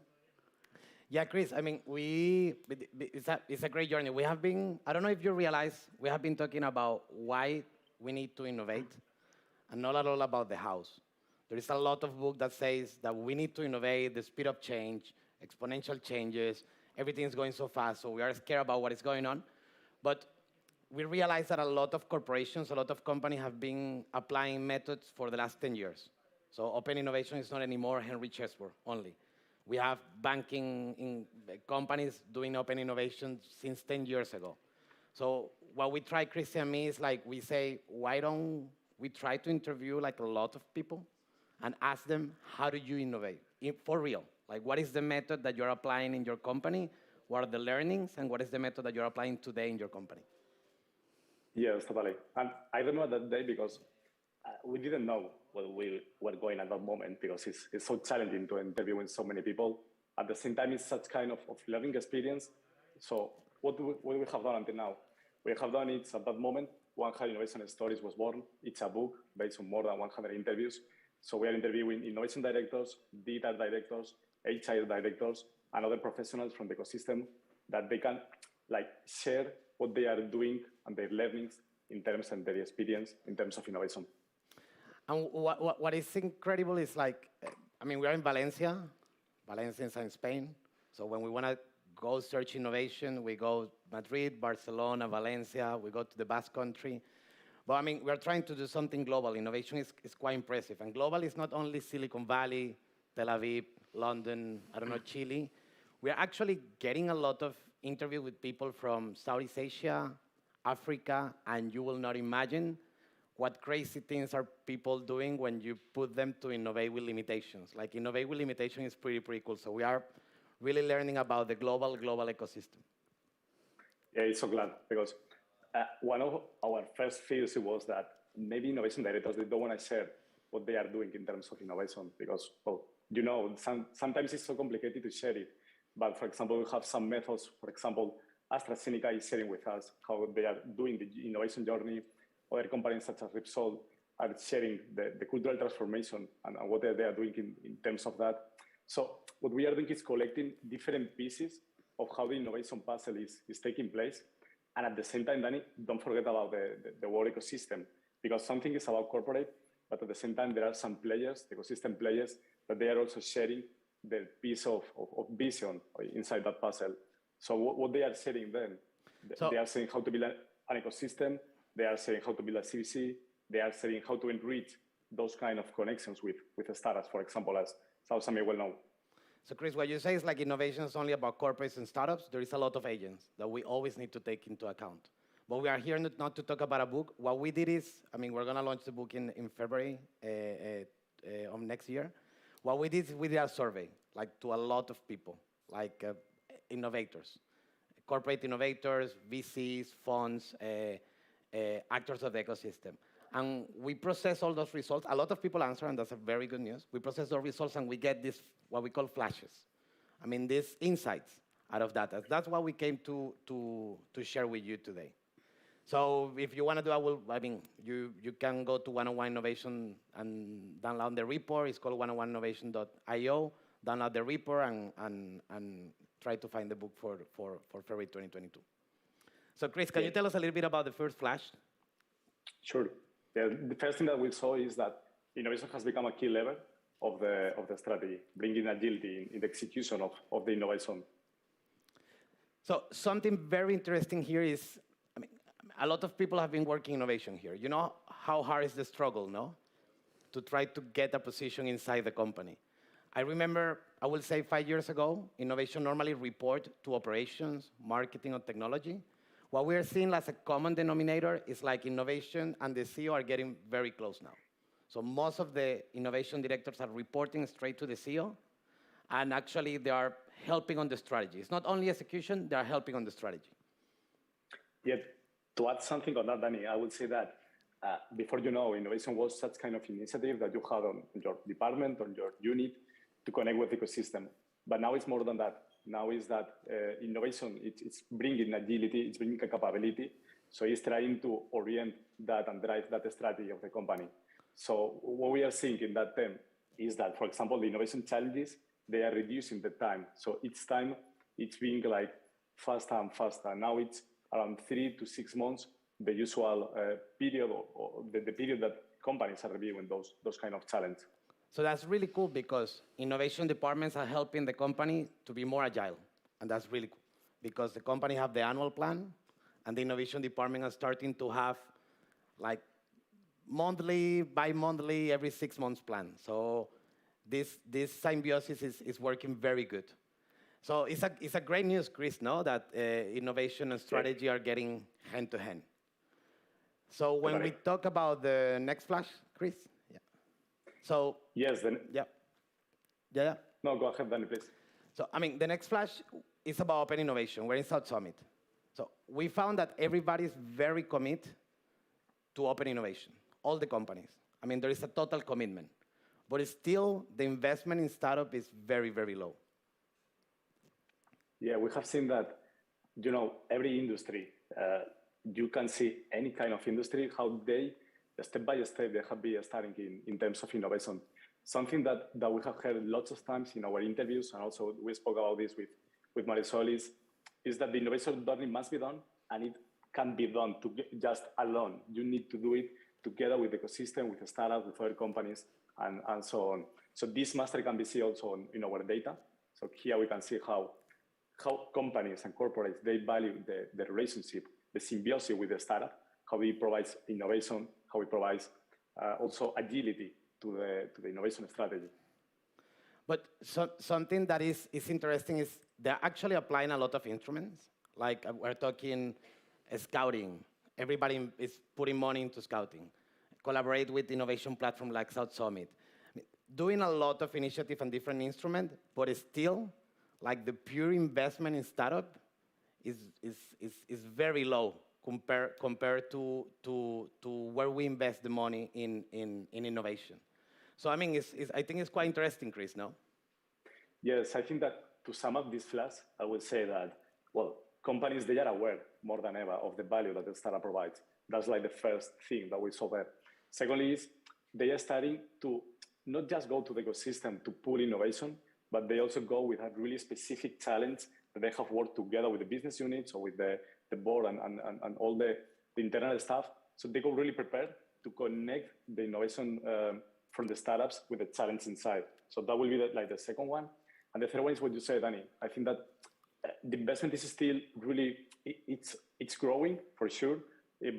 Yeah, Chris, I mean, it's a great journey. We have been, I don't know if you realize, we have been talking about why we need to innovate and not at all about the hows. There is a lot of book that says that we need to innovate, the speed of change, exponential changes, everything is going so fast, so we are scared about what is going on. But we realize that a lot of corporations, a lot of companies have been applying methods for the last 10 years. So open innovation is not anymore Henry Chesworth only. We have banking companies doing open innovation since 10 years ago. So what we try, Christian and me, is like we say, why don't we try to interview like a lot of people and ask them, how do you innovate? For real. Like, what is the method that you're applying in your company? What are the learnings? And what is the method that you're applying today in your company? Yes, totally. And I remember that day because we didn't know what we were going at that moment because it's so challenging to interview with so many people. At the same time, it's such kind of learning experience. So what we have done until now? We have done it at that moment. 100 Innovation Stories was born. It's a book based on more than 100 interviews. So we are interviewing innovation directors, digital directors, HR directors, and other professionals from the ecosystem that they can like share what they are doing and their learnings in terms and their experience in terms of innovation. And what is incredible is like, I mean, we're in Valencia. Valencia is in Spain. So when we want to go search innovation, we go Madrid, Barcelona, Valencia, we go to the Basque Country. But I mean, we're trying to do something global. Innovation is quite impressive. And global is not only Silicon Valley, Tel Aviv, London, I don't know, Chile. We're actually getting a lot of interviews with people from Southeast Asia, Africa, and you will not imagine what crazy things are people doing when you put them to innovate with limitations. Like innovate with limitation is pretty cool. So we are really learning about the global ecosystem. Yeah, it's so glad because one of our first fears was that maybe innovation directors, they don't want to share what they are doing in terms of innovation because, well, you know, sometimes it's so complicated to share it. But for example, we have some methods. For example, AstraZeneca is sharing with us how they are doing the innovation journey. Other companies such as Repsol are sharing the cultural transformation and what they are doing in terms of that. So what we are doing is collecting different pieces of how the innovation puzzle is taking place. And at the same time, Danny, don't forget about the whole ecosystem, because something is about corporate, but at the same time, there are some players, the ecosystem players, that they are also sharing their piece of vision inside that puzzle. So what they are sharing then, they are saying how to build an ecosystem, they are saying how to build a CVC, they are saying how to enrich those kind of connections with startups, for example, as Sousa may well know. So Chris, what you say is like innovation is only about corporates and startups. There is a lot of agents that we always need to take into account. But we are here not to talk about a book. What we did is, I mean, we're going to launch the book in February of next year. What we did is we did a survey, like to a lot of people, like innovators, corporate innovators, VCs, funds, actors of the ecosystem. And we process all those results. A lot of people answer, and that's a very good news. We process those results, and we get this, what we call flashes. I mean, these insights out of data. That's what we came to share with you today. So if you want to do, you can go to 101 Innovation and download the report. It's called 101innovation.io. Download the report and try to find the book for February 2022. So Chris, can you tell us a little bit about the first flash? Sure. Yeah, the first thing that we saw is that innovation has become a key lever of the strategy, bringing agility in the execution of the innovation. So something very interesting here is, I mean, a lot of people have been working innovation here. You know how hard is the struggle, no? To try to get a position inside the company. I remember, I will say 5 years ago, innovation normally report to operations, marketing, or technology. What we are seeing as a common denominator is like innovation and the CEO are getting very close now. So most of the innovation directors are reporting straight to the CEO, and actually they are helping on the strategy. It's not only execution, they are helping on the strategy. Yeah, to add something on that, Danny, I would say that before innovation was such kind of initiative that you had on your department, on your unit, to connect with the ecosystem. But now it's more than that. Now is that innovation, it's bringing agility, it's bringing a capability. So it's trying to orient that and drive that strategy of the company. So what we are seeing in that term is that, for example, the innovation challenges, they are reducing the time. So each time it's being like faster and faster. Now it's around 3 to 6 months, the usual period or the period that companies are reviewing those kind of challenges. So that's really cool because innovation departments are helping the company to be more agile. And that's really cool because the company have the annual plan and the innovation department are starting to have like monthly, bi-monthly, every 6 months plan. So this symbiosis is working very good. So it's a great news, Chris, no? That innovation and strategy are getting hand to hand. So when we talk about the next flash, Chris? So yes, then yeah. No, go ahead, Danny, please. So I mean, the next flash is about open innovation. We're in South Summit. So we found that everybody is very committed to open innovation. All the companies. I mean, there is a total commitment, but still the investment in startup is very, very low. Yeah, we have seen that. Every industry. You can see any kind of industry how they. Step by step, they have been starting in terms of innovation. Something that we have heard lots of times in our interviews, and also we spoke about this with Marisol, is that the innovation journey must be done, and it can't be done just alone. You need to do it together with the ecosystem, with the startups, with other companies, and so on. So this mastery can be seen also in our data. So here we can see how companies and corporates, they value the relationship, the symbiosis with the startup, how it provides innovation, how it provides also agility to the innovation strategy. But something that is interesting is they're actually applying a lot of instruments. Like we're talking scouting. Everybody is putting money into scouting. Collaborate with innovation platform like South Summit. Doing a lot of initiative and different instruments, but it's still like the pure investment in startup is very low compared to where we invest the money in innovation. So I mean, I think it's quite interesting, Chris, no? Yes, I think that to sum up this flash, I would say that, well, companies, they are aware more than ever of the value that the startup provides. That's like the first thing that we saw there. Secondly is they are starting to not just go to the ecosystem to pull innovation, but they also go with a really specific challenge that they have worked together with the business units or with the board and all the internal staff. So they go really prepared to connect the innovation from the startups with the challenge inside. So that will be like the second one. And the third one is what you said, Danny. I think that the investment is still really, it's growing for sure,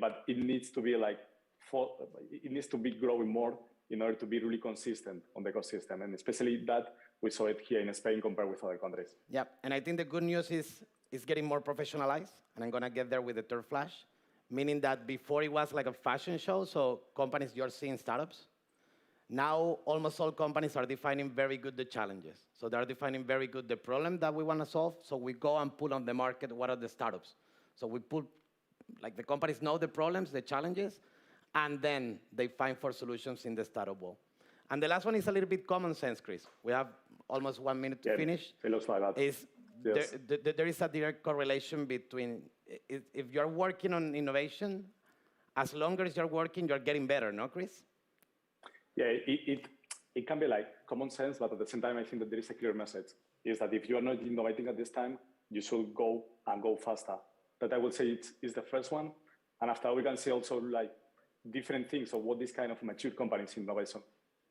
but it needs to be it needs to be growing more in order to be really consistent on the ecosystem. And especially that we saw it here in Spain compared with other countries. Yeah, and I think the good news is it's getting more professionalized, and I'm gonna get there with the third flash, meaning that before it was like a fashion show, so companies, you're seeing startups. Now, almost all companies are defining very good the challenges. So they're defining very good the problem that we want to solve. So we go and put on the market what are the startups. So we put, like the companies know the problems, the challenges, and then they find for solutions in the startup world. And the last one is a little bit common sense, Chris. We have almost 1 minute to finish. It looks like that. Yes. There is a direct correlation between, if you're working on innovation, as long as you're working, you're getting better, no, Chris? Yeah, it can be like common sense, but at the same time, I think that there is a clear message, is that if you are not innovating at this time, you should go faster. That I would say it's the first one. And after we can see also like different things of what this kind of mature companies in innovation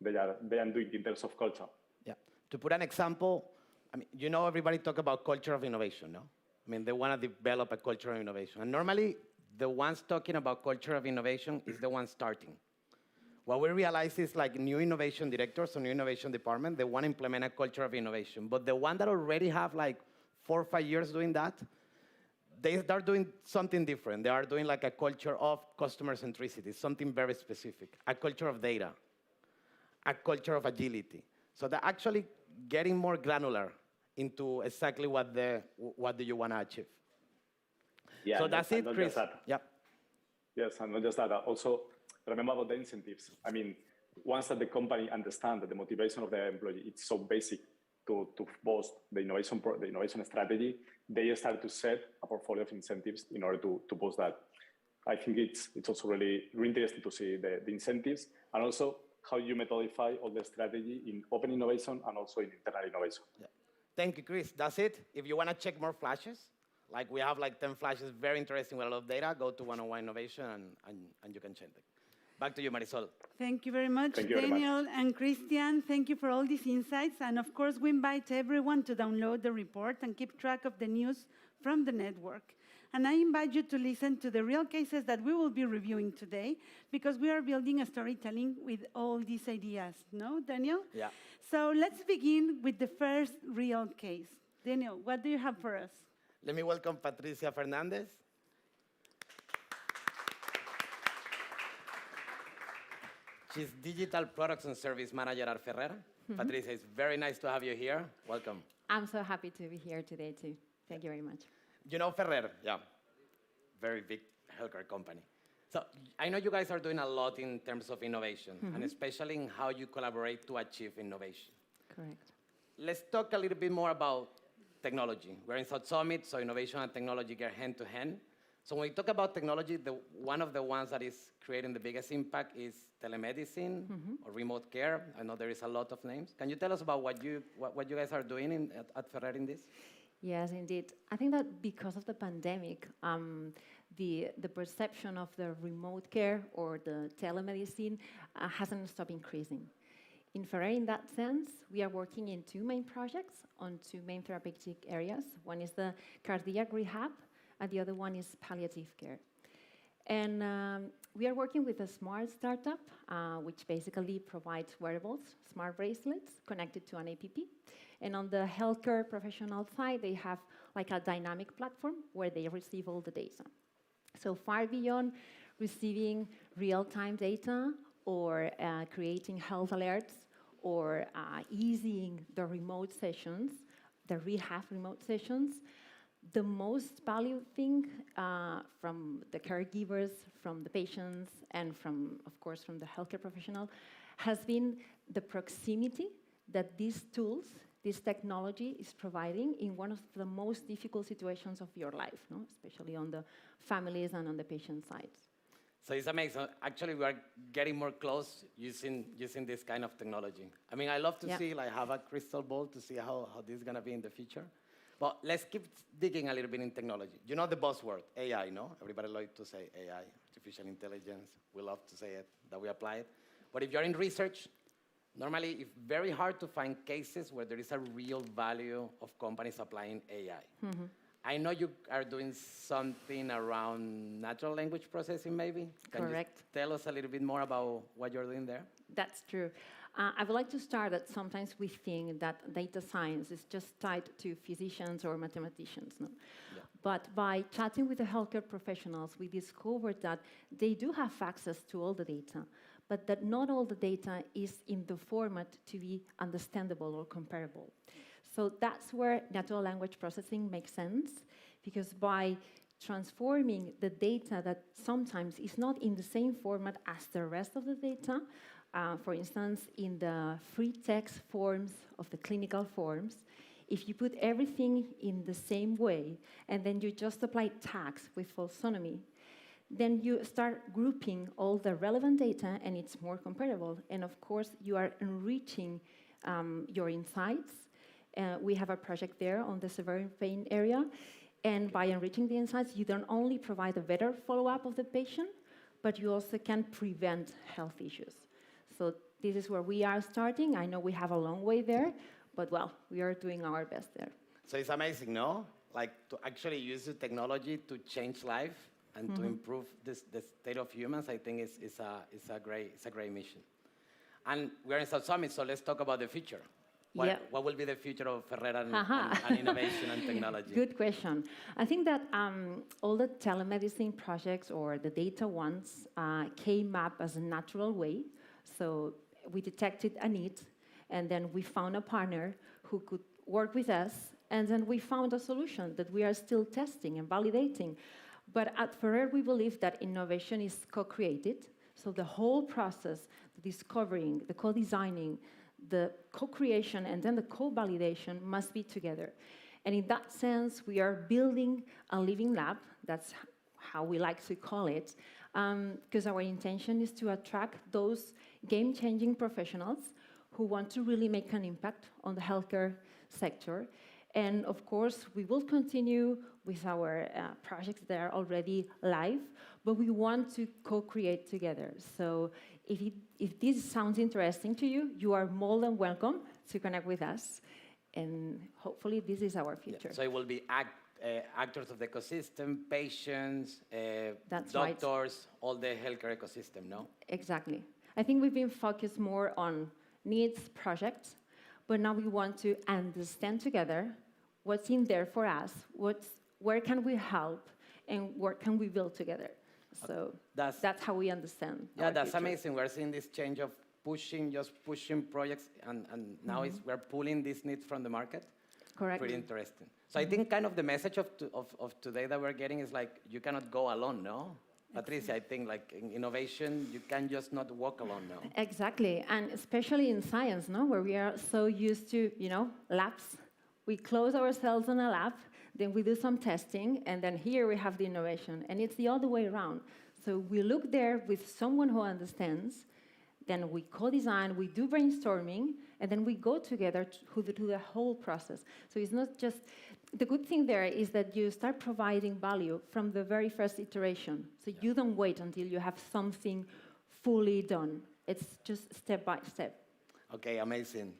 they are doing in terms of culture. Yeah. To put an example, I mean, you know, everybody talk about culture of innovation, no? I mean, they want to develop a culture of innovation. And normally, the ones talking about culture of innovation is the ones starting. What we realize is like new innovation directors or new innovation department, they want to implement a culture of innovation. But the one that already have like 4 or 5 years doing that, they start doing something different. They are doing like a culture of customer centricity, something very specific, a culture of data, a culture of agility. So they're actually getting more granular into exactly what do you want to achieve. Yeah, so that's it, Chris. Yep. Yes, and not just that. Also, remember about the incentives. I mean, once that the company understands that the motivation of the employee, it's so basic to boost the innovation strategy, they start to set a portfolio of incentives in order to boost that. I think it's also really interesting to see the incentives and also how you methodify all the strategy in open innovation and also in internal innovation. Yeah. Thank you, Chris. That's it. If you want to check more flashes, like we have like 10 flashes, very interesting with a lot of data, go to 101 Innovation and you can check them. Back to you, Marisol. Thank you very much, Daniel and Christian. Thank you for all these insights. And of course, we invite everyone to download the report and keep track of the news from the network. And I invite you to listen to the real cases that we will be reviewing today, because we are building a storytelling with all these ideas. No, Daniel? Yeah. So let's begin with the first real case. Daniel, what do you have for us? Let me welcome Patricia Fernandez. She's Digital Products and Service Manager at Ferrer. Patricia, it's very nice to have you here. Welcome. I'm so happy to be here today, too. Thank you very much. You know Ferrer, yeah, very big healthcare company. So I know you guys are doing a lot in terms of innovation, and especially in how you collaborate to achieve innovation. Correct. Let's talk a little bit more about technology. We're in South Summit, so innovation and technology go hand to hand. So when we talk about technology, one of the ones that is creating the biggest impact is telemedicine or remote care. I know there is a lot of names. Can you tell us about what you guys are doing at Ferrer in this? Yes, indeed. I think that because of the pandemic, the perception of the remote care or the telemedicine hasn't stopped increasing. In Ferrer, in that sense, we are working in two main projects on two main therapeutic areas. One is the cardiac rehab, and the other one is palliative care. And we are working with a smart startup, which basically provides wearables, smart bracelets connected to an APP. And on the healthcare professional side, they have like a dynamic platform where they receive all the data. So far beyond receiving real-time data or creating health alerts or easing the remote sessions, the rehab remote sessions, the most valued thing from the caregivers, from the patients, and from, of course, from the healthcare professional has been the proximity that these tools, this technology is providing in one of the most difficult situations of your life, no? Especially on the families and on the patient side. So it's amazing. Actually, we are getting more close using this kind of technology. I mean, I love to see, like, have a crystal ball to see how this is going to be in the future. But let's keep digging a little bit in technology. You know the buzzword, AI, no? Everybody likes to say AI, artificial intelligence. We love to say it, that we apply it. But if you're in research, normally it's very hard to find cases where there is a real value of companies applying AI. Mm-hmm. I know you are doing something around natural language processing, maybe? Correct. You tell us a little bit more about what you're doing there? That's true. I would like to start that sometimes we think that data science is just tied to physicians or mathematicians. No? Yeah. But by chatting with the healthcare professionals, we discovered that they do have access to all the data, but that not all the data is in the format to be understandable or comparable. So that's where natural language processing makes sense, because by transforming the data that sometimes is not in the same format as the rest of the data, for instance, in the free text forms of the clinical forms, if you put everything in the same way and then you just apply tags with falsonomy, then you start grouping all the relevant data and it's more comparable. And of course, you are enriching your insights. We have a project there on the severe pain area. And by enriching the insights, you don't only provide a better follow-up of the patient, but you also can prevent health issues. So this is where we are starting. I know we have a long way there, but well, we are doing our best there. So it's amazing, no? Like to actually use the technology to change life and to improve the state of humans, I think it's a great mission. And we're in South Summit, so let's talk about the future. What will be the future of Ferrer and innovation and technology? Good question. I think that all the telemedicine projects or the data ones came up as a natural way. So we detected a need, and then we found a partner who could work with us, and then we found a solution that we are still testing and validating. But at Ferrer, we believe that innovation is co-created. So the whole process, the discovering, the co-designing, the co-creation, and then the co-validation must be together. And in that sense, we are building a living lab. That's how we like to call it, because our intention is to attract those game-changing professionals who want to really make an impact on the healthcare sector. And of course, we will continue with our projects that are already live, but we want to co-create together. So if this sounds interesting to you, you are more than welcome to connect with us. And hopefully this is our future. Yeah. So it will be actors of the ecosystem, patients, That's doctors, all the healthcare ecosystem, no? Exactly. I think we've been focused more on needs projects, but now we want to understand together what's in there for us, where can we help, and what can we build together. So that's how we understand. Yeah, that's future. amazing. We're seeing this change of pushing projects, and now we're pulling these needs from the market. Correct. Pretty interesting. So I think kind of the message of today that we're getting is like, you cannot go alone, no? Patricia, I think like in innovation, you can just not walk alone, no? Exactly, and especially in science, no, where we are so used to, labs. We close ourselves in a lab, then we do some testing, and then here we have the innovation, and it's the other way around. So we look there with someone who understands, then we co-design, we do brainstorming, and then we go together to do the whole process. So it's not just, the good thing there is that you start providing value from the very first iteration. So you don't wait until you have something fully done. It's just step by step. Okay, amazing.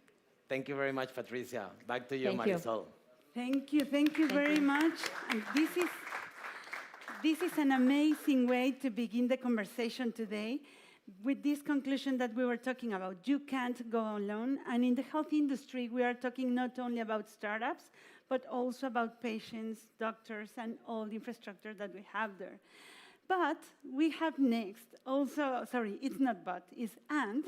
Thank you very much, Patricia. Back to you, Thank you. Marisol. Thank you very much. And this is an amazing way to begin the conversation today with this conclusion that we were talking about. You can't go alone. And in the health industry, we are talking not only about startups, but also about patients, doctors, and all the infrastructure that we have there. But we have next also, sorry, it's not but, it's and.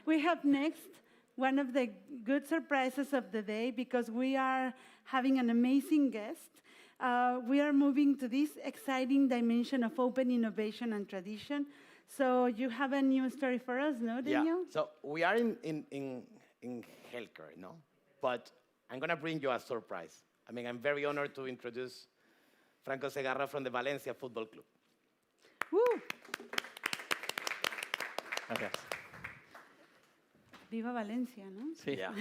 We have next one of the good surprises of the day because we are having an amazing guest. We are moving to this exciting dimension of open innovation and tradition. So you have a new story for us, no, Daniel? Yeah, so we are in healthcare, no? But I'm going to bring you a surprise. I mean, I'm very honored to introduce Franco Segarra from the Valencia Football Club. Woo! Gracias. Viva Valencia, no? Sí. Yeah.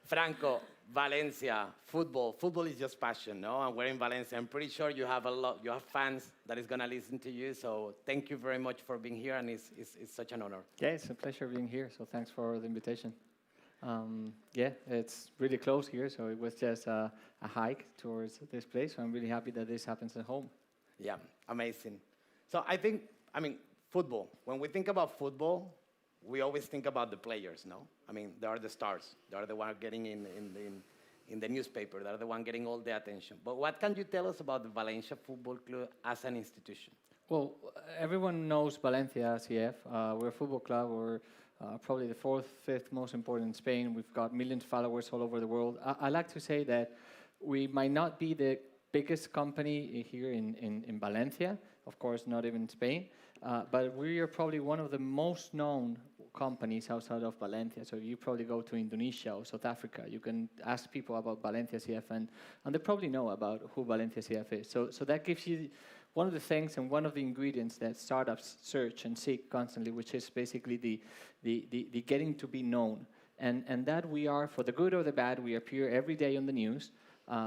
Franco, Valencia, football. Football is just passion, no? And we're in Valencia. I'm pretty sure you have fans that is going to listen to you. So thank you very much for being here, and it's such an honor. Yeah, it's a pleasure being here. So thanks for the invitation. Yeah, it's really close here, so it was just a hike towards this place. So I'm really happy that this happens at home. Yeah, amazing. So I mean, football. When we think about football, we always think about the players, no? I mean, they are the stars. They are the ones getting in the newspaper. They are the ones getting all the attention. But what can you tell us about the Valencia Football Club as an institution? Well, everyone knows Valencia CF. We're a football club. We're probably the fourth, fifth most important in Spain. We've got millions of followers all over the world. I like to say that we might not be the biggest company here in Valencia, of course, not even in Spain, but we are probably one of the most known companies outside of Valencia. So you probably go to Indonesia or South Africa, you can ask people about Valencia CF, and they probably know about who Valencia CF is. So that gives you one of the things and one of the ingredients that startups search and seek constantly, which is basically the getting to be known. And that we are, for the good or the bad, we appear every day on the news.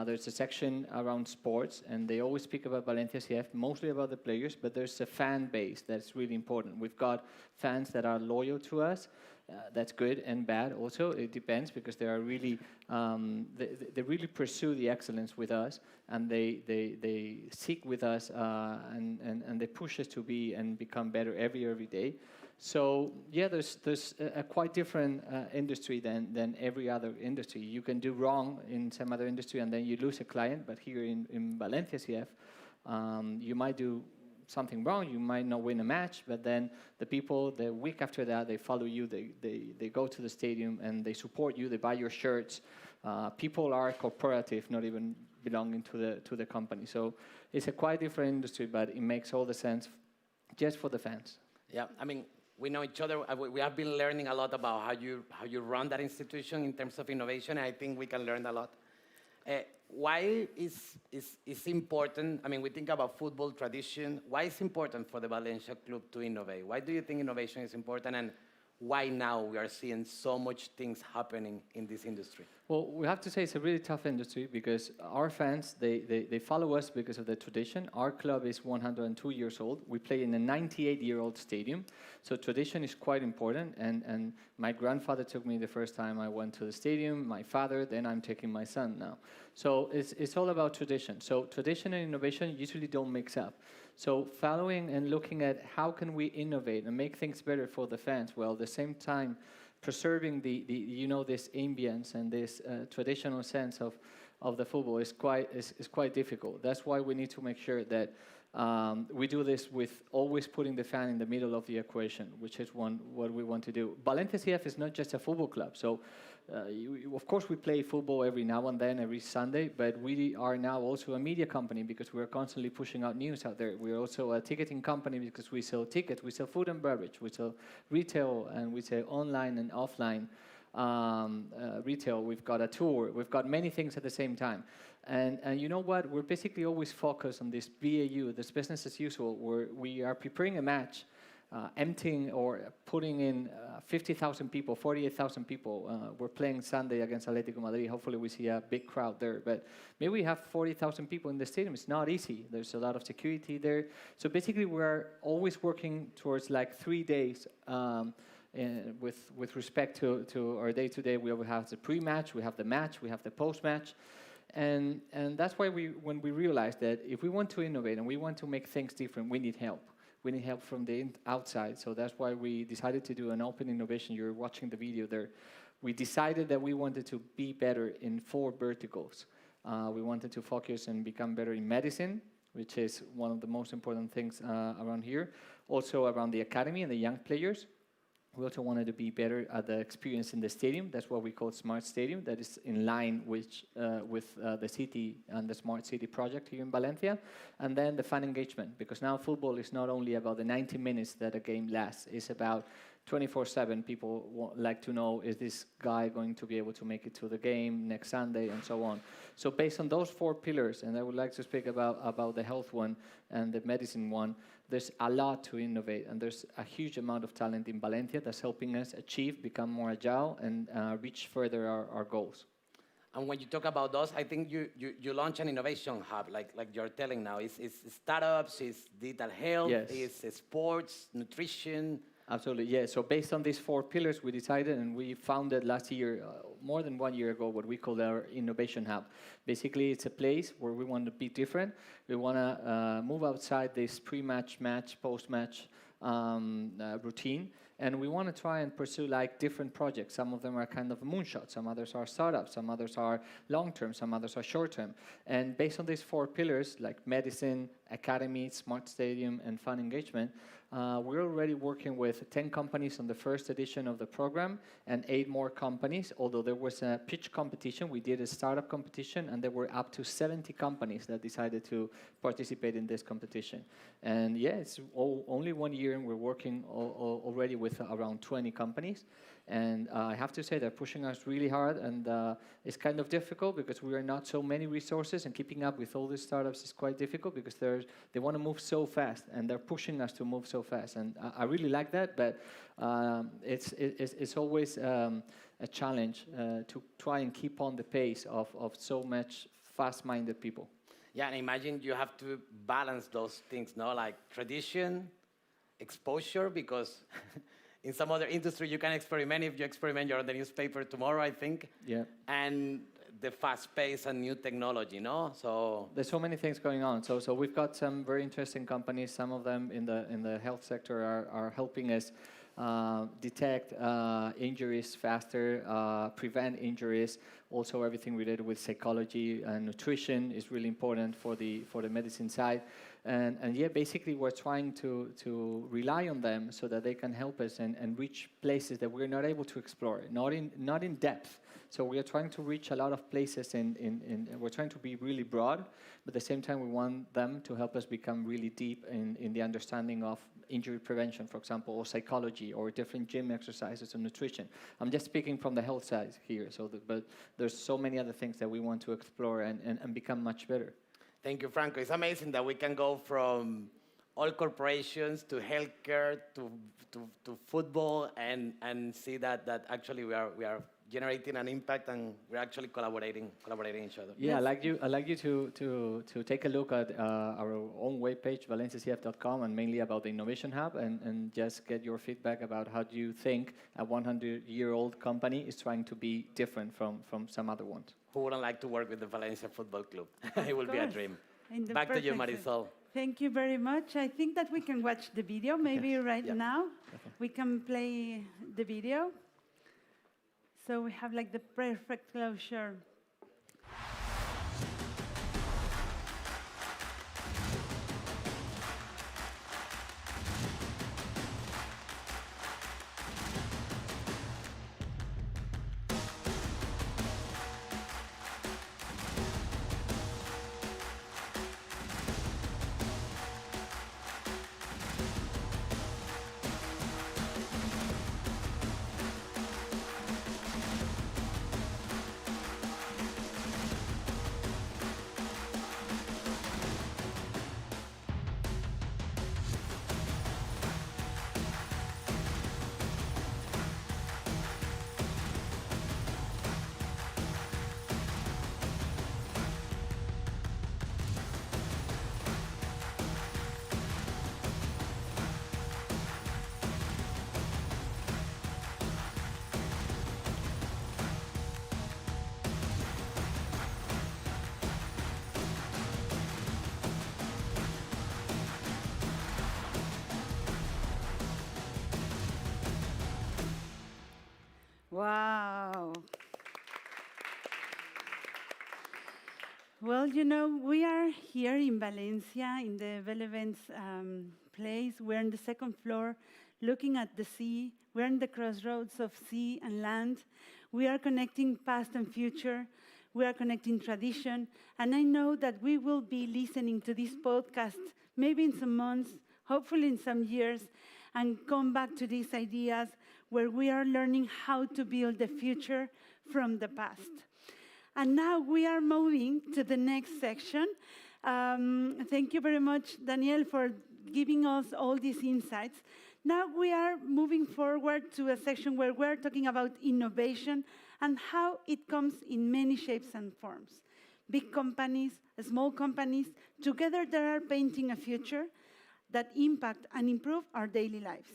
There's a section around sports, and they always speak about Valencia CF, mostly about the players, but there's a fan base that's really important. We've got fans that are loyal to us. That's good and bad also. It depends, because they are really, they really pursue the excellence with us, and they seek with us, and they push us to be and become better every day. So yeah, there's a quite different industry than every other industry. You can do wrong in some other industry and then you lose a client, but here in Valencia CF, you might do something wrong, you might not win a match, but then the people, the week after that, they follow you, they go to the stadium and they support you, they buy your shirts. People are cooperative, not even belonging to the company. So it's a quite different industry, but it makes all the sense just for the fans. Yeah, I mean, we know each other. We have been learning a lot about how you run that institution in terms of innovation. And I think we can learn a lot. Why is important? I mean, we think about football tradition. Why is important for the Valencia Club to innovate? Why do you think innovation is important, and why now we are seeing so much things happening in this industry? Well, we have to say it's a really tough industry because our fans, they follow us because of the tradition. Our club is 102 years old. We play in a 98-year-old stadium. So tradition is quite important. And my grandfather took me the first time I went to the stadium, my father, then I'm taking my son now. So it's all about tradition. So tradition and innovation usually don't mix up. So following and looking at how can we innovate and make things better for the fans, while at the same time preserving this ambience and this traditional sense of the football is quite difficult. That's why we need to make sure that we do this with always putting the fan in the middle of the equation, which is what we want to do. Valencia CF is not just a football club. So of course we play football every now and then, every Sunday, but we are now also a media company because we're constantly pushing out news out there. We're also a ticketing company because we sell tickets, we sell food and beverage, we sell retail, and we sell online and offline retail. We've got a tour, we've got many things at the same time. And you know what? We're basically always focused on this BAU, this business as usual, where we are preparing a match emptying or putting in 50,000 people, 48,000 people. We're playing Sunday against Atletico Madrid. Hopefully we see a big crowd there. But maybe we have 40,000 people in the stadium. It's not easy. There's a lot of security there. So basically we're always working towards like 3 days with respect to our day-to-day. We have the pre-match, we have the match, we have the post-match. And that's why when we realized that if we want to innovate and we want to make things different, we need help. We need help from the outside. So that's why we decided to do an open innovation. You're watching the video there. We decided that we wanted to be better in 4 verticals. We wanted to focus and become better in medicine, which is one of the most important things around here. Also around the academy and the young players. We also wanted to be better at the experience in the stadium. That's what we call Smart Stadium. That is in line with the city and the Smart City project here in Valencia. And then the fan engagement, because now football is not only about the 90 minutes that a game lasts. It's about 24/7. People like to know, is this guy going to be able to make it to the game next Sunday, and so on. So based on those 4 pillars, and I would like to speak about the health one and the medicine one, there's a lot to innovate, and there's a huge amount of talent in Valencia that's helping us achieve, become more agile, and reach further our goals. And when you talk about those, I think you launch an innovation hub, like you're telling now. It's startups, it's digital health, Yes. it's sports, nutrition. Absolutely, yeah. So based on these 4 pillars, we decided, and we founded last year, more than 1 year ago, what we call our innovation hub. Basically, it's a place where we want to be different. We want to move outside this pre-match, match, post-match routine, and we want to try and pursue like different projects. Some of them are kind of moonshots, some others are startups, some others are long-term, some others are short-term. And based on these 4 pillars, like medicine, academy, smart stadium, and fan engagement, we're already working with 10 companies on the first edition of the program and 8 more companies, although there was a pitch competition. We did a startup competition, and there were up to 70 companies that decided to participate in this competition. And yeah, it's only 1 year, and we're working already with around 20 companies. And I have to say they're pushing us really hard, and it's kind of difficult because we are not so many resources, and keeping up with all these startups is quite difficult because they want to move so fast, and they're pushing us to move so fast. And I really like that, but it's always a challenge to try and keep on the pace of so much fast-minded people. Yeah, and imagine you have to balance those things, no? Like tradition, exposure, because in some other industry, you can experiment. If you experiment, you're on the newspaper tomorrow, I think. Yeah. And the fast pace and new technology, no? So there's so many things going on. So we've got some very interesting companies. Some of them in the health sector are helping us detect injuries faster, prevent injuries. Also, everything related with psychology and nutrition is really important for the medicine side. And yeah, basically we're trying to rely on them so that they can help us and reach places that we're not able to explore, not in depth. So we are trying to reach a lot of places, we're trying to be really broad, but at the same time we want them to help us become really deep in the understanding of injury prevention, for example, or psychology, or different gym exercises or nutrition. I'm just speaking from the health side here, but there's so many other things that we want to explore and become much better. Thank you, Franco. It's amazing that we can go from all corporations to healthcare to football and see that actually we are generating an impact, and we're actually collaborating each other. Yeah, I'd like you to take a look at our own webpage, valenciacf.com, and mainly about the Innovation Hub, and just get your feedback about how do you think a 100-year-old company is trying to be different from some other ones. Who wouldn't like to work with the Valencia Football Club? It will be a dream. Back to you, Marisol. Thank you very much. I think that we can watch the video maybe right now. We can play the video. So we have like the perfect closure. Wow. Well, you know, we are here in Valencia, in the Velevents place. We're on the second floor, looking at the sea. We're in the crossroads of sea and land. We are connecting past and future. We are connecting tradition. And I know that we will be listening to this podcast maybe in some months, hopefully in some years, and come back to these ideas where we are learning how to build the future from the past. And now we are moving to the next section. Thank you very much, Daniel, for giving us all these insights. Now we are moving forward to a section where we're talking about innovation and how it comes in many shapes and forms. Big companies, small companies, together they are painting a future that impact and improve our daily lives.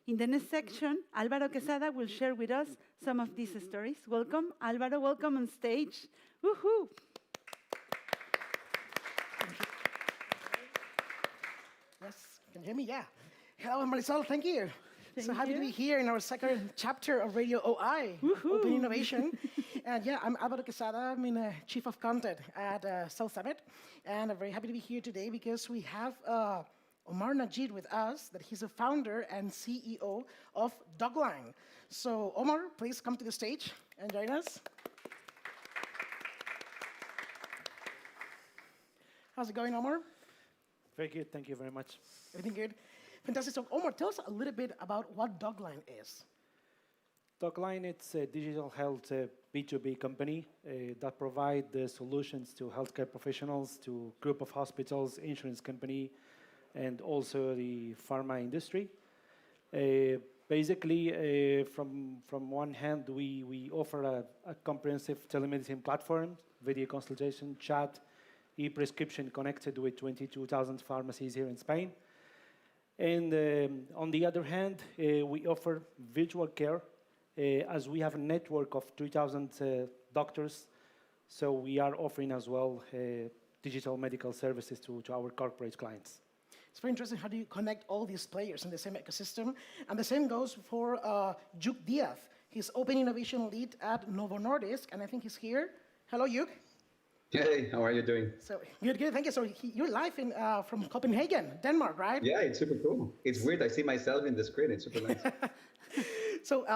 In the next section, Álvaro Quesada will share with us some of these stories. Welcome, Álvaro, welcome on stage. Woohoo! Yes, can you hear me? Yeah. Hello, Marisol, thank you. Thank so happy you. to be here in our second chapter of Radio OI, Open Innovation. And yeah, I'm Álvaro Quesada. I'm Chief of Content at South Summit. And I'm very happy to be here today because we have Omar Najid with us, that he's a founder and CEO of Dogline. So Omar, please come to the stage and join us. How's it going, Omar? Very good, thank you very much. Everything good? Fantastic. So Omar, tell us a little bit about what Dogline is. Dogline, it's a digital health B2B company that provide the solutions to healthcare professionals, to group of hospitals, insurance company, and also the pharma industry. Basically, from one hand, we offer a comprehensive telemedicine platform, video consultation, chat, e-prescription connected with 22,000 pharmacies here in Spain. And on the other hand, we offer virtual care as we have a network of 3,000 doctors. So we are offering as well digital medical services to our corporate clients. It's very interesting. How do you connect all these players in the same ecosystem? And the same goes for Juk Diaz. He's Open Innovation Lead at Novo Nordisk, and I think he's here. Hello, Juk. Hey, how are you doing? So good, thank you. So you're live from Copenhagen, Denmark, right? Yeah, it's super cool. It's weird. I see myself in the screen. It's super nice. So,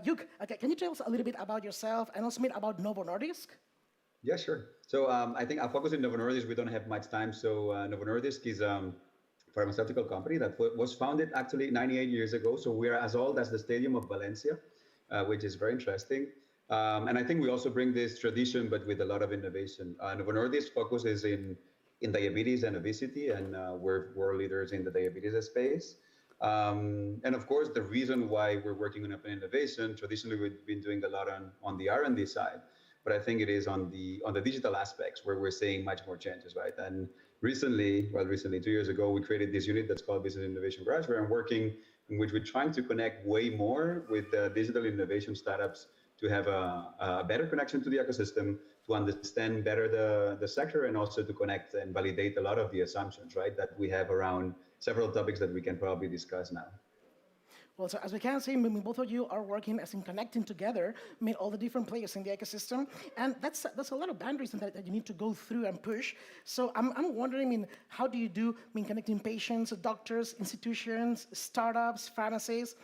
Juk, okay, can you tell us a little bit about yourself and also about Novo Nordisk? Yeah, sure. So I think I'll focus on Novo Nordisk. We don't have much time. So Novo Nordisk is pharmaceutical company that was founded actually 98 years ago. So we are as old as the Stadium of Valencia, which is very interesting. And I think we also bring this tradition, but with a lot of innovation. Novo Nordisk focuses in diabetes and obesity, and we're world leaders in the diabetes space. And of course, the reason why we're working on open innovation, traditionally we've been doing a lot on the R&D side, but I think it is on the digital aspects where we're seeing much more changes, right? And recently, 2 years ago, we created this unit that's called Business Innovation Garage, where I'm working, in which we're trying to connect way more with digital innovation startups to have a better connection to the ecosystem, to understand better the sector, and also to connect and validate a lot of the assumptions, right, that we have around several topics that we can probably discuss now. Well, so as we can see, both of you are working as in connecting together, all the different players in the ecosystem, and that's a lot of boundaries that you need to go through and push. So I'm wondering, how do you do, connecting patients, doctors, institutions, startups, pharmacies?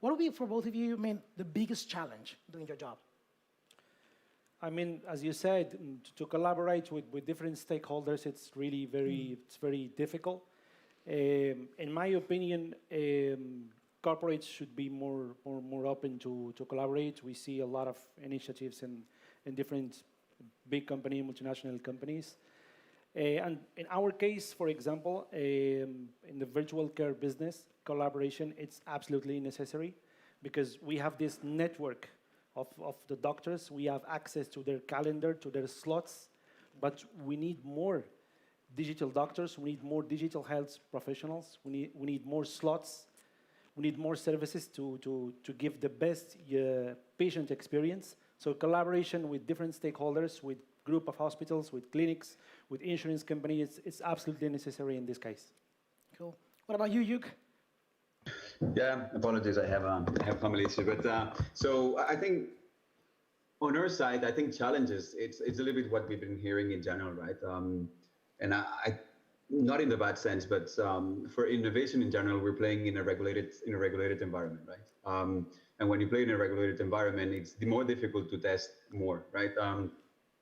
What would be for both of you, the biggest challenge doing your job? As you said, to collaborate with different stakeholders, it's really very difficult. In my opinion, corporates should be more open to collaborate. We see a lot of initiatives in different big company, multinational companies. And in our case, for example, in the virtual care business, collaboration, it's absolutely necessary because we have this network of the doctors. We have access to their calendar, to their slots, but we need more digital doctors. We need more digital health professionals. We need more slots. We need more services to give the best patient experience. So collaboration with different stakeholders, with group of hospitals, with clinics, with insurance companies, it's absolutely necessary in this case. Cool. What about you, Juk? Yeah, apologies. I have family issue, but so I think on our side, I think challenges. It's a little bit what we've been hearing in general, right? And not in the bad sense, but for innovation in general, we're playing in a regulated environment, right? And when you play in a regulated environment, it's the more difficult to test more, right?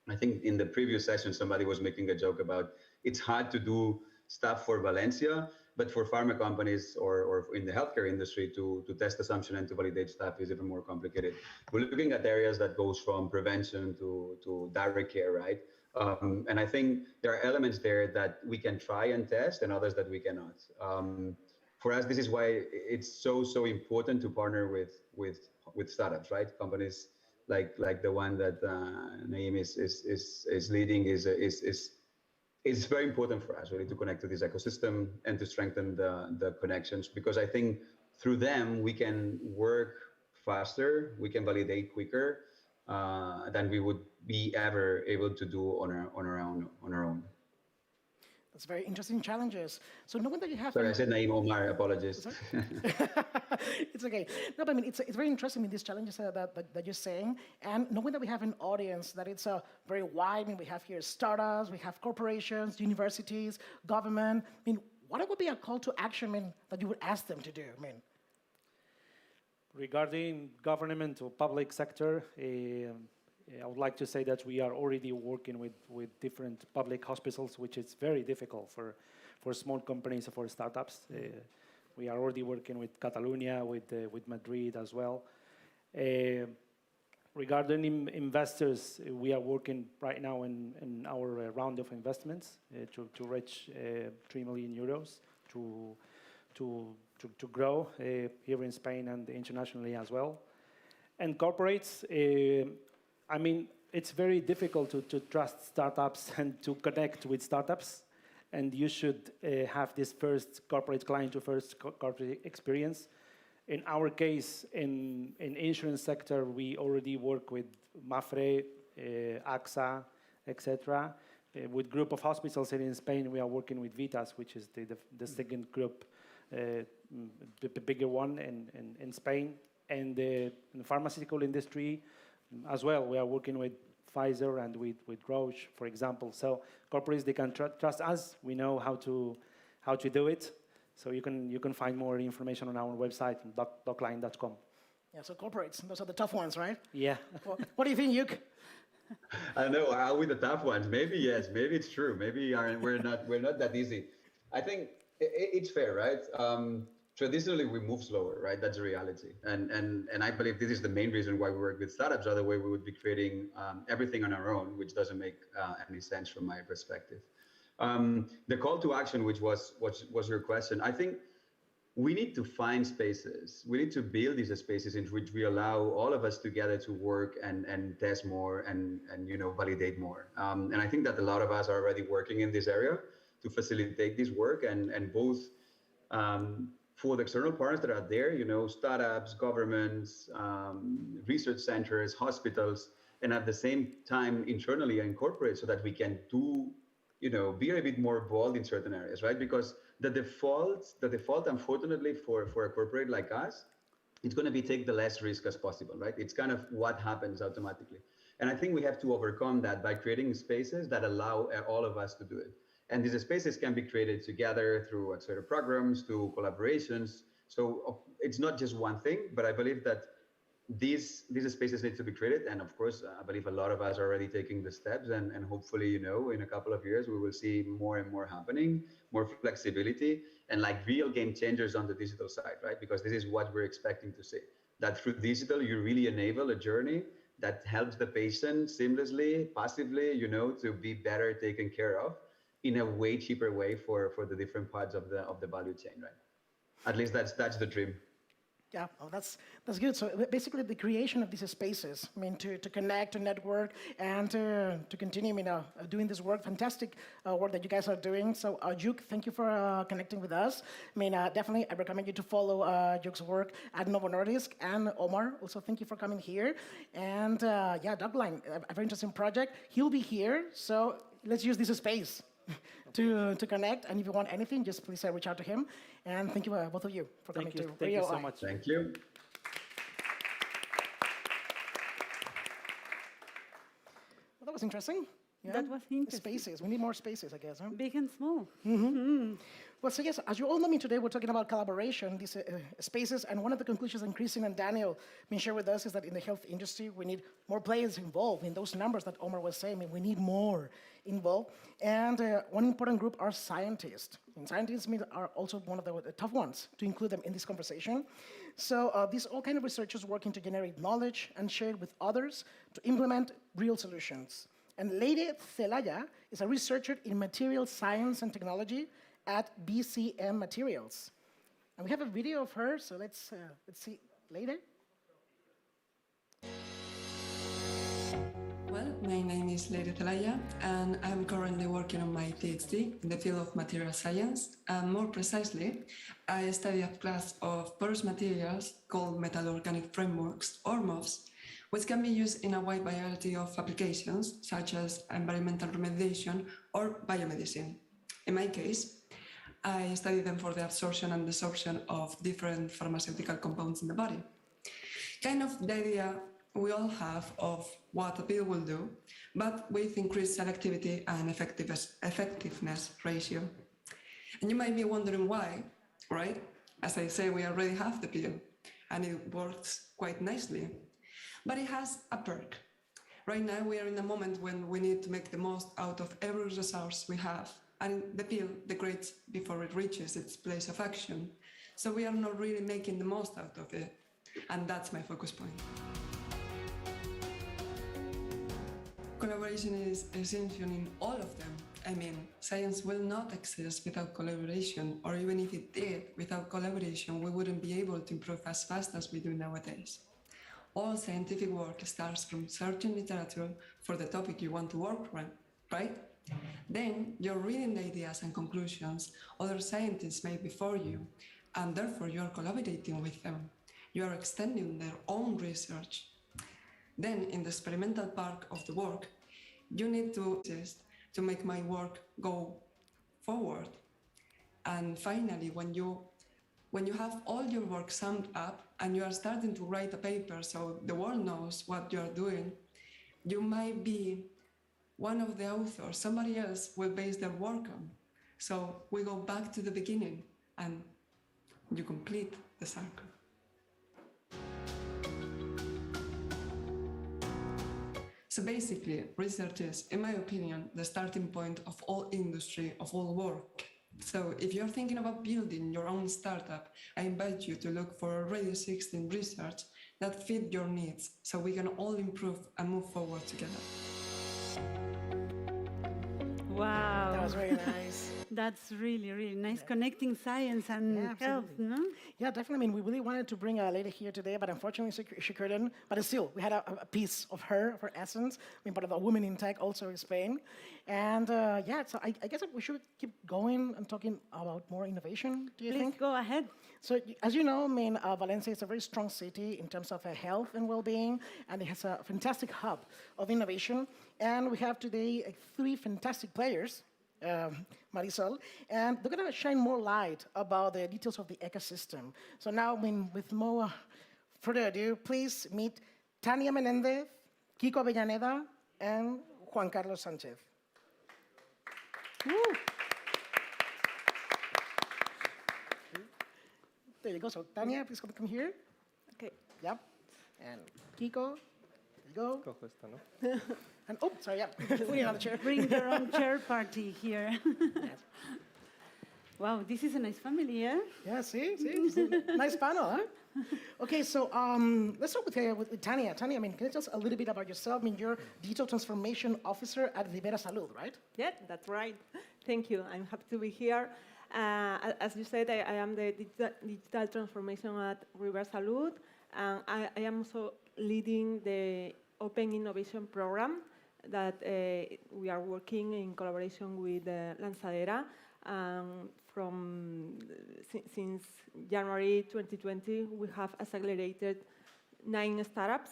I think in the previous session, somebody was making a joke about it's hard to do stuff for Valencia, but for pharma companies or in the healthcare industry to test assumption and to validate stuff is even more complicated. We're looking at areas that goes from prevention to direct care, right? And I think there are elements there that we can try and test and others that we cannot. For us, this is why it's so important to partner with startups, right? Companies like the one that Naeem is leading is very important for us really to connect to this ecosystem and to strengthen the connections, because I think through them we can work faster, we can validate quicker than we would be ever able to do on our own. That's very interesting challenges. So knowing that you have... Sorry, I said Naeem Omar, apologies. It's okay. No, but I mean, it's very interesting in these challenges that you're saying. And knowing that we have an audience that it's very wide. I mean, we have here startups, we have corporations, universities, government. I mean, what would be a call to action that you would ask them to do? I mean, regarding government or public sector, I would like to say that we are already working with different public hospitals, which is very difficult for small companies, for startups. We are already working with Catalonia, with Madrid as well. Regarding investors, we are working right now in our round of investments to reach 3 million euros to grow here in Spain and internationally as well. And corporates, I mean, it's very difficult to trust startups and to connect with startups. And you should have this first corporate client to first corporate experience. In our case, in insurance sector, we already work with Mafre, AXA, etc. With group of hospitals here in Spain, we are working with Vitas, which is the second group, the bigger one in Spain. And in the pharmaceutical industry as well, we are working with Pfizer and with Roche, for example. So corporates, they can trust us. We know how to do it. So you can find more information on our website, docline.com. Yeah, so corporates, those are the tough ones, right? Yeah. Well, what do you think, Yuk? I don't know. Are we the tough ones? Maybe yes. Maybe it's true. Maybe we're not that easy. I think it's fair, right? Traditionally, we move slower, right? That's the reality. And I believe this is the main reason why we work with startups. Otherwise, we would be creating everything on our own, which doesn't make any sense from my perspective. The call to action, which was your question, I think we need to find spaces. We need to build these spaces in which we allow all of us together to work and test more and validate more. And I think that a lot of us are already working in this area to facilitate this work and both for the external partners that are there, startups, governments, research centers, hospitals, and at the same time internally incorporate so that we can be a bit more bold in certain areas, right? Because the default, unfortunately, for a corporate like us, it's going to be take the less risk as possible, right? It's kind of what happens automatically. And I think we have to overcome that by creating spaces that allow all of us to do it. And these spaces can be created together through accelerator programs, through collaborations. So it's not just one thing, but I believe that these spaces need to be created. And of course, I believe a lot of us are already taking the steps and hopefully, in a couple of years, we will see more and more happening, more flexibility and like real game changers on the digital side, right? Because this is what we're expecting to see, that through digital, you really enable a journey that helps the patient seamlessly, passively, to be better taken care of in a way cheaper way for the different parts of the value chain, right? At least that's the dream. Yeah, well, that's good. So basically, the creation of these spaces, I mean, to connect, to network, and to continue, doing this work, fantastic work that you guys are doing. So, Juk, thank you for connecting with us. I mean, definitely, I recommend you to follow Juk's work at Novo Nordisk. And Omar, also thank you for coming here. And Docline, a very interesting project. He'll be here, so let's use this space. to connect. And if you want anything, just please reach out to him. And thank you, both of you, for coming to Thank Radio you so Eye. much. Thank you. Well, that was interesting. Yeah? That was interesting. Spaces. We need more spaces, I guess. Huh? Big and small. Well, so yes, as you all know me today, we're talking about collaboration, these spaces, and one of the conclusions that Christine and Daniel been shared with us is that in the health industry, we need more players involved. In those numbers that Omar was saying, we need more involved. And one important group are scientists. And scientists are also one of the tough ones to include them in this conversation. So these all kind of researchers working to generate knowledge and share it with others to implement real solutions. And Lady Celaya is a researcher in material science and technology at BCM Materials. And we have a video of her, so let's see Lady. Well, my name is Lady Celaya, and I'm currently working on my PhD in the field of material science. And more precisely, I study a class of porous materials called metal-organic frameworks, or MOFs, which can be used in a wide variety of applications, such as environmental remediation or biomedicine. In my case, I study them for the absorption and desorption of different pharmaceutical compounds in the body. Kind of the idea we all have of what a pill will do, but with increased selectivity and effectiveness ratio. And you might be wondering why, right? As I say, we already have the pill, and it works quite nicely. But it has a perk. Right now, we are in a moment when we need to make the most out of every resource we have, and the pill degrades before it reaches its place of action. So we are not really making the most out of it, and that's my focus point. Collaboration is essential in all of them. I mean, science will not exist without collaboration, or even if it did, without collaboration, we wouldn't be able to improve as fast as we do nowadays. All scientific work starts from searching literature for the topic you want to work on, right? Then you're reading the ideas and conclusions other scientists made before you, and therefore you are collaborating with them. You are extending their own research. Then in the experimental part of the work, you need to exist to make my work go forward. And finally, when you have all your work summed up and you are starting to write a paper so the world knows what you are doing, you might be one of the authors somebody else will base their work on. So we go back to the beginning and you complete the circle. So basically, research is, in my opinion, the starting point of all industry, of all work. So if you're thinking about building your own startup, I invite you to look for already existing research that fit your needs so we can all improve and move forward together. Wow. That was very nice. That's really, really nice. Connecting science and health, no? Yeah, definitely. I mean, we really wanted to bring a lady here today, but unfortunately she couldn't. But still, we had a piece of her essence. I mean, part of the Women in Tech also in Spain. And yeah, so I guess we should keep going and talking about more innovation, do you think? Please go ahead. So as you know, I mean, Valencia is a very strong city in terms of health and well-being, and it has a fantastic hub of innovation. And we have today 3 fantastic players, Marisol, and they're going to shine more light about the details of the ecosystem. So now, I mean, with no further ado, please meet Tania Menendez, Kiko Avellaneda, and Juan Carlos Sanchez. Woo. There you go. So Tania, please come here. Okay. Yep. And Kiko, there you go. Cojo esta, ¿no? And oh, sorry, yeah. We need another chair. Bring your own chair party here. Wow, this is a nice family, yeah? Yeah, see? Nice panel, huh? Okay, so let's start with Tania. Tania, I mean, can you tell us a little bit about yourself? I mean, you're Digital Transformation Officer at Rivera Salud, right? Yeah, that's right. Thank you. I'm happy to be here. As you said, I am the Digital Transformation at Rivera Salud, and I am also leading the Open Innovation Program that we are working in collaboration with Lanzadera. Since January 2020, we have accelerated 9 startups.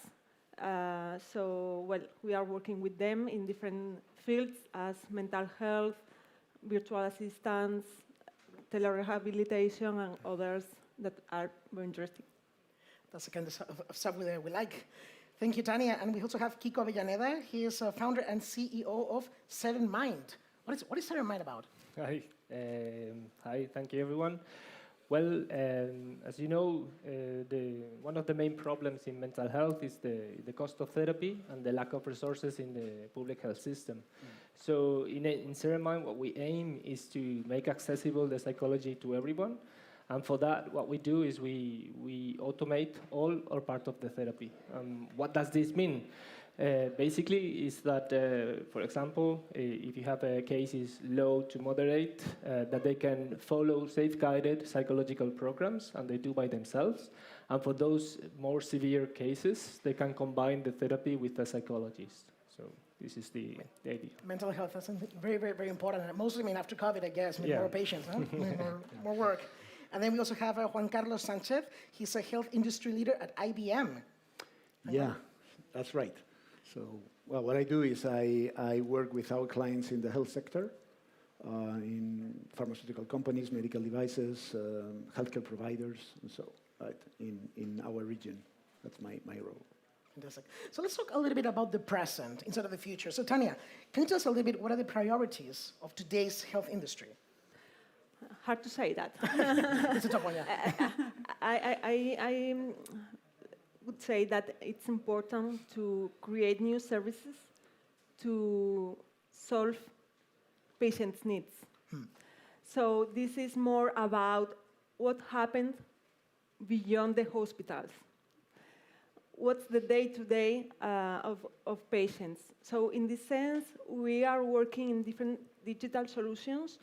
So, well, we are working with them in different fields as mental health, virtual assistants, telerehabilitation, and others that are very interesting. That's the kind of stuff we like. Thank you, Tania. And we also have Kiko Avellaneda. He is founder and CEO of Seven Mind. What is Seven Mind about? Hi. Hi, thank you, everyone. Well, as you know, one of the main problems in mental health is the cost of therapy and the lack of resources in the public health system. So in Seven Mind, what we aim is to make accessible the psychology to everyone. And for that, what we do is we automate all or part of the therapy. What does this mean? Basically, is that, for example, if you have a case is low to moderate, that they can follow safe-guided psychological programs, and they do by themselves. And for those more severe cases, they can combine the therapy with a psychologist. So this is the idea. Mental health is very, very, very important. And mostly, after COVID, I guess, more patients, huh? more work. And then we also have Juan Carlos Sanchez. He's a health industry leader at IBM. Yeah, that's right. So, well, what I do is I work with our clients in the health sector, in pharmaceutical companies, medical devices, healthcare providers, and so, right, in our region. That's my role. Fantastic. So let's talk a little bit about the present instead of the future. So Tania, can you tell us a little bit what are the priorities of today's health industry? Hard to say that. It's a tough one, yeah. I would say that it's important to create new services to solve patients' needs. So this is more about what happened beyond the hospitals. What's the day-to-day of patients? So in this sense, we are working in different digital solutions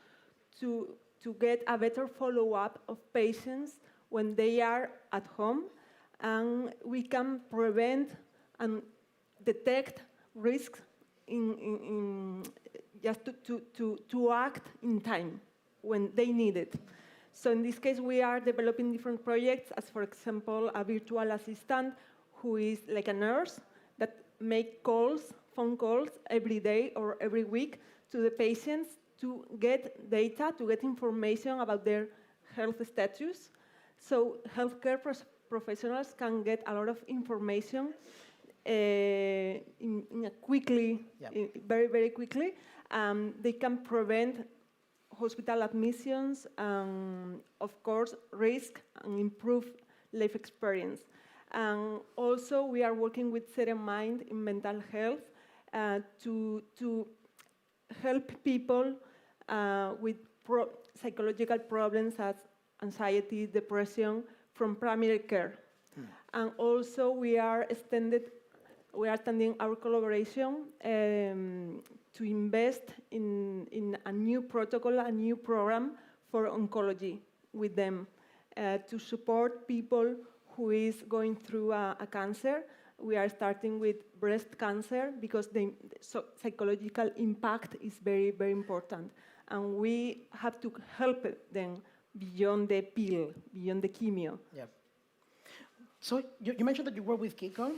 to get a better follow-up of patients when they are at home, and we can prevent and detect risks just to act in time when they need it. So in this case, we are developing different projects, as for example, a virtual assistant who is like a nurse that make phone calls every day or every week to the patients to get data, to get information about their health status. So healthcare professionals can get a lot of information very, very quickly. They can prevent hospital admissions, of course, risk, and improve life experience. And also, we are working with Seven Mind in mental health to help people with psychological problems as anxiety, depression, from primary care. And also, we are extending our collaboration to invest in a new protocol, a new program for oncology with them to support people who is going through a cancer. We are starting with breast cancer because the psychological impact is very, very important. And we have to help them beyond the pill, beyond the chemo. Yeah. So you mentioned that you work with Kiko.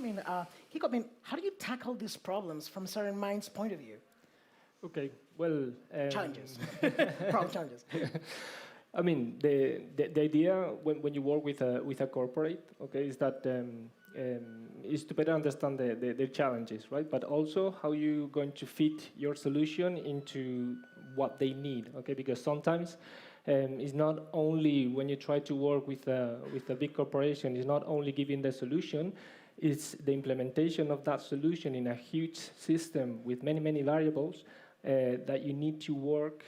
Kiko, how do you tackle these problems from Seven Mind's point of view? Okay, well... challenges. Problem challenges. I mean, the idea when you work with a corporate, okay, is that is to better understand their challenges, right? But also how you going to fit your solution into what they need, okay? Because sometimes it's not only when you try to work with a big corporation, it's not only giving the solution, it's the implementation of that solution in a huge system with many, many variables that you need to work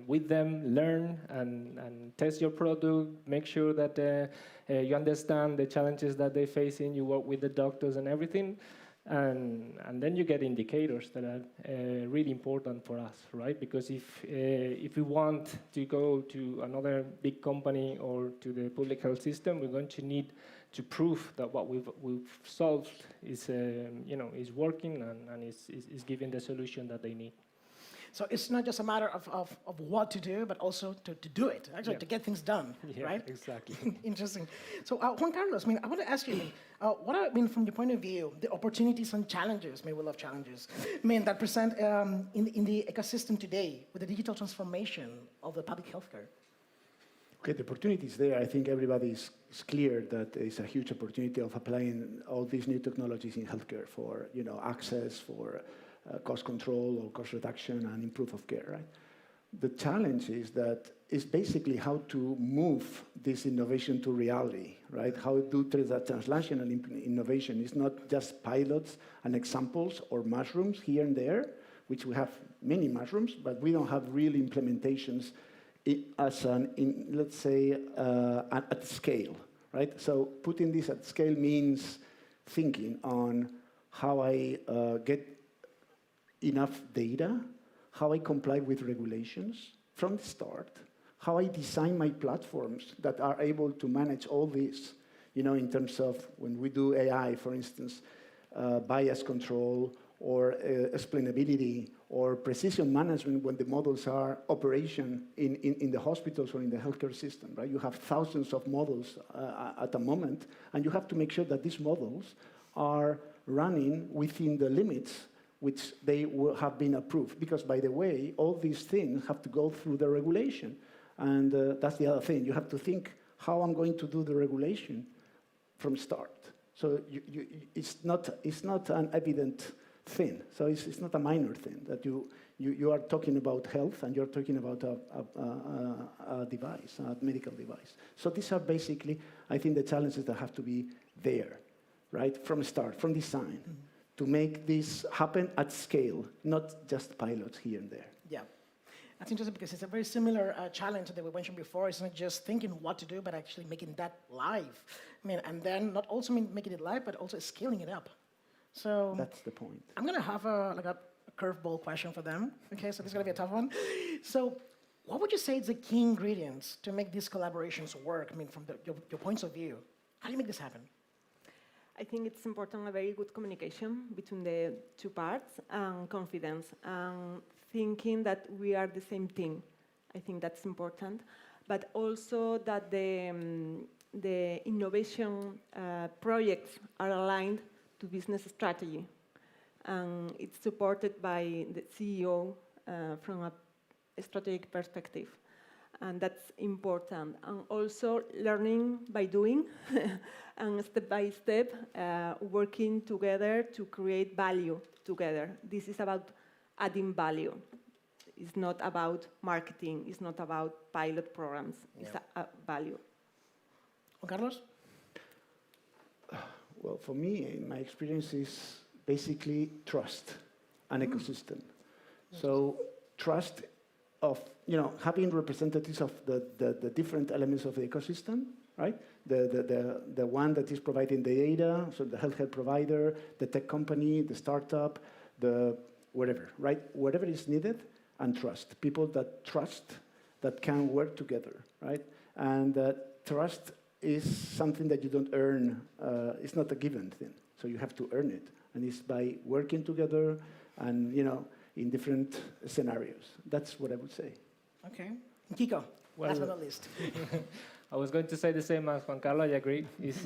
with them, learn and test your product, make sure that you understand the challenges that they're facing, you work with the doctors and everything, and then you get indicators that are really important for us, right? Because if we want to go to another big company or to the public health system, we're going to need to prove that what we've solved is is working and is giving the solution that they need. So it's not just a matter of what to do, but also to do it, actually, to get things done, right? Exactly. Interesting. So Juan Carlos, I want to ask you, what are, from your point of view, the opportunities and challenges, we love challenges, that present in the ecosystem today with the digital transformation of the public healthcare? Okay, the opportunity is there. I think everybody is clear that there's a huge opportunity of applying all these new technologies in healthcare for access, for cost control or cost reduction and improve of care, right? The challenge is basically how to move this innovation to reality, right? How to do that translational innovation. It's not just pilots and examples or mushrooms here and there, which we have many mushrooms, but we don't have real implementations let's say, at scale, right? So putting this at scale means thinking on how I get enough data, how I comply with regulations from the start, how I design my platforms that are able to manage all this, in terms of when we do AI, for instance, bias control or explainability or precision management when the models are operation in the hospitals or in the healthcare system, right? You have thousands of models at a moment, and you have to make sure that these models are running within the limits which they will have been approved. Because, by the way, all these things have to go through the regulation. And that's the other thing. You have to think how I'm going to do the regulation from start. So it's not an evident thing. So it's not a minor thing that you are talking about health and you're talking about a device, a medical device. So these are basically, I think, the challenges that have to be there, right? From start, from design, to make this happen at scale, not just pilots here and there. Yeah. That's interesting because it's a very similar challenge that we mentioned before. It's not just thinking what to do, but actually making that live. And then not also making it live, but also scaling it up. So that's the point. I'm going to have a curveball question for them. Okay, so this is going to be a tough one. So what would you say is the key ingredients to make these collaborations work? From your points of view, how do you make this happen? I think it's important a very good communication between the two parts and confidence and thinking that we are the same team. I think that's important, but also that the innovation projects are aligned to business strategy, and it's supported by the CEO from a strategic perspective, and that's important. And also learning by doing, and step by step, working together to create value together. This is about adding value. It's not about marketing. It's not about pilot programs. It's a value. Juan Carlos? Well, for me, my experience is basically trust and ecosystem. So trust of having representatives of the different elements of the ecosystem, right? The one that is providing the data, so the healthcare provider, the tech company, the startup, the whatever, right? Whatever is needed, and trust. People that trust, that can work together, right? And trust is something that you don't earn. It's not a given thing. So you have to earn it. And it's by working together and, in different scenarios. That's what I would say. Okay. Kiko, last but not least. I was going to say the same as Juan Carlos. I agree. It's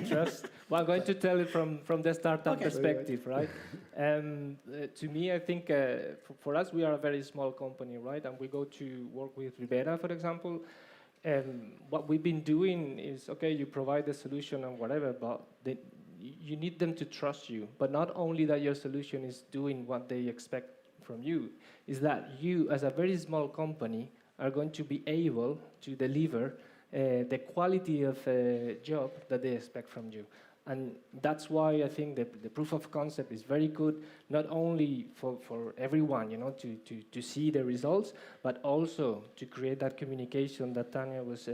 trust. Well, I'm going to tell it from the startup perspective, right? To me, I think for us, we are a very small company, right? And we go to work with Rivera, for example. What we've been doing is, okay, you provide the solution and whatever, but you need them to trust you. But not only that your solution is doing what they expect from you, is that you, as a very small company, are going to be able to deliver the quality of job that they expect from you. And that's why I think the proof of concept is very good, not only for everyone, to see the results, but also to create that communication that Tanya was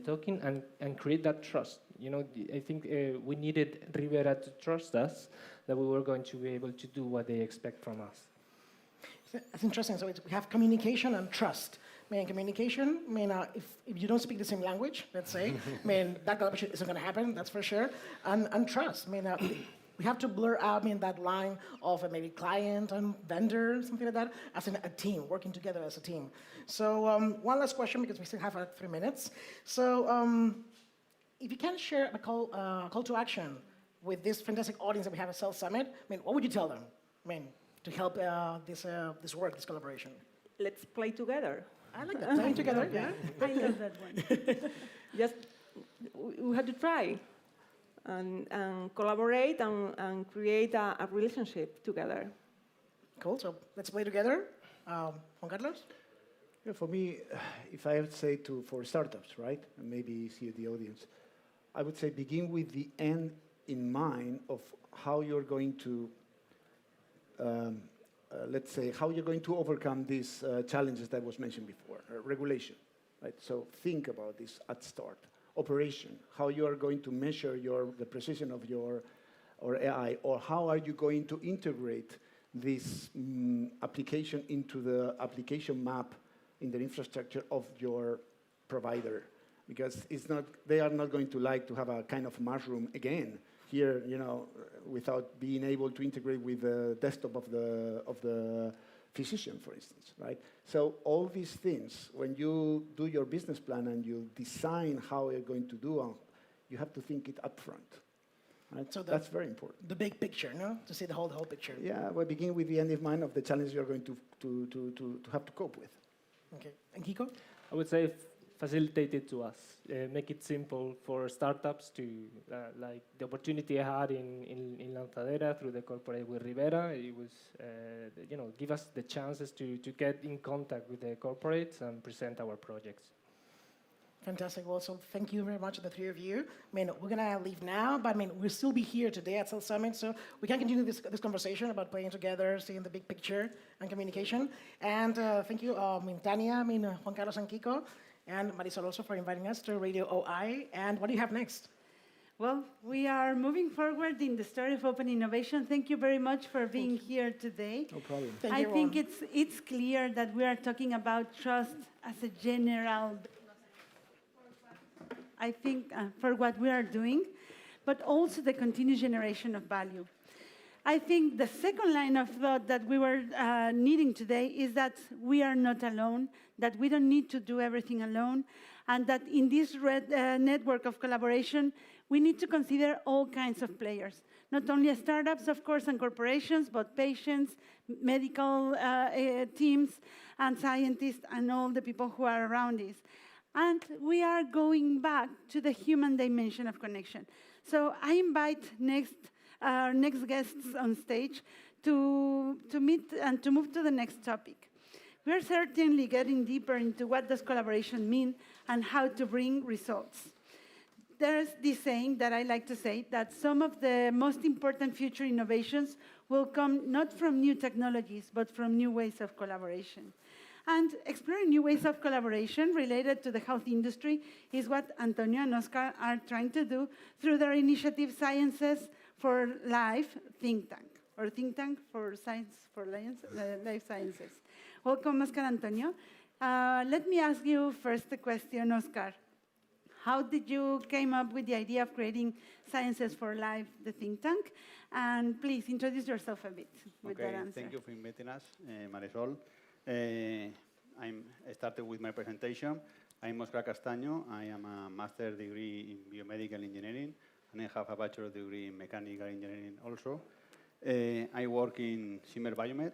talking and create that trust. I think we needed Rivera to trust us that we were going to be able to do what they expect from us. That's interesting. So we have communication and trust. Communication, if you don't speak the same language, let's say, that collaboration isn't going to happen, that's for sure. And trust, we have to blur out that line of maybe client and vendor, something like that, as in a team, working together as a team. So one last question, because we still have 3 minutes. So if you can share a call to action with this fantastic audience that we have at Sales Summit, what would you tell them? To help this work, this collaboration. Let's play together. I like that. Playing together, yeah. I love that one. Just, we have to try and collaborate and create a relationship together. Cool, so let's play together. Juan Carlos? Yeah, for me, if I would say for startups, right, and maybe see the audience, I would say begin with the end in mind of how you're going to let's say, how you're going to overcome these challenges that was mentioned before, regulation, right? So think about this at start. Operation, how you are going to measure the precision of your AI, or how are you going to integrate this application into the application map in the infrastructure of your provider? Because they are not going to like to have a kind of mushroom again here, without being able to integrate with the desktop of the physician, for instance, right? So all these things, when you do your business plan and you design how you're going to do, you have to think it up front, right? So that's very important. The big picture, no? To see the whole picture. Yeah, well, begin with the end in mind of the challenge you're going to have to cope with. Okay, and Kiko? I would say facilitate it to us. Make it simple for startups to, like the opportunity I had in Lanzadera through the corporate with Rivera. It was, give us the chances to get in contact with the corporates and present our projects. Fantastic. Well, so thank you very much, the three of you. We're going to leave now, but we'll still be here today at Sales Summit, so we can continue this conversation about playing together, seeing the big picture and communication. And thank you, Tania, Juan Carlos and Kiko, and Marisol also for inviting us to Radio OI. And what do you have next? Well, we are moving forward in the story of open innovation. Thank you very much for being here today. No problem. I think it's clear that we are talking about trust as a general, I think, for what we are doing, but also the continuous generation of value. I think the second line of thought that we were needing today is that we are not alone, that we don't need to do everything alone, and that in this network of collaboration, we need to consider all kinds of players, not only startups, of course, and corporations, but patients, medical teams, and scientists, and all the people who are around this. And we are going back to the human dimension of connection. So I invite our next guests on stage to meet and to move to the next topic. We're certainly getting deeper into what does collaboration mean and how to bring results. There's this saying that I like to say, that some of the most important future innovations will come not from new technologies, but from new ways of collaboration. And exploring new ways of collaboration related to the health industry is what Antonio and Oscar are trying to do through their initiative Sciences for Life think tank, or think tank for science for life sciences. Welcome, Oscar, Antonio. Let me ask you first a question, Oscar. How did you came up with the idea of creating Sciences for Life, the think tank? And please introduce yourself a bit with that answer. Thank you for inviting us, Marisol. I started with my presentation. I'm Oscar Castaño. I am a master's degree in biomedical engineering, and I have a bachelor's degree in mechanical engineering also. I work in Zimmer Biomed.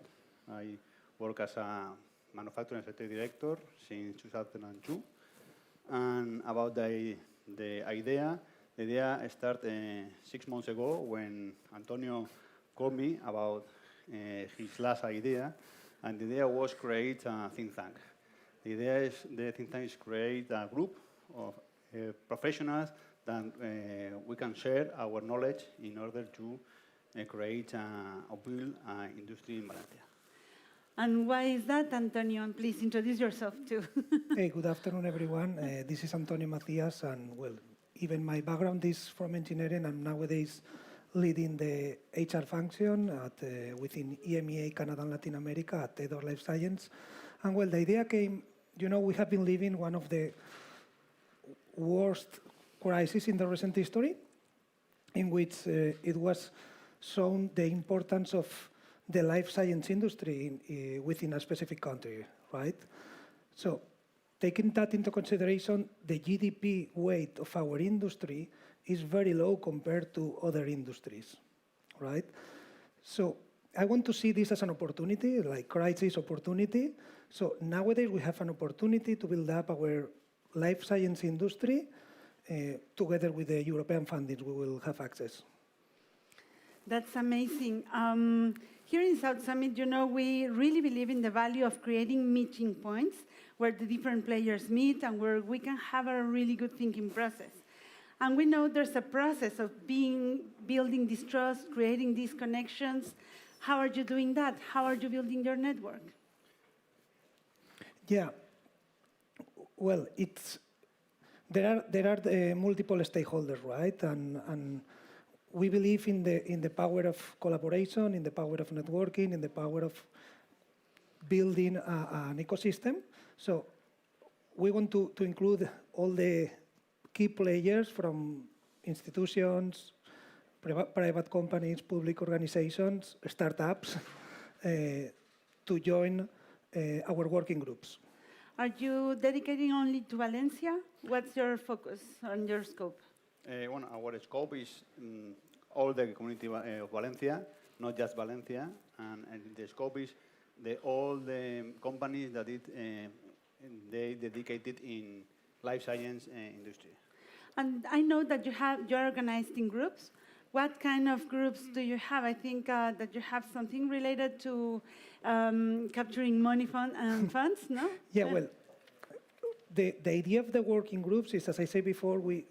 I work as a manufacturing safety director since 2002. And about the idea started 6 months ago when Antonio called me about his last idea. And the idea was create a think tank. The think tank is create a group of professionals that we can share our knowledge in order to create or build an industry in Valencia. And why is that, Antonio? And please introduce yourself too. Hey, good afternoon, everyone. This is Antonio Macias, and well, even my background is from engineering. I'm nowadays leading the HR function within EMEA, Canada, and Latin America at Edor Life Science. And well, the idea came, we have been living one of the worst crises in the recent history, in which it was shown the importance of the life science industry within a specific country, right? So taking that into consideration, the GDP weight of our industry is very low compared to other industries, right? So I want to see this as an opportunity, like crisis opportunity. So nowadays we have an opportunity to build up our life science industry together with the European funding we will have access. That's amazing. Here in South Summit, we really believe in the value of creating meeting points where the different players meet and where we can have a really good thinking process. And we know there's a process of building this trust, creating these connections. How are you doing that? How are you building your network? Yeah, well, there are multiple stakeholders, right? And we believe in the power of collaboration, in the power of networking, in the power of building an ecosystem. So we want to include all the key players from institutions, private companies, public organizations, startups, to join our working groups. Are you dedicating only to Valencia? What's your focus on your scope? Our scope is all the community of Valencia, not just Valencia, and the scope is all the companies that they dedicated in life science industry. And I know that you're organized in groups. What kind of groups do you have? I think that you have something related to capturing money funds, no? Yeah, well, the idea of the working groups is, as I said before, we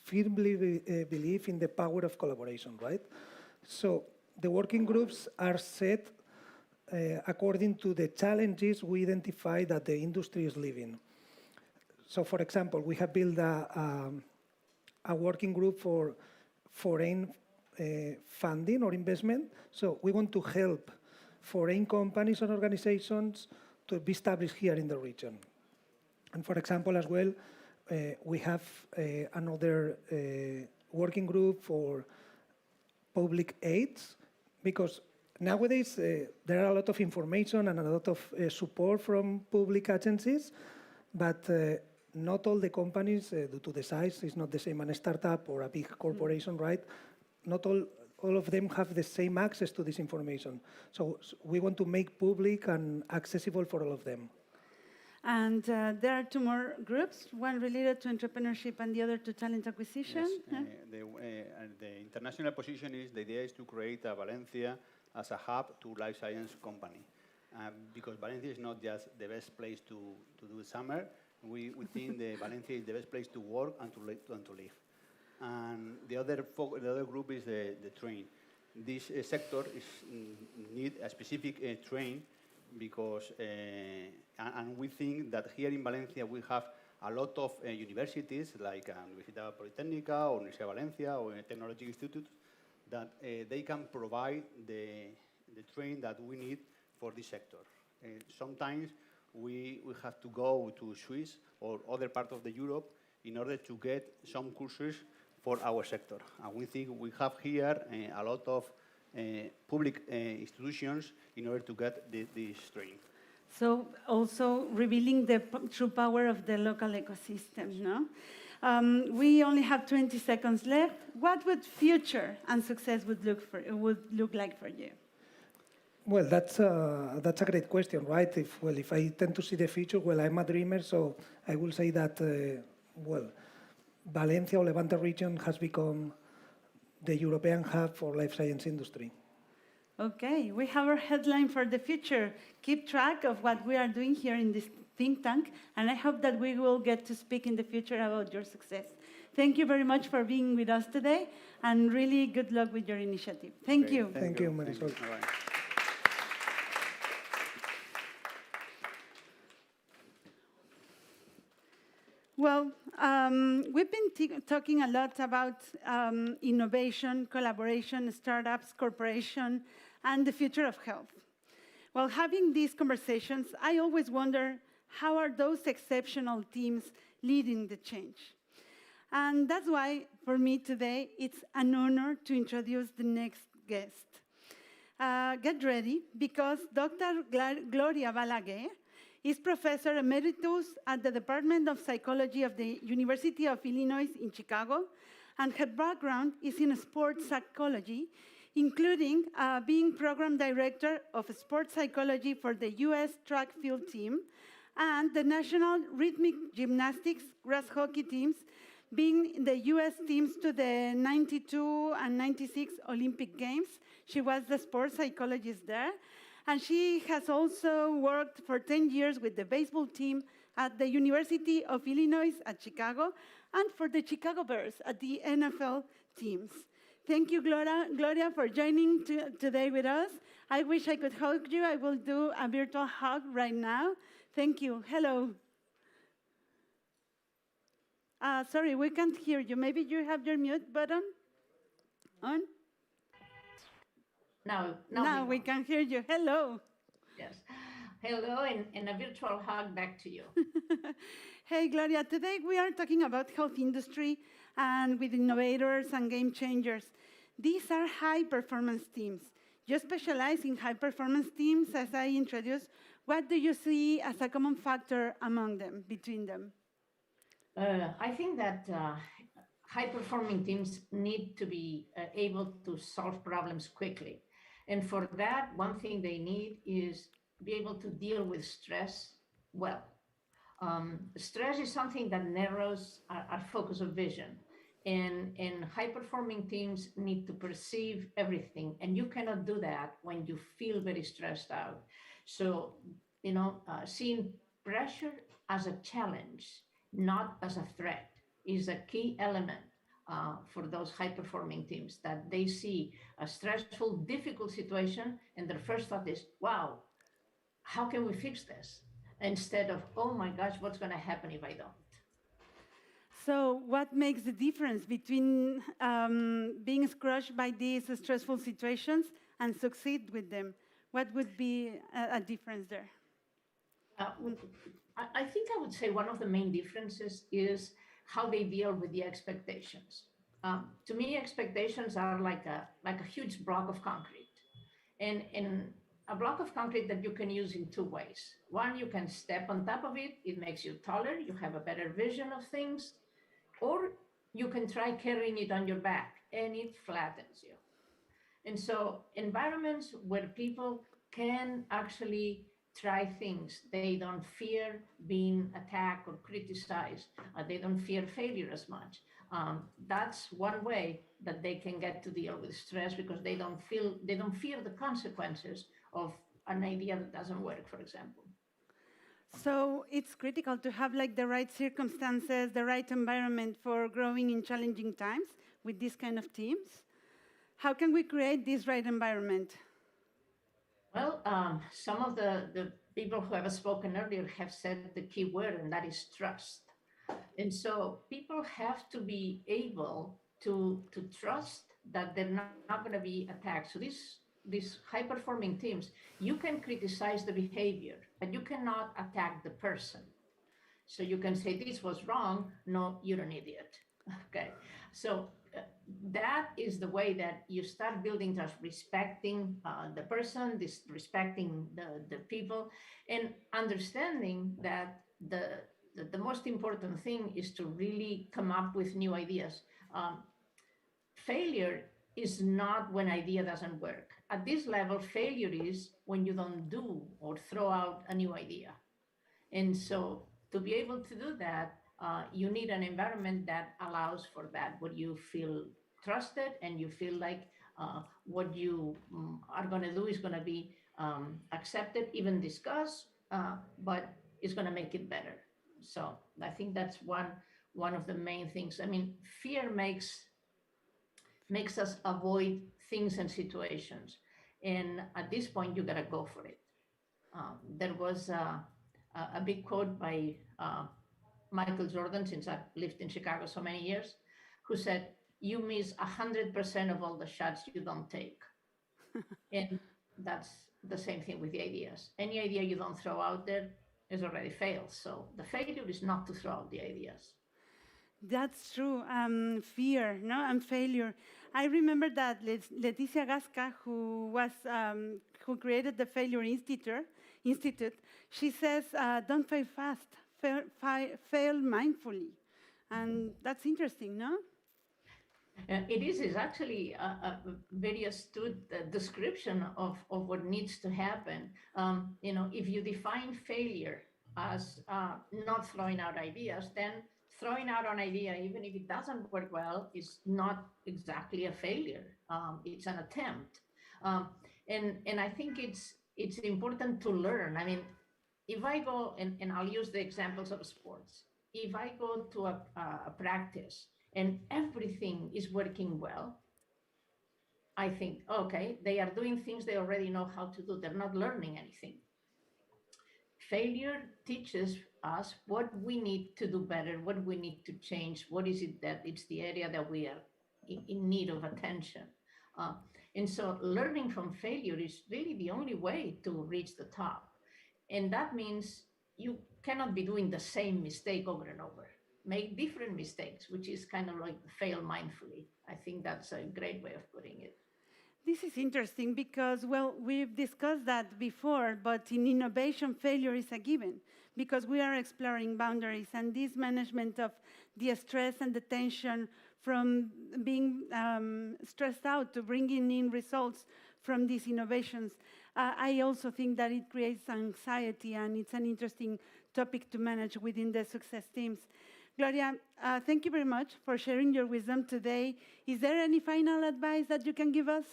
firmly believe in the power of collaboration, right? So the working groups are set according to the challenges we identify that the industry is living. So, for example, we have built a working group for foreign funding or investment. So we want to help foreign companies and organizations to be established here in the region. And for example, as well, we have another working group for public aids, because nowadays there are a lot of information and a lot of support from public agencies, but not all the companies, due to the size, is not the same as a startup or a big corporation, right? Not all of them have the same access to this information. So we want to make public and accessible for all of them. And there are two more groups, one related to entrepreneurship and the other to talent acquisition. Yes, the international position is, the idea is to create a Valencia as a hub to life science company. Because Valencia is not just the best place to do summer, we think that Valencia is the best place to work and to live. And the other group is the train. This sector need a specific train because, and we think that here in Valencia we have a lot of universities like Universidad Politécnica or Universidad Valencia or Technology Institute that they can provide the train that we need for this sector. Sometimes we have to go to Swiss or other part of the Europe in order to get some courses for our sector. And we think we have here a lot of public institutions in order to get this training. So also revealing the true power of the local ecosystem, no? We only have 20 seconds left. What would future and success would look like for you? Well, that's a great question, right? If I tend to see the future, well, I'm a dreamer, so I will say that, Valencia or Levante region has become the European hub for life science industry. Okay, we have our headline for the future. Keep track of what we are doing here in this think tank, and I hope that we will get to speak in the future about your success. Thank you very much for being with us today, and really good luck with your initiative. Thank you. Thank you, Marisol. Well, we've been talking a lot about innovation, collaboration, startups, corporation, and the future of health. While having these conversations, I always wonder, how are those exceptional teams leading the change? And that's why, for me today, it's an honor to introduce the next guest. Get ready, because Dr. Gloria Balaguer is Professor Emeritus at the Department of Psychology of the University of Illinois in Chicago, and her background is in sports psychology, including being Program Director of Sports Psychology for the U.S. track field team and the National Rhythmic Gymnastics grass hockey teams, being the U.S. teams to the 92 and 96 Olympic Games. She was the sports psychologist there. And she has also worked for 10 years with the baseball team at the University of Illinois at Chicago and for the Chicago Bears at the NFL teams. Thank you, Gloria, for joining today with us. I wish I could hug you. I will do a virtual hug right now. Thank you. Hello. Sorry, we can't hear you. Maybe you have your mute button on? Now we can hear you. Hello. Yes. Hello, and a virtual hug back to you. Hey, Gloria. Today we are talking about health industry and with innovators and game changers. These are high-performance teams. You specialize in high-performance teams, as I introduced. What do you see as a common factor among them, between them? I think that high-performing teams need to be able to solve problems quickly. And for that, one thing they need is be able to deal with stress well. Stress is something that narrows our focus of vision. And high-performing teams need to perceive everything. And you cannot do that when you feel very stressed out. So, seeing pressure as a challenge, not as a threat, is a key element for those high-performing teams, that they see a stressful, difficult situation, and their first thought is, wow, how can we fix this? Instead of, oh my gosh, what's going to happen if I don't? So what makes the difference between being crushed by these stressful situations and succeed with them? What would be a difference there? I think I would say one of the main differences is how they deal with the expectations. To me, expectations are like a huge block of concrete, and a block of concrete that you can use in two ways. One, you can step on top of it. It makes you taller. You have a better vision of things. Or you can try carrying it on your back, and it flattens you. And so environments where people can actually try things, they don't fear being attacked or criticized. They don't fear failure as much. That's one way that they can get to deal with stress, because they don't fear the consequences of an idea that doesn't work, for example. So it's critical to have the right circumstances, the right environment for growing in challenging times with these kind of teams. How can we create this right environment? Well, some of the people who have spoken earlier have said the key word, and that is trust. And so people have to be able to trust that they're not going to be attacked. So these high-performing teams, you can criticize the behavior, but you cannot attack the person. So you can say, this was wrong. No, you're an idiot. Okay. So that is the way that you start building trust, respecting the person, respecting the people, and understanding that the most important thing is to really come up with new ideas. Failure is not when idea doesn't work. At this level, failure is when you don't do or throw out a new idea. And so to be able to do that, you need an environment that allows for that, where you feel trusted and you feel like what you are going to do is going to be accepted, even discussed, but it's going to make it better. So I think that's one of the main things. I mean, fear makes us avoid things and situations. And at this point, you got to go for it. There was a big quote by Michael Jordan, since I've lived in Chicago so many years, who said, you miss 100% of all the shots you don't take. And that's the same thing with the ideas. Any idea you don't throw out there is already failed. So the failure is not to throw out the ideas. That's true. Fear, no, and failure. I remember that Leticia Gasca, who created the Failure Institute, she says, "Don't fail fast, fail mindfully," and that's interesting, no? It is actually a very astute description of what needs to happen. If you define failure as not throwing out ideas, then throwing out an idea, even if it doesn't work well, is not exactly a failure. It's an attempt. And I think it's important to learn. I mean, if I go, and I'll use the examples of sports, if I go to a practice and everything is working well, I think, okay, they are doing things they already know how to do. They're not learning anything. Failure teaches us what we need to do better, what we need to change, what is it that it's the area that we are in need of attention. And so learning from failure is really the only way to reach the top. And that means you cannot be doing the same mistake over and over. Make different mistakes, which is kind of like fail mindfully. I think that's a great way of putting it. This is interesting because, well, we've discussed that before, but in innovation, failure is a given because we are exploring boundaries, and this management of the stress and the tension from being stressed out to bringing in results from these innovations. I also think that it creates anxiety, and it's an interesting topic to manage within the success teams. Gloria, thank you very much for sharing your wisdom today. Is there any final advice that you can give us?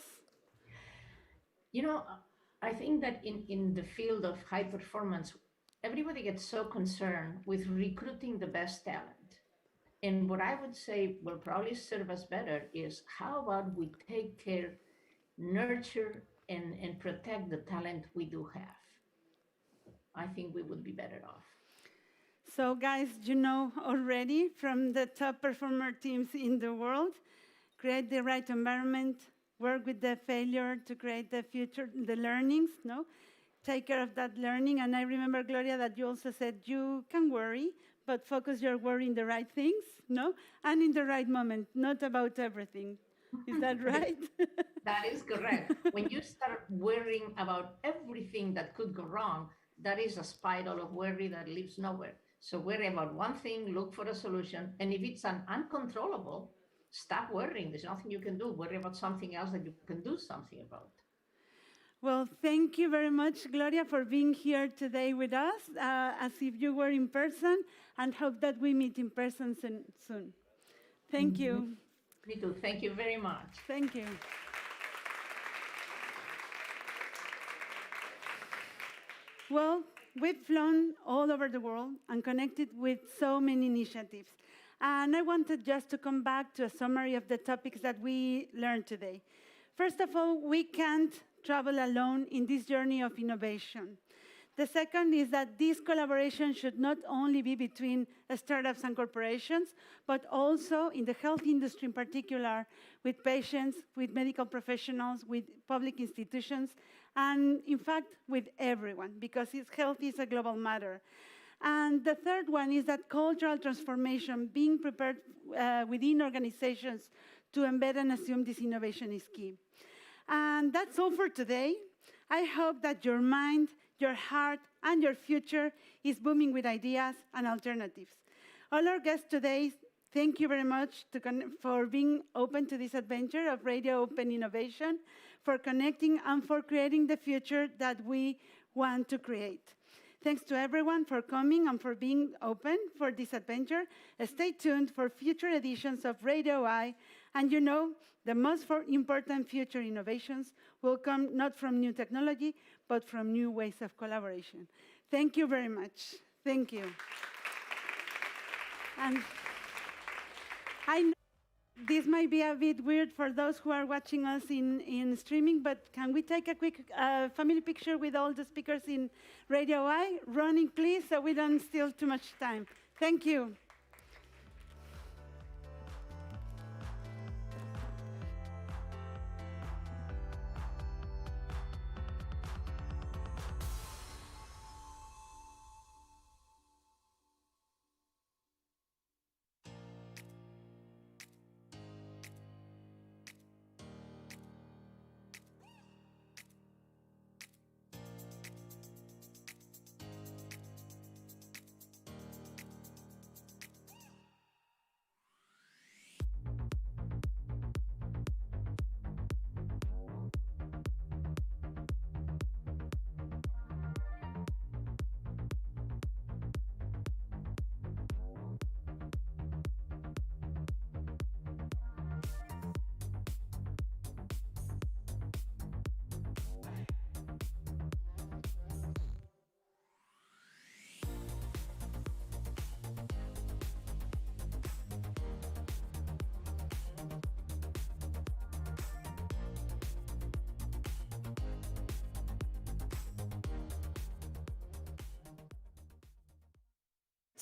I think that in the field of high performance, everybody gets so concerned with recruiting the best talent. And what I would say will probably serve us better is how about we take care, nurture, and protect the talent we do have. I think we would be better off. So guys, you know already from the top performer teams in the world, create the right environment, work with the failure to create the future, the learnings, no? Take care of that learning. And I remember, Gloria, that you also said you can worry, but focus your worry in the right things, no? And in the right moment, not about everything. Is that right? That is correct. When you start worrying about everything that could go wrong, that is a spiral of worry that leads nowhere. So worry about one thing, look for a solution. And if it's an uncontrollable, stop worrying. There's nothing you can do. Worry about something else that you can do something about. Well, thank you very much, Gloria, for being here today with us, as if you were in person, and hope that we meet in person soon. Thank you. Me too. Thank you very much. Thank you. Well, we've flown all over the world and connected with so many initiatives. And I wanted just to come back to a summary of the topics that we learned today. First of all, we can't travel alone in this journey of innovation. The second is that this collaboration should not only be between startups and corporations, but also in the health industry in particular, with patients, with medical professionals, with public institutions, and in fact, with everyone, because health is a global matter. And the third one is that cultural transformation, being prepared within organizations to embed and assume this innovation is key. And that's all for today. I hope that your mind, your heart, and your future is booming with ideas and alternatives. All our guests today, thank you very much for being open to this adventure of Radio Open Innovation, for connecting and for creating the future that we want to create. Thanks to everyone for coming and for being open for this adventure. Stay tuned for future editions of Radio I. And you know, the most important future innovations will come not from new technology, but from new ways of collaboration. Thank you very much. Thank you. And I know this might be a bit weird for those who are watching us in streaming, but can we take a quick family picture with all the speakers in Radio I? Running, please, so we don't steal too much time. Thank you.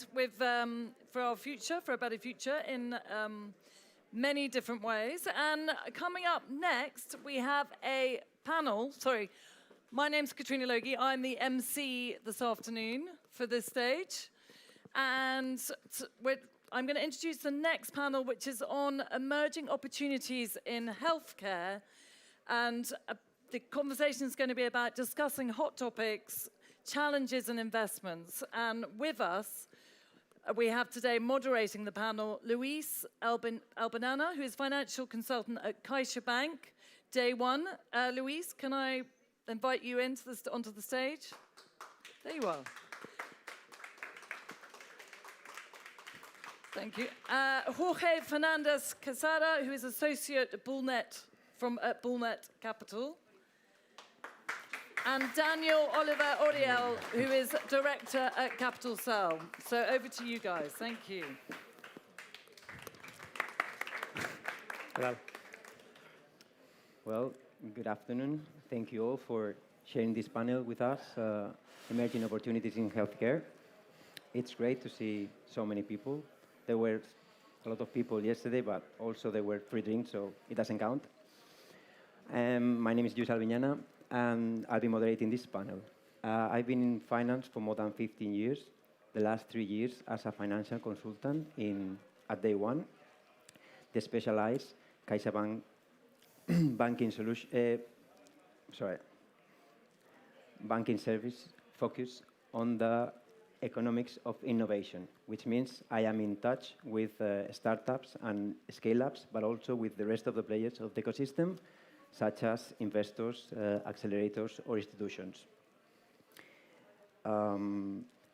connect with for our future, for a better future, in many different ways. And coming up next, we have a panel. Sorry, my name's Katrina Logie. I'm the MC this afternoon for this stage. And I'm going to introduce the next panel, which is on emerging opportunities in healthcare. And the conversation is going to be about discussing hot topics, challenges and investments. And with us, we have today moderating the panel, Luis Albanana, who is financial consultant at CaixaBank, Day One. Luis, can I invite you onto the stage? There you are. Thank you. Jorge Fernandez Casada, who is associate at Bullnet at Bullnet Capital. And Daniel Oliver Oriel, who is director at Capital Cell. So over to you guys. Thank you. Well, good afternoon. Thank you all for sharing this panel with us, Emerging Opportunities in Healthcare. It's great to see so many people. There were a lot of people yesterday, but also there were free drinks, so it doesn't count. My name is Luis Albiñana, and I'll be moderating this panel. I've been in finance for more than 15 years, the last 3 years as a financial consultant at Day One. They specialize CaixaBank banking service focus on the economics of innovation, which means I am in touch with startups and scale-ups, but also with the rest of the players of the ecosystem, such as investors, accelerators, or institutions.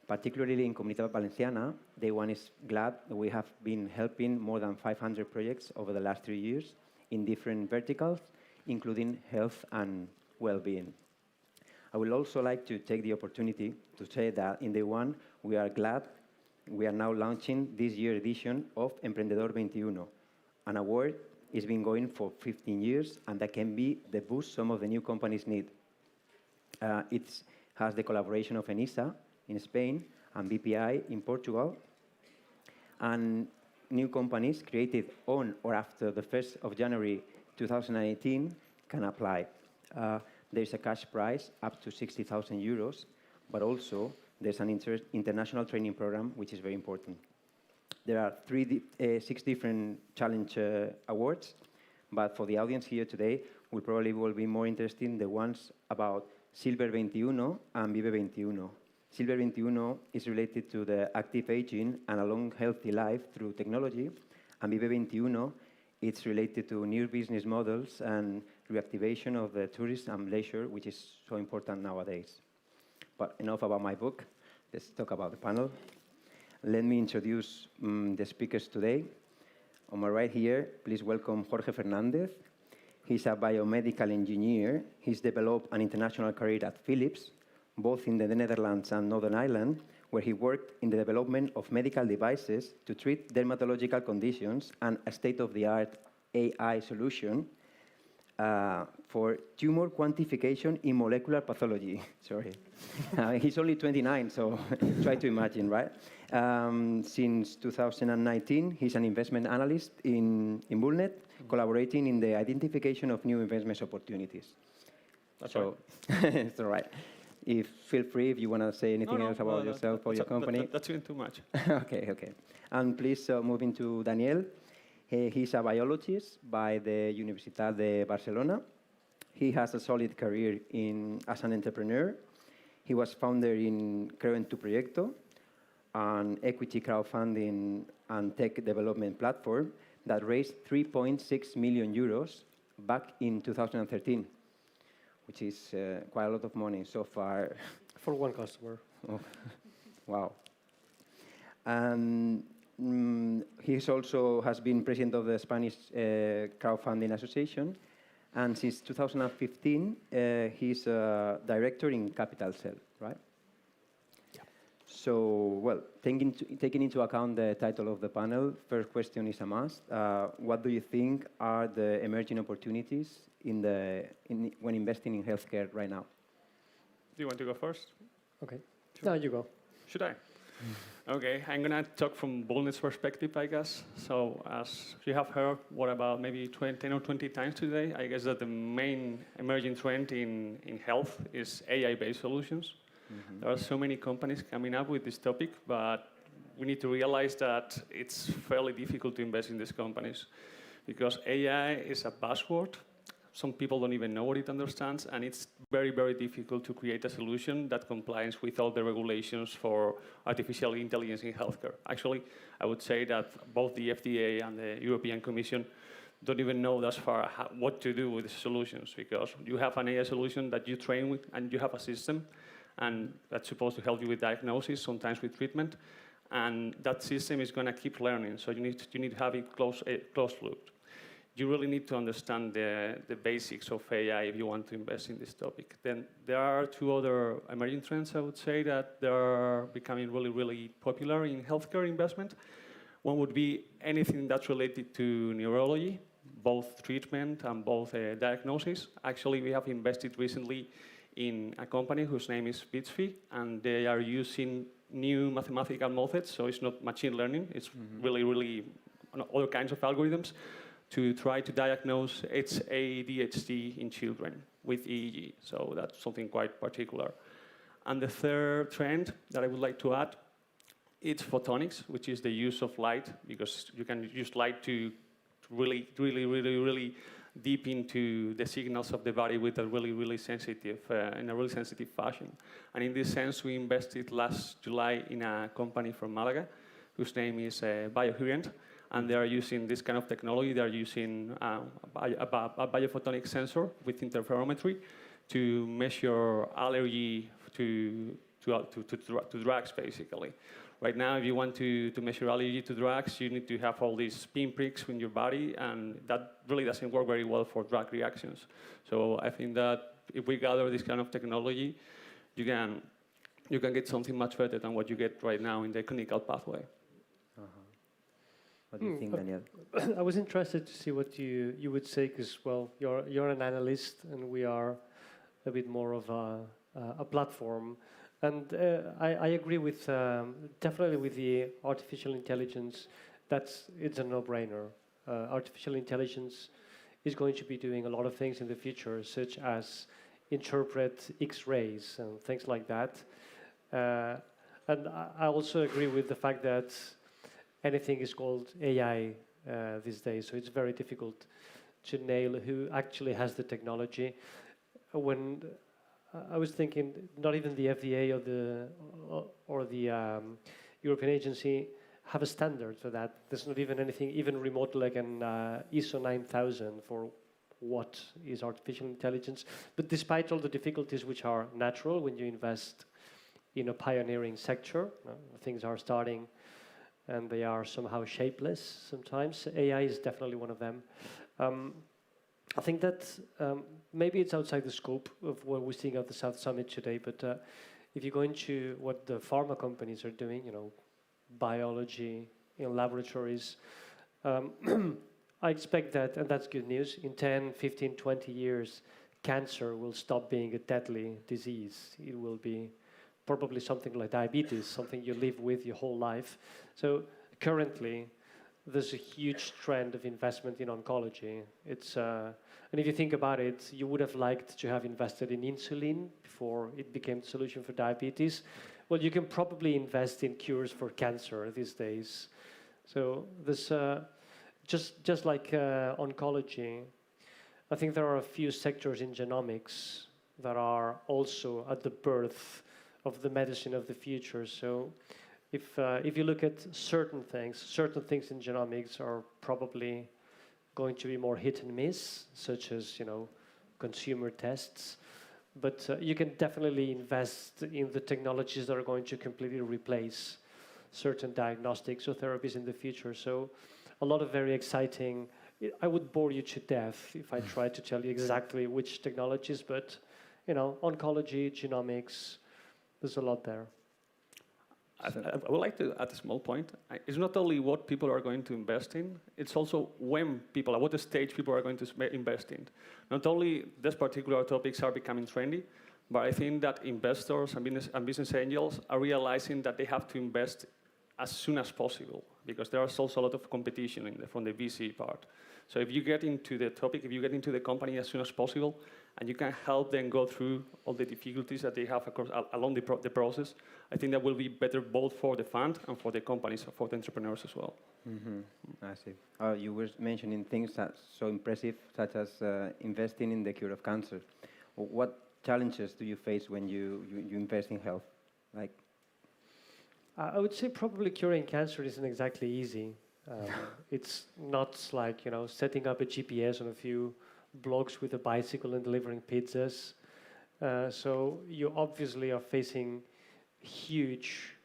Particularly in Comunitat Valenciana, Day One is glad that we have been helping more than 500 projects over the last 3 years in different verticals, including health and well-being. I would also like to take the opportunity to say that in Day One, we are glad we are now launching this year's edition of Emprendedor 21, an award it's been going for 15 years, and that can be the boost some of the new companies need. It has the collaboration of ENISA in Spain and BPI in Portugal. And new companies created on or after the 1st of January 2018 can apply. There's a cash prize up to 60,000 euros, but also there's an international training program, which is very important. There are 6 different challenge awards, but for the audience here today, we probably will be more interested in the ones about Silver 21 and Vive 21. Silver 21 is related to the active aging and a long, healthy life through technology, and Vive 21 it's related to new business models and reactivation of the tourism and leisure, which is so important nowadays. But enough about my book. Let's talk about the panel. Let me introduce the speakers today. On my right here, please welcome Jorge Fernandez. He's a biomedical engineer. He's developed an international career at Philips, both in the Netherlands and Northern Ireland, where he worked in the development of medical devices to treat dermatological conditions and a state-of-the-art AI solution for tumor quantification in molecular pathology. Sorry. He's only 29, so try to imagine, right? Since 2019, he's an investment analyst in Bullnet, collaborating in the identification of new investment opportunities. That's so, right. It's all right. Feel free if you want to say anything else about yourself or your company. That's even too much. Okay. And please move into Daniel. He's a biologist by the Universitat de Barcelona. He has a solid career as an entrepreneur. He was founder in Creo Tu Proyecto, an equity crowdfunding and tech development platform that raised 3.6 million euros back in 2013, which is quite a lot of money so far. For one customer. Oh, wow. And he also has been president of the Spanish Crowdfunding Association. And since 2015, he's a director in Capital Cell, right? Yeah. So, well, taking into account the title of the panel, first question is a must. What do you think are the emerging opportunities when investing in healthcare right now? Do you want to go first? Okay. Sure. No, you go. Should I? Okay, I'm gonna talk from boldness perspective, I guess. So as you have heard, what about maybe 10 or 20 times today, I guess that the main emerging trend in health is AI-based solutions. Mhm. There are so many companies coming up with this topic, but we need to realize that it's fairly difficult to invest in these companies because AI is a buzzword. Some people don't even know what it understands, and it's very, very difficult to create a solution that complies with all the regulations for artificial intelligence in healthcare. Actually, I would say that both the FDA and the European Commission don't even know thus far what to do with the solutions, because you have an AI solution that you train with, and you have a system, and that's supposed to help you with diagnosis, sometimes with treatment, and that system is going to keep learning, so you need to have it close looped. You really need to understand the basics of AI if you want to invest in this topic. Then there are two other emerging trends, I would say, that they are becoming really, really popular in healthcare investment. One would be anything that's related to neurology, both treatment and both diagnosis. Actually, we have invested recently in a company whose name is Bitsby, and they are using new mathematical methods, so it's not machine learning, it's really, really other kinds of algorithms to try to diagnose its ADHD in children with EEG. So that's something quite particular. And the third trend that I would like to add, it's photonics, which is the use of light, because you can use light to really, really, really, really deep into the signals of the body with a really, really sensitive, in a really sensitive fashion. And in this sense, we invested last July in a company from Malaga, whose name is Biohurient, and they are using this kind of technology. They are using a biophotonic sensor with interferometry to measure allergy to drugs, basically. Right now, if you want to measure allergy to drugs, you need to have all these pinpricks in your body, and that really doesn't work very well for drug reactions. So I think that if we gather this kind of technology, you can get something much better than what you get right now in the clinical pathway. What do you think, Daniel? I was interested to see what you would say, because, well, you're an analyst, and we are a bit more of a platform. And I agree with definitely with the artificial intelligence. It's a no-brainer. Artificial intelligence is going to be doing a lot of things in the future, such as interpret X-rays and things like that. And I also agree with the fact that anything is called AI these days, so it's very difficult to nail who actually has the technology. When I was thinking, not even the FDA or the European agency have a standard for that. There's not even anything even remotely like an ISO 9000 for what is artificial intelligence. But despite all the difficulties which are natural when you invest in a pioneering sector, things are starting and they are somehow shapeless sometimes. AI is definitely one of them. I think that maybe it's outside the scope of what we're seeing at the South Summit today, but if you go into what the pharma companies are doing, biology in laboratories, I expect that, and that's good news, in 10, 15, 20 years, cancer will stop being a deadly disease. It will be probably something like diabetes, something you live with your whole life. So currently, there's a huge trend of investment in oncology. And if you think about it, you would have liked to have invested in insulin before it became the solution for diabetes. Well, you can probably invest in cures for cancer these days. So there's just like oncology, I think there are a few sectors in genomics that are also at the birth of the medicine of the future. So if you look at certain things in genomics are probably going to be more hit and miss, such as consumer tests. But you can definitely invest in the technologies that are going to completely replace certain diagnostics or therapies in the future. So a lot of very exciting. I would bore you to death if I tried to tell you exactly which technologies, but oncology, genomics, there's a lot there. I would like to add a small point. It's not only what people are going to invest in, it's also at what stage people are going to invest in. Not only these particular topics are becoming trendy, But I think that investors and business angels are realizing that they have to invest as soon as possible because there is also a lot of competition from the VC part. So if you get into the topic, if you get into the company as soon as possible, and you can help them go through all the difficulties that they have along the process, I think that will be better both for the fund and for the companies, for the entrepreneurs as well. I see. You were mentioning things that's so impressive, such as investing in the cure of cancer. What challenges do you face when you invest in health? Like, I would say probably curing cancer isn't exactly easy. It's not like setting up a GPS on a few blocks with a bicycle and delivering pizzas. So you obviously are facing huge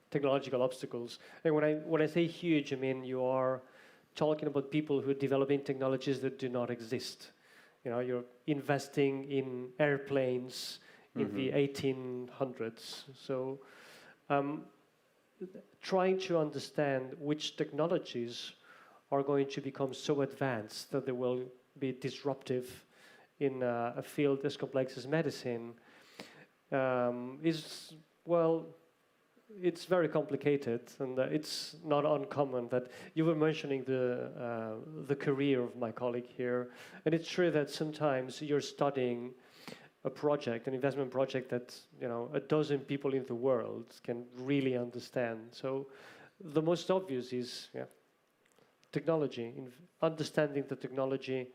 technological obstacles. And when I say huge, I mean you are talking about people who are developing technologies that do not exist. You're investing in airplanes in the 1800s. So trying to understand which technologies are going to become so advanced that they will be disruptive in a field as complex as medicine is, well, it's very complicated, and it's not uncommon that you were mentioning the career of my colleague here, and it's true that sometimes you're studying a project, an investment project that a dozen people in the world can really understand. So the most obvious is technology. Understanding the technology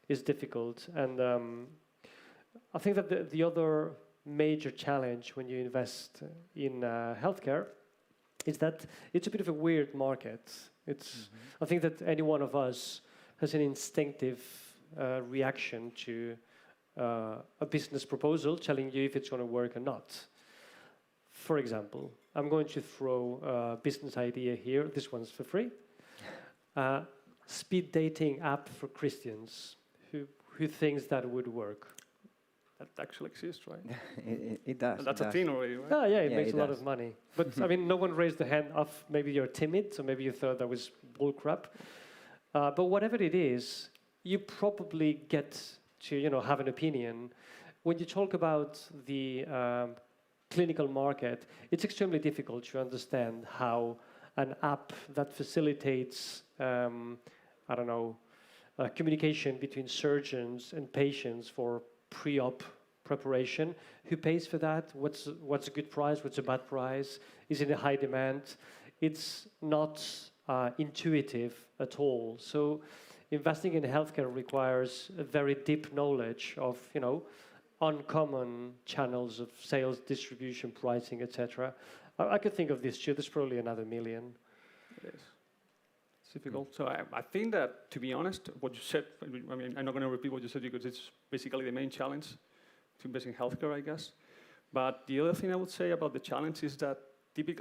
is difficult, and I think that the other major challenge when you invest in healthcare is that it's a bit of a weird market. I think that any one of us has an instinctive reaction to a business proposal telling you if it's going to work or not. For example, I'm going to throw a business idea here. This one's for free. Speed dating app for Christians. Who thinks that would work? That actually exists, right? It does. That's a thing already, right? Oh, yeah, it makes a lot of money. But, I mean, no one raised their hand off. Maybe you're timid, so maybe you thought that was bull crap. But whatever it is, you probably get to, have an opinion. When you talk about the clinical market, it's extremely difficult to understand how an app that facilitates, communication between surgeons and patients for pre-op preparation. Who pays for that? What's a good price? What's a bad price? Is it a high demand? It's not intuitive at all. So investing in healthcare requires a very deep knowledge of, uncommon channels of sales, distribution, pricing, etc. I could think of this too. There's probably another million. It is. It's difficult. So I think that, to be honest, what you said, I mean, I'm not going to repeat what you said because it's basically the main challenge to invest in healthcare, I guess. But the other thing I would say about the challenge is that,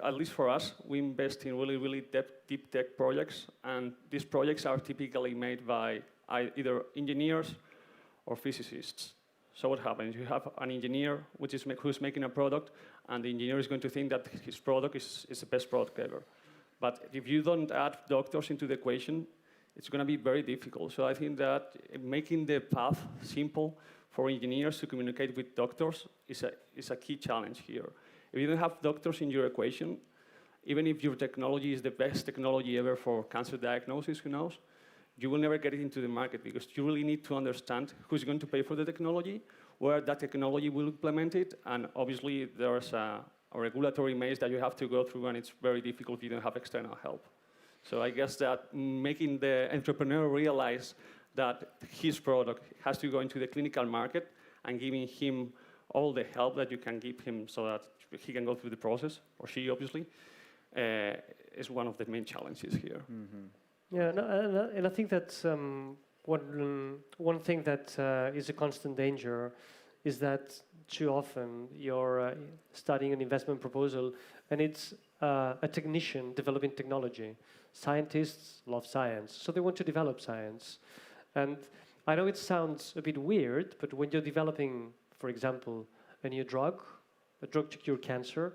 at least for us, we invest in really, really deep tech projects, and these projects are typically made by either engineers or physicists. So what happens? You have an engineer who's making a product, and the engineer is going to think that his product is the best product ever. But if you don't add doctors into the equation, it's going to be very difficult. So I think that making the path simple for engineers to communicate with doctors is a key challenge here. If you don't have doctors in your equation, even if your technology is the best technology ever for cancer diagnosis, who knows, you will never get it into the market because you really need to understand who's going to pay for the technology, where that technology will implement it, and obviously there's a regulatory maze that you have to go through, and it's very difficult if you don't have external help. So I guess that making the entrepreneur realize that his product has to go into the clinical market and giving him all the help that you can give him so that he can go through the process, or she obviously, is one of the main challenges here. Yeah, and I think that one thing that is a constant danger is that too often you're studying an investment proposal and it's a technician developing technology. Scientists love science, so they want to develop science. And I know it sounds a bit weird, but when you're developing, for example, a new drug, a drug to cure cancer,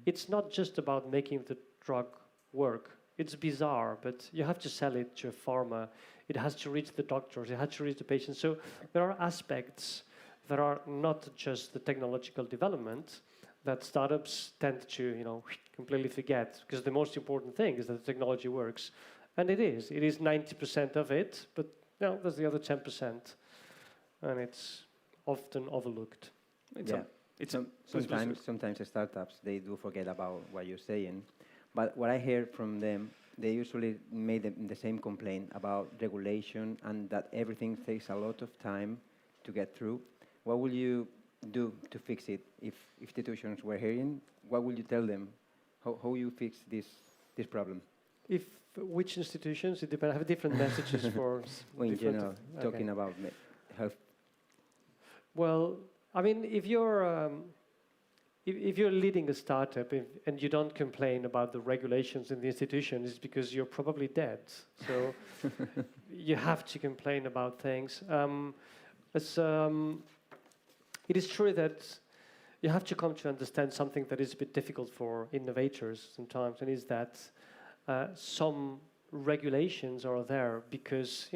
it's not just about making the drug work. It's bizarre, but you have to sell it to a pharma. It has to reach the doctors. It has to reach the patients. So there are aspects there are not just the technological development that startups tend to, completely forget, because the most important thing is that the technology works. And it is. It is 90% of it, but there's the other 10%. And it's often overlooked. Sometimes the startups, they do forget about what you're saying. But what I hear from them, they usually made the same complaint about regulation and that everything takes a lot of time to get through. What will you do to fix it? If institutions were hearing, what would you tell them? How you fix this problem? Which institutions? It depends. I have different messages for. In general, talking about health. Well, I mean, if you're leading a startup and you don't complain about the regulations in the institution, it's because you're probably dead. So you have to complain about things. It is true that you have to come to understand something that is a bit difficult for innovators sometimes, and is that some regulations are there because,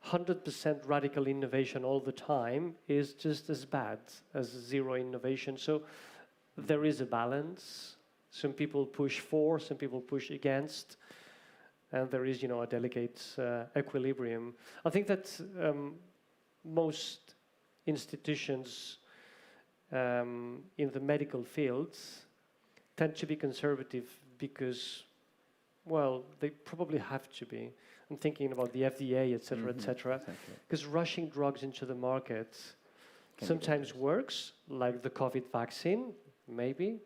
100% radical innovation all the time is just as bad as zero innovation. So there is a balance. Some people push for, some people push against, and there is, a delicate equilibrium. I think that most institutions in the medical fields tend to be conservative because, well, they probably have to be. I'm thinking about the FDA, et cetera, et cetera. Because rushing drugs into the market sometimes works, like the COVID vaccine, maybe.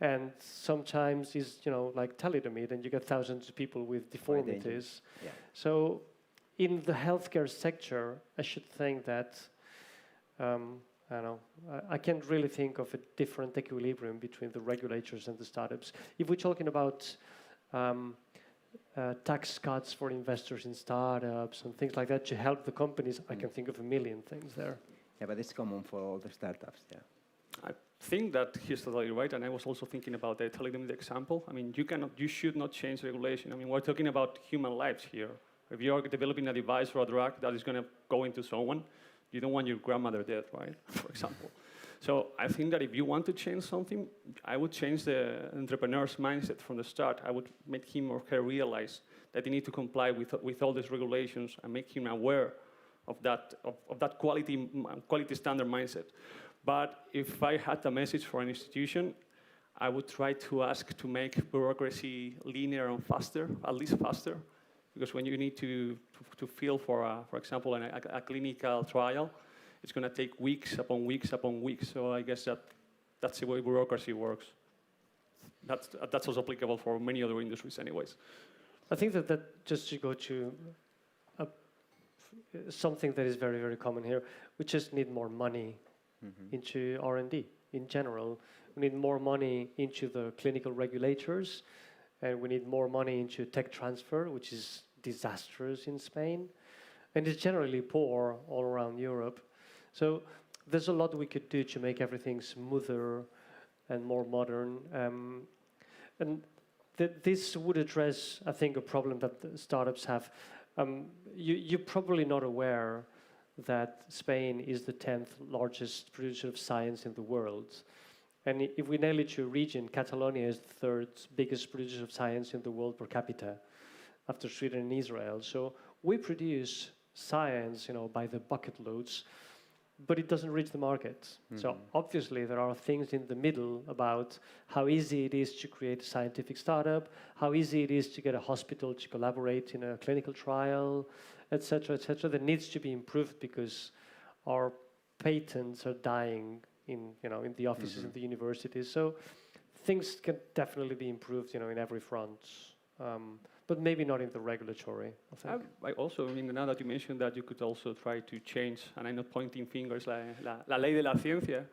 And sometimes is, like thalidomide, and you get thousands of people with deformities. Yeah. So in the healthcare sector, I should think that, I can't really think of a different equilibrium between the regulators and the startups. If we're talking about tax cuts for investors in startups and things like that to help the companies, I can think of a million things there. Yeah, but it's common for all the startups, yeah. I think that he's totally right, and I was also thinking about the thalidomide example. I mean, you should not change regulation. I mean, we're talking about human lives here. If you're developing a device or a drug that is going to go into someone, you don't want your grandmother dead, right? For example. So I think that if you want to change something, I would change the entrepreneur's mindset from the start. I would make him or her realize that they need to comply with all these regulations and make him aware of that quality standard mindset. But if I had a message for an institution, I would try to ask to make bureaucracy linear and faster, at least faster. Because when you need to fill for example, a clinical trial, it's going to take weeks upon weeks upon weeks. So I guess that's the way bureaucracy works. That's also applicable for many other industries anyways. I think that just to go to something that is very, very common here, we just need more money into R&D in general. We need more money into the clinical regulators, and we need more money into tech transfer, which is disastrous in Spain, and it's generally poor all around Europe. So there's a lot we could do to make everything smoother and more modern. And this would address, I think, a problem that the startups have. You're probably not aware that Spain is the 10th largest producer of science in the world. And if we nail it to a region, Catalonia is the 3rd biggest producer of science in the world per capita, after Sweden and Israel. So we produce science, by the bucket loads, but it doesn't reach the market. So obviously there are things in the middle about how easy it is to create a scientific startup, how easy it is to get a hospital to collaborate in a clinical trial, et cetera, that needs to be improved because our patents are dying in the offices of the universities. So things can definitely be improved, in every front. But maybe not in the regulatory, I think. I also, now that you mentioned that, you could also try to change, and I'm not pointing fingers, la ley de la ciencia,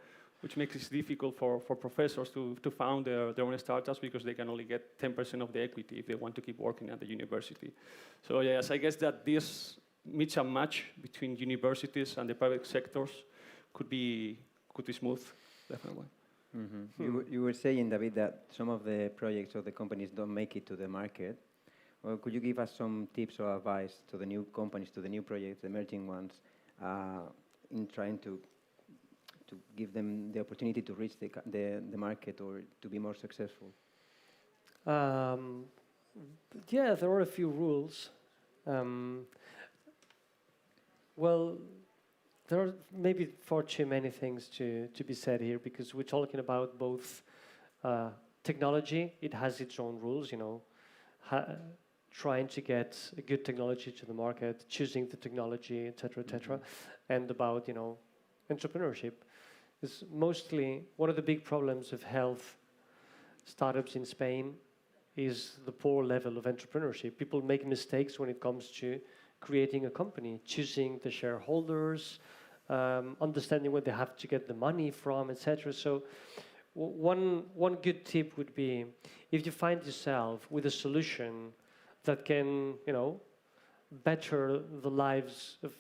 which makes it difficult for professors to found their own startups because they can only get 10% of the equity if they want to keep working at the university. So yes, I guess that this mix and match between universities and the private sectors could be smooth, definitely. You were saying, David, that some of the projects or the companies don't make it to the market. Well, could you give us some tips or advice to the new companies, to the new projects, the emerging ones? in trying to give them the opportunity to reach the market or to be more successful? Yeah, there are a few rules. Well, there are maybe far too many things to be said here, because we're talking about both technology. It has its own rules, trying to get a good technology to the market, choosing the technology, etc., etc., and about entrepreneurship. Is mostly one of the big problems of health startups in Spain is the poor level of entrepreneurship. People make mistakes when it comes to creating a company, choosing the shareholders, understanding where they have to get the money from, etc. So one good tip would be, if you find yourself with a solution that can, better the lives of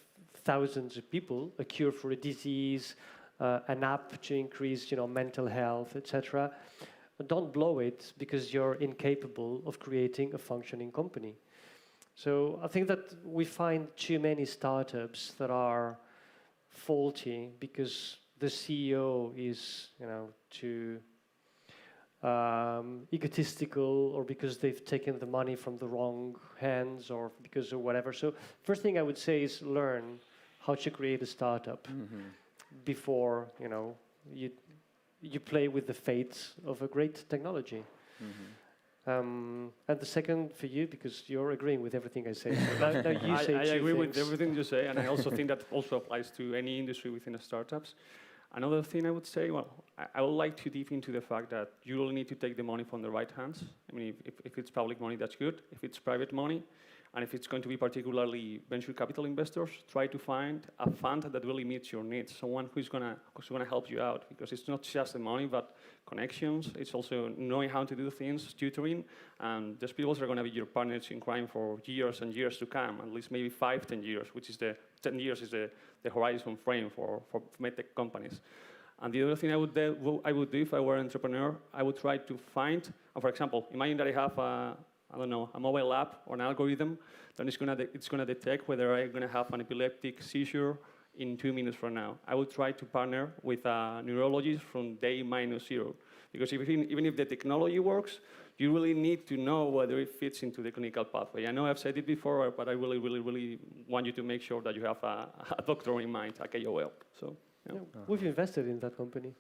thousands of people, a cure for a disease, an app to increase, mental health, etc., don't blow it because you're incapable of creating a functioning company. So I think that we find too many startups that are faulty because the CEO is, too egotistical, or because they've taken the money from the wrong hands, or because of whatever. So first thing I would say is learn how to create a startup before, you play with the fate of a great technology. And the second for you, because you're agreeing with everything I say. So now you say I two agree with things. everything you say, and I also think that also applies to any industry within the startups. Another thing I would say, I would like to deep into the fact that you will need to take the money from the right hands. I mean, if it's public money, that's good. If it's private money, and if it's going to be particularly venture capital investors, try to find a fund that really meets your needs, someone who's gonna help you out, because it's not just the money, but connections. It's also knowing how to do things, tutoring, and these people are gonna be your partners in crime for years and years to come, at least maybe 5, 10 years, which is 10 years is the horizon frame for medtech companies. And the other thing I would do if I were an entrepreneur, I would try to find, for example, imagine that I have a mobile app or an algorithm, then it's gonna detect whether I'm gonna have an epileptic seizure in 2 minutes from now. I would try to partner with a neurologist from day -0, because even if the technology works, you really need to know whether it fits into the clinical pathway. I know I've said it before, but I really, really, really want you to make sure that you have a doctor in mind, a KOL. So, yeah, we've invested in that company.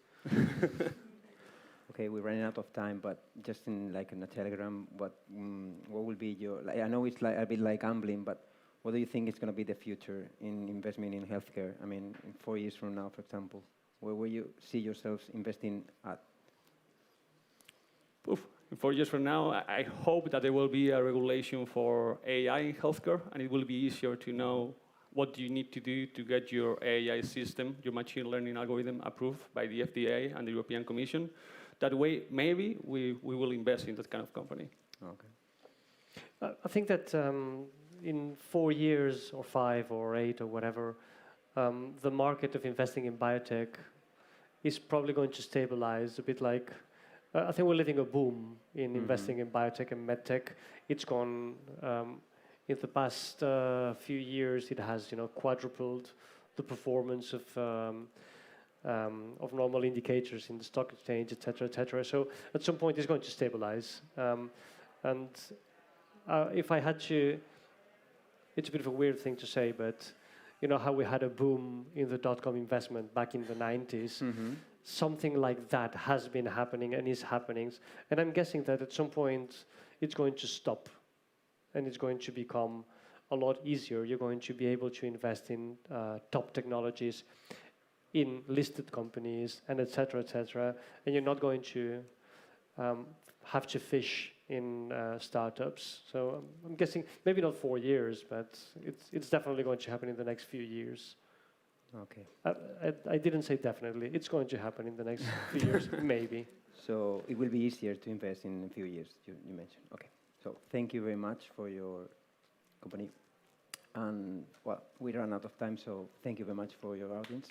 Okay, we're running out of time, but just in a telegram, what will be your? I know it's a bit like gambling, but what do you think is going to be the future in investment in healthcare? I mean, in 4 years from now, for example, where will you see yourselves investing at? In 4 years from now, I hope that there will be a regulation for AI in healthcare, and it will be easier to know what you need to do to get your AI system, your machine learning algorithm, approved by the FDA and the European Commission. That way, maybe we will invest in that kind of company. Okay. I think that in 4 years or 5 or 8 or whatever, the market of investing in biotech is probably going to stabilize a bit like, I think we're living a boom in investing in biotech and medtech. It's gone, in the past few years, it has quadrupled the performance of normal indicators in the stock exchange, etc., etc. So at some point, it's going to stabilize. And if I had to, it's a bit of a weird thing to say, but how we had a boom in the dot-com investment back in the 90s, something like that has been happening and is happening. And I'm guessing that at some point, it's going to stop, and it's going to become a lot easier. You're going to be able to invest in top technologies, in listed companies, and et cetera, and you're not going to have to fish in startups. So I'm guessing maybe not 4 years, but it's definitely going to happen in the next few years. Okay. I didn't say definitely. It's going to happen in the next few years, maybe. So it will be easier to invest in a few years, you mentioned. Okay. So thank you very much for your company. And, we ran out of time, so thank you very much for your audience.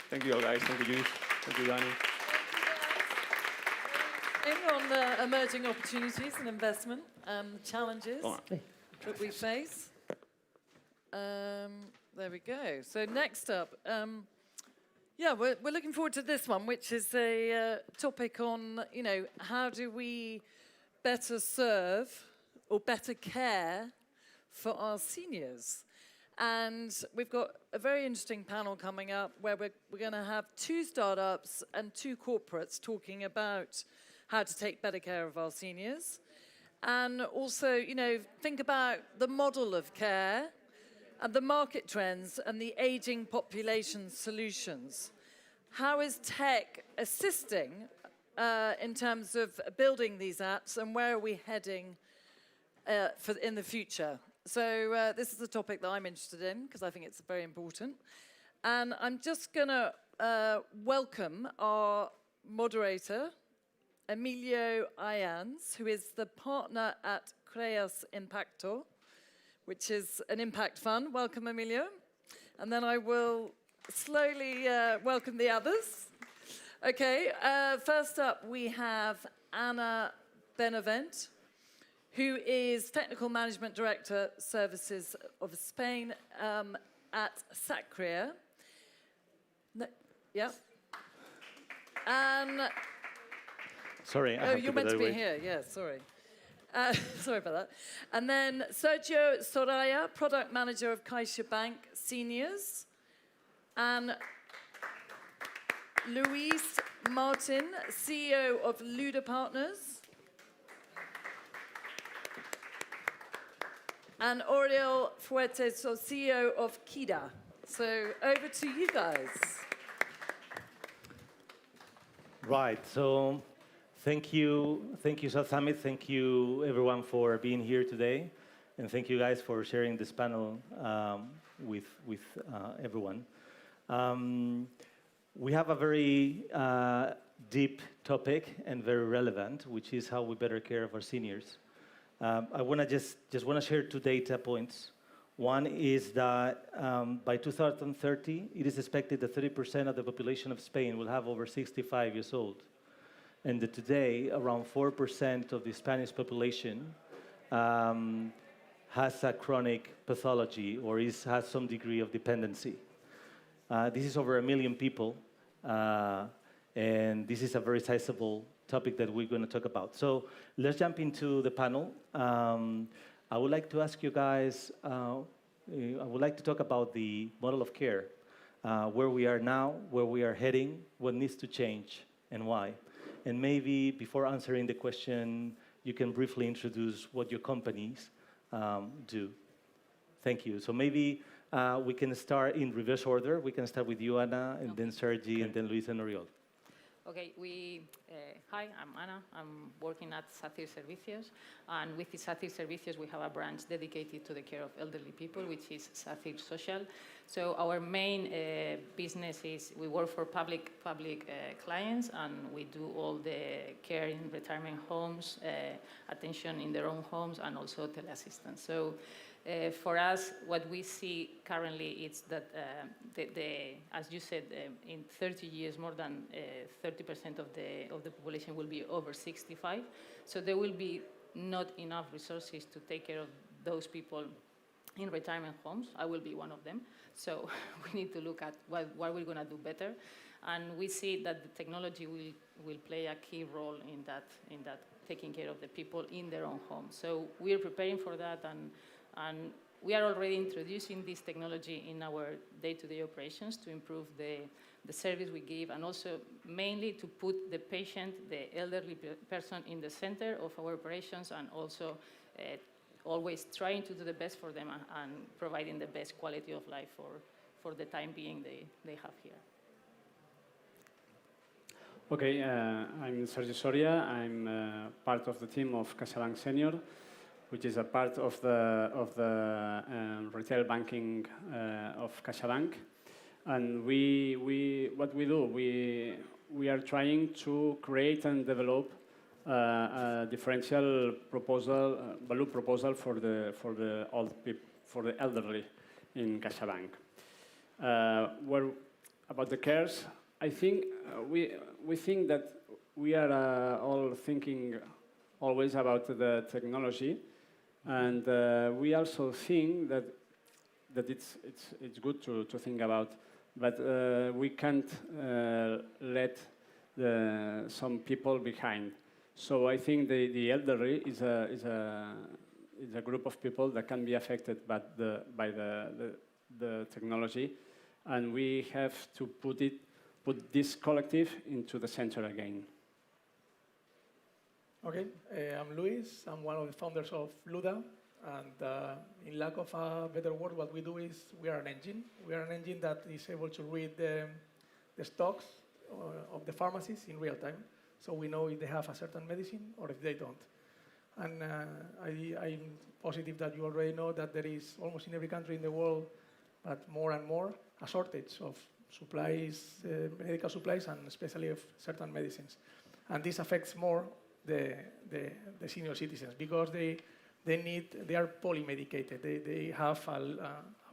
Thank you all, guys. Thank you, Yus. Thank you, Danny. On the emerging opportunities and investment and the challenges that we face. There we go. So next up, yeah, we're looking forward to this one, which is a topic on, how do we better serve or better care for our seniors? And we've got a very interesting panel coming up where we're going to have 2 startups and 2 corporates talking about how to take better care of our seniors. And also, think about the model of care and the market trends and the aging population solutions. How is tech assisting in terms of building these apps, and where are we heading in the future? So this is a topic that I'm interested in because I think it's very important. And I'm just going to welcome our moderator, Emilio Ayans, who is the partner at Creas Impacto, which is an impact fund. Welcome, Emilio. And then I will slowly welcome the others. Okay, first up we have Ana Benavent, who is Technical Management Director, Services of Spain at Sacria. Yeah. And sorry, I have you're meant to be here. Yeah, sorry. Sorry about that. And then Sergio Soraya, Product Manager of CaixaBank Seniors. And Luis Martin, CEO of Luda Partners. And Oriol Fuertes, CEO of Kida. So over to you guys. Right, so thank you, South Summit. Thank you, everyone, for being here today. And thank you guys for sharing this panel with everyone. We have a very deep topic and very relevant, which is how we better care of our seniors. I want to just want to share 2 data points. One is that by 2030, it is expected that 30% of the population of Spain will have over 65 years old. And that today, around 4% of the Spanish population has a chronic pathology or has some degree of dependency. This is over 1 million people, and this is a very sizable topic that we're going to talk about. So let's jump into the panel. I would like to ask you guys, I would like to talk about the model of care, where we are now, where we are heading, what needs to change, and why. And maybe before answering the question, you can briefly introduce what your companies do. Thank you. So maybe we can start in reverse order. We can start with you, Ana, and then Sergi, and then Luis and Oriol. Okay, hi, I'm Ana. I'm working at Sacyr Servicios. And with the Sacyr Servicios, we have a branch dedicated to the care of elderly people, which is Sacyr Social. So our main business is we work for public clients, and we do all the care in retirement homes, attention in their own homes, and also teleassistance. So for us, what we see currently is that, as you said, in 30 years, more than 30% of the population will be over 65. So there will be not enough resources to take care of those people in retirement homes. I will be one of them. So we need to look at what we're going to do better. And we see that the technology will play a key role in that taking care of the people in their own homes. So we are preparing for that, and we are already introducing this technology in our day-to-day operations to improve the service we give, and also mainly to put the patient, the elderly person, in the center of our operations, and also always trying to do the best for them and providing the best quality of life for the time being they have here. Okay, I'm Sergio Soria. I'm part of the team of CaixaBank Senior, which is a part of the retail banking of CaixaBank. And what we do, we are trying to create and develop a differential proposal, value proposal for the elderly in CaixaBank. About the cares, I think we think that we are all thinking always about the technology. And we also think that that it's good to think about, but we can't let some people behind. So I think the elderly is a group of people that can be affected by the technology, and we have to put this collective into the center again. Okay, I'm Luis. I'm one of the founders of Luda. And in lack of a better word, what we do is we are an engine. We are an engine that is able to read the stocks of the pharmacies in real time. So we know if they have a certain medicine or if they don't. And I'm positive that you already know that there is almost in every country in the world, but more and more, a shortage of supplies, medical supplies, and especially of certain medicines. And this affects more the senior citizens because they are polymedicated. They have a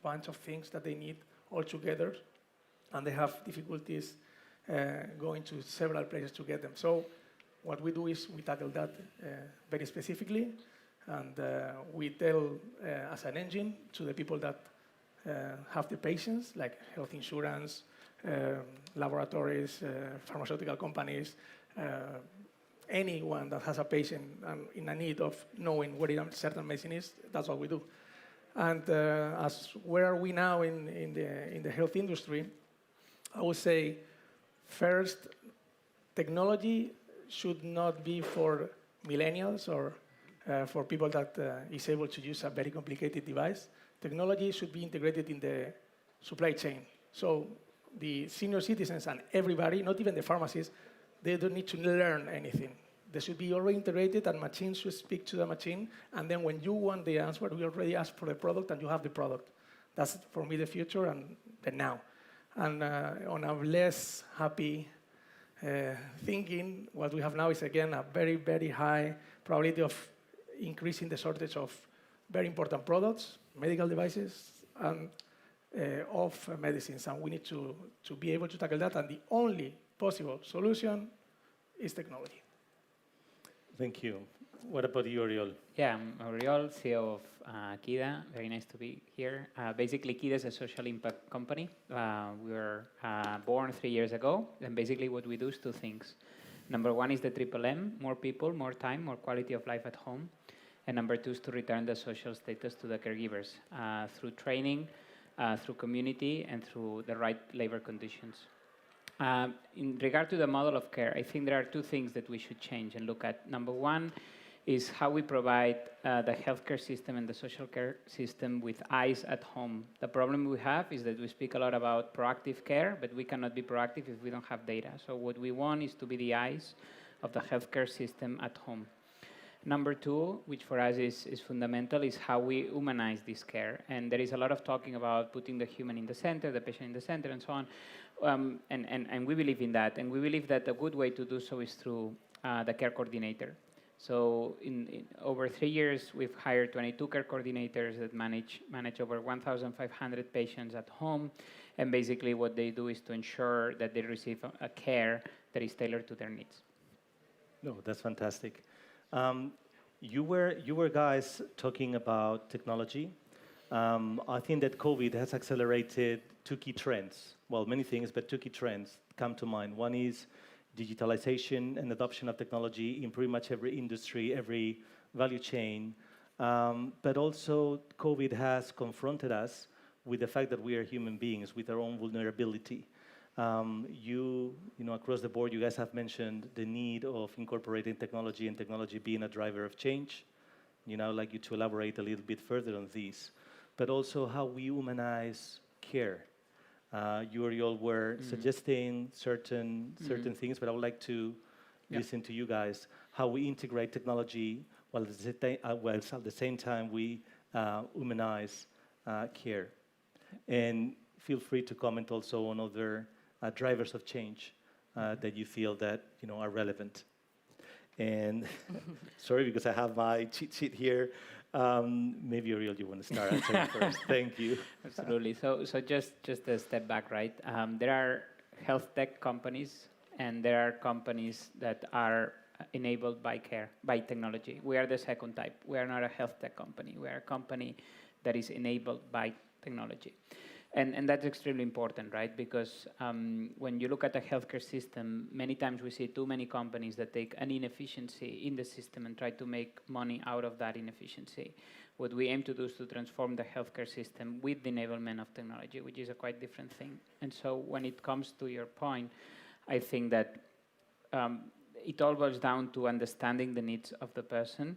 bunch of things that they need all together, and they have difficulties going to several places to get them. So what we do is we tackle that very specifically, and we tell as an engine to the people that have the patients, like health insurance, laboratories, pharmaceutical companies, anyone that has a patient in a need of knowing where a certain medicine is, that's what we do. And as where are we now in the health industry, I would say, first, technology should not be for millennials or for people that is able to use a very complicated device. Technology should be integrated in the supply chain. So the senior citizens and everybody, not even the pharmacists, they don't need to learn anything. They should be already integrated, and machines should speak to the machine. And then when you want the answer, we already ask for the product, and you have the product. That's, for me, the future and the now. And on a less happy thinking, what we have now is, again, a very, very high probability of increasing the shortage of very important products, medical devices, and of medicines. And we need to be able to tackle that. And the only possible solution is technology. Thank you. What about you, Oriol? Yeah, I'm Oriol, CEO of Kida. Very nice to be here. Basically, Kida is a social impact company. We were born 3 years ago, and basically what we do is two things. Number one is the triple M, more people, more time, more quality of life at home. And number two is to return the social status to the caregivers through training, through community, and through the right labor conditions. In regard to the model of care, I think there are two things that we should change and look at. Number one is how we provide the healthcare system and the social care system with eyes at home. The problem we have is that we speak a lot about proactive care, but we cannot be proactive if we don't have data. So what we want is to be the eyes of the healthcare system at home. Number two, which for us is fundamental, is how we humanize this care. And there is a lot of talking about putting the human in the center, the patient in the center, and so on. And we believe in that. And we believe that a good way to do so is through the care coordinator. So in over 3 years, we've hired 22 care coordinators that manage over 1,500 patients at home. And basically what they do is to ensure that they receive a care that is tailored to their needs. No, that's fantastic. You were guys talking about technology. I think that COVID has accelerated two key trends. Well, many things, but two key trends come to mind. One is digitalization and adoption of technology in pretty much every industry, every value chain. But also, COVID has confronted us with the fact that we are human beings with our own vulnerability. You know, across the board, you guys have mentioned the need of incorporating technology and technology being a driver of change. You know, I'd like you to elaborate a little bit further on this, but also how we humanize care. You, Oriol, were suggesting certain things, but I would like to listen to you guys, how we integrate technology while at the same time we humanize care. And feel free to comment also on other drivers of change that you feel that are relevant. And sorry, because I have my cheat sheet here. Maybe Oriol, you want to start answering first. Thank you. Absolutely. So just a step back, right? There are health tech companies, and there are companies that are enabled by care, by technology. We are the second type. We are not a health tech company. We are a company that is enabled by technology. And that's extremely important, right? Because when you look at a healthcare system, many times we see too many companies that take an inefficiency in the system and try to make money out of that inefficiency. What we aim to do is to transform the healthcare system with the enablement of technology, which is a quite different thing. And so when it comes to your point, I think that it all boils down to understanding the needs of the person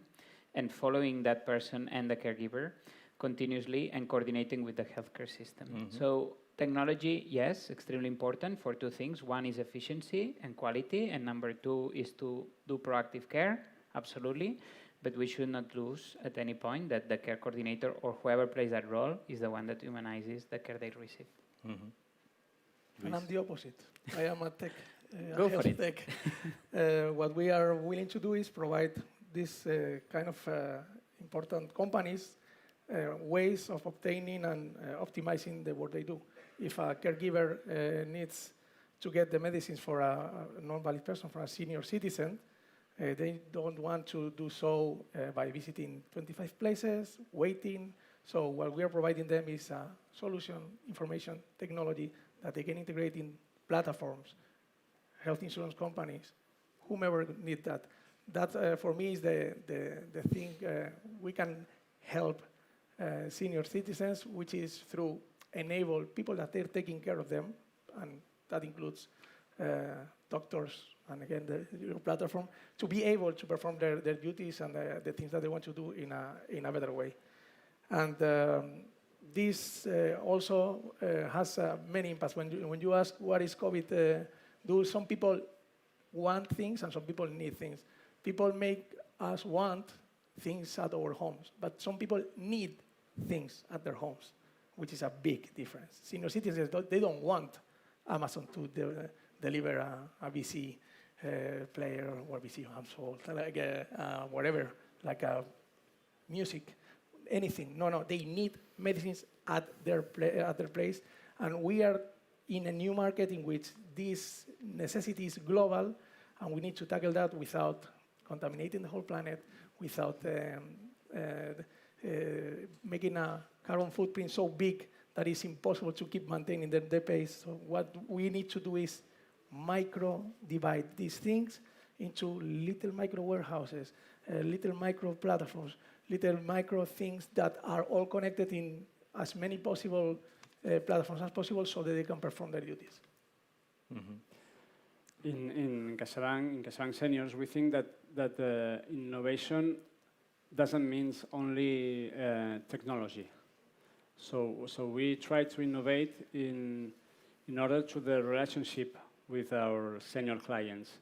and following that person and the caregiver continuously and coordinating with the healthcare system. So technology, yes, extremely important for two things. One is efficiency and quality, and number two is to do proactive care, absolutely. But we should not lose at any point that the care coordinator or whoever plays that role is the one that humanizes the care they receive. And I'm the opposite. I am a tech, Go for it. tech. What we are willing to do is provide this kind of important companies ways of obtaining and optimizing the work they do. If a caregiver needs to get the medicines for a non-valid person, for a senior citizen, they don't want to do so by visiting 25 places, waiting. So what we are providing them is a solution, information, technology that they can integrate in platforms, health insurance companies, whomever need that. That, for me, is the thing we can help senior citizens, which is through enable people that they're taking care of them, and that includes doctors, and again, the platform, to be able to perform their duties and the things that they want to do in a better way. And this also has many impacts. When you ask what is COVID do, some people want things and some people need things. People make us want things at our homes, but some people need things at their homes, which is a big difference. Senior citizens, they don't want Amazon to deliver a VC player or VC household, like whatever, like music, anything. No, they need medicines at their place, and we are in a new market in which this necessity is global, and we need to tackle that without contaminating the whole planet, without making a carbon footprint so big that it's impossible to keep maintaining the pace. So what we need to do is divide these things into little micro warehouses, little micro platforms, little micro things that are all connected in as many possible platforms as possible so that they can perform their duties. In CaixaBank Seniors, we think that innovation doesn't mean only technology. So we try to innovate in order to the relationship with our senior clients.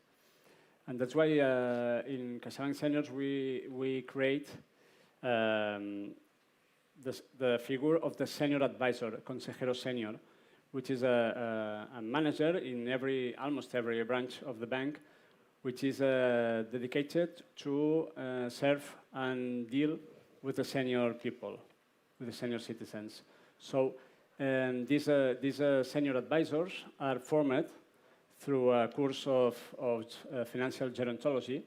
And that's why in CaixaBank Seniors we create the figure of the senior advisor, consejero senior, which is a manager in almost every branch of the bank, which is dedicated to serve and deal with the senior people, with the senior citizens. So these senior advisors are formed through a course of financial gerontology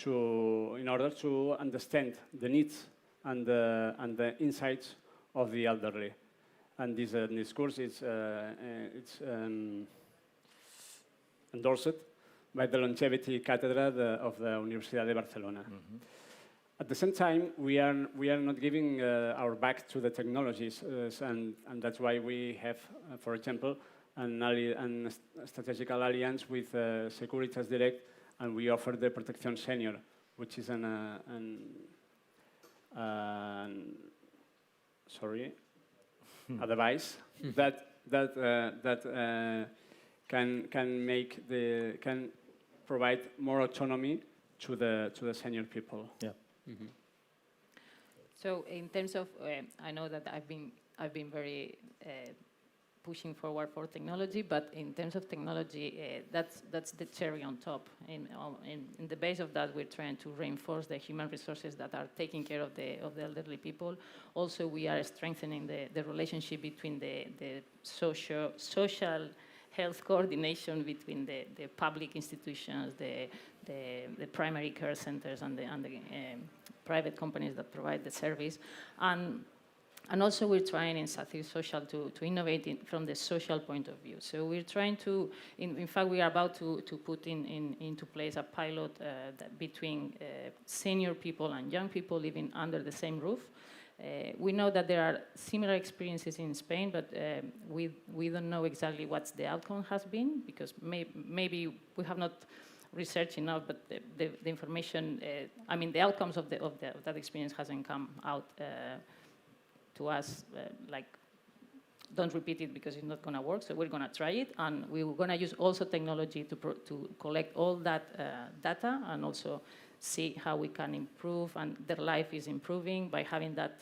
in order to understand the needs and the insights of the elderly. And this course is endorsed by the Longevity Cátedra of the Universidad de Barcelona. At the same time, we are not giving our back to the technologies, and that's why we have, for example, a strategic alliance with Securitas Direct, and we offer the Protección Senior, which is a device that can provide more autonomy to the senior people. Yeah. So in terms of, I know that I've been very pushing forward for technology, but in terms of technology, that's the cherry on top. In the base of that, we're trying to reinforce the human resources that are taking care of the elderly people. Also, we are strengthening the relationship between the social health coordination between the public institutions, the primary care centers, and the private companies that provide the service. And And also we're trying in Sathir Social to innovate from the social point of view. So we're trying to, in fact, we are about to put into place a pilot between senior people and young people living under the same roof. We know that there are similar experiences in Spain, but we don't know exactly what the outcome has been, because maybe we have not researched enough, but the information, I mean, the outcomes of that experience hasn't come out to us, like, don't repeat it because it's not going to work. So we're going to try it, and we're going to use also technology to collect all that data and also see how we can improve, and their life is improving by having that,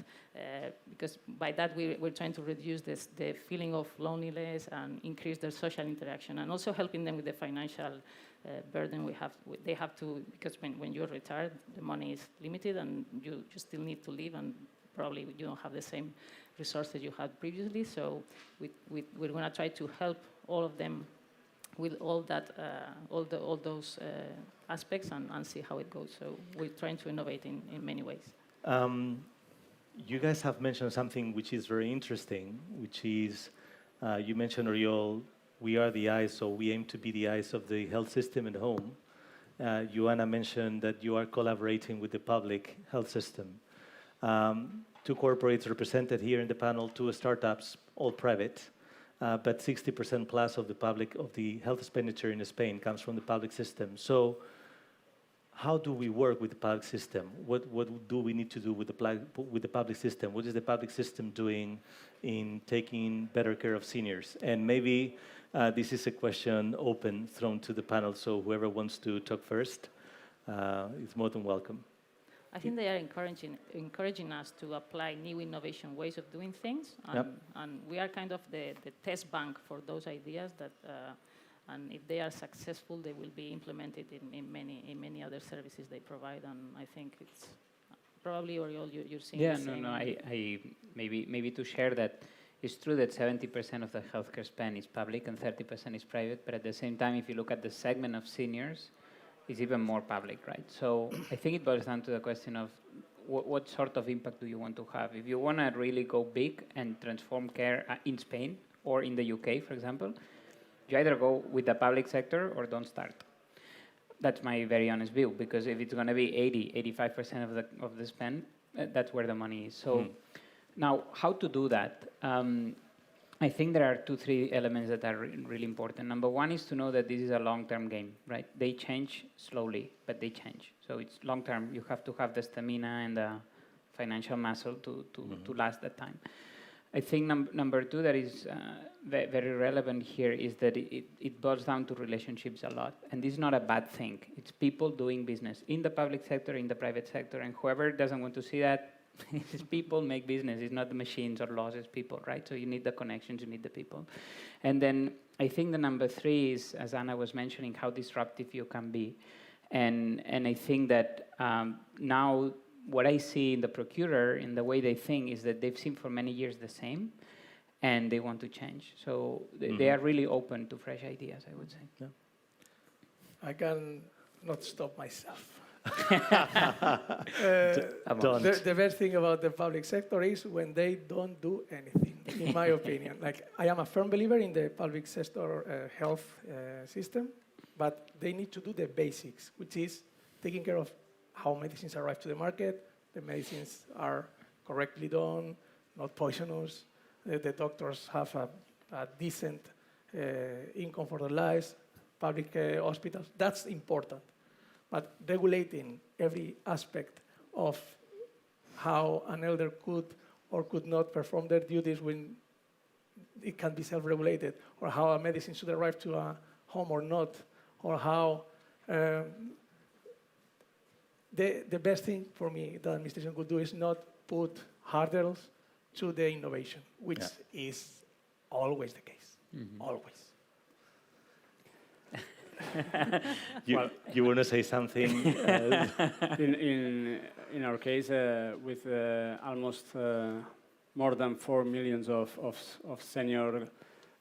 because by that we're trying to reduce the feeling of loneliness and increase their social interaction, and also helping them with the financial burden they have to, because when you're retired, the money is limited and you still need to live, and probably you don't have the same resources you had previously. So we're going to try to help all of them with all that, all those aspects, and see how it goes. So we're trying to innovate in many ways. You guys have mentioned something which is very interesting, which is, you mentioned, Oriol, we are the eyes, so we aim to be the eyes of the health system at home. Joanna mentioned that you are collaborating with the public health system. 2 corporates represented here in the panel, 2 startups, all private, but 60% plus of the health expenditure in Spain comes from the public system. So how do we work with the public system? What do we need to do with the public system? What is the public system doing in taking better care of seniors? And maybe this is a question thrown to the panel, so whoever wants to talk first is more than welcome. I think they are encouraging us to apply new innovation ways of doing things, and we are kind of the test bank for those ideas that, and if they are successful, they will be implemented in many other services they provide. And I think it's probably, Oriol, you're seeing the same. I maybe to share that it's true that 70% of the healthcare spend is public and 30% is private, but at the same time, if you look at the segment of seniors, is even more public, right? So I think it boils down to the question of what sort of impact do you want to have? If you want to really go big and transform care in Spain or in the UK, for example, you either go with the public sector or don't start. That's my very honest view, because if it's going to be 85% of the spend, that's where the money is. So now, how to do that? I think there are 2-3 elements that are really important. Number one is to know that this is a long-term game, right? They change slowly, but they change. So it's long-term. You have to have the stamina and the financial muscle to last that time. I think number two that is very relevant here is that it boils down to relationships a lot. And this is not a bad thing. It's people doing business in the public sector, in the private sector, and whoever doesn't want to see that, it's people make business. It's not the machines or laws, it's people, right? So you need the connections, you need the people. And then I think the number 3 is, as Anna was mentioning, how disruptive you can be. And I think that now what I see in the procurer, in the way they think, is that they've seen for many years the same, and they want to change. So they are really open to fresh ideas, I would say. Yeah. I can not stop myself. Don't. The best thing about the public sector is when they don't do anything, in my opinion. Like, I am a firm believer in the public sector health system, but they need to do the basics, which is taking care of how medicines arrive to the market, the medicines are correctly done, not poisonous, the doctors have a decent income for their lives, public hospitals, that's important. But regulating every aspect of how an elder could or could not perform their duties when it can be self-regulated, or how a medicine should arrive to a home or not, or how the best thing for me the administration could do is not put hurdles to the innovation, which is always the case, always. You want to say something? In our case, with almost more than 4 million of senior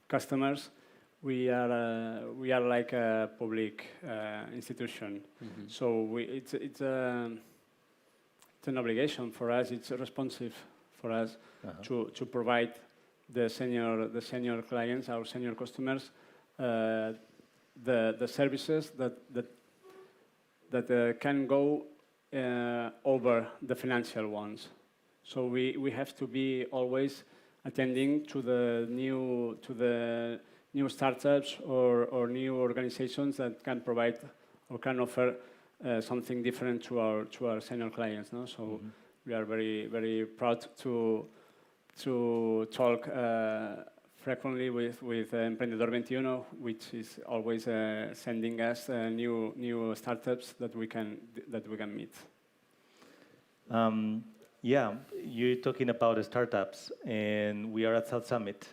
customers, we are like a public institution. So it's an obligation for us. It's responsive for us to provide the senior clients, our senior customers, the services that can go over the financial ones. So we have to be always attending to the new startups or new organizations that can provide or can offer something different to our senior clients. No? So we are very, very proud to talk frequently with Emprendedor 21, which is always sending us new startups that we can meet. Yeah, you're talking about startups, and we are at South Summit.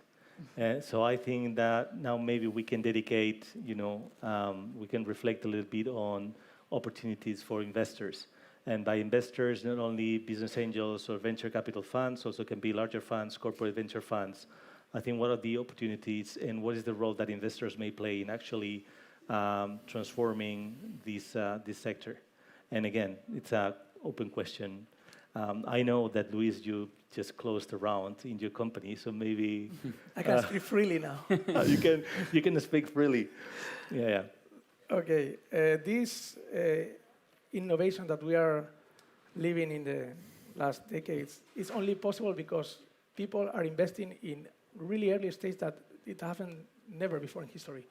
So I think that now maybe we can dedicate, we can reflect a little bit on opportunities for investors. And by investors, not only business angels or venture capital funds, also can be larger funds, corporate venture funds. I think what are the opportunities and what is the role that investors may play in actually transforming this sector? And again, it's an open question. I know that, Luis, you just closed a round in your company, so maybe... I can speak freely now. you can speak freely. Yeah. Okay. This innovation that we are living in the last decades is only possible because people are investing in really early stage that it happened never before in history.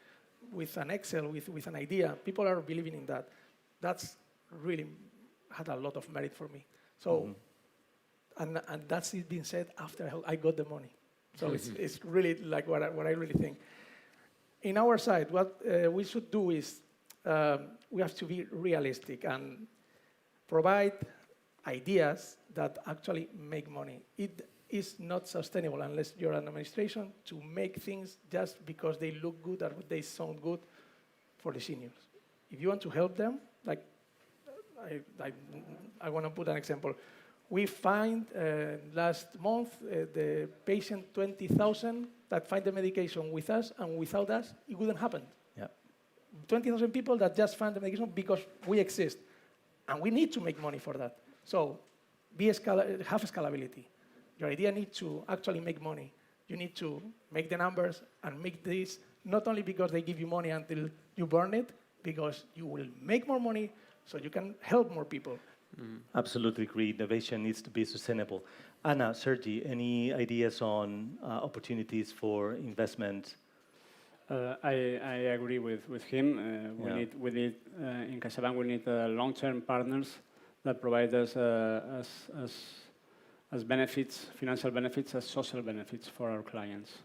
With an Excel, with an idea, people are believing in that. That's really had a lot of merit for me. So, and that's it being said after I got the money. So it's really like what I really think. In our side, what we should do is we have to be realistic and provide ideas that actually make money. It is not sustainable unless you're an administration to make things just because they look good or they sound good for the seniors. If you want to help them, like I want to put an example. We find last month the patient 20,000 that find the medication with us, and without us, it wouldn't happen. Yeah. 20,000 people that just find the medication because we exist. And we need to make money for that. So have scalability. Your idea needs to actually make money. You need to make the numbers and make this not only because they give you money until you burn it, because you will make more money so you can help more people. Absolutely agree. Innovation needs to be sustainable. Anna, Sergi, any ideas on opportunities for investment? I agree with him. We need in CaixaBank, we need long-term partners that provide us as benefits, financial benefits, as social benefits for our clients.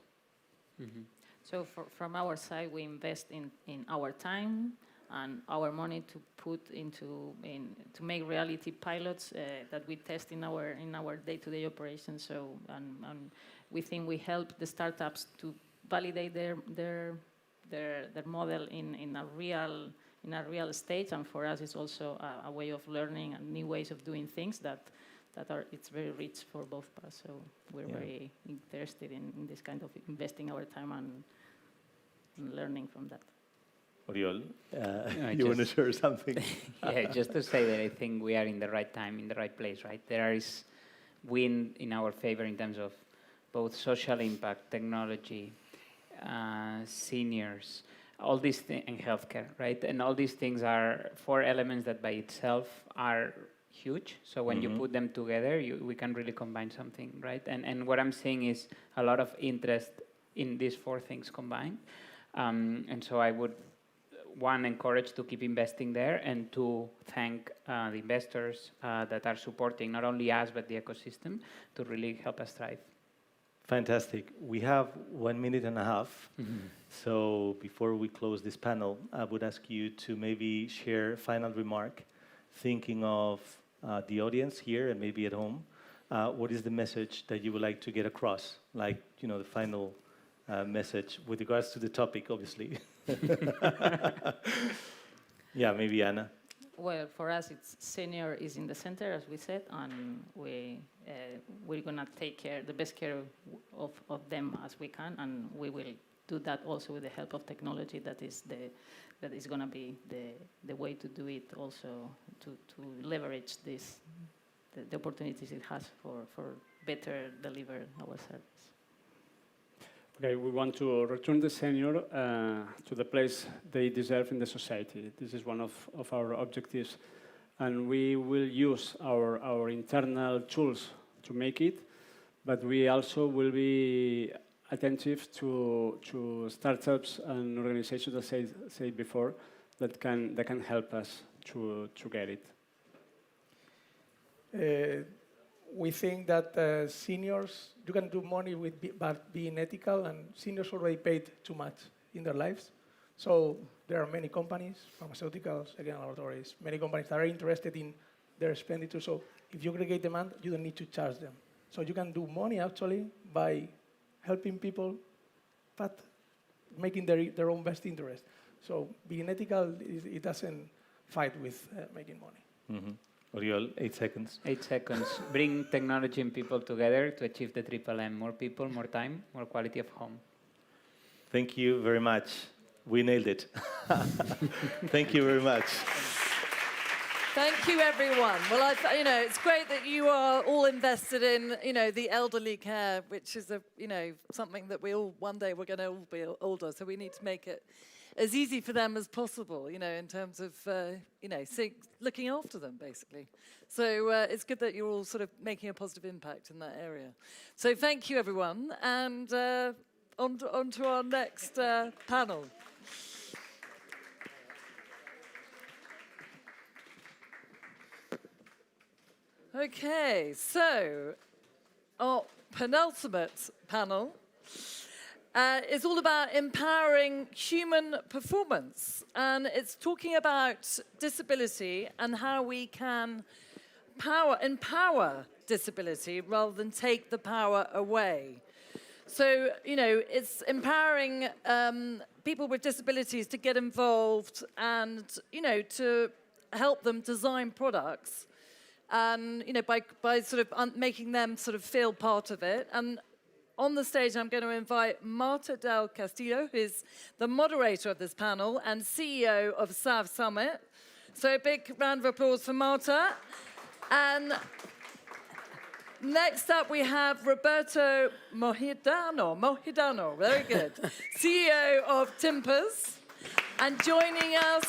So from our side, we invest in our time and our money to put to make reality pilots that we test in our day-to-day operations. So and we think we help the startups to validate their model in a real stage, and for us it's also a way of learning and new ways of doing things that it's very rich for both of us. So we're very interested in this kind of investing our time and learning from that. Oriol, you want to share something? Yeah, just to say that I think we are in the right time, in the right place, right? There is wind in our favor in terms of both social impact, technology, seniors, all these things, and healthcare, right? And all these things are four elements that by itself are huge. So when you put them together, we can really combine something, right? And what I'm seeing is a lot of interest in these four things combined. And so I would, one, encourage to keep investing there, and two, thank the investors that are supporting not only us, but the ecosystem to really help us thrive. Fantastic. We have 1.5 minutes. So before we close this panel, I would ask you to maybe share a final remark, thinking of the audience here and maybe at home. What is the message that you would like to get across? Like, the final message with regards to the topic, obviously. Yeah, maybe Anna. Well, for us, it's senior is in the center, as we said, and we're gonna take the best care of them as we can, and we will do that also with the help of technology. That is gonna be the way to do it. Also to leverage this the opportunities it has for better deliver our service. Okay, we want to return the senior to the place they deserve in the society. This is one of our objectives. And we will use our internal tools to make it, but we also will be attentive to startups and organizations, as I said before, that can help us to get it. We think that seniors, you can do money but being ethical, and seniors already paid too much in their lives. So there are many companies, pharmaceuticals, again, laboratories, many companies that are interested in their expenditure. So if you aggregate demand, you don't need to charge them. So you can do money actually by helping people, but making their own best interest. So being ethical, it doesn't fight with making money. Mm-hmm. Oriol, 8 seconds. 8 seconds. Bring technology and people together to achieve the triple M. More people, more time, more quality of home. Thank you very much. We nailed it. Thank you very much. Thank you, everyone. Well, it's great that you are all invested in, the elderly care, which is something that one day we're going to all be older, so we need to make it as easy for them as possible, in terms of, looking after them, basically. So it's good that you're all sort of making a positive impact in that area. So thank you, everyone, and on to our next panel. Okay, so our penultimate panel is all about empowering human performance. And it's talking about disability and how we can empower disability rather than take the power away. So, it's empowering people with disabilities to get involved and, to help them design products. And by sort of making them sort of feel part of it. And on the stage, I'm going to invite Marta del Castillo, who is the moderator of this panel and CEO of South Summit. So a big round of applause for Marta. And next up, we have Roberto Mojidano, very good, CEO of Timpers. And joining us,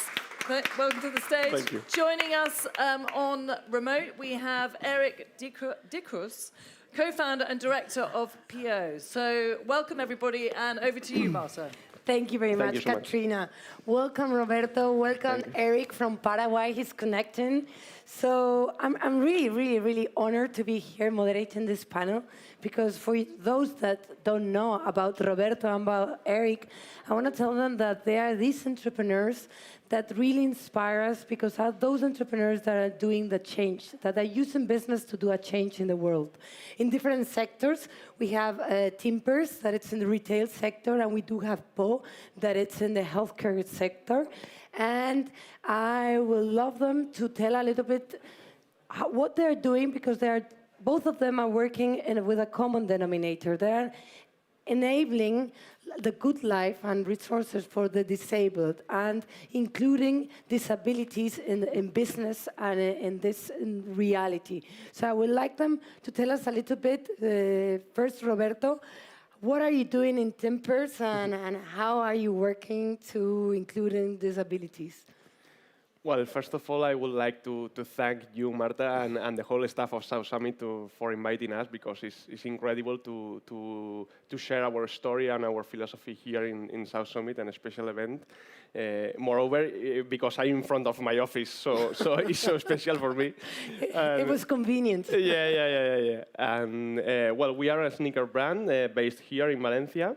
welcome to the stage. Thank you. Joining us on remote, we have Eric Dicrus, co-founder and director of PO. So welcome, everybody, and over to you, Marta. Thank you very much, so much. Katrina. Welcome, Roberto. Welcome, Eric from Paraguay. He's connecting. So I'm really, really, really honored to be here moderating this panel, because for those that don't know about Roberto and about Eric, I want to tell them that they are these entrepreneurs that really inspire us, because are those entrepreneurs that are doing the change, that are using business to do a change in the world. In different sectors, we have Timpers, that it's in the retail sector, and we do have Po, that it's in the healthcare sector. And I will love them to tell a little bit what they're doing, because both of them are working with a common denominator. They're enabling the good life and resources for the disabled, and including disabilities in business and in reality. So I would like them to tell us a little bit. First, Roberto, what are you doing in Timpers, and how are you working to include disabilities? Well, first of all, I would like to thank you, Marta, and the whole staff of South Summit for inviting us, because it's incredible to share our story and our philosophy here in South Summit, and a special event. Moreover, because I'm in front of my office, so it's so special for me. It was convenient. Yeah. And well, we are a sneaker brand based here in Valencia.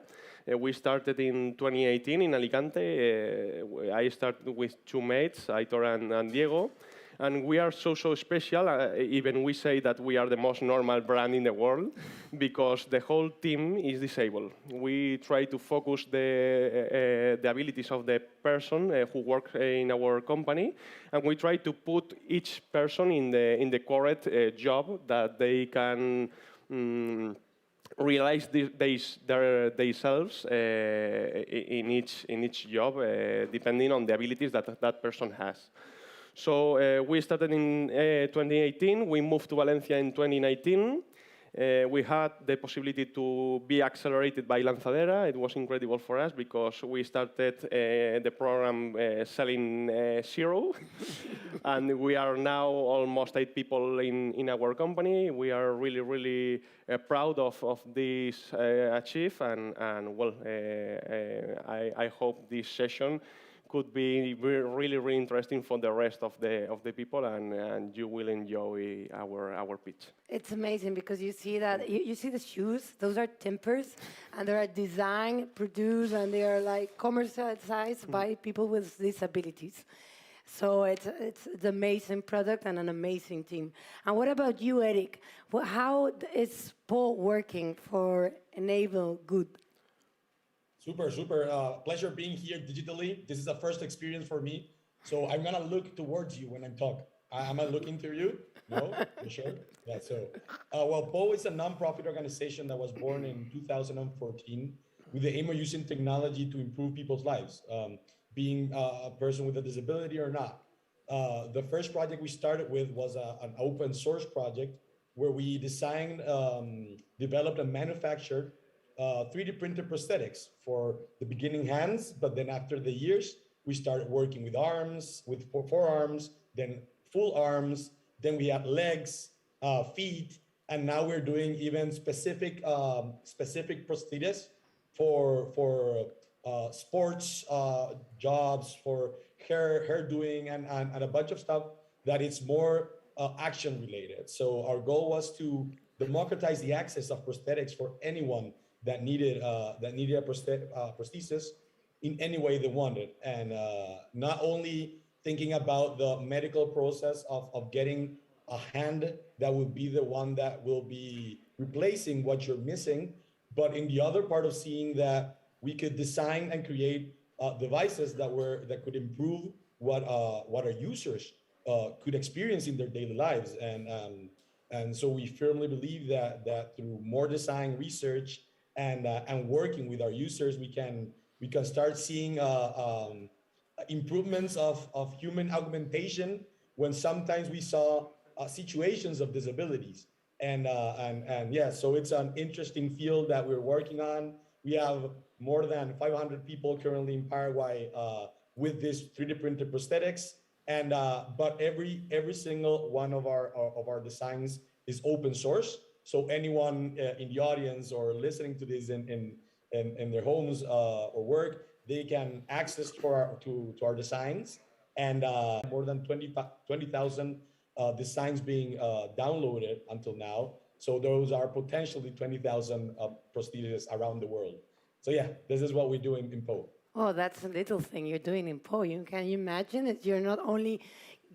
We started in 2018 in Alicante. I started with two mates, Aitor and Diego. And we are so special, even we say that we are the most normal brand in the world, because the whole team is disabled. We try to focus the abilities of the person who works in our company, and we try to put each person in the correct job that they can realize themselves in each job, depending on the abilities that person has. So we started in 2018. We moved to Valencia in 2019. We had the possibility to be accelerated by Lanzadera. It was incredible for us because we started the program selling zero. And we are now almost 8 people in our company. We are really, really proud of this achieve. And well, I hope this session could be really, really interesting for the rest of the people, and you will enjoy our pitch. It's amazing because you see that you see the shoes; those are timbers, and they are designed, produced, and they are like commercialized by people with disabilities. So it's an amazing product and an amazing team. And what about you, Eric? How is Paul working for Enable Good? Super. Pleasure being here digitally. This is a first experience for me. So I'm going to look towards you when I'm talking. I'm going to look into you. No? You sure? Yeah, so. Well, PO is a nonprofit organization that was born in 2014 with the aim of using technology to improve people's lives, being a person with a disability or not. The first project we started with was an open source project where we designed, developed and manufactured 3D printed prosthetics for the beginning hands, but then after the years, we started working with arms, with forearms, then full arms, then we had legs, feet, and now we're doing even specific prosthetics for sports jobs, for hair doing, and a bunch of stuff that is more action related. So our goal was to democratize the access of prosthetics for anyone that needed a prosthesis in any way they wanted, and not only thinking about the medical process of getting a hand that would be the one that will be replacing what you're missing, but in the other part of seeing that we could design and create devices that could improve what our users could experience in their daily lives, and so we firmly believe that through more design research and working with our users, we can start seeing improvements of human augmentation when sometimes we saw situations of disabilities. And yeah, so it's an interesting field that we're working on. We have more than 500 people currently in Paraguay with this 3D printed prosthetics. And but every single one of our designs is open source. So anyone in the audience or listening to this in their homes or work, they can access to our designs, and more than 20,000 designs being downloaded until now. So those are potentially 20,000 prosthetists around the world. So yeah, this is what we do in PO. Oh, that's a little thing you're doing in PO. Can you imagine it? You're not only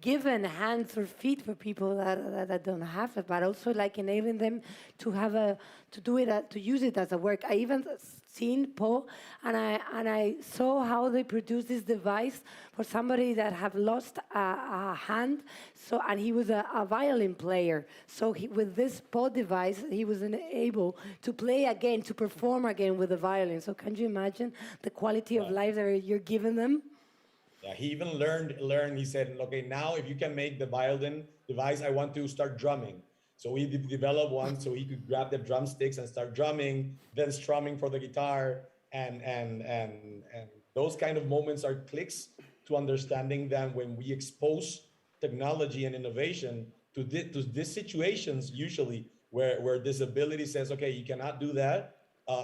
given hands or feet for people that don't have it, but also like enabling them to have to use it as a work. I even seen PO, and I saw how they produce this device for somebody that have lost a hand. So, and he was a violin player. So with this PO device, he was able to play again, to perform again with the violin. So can you imagine the quality of life that you're giving them? Yeah, he even learned, he said, okay, now if you can make the violin device, I want to start drumming. So we developed one so he could grab the drumsticks and start drumming, then strumming for the guitar. And those kind of moments are clicks to understanding that when we expose technology and innovation to these situations, usually where disability says, okay, you cannot do that,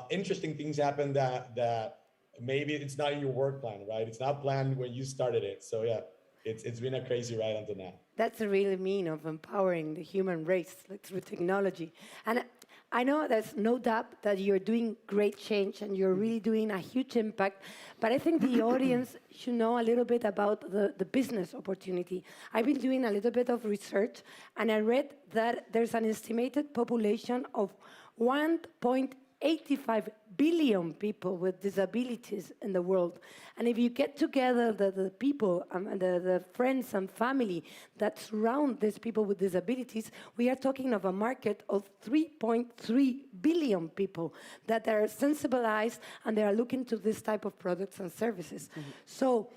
interesting things happen that maybe it's not in your work plan, right? It's not planned when you started it. So yeah, it's been a crazy ride until now. That's the really mean of empowering the human race through technology. And I know there's no doubt that you're doing great change and you're really doing a huge impact, but I think the audience should know a little bit about the business opportunity. I've been doing a little bit of research, and I read that there's an estimated population of 1.85 billion people with disabilities in the world. And if you get together the people, the friends and family that surround these people with disabilities, we are talking of a market of 3.3 billion people that are sensibilized and they are looking to this type of products and services. So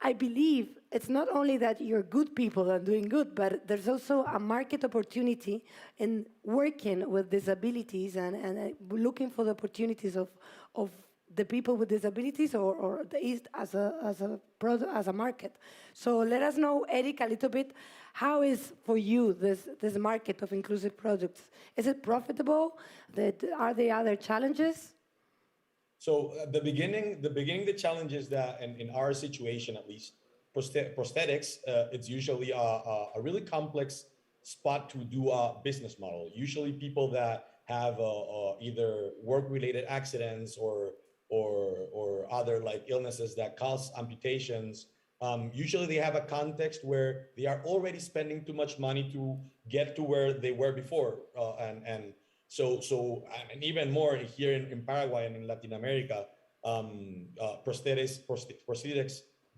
I believe it's not only that you're good people and doing good, but there's also a market opportunity in working with disabilities and looking for the opportunities of the people with disabilities or the East as a market. So let us know, Eric, a little bit, how is for you this market of inclusive products? Is it profitable? Are there other challenges? So the beginning, the challenge is that in our situation, at least, prosthetics, it's usually a really complex spot to do a business model. Usually people that have either work-related accidents or other like illnesses that cause amputations, usually they have a context where they are already spending too much money to get to where they were before. And even more here in Paraguay and in Latin America, prosthetics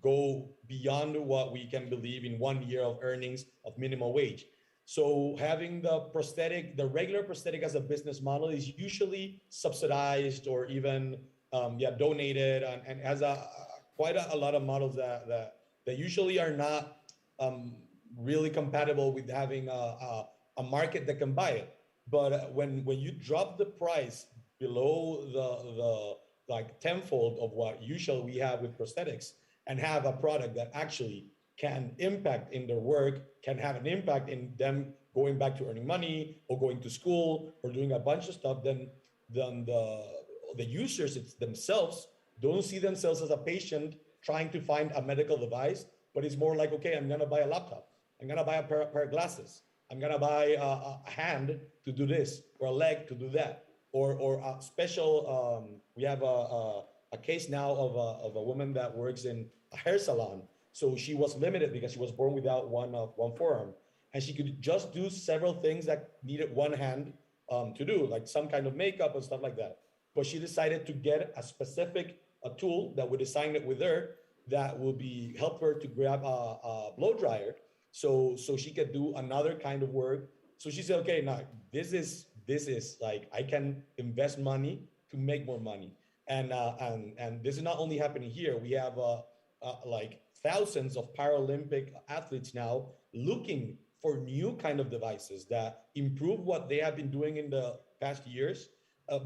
go beyond what we can believe in 1 year of earnings of minimum wage. So having the regular prosthetic as a business model is usually subsidized or even donated, and has quite a lot of models that usually are not really compatible with having a market that can buy it. But when you drop the price below the like tenfold of what usually we have with prosthetics, and have a product that actually can impact in their work, can have an impact in them going back to earning money or going to school or doing a bunch of stuff, then the users themselves don't see themselves as a patient trying to find a medical device, but it's more like, okay, I'm gonna buy a laptop, I'm gonna buy a pair of glasses, I'm gonna buy a hand to do this, or a leg to do that, or a special, we have a case now of a woman that works in a hair salon. So she was limited because she was born without one forearm, and she could just do several things that needed one hand to do, like some kind of makeup and stuff like that. But she decided to get a specific tool that we designed it with her that will help her to grab a blow dryer, so she could do another kind of work. So she said, okay, now this is like, I can invest money to make more money. And this is not only happening here. We have like thousands of Paralympic athletes now looking for new kind of devices that improve what they have been doing in the past years.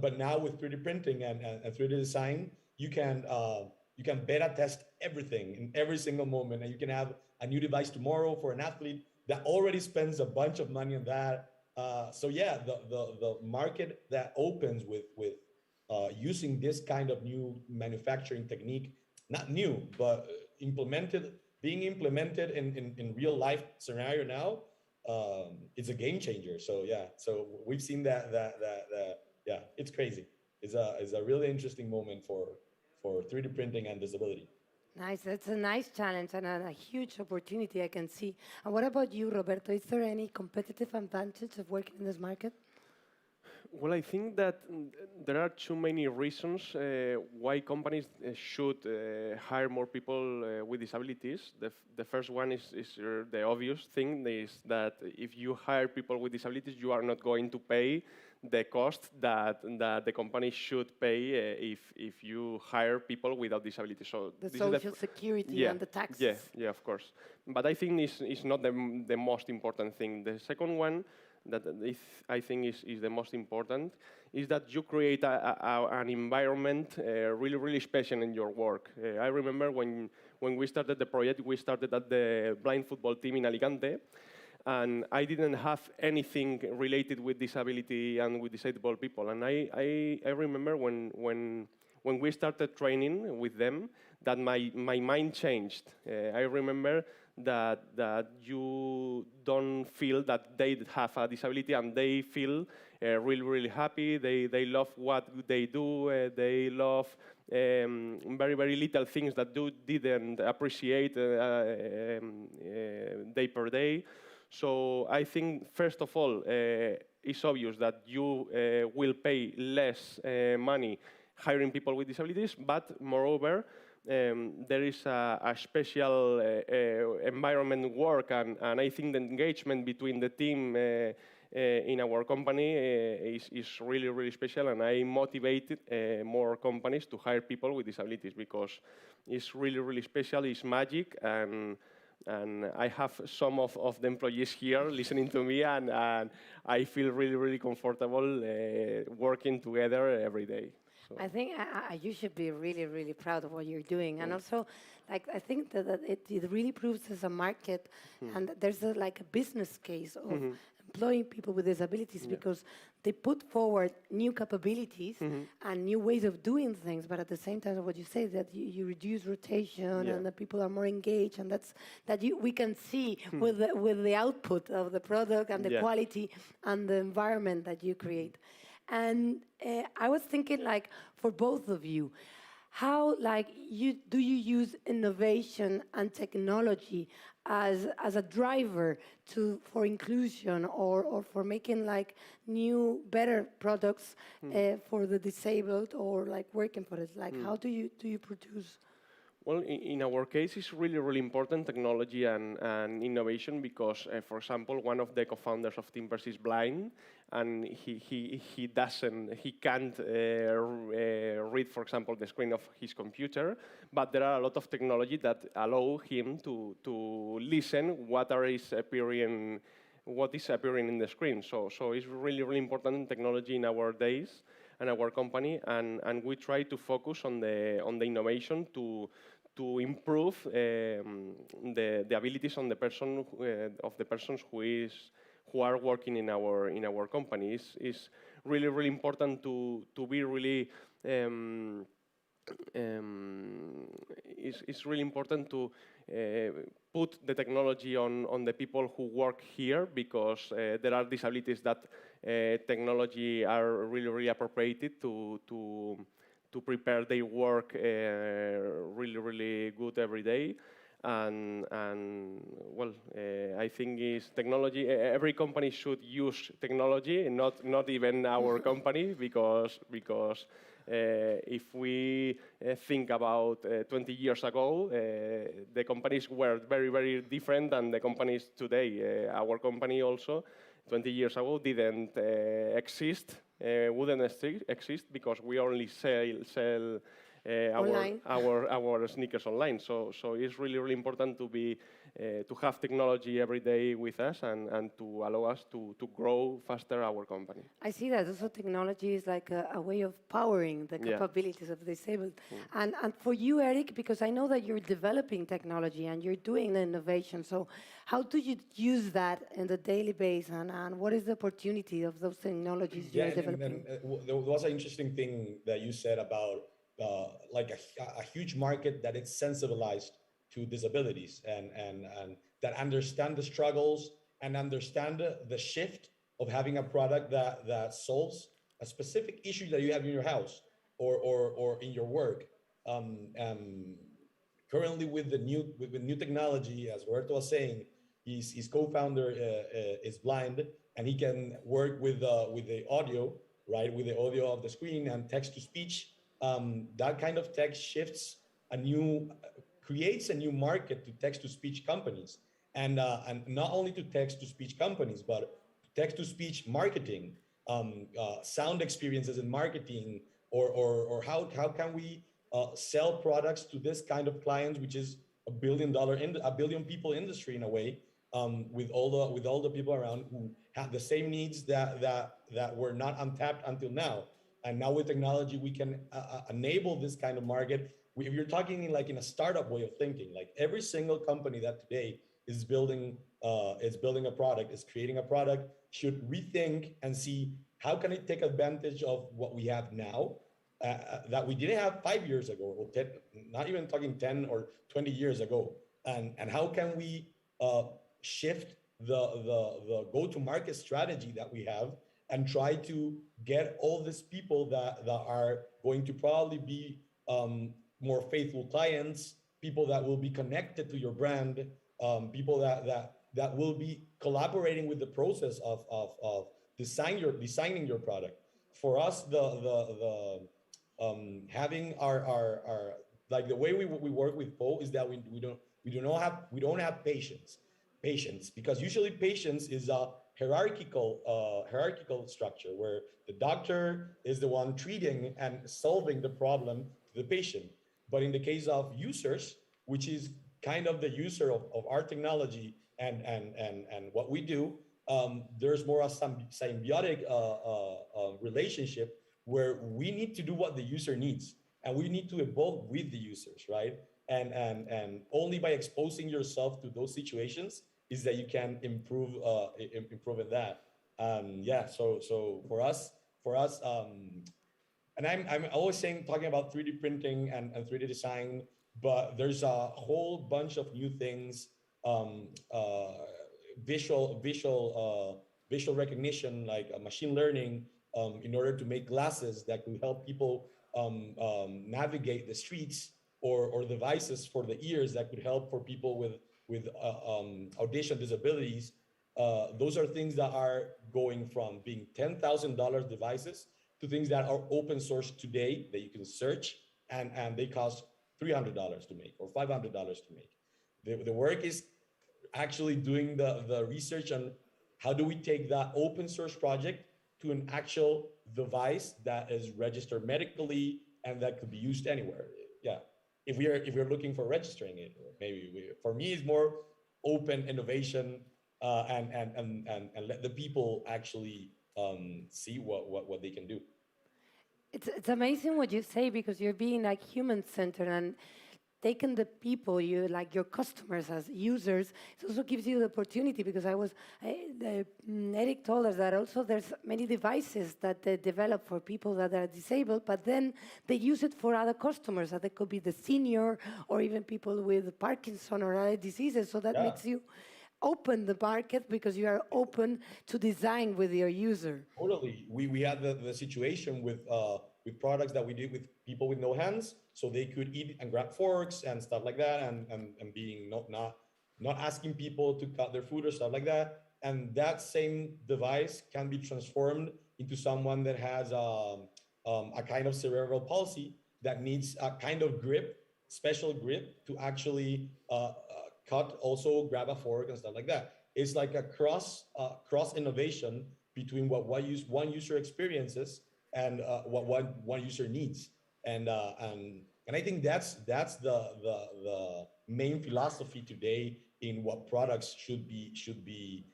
But now with 3D printing and 3D design, you can beta test everything in every single moment, and you can have a new device tomorrow for an athlete that already spends a bunch of money on that. So yeah, the market that opens with using this kind of new manufacturing technique, not new, but being implemented in real life scenario now, it's a game changer. So yeah, so we've seen that yeah, it's crazy. It's a really interesting moment for 3D printing and disability. Nice. That's a nice challenge and a huge opportunity I can see. And what about you, Roberto? Is there any competitive advantage of working in this market? Well, I think that there are too many reasons why companies should hire more people with disabilities. The first one is the obvious thing, is that if you hire people with disabilities, you are not going to pay the cost that the company should pay if you hire people without disabilities. So the social security and the taxes. Yeah, of course. But I think it's not the most important thing. The second one that I think is the most important is that you create an environment really, really special in your work. I remember when we started the project, we started at the blind football team in Alicante, and I didn't have anything related with disability and with disabled people. And I remember when we started training with them, that my mind changed. I remember that you don't feel that they have a disability, and they feel really, really happy. They love what they do. They love very, very little things that didn't appreciate day per day. So I think, first of all, it's obvious that you will pay less money hiring people with disabilities, but moreover, there is a special environment work, and I think the engagement between the team in our company is really, really special, and I motivated more companies to hire people with disabilities because it's really, really special, it's magic, and I have some of the employees here listening to me, and I feel really, really comfortable working together every day. So. I think you should be really, really proud of what you're doing. And also, like, I think that it really proves there's a market and there's like a business case of employing people with disabilities because they put forward new capabilities and new ways of doing things, but at the same time, what you say, that you reduce rotation and that people are more engaged, and we can see with the output of the product and the quality and the environment that you create. And I was thinking, like, for both of you, how, like, do you use innovation and technology as a driver for inclusion or for making, like, new, better products for the disabled, or like working for it? Like, how do you produce? Well, in our case, it's really, really important, technology and innovation, because, for example, one of the co-founders of Timbers is blind, and he can't read, for example, the screen of his computer, but there are a lot of technology that allow him to listen what is appearing in the screen. So it's really, really important technology in our days and our company, and we try to focus on the innovation to improve the abilities on the person of the persons who are working in our company. It's really, really important to be really. It's really important to put the technology on the people who work here, because there are disabilities that technology are really, really appropriated to prepare their work really, really good every day. And well, I think is technology. Every company should use technology, not even our company, because if we think about 20 years ago, the companies were very, very different than the companies today. Our company also 20 years ago didn't exist. Wouldn't exist because we only sell our sneakers online. So it's really, really important to have technology every day with us and to allow us to grow faster our company. I see that also technology is like a way of powering the capabilities of the disabled. And for you, Eric, because I know that you're developing technology and you're doing the innovation, so how do you use that in the daily basis, and what is the opportunity of those technologies you're developing? There was an interesting thing that you said about like a huge market that is sensibilized to disabilities and that understand the struggles and understand the shift of having a product that solves a specific issue that you have in your house or in your work. Currently with new technology, as Roberto was saying, his co-founder is blind, and he can work with the audio, right, with the audio of the screen and text to speech. That kind of tech creates a new market to text-to-speech companies, and not only to text-to-speech companies, but text-to-speech marketing, sound experiences in marketing, or how can we sell products to this kind of clients, which is a billion people industry in a way, with all the people around who have the same needs that were not untapped until now. And now with technology, we can enable this kind of market. If you're talking in a startup way of thinking, like every single company that today is building a product, is creating a product, should rethink and see how can it take advantage of what we have now that we didn't have 5 years ago, or 10, not even talking 10 or 20 years ago, and how can we shift the go-to-market strategy that we have and try to get all these people that are going to probably be more faithful clients, people that will be connected to your brand, people that will be collaborating with the process of designing your product. For us, having our like the way we work with Poe is that we don't have patience. patients, because usually patients is a hierarchical structure where the doctor is the one treating and solving the problem to the patient. But in the case of users, which is kind of the user of our technology and what we do, there's more of some symbiotic relationship where we need to do what the user needs, and we need to evolve with the users, right? And only by exposing yourself to those situations is that you can improve in that. Yeah. So for us, and I'm always talking about 3D printing and 3D design, but there's a whole bunch of new things, visual recognition, like machine learning, in order to make glasses that could help people navigate the streets, or devices for the ears that could help for people with audition disabilities. Those are things that are going from being $10,000 devices to things that are open source today that you can search, and they cost $300 to make or $500 to make. The work is actually doing the research on how do we take that open source project to an actual device that is registered medically and that could be used anywhere. Yeah, if we're looking for registering it, for me it's more open innovation, and let the people actually see what they can do. It's amazing what you say, because you're being like human-centered and taking the people, like your customers as users. It also gives you the opportunity, because Eric told us that also there's many devices that they develop for people that are disabled, but then they use it for other customers, that they could be the senior or even people with Parkinson or other diseases. So that makes you open the market, because you are open to design with your user. Totally. We had the situation with products that we did with people with no hands, so they could eat and grab forks and stuff like that, and being not asking people to cut their food or stuff like that. And that same device can be transformed into someone that has a kind of cerebral palsy that needs a kind of grip, special grip, to actually cut, also grab a fork and stuff like that. It's like a cross innovation between what one user experiences and what one user needs. And I think that's the main philosophy today in what products should be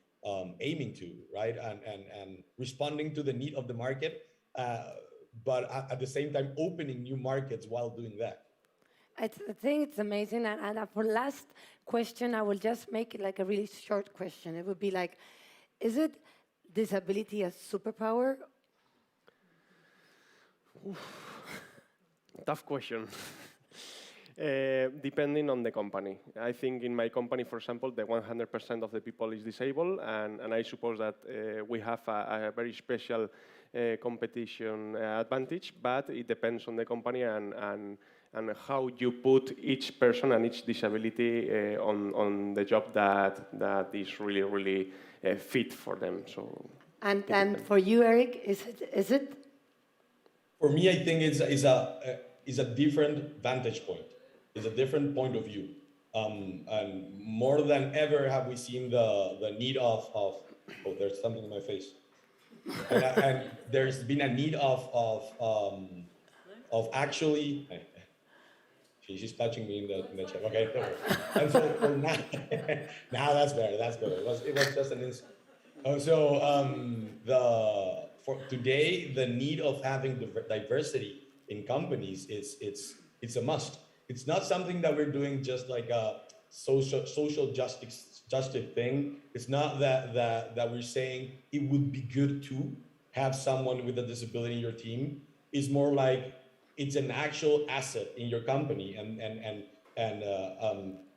aiming to, right? And responding to the need of the market, but at the same time opening new markets while doing that. I think it's amazing. And for last question, I will just make it like a really short question. It would be like, is it disability a superpower? Tough question. Depending on the company. I think in my company, for example, the 100% of the people is disabled, and I suppose that we have a very special competition advantage, but it depends on the company and how you put each person and each disability on the job that is really, really fit for them. So. And for you, Eric, is it? For me, I think it's a different vantage point. It's a different point of view. And more than ever have we seen the need of oh, there's something in my face. And there's been a need of actually. She's touching me in the chat. Okay, don't worry. And so now that's better. That's better. It was just an instant. For today, the need of having diversity in companies it's a must. It's not something that we're doing just like a social justice thing. It's not that we're saying it would be good to have someone with a disability in your team. It's more like it's an actual asset in your company, and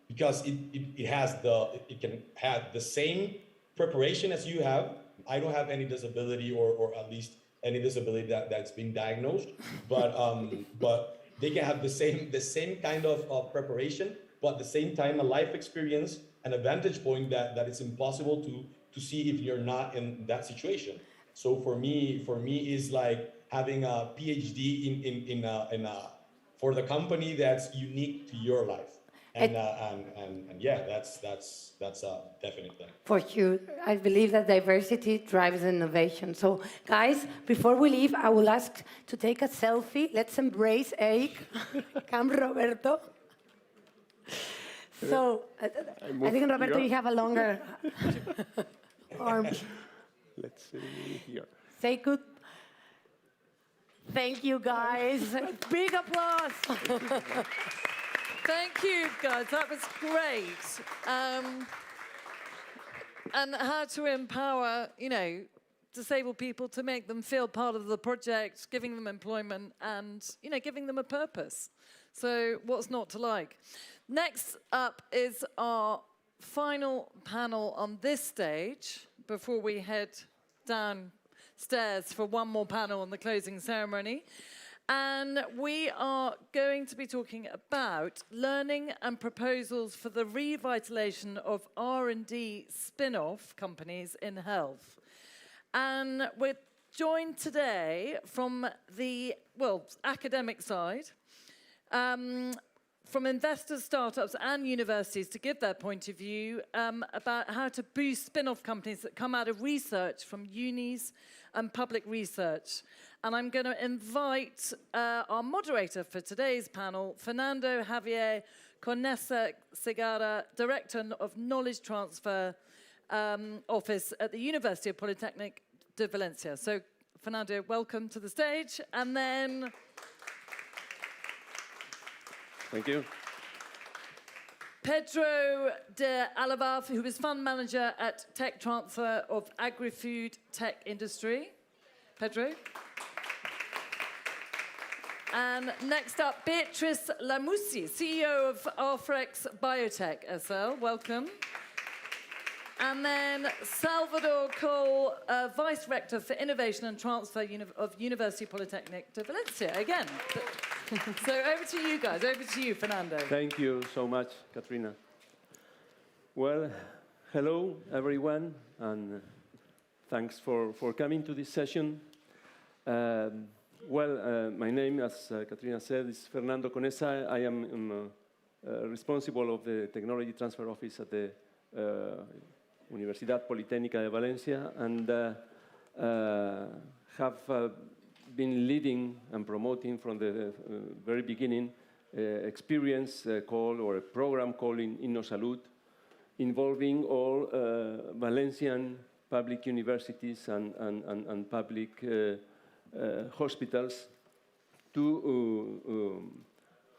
because it can have the same preparation as you have. I don't have any disability, or at least any disability that's been diagnosed, but they can have the same kind of preparation, but at the same time a life experience and a vantage point that it's impossible to see if you're not in that situation. So for me is like having a PhD in a for the company that's unique to your life. And yeah, that's a definite thing. For sure. I believe that diversity drives innovation. So, guys, before we leave, I will ask to take a selfie. Let's embrace Eric. Come, Roberto. So, I think, Roberto, you have a longer arm. Let's see here. Say good. Thank you, guys. Big applause. Thank you, guys. That was great. And how to empower, disabled people to make them feel part of the project, giving them employment and, giving them a purpose. So what's not to like? Next up is our final panel on this stage before we head downstairs for one more panel on the closing ceremony. And we are going to be talking about learning and proposals for the revitalization of R&D spin-off companies in health. And we're joined today from the, academic side, from investors, startups, and universities to give their point of view about how to boost spin-off companies that come out of research from unis and public research. And I'm going to invite our moderator for today's panel, Fernando Javier Conesa Segara, Director of Knowledge Transfer Office at the University of Polytechnic de Valencia. So, Fernando, welcome to the stage. And then... Thank you. Pedro de Alava, who is fund manager at Tech Transfer of Agri-Food Tech Industry. Pedro. And next up, Beatrice Lamusi, CEO of Arfrex Biotech SL. Welcome. And then Salvador Cole, Vice Rector for Innovation and Transfer of University Polytechnic de Valencia. Again. So over to you guys. Over to you, Fernando. Thank you so much, Katrina. Well, hello, everyone, and thanks for coming to this session. My name, as Katrina said, is Fernando Conesa. I am responsible of the Technology Transfer Office at the Universidad Politécnica de Valencia, and have been leading and promoting from the very beginning experience called, or a program called InnoSalud, involving all Valencian public universities and public hospitals to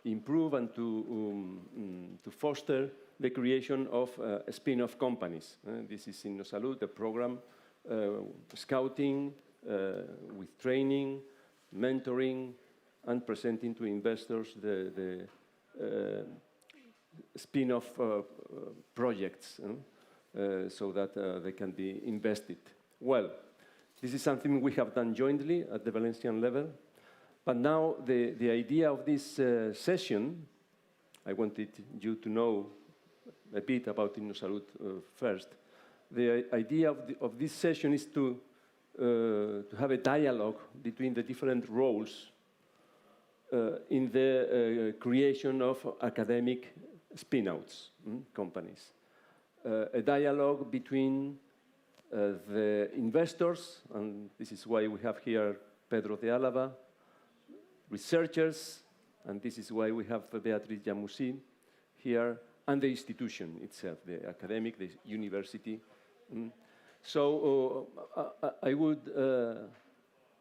improve and to foster the creation of spin-off companies. This is InnoSalud, the program scouting, with training, mentoring, and presenting to investors the spin-off projects so that they can be invested. Well, this is something we have done jointly at the Valencian level. But now the idea of this session, I wanted you to know a bit about InnoSalud first. The idea of this session is to have a dialogue between the different roles in the creation of academic spin-outs companies. A dialogue between the investors, and this is why we have here Pedro de Alava, researchers, and this is why we have Beatrice Lamusi here, and the institution itself, the academic, the university. So I would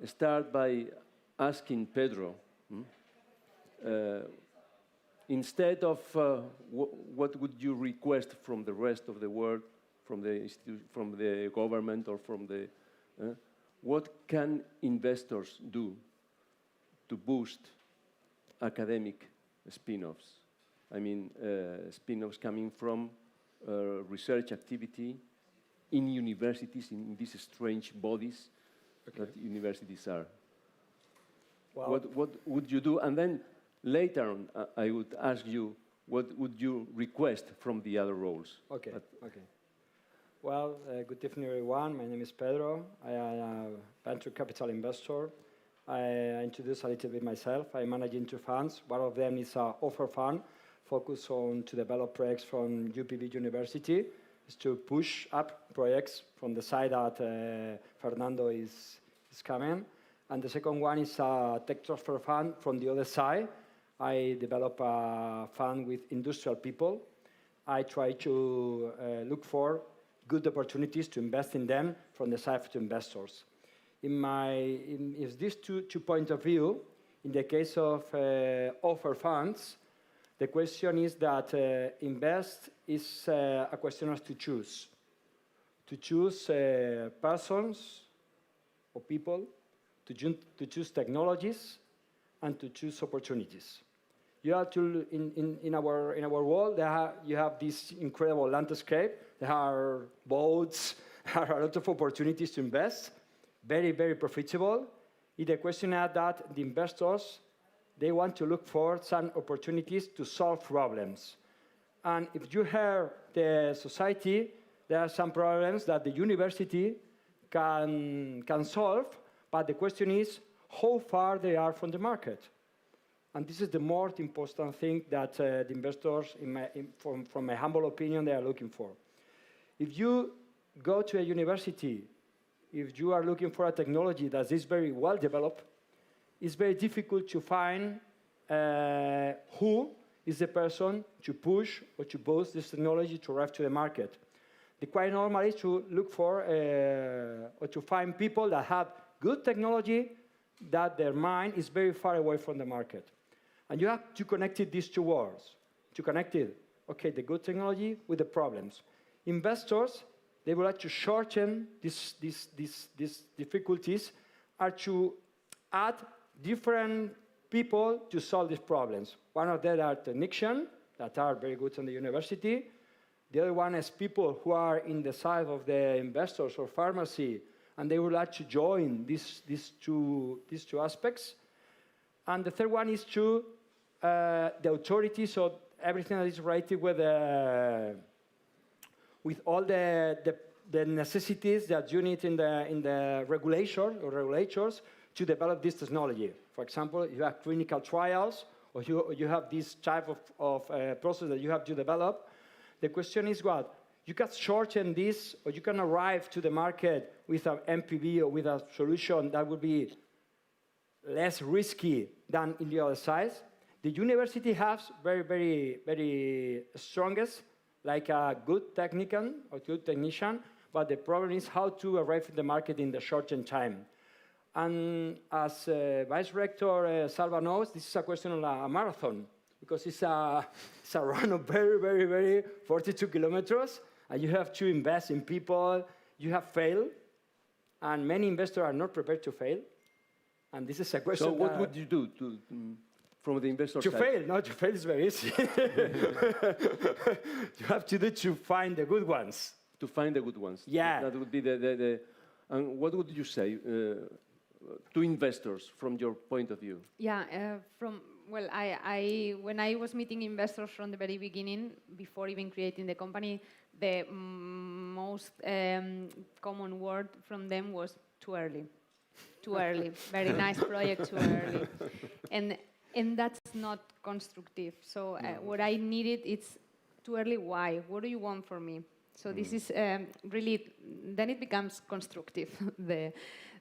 start by asking Pedro, instead of what would you request from the rest of the world, from the government, or from the... what can investors do to boost academic spin-offs? I mean, spin-offs coming from research activity in universities, in these strange bodies that universities are. Well, what would you do? And then later on, I would ask you, what would you request from the other roles? Okay. Well, good evening, everyone. My name is Pedro. I am a venture capital investor. I introduce a little bit myself. I manage two funds. One of them is an offer fund focus on to develop projects from UPV University, is to push up projects from the side that Fernando is coming. And the second one is a tech transfer fund from the other side. I develop a fund with industrial people. I try to look for good opportunities to invest in them from the side of investors. In these two points of view, in the case of offer funds, the question is that invest is a question of to choose persons or people, to choose technologies, and to choose opportunities. You have to, in our world, you have this incredible landscape. There are boats, there are a lot of opportunities to invest, very, very profitable. The question is that the investors, they want to look for some opportunities to solve problems. And if you hear the society, there are some problems that the university can solve, but the question is how far they are from the market. And this is the most important thing that the investors, from my humble opinion, they are looking for. If you go to a university, if you are looking for a technology that is very well developed, it's very difficult to find who is the person to push or to boost this technology to arrive to the market. The quite normal is to look for or to find people that have good technology, that their mind is very far away from the market. And you have to connect these two worlds, to connect it, okay, the good technology with the problems. Investors, they would like to shorten these difficulties, or to add different people to solve these problems. One of them are technicians, that are very good in the university. The other one is people who are in the side of the investors or pharmacy, and they would like to join these two aspects. And the third one is to the authorities, so everything that is related with all the necessities that you need in the regulation or regulators to develop this technology. For example, you have clinical trials, or you have this type of process that you have to develop. The question is what? You can shorten this, or you can arrive to the market with an MPV or with a solution that would be less risky than in the other side. The university has very, very, very strongest, like a good technician or good technician, but the problem is how to arrive in the market in the shortened time. And as Vice Rector Salva knows, this is a question of a marathon, because it's a run of very, very, very 42 kilometers, and you have to invest in people. You have failed, and many investors are not prepared to fail. And this is a question. So what would you do from the investor side? To fail? No, to fail is very easy. You have to do to find the good ones. To find the good ones. Yeah. That would be the and what would you say to investors from your point of view? Yeah, when I was meeting investors from the very beginning, before even creating the company, the most common word from them was too early. Too early. Very nice project, too early. And that's not constructive. So what I needed, it's too early, why? What do you want from me? So this is really, then it becomes constructive,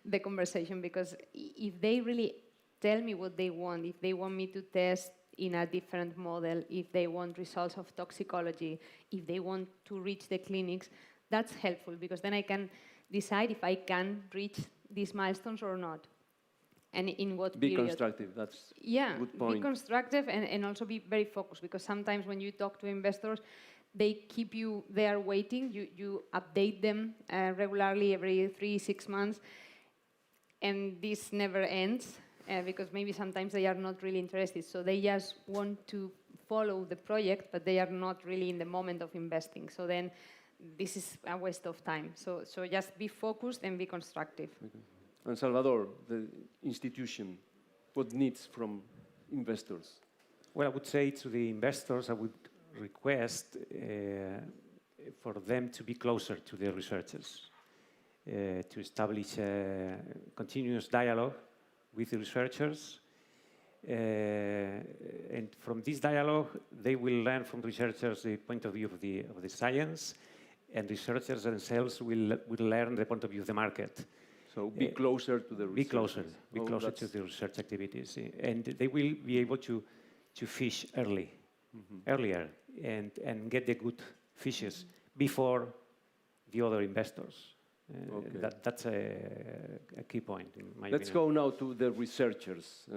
the conversation, because if they really tell me what they want, if they want me to test in a different model, if they want results of toxicology, if they want to reach the clinics, that's helpful, because then I can decide if I can reach these milestones or not, and in what period. Be constructive, that's a good point. Be constructive and also be very focused, because sometimes when you talk to investors, they keep you there waiting. You update them regularly every 3-6 months, and this never ends because maybe sometimes they are not really interested. So they just want to follow the project, but they are not really in the moment of investing. So then this is a waste of time. So just be focused and be constructive. Okay. And Salvador, the institution, what needs from investors? Well, I would say to the investors, I would request for them to be closer to the researchers, to establish a continuous dialogue with the researchers, And from this dialogue, they will learn from researchers the point of view of the science, and researchers themselves will learn the point of view of the market. So be closer to the research. Be closer to the research activities. And they will be able to fish earlier, and get the good fishes before the other investors. That's a key point in my opinion. Let's go now to the researchers.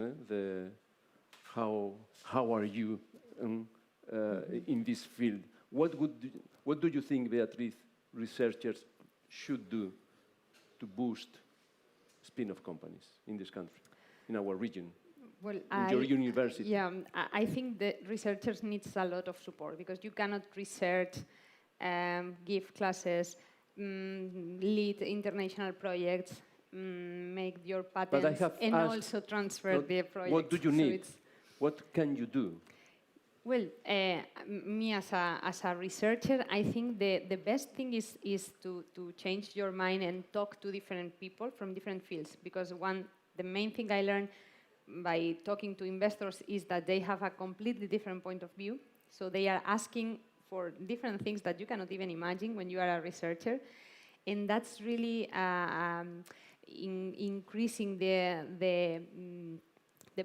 How are you in this field? What do you think, Beatriz, researchers should do to boost spin-off companies in this country, in our region? Well, in your university? Yeah, I think the researchers needs a lot of support, because you cannot research, give classes, lead international projects, make your patents, and also transfer the project. What do you need? What can you do? Well, me as a researcher, I think the best thing is to change your mind and talk to different people from different fields, because the main thing I learned by talking to investors is that they have a completely different point of view. So they are asking for different things that you cannot even imagine when you are a researcher. And that's really increasing the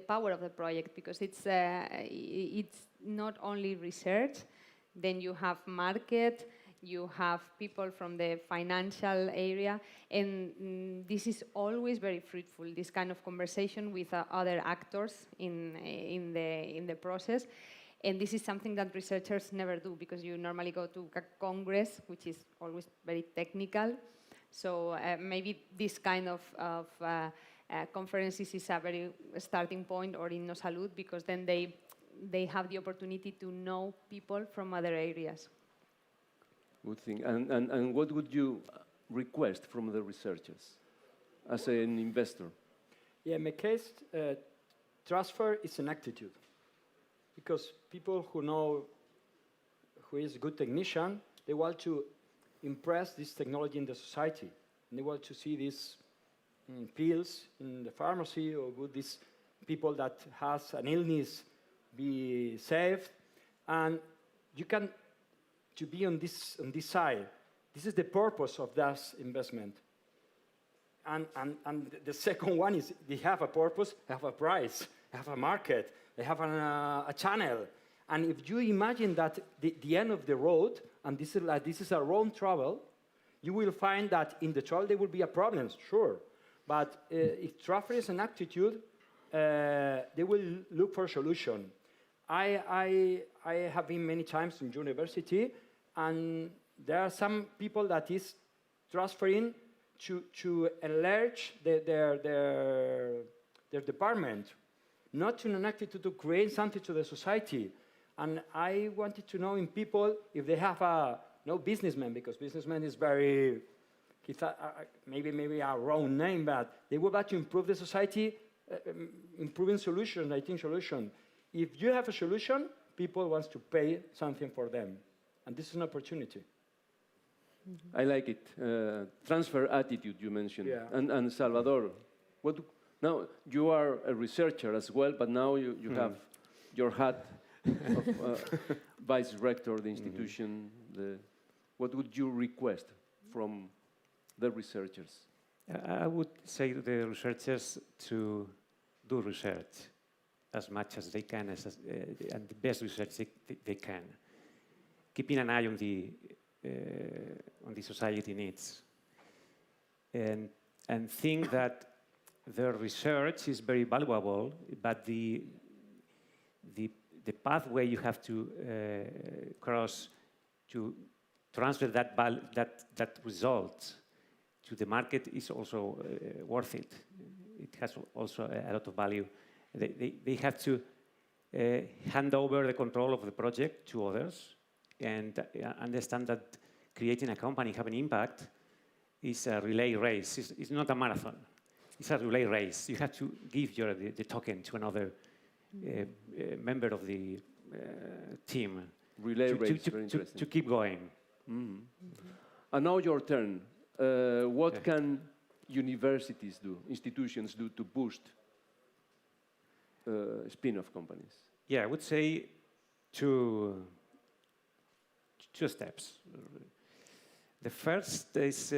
power of the project, because it's not only research, then you have market, you have people from the financial area, and this is always very fruitful, this kind of conversation with other actors in the process. And this is something that researchers never do, because you normally go to a congress, which is always very technical. So maybe this kind of conferences is a very starting point, or in No Salud, because then they have the opportunity to know people from other areas. Good thing. And what would you request from the researchers as an investor? Yeah, in my case, transfer is an attitude. Because people who know who is a good technician, they want to impress this technology in the society. And they want to see these pills in the pharmacy, or good these people that has an illness be saved. And you can to be on this side. This is the purpose of that investment. And the second one is they have a purpose, they have a price, they have a market, they have a channel. And if you imagine that the end of the road, and this is a round travel, you will find that in the travel there will be a problem, sure. But if transfer is an attitude, they will look for a solution. I have been many times in university, and there are some people that is transferring to enlarge their department, not to an attitude to create something to the society. And I wanted to know in people if they have no businessman, because businessman is very, maybe a wrong name, but they would like to improve the society, improving solutions, I think solution. If you have a solution, people want to pay something for them. And this is an opportunity. I like it. Transfer attitude you mentioned. Yeah. And Salvador, now you are a researcher as well, but now you have your hat of vice rector of the institution. What would you request from the researchers? I would say to the researchers to do research as much as they can, and the best research they can, keeping an eye on the society needs, and think that their research is very valuable, but the pathway you have to cross to transfer that result to the market is also worth it. It has also a lot of value. They have to hand over the control of the project to others, and understand that creating a company, having impact, is a relay race. It's not a marathon. It's a relay race. You have to give the token to another member of the team. Relay race, very interesting. To keep going. And now your turn. What can universities do, institutions do to boost spin-off companies? Yeah, I would say two steps. The first is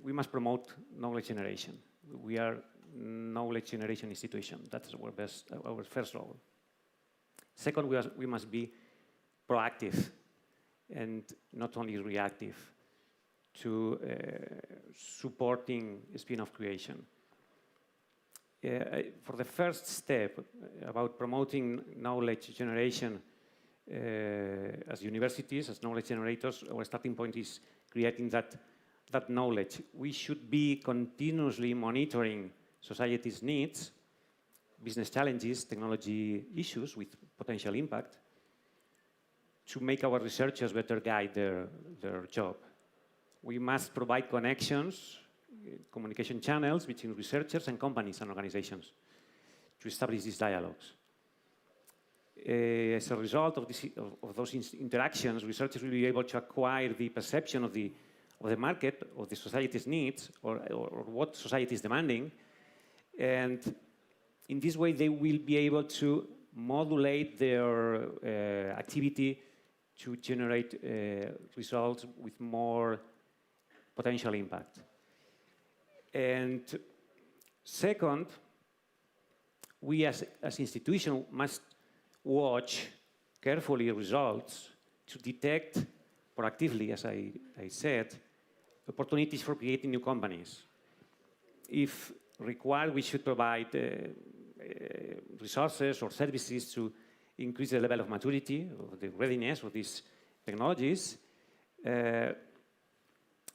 we must promote knowledge generation. We are knowledge generation institution. That's our first role. Second, we must be proactive and not only reactive to supporting spin-off creation. For the first step about promoting knowledge generation as universities, as knowledge generators, our starting point is creating that knowledge. We should be continuously monitoring society's needs, business challenges, technology issues with potential impact to make our researchers better guide their job. We must provide connections, communication channels between researchers and companies and organizations to establish these dialogues. As a result of those interactions, researchers will be able to acquire the perception of the market, of the society's needs, or what society is demanding. And in this way, they will be able to modulate their activity to generate results with more potential impact. And second, we as institution must watch carefully results to detect proactively, as I said, opportunities for creating new companies. If required, we should provide resources or services to increase the level of maturity, or the readiness of these technologies.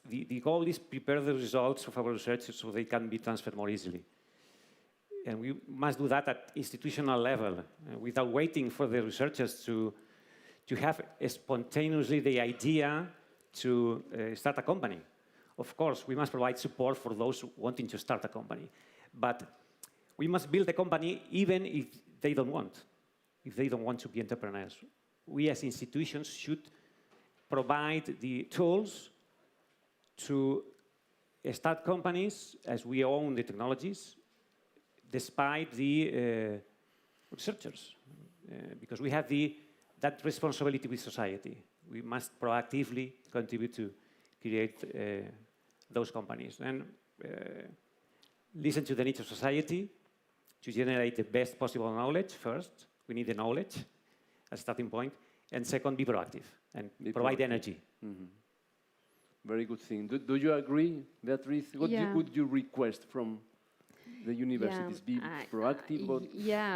The goal is prepare the results of our research so they can be transferred more easily. And we must do that at institutional level without waiting for the researchers to have spontaneously the idea to start a company. Of course, we must provide support for those wanting to start a company. But we must build a company even if they don't want to be entrepreneurs. We as institutions should provide the tools to start companies as we own the technologies, despite the researchers, because we have that responsibility with society. We must proactively contribute to create those companies. And listen to the needs of society to generate the best possible knowledge first. We need the knowledge as a starting point. And second, be proactive and provide energy. Mm-hmm. Very good thing. Do you agree, Beatriz? What would you request from the universities? Be proactive?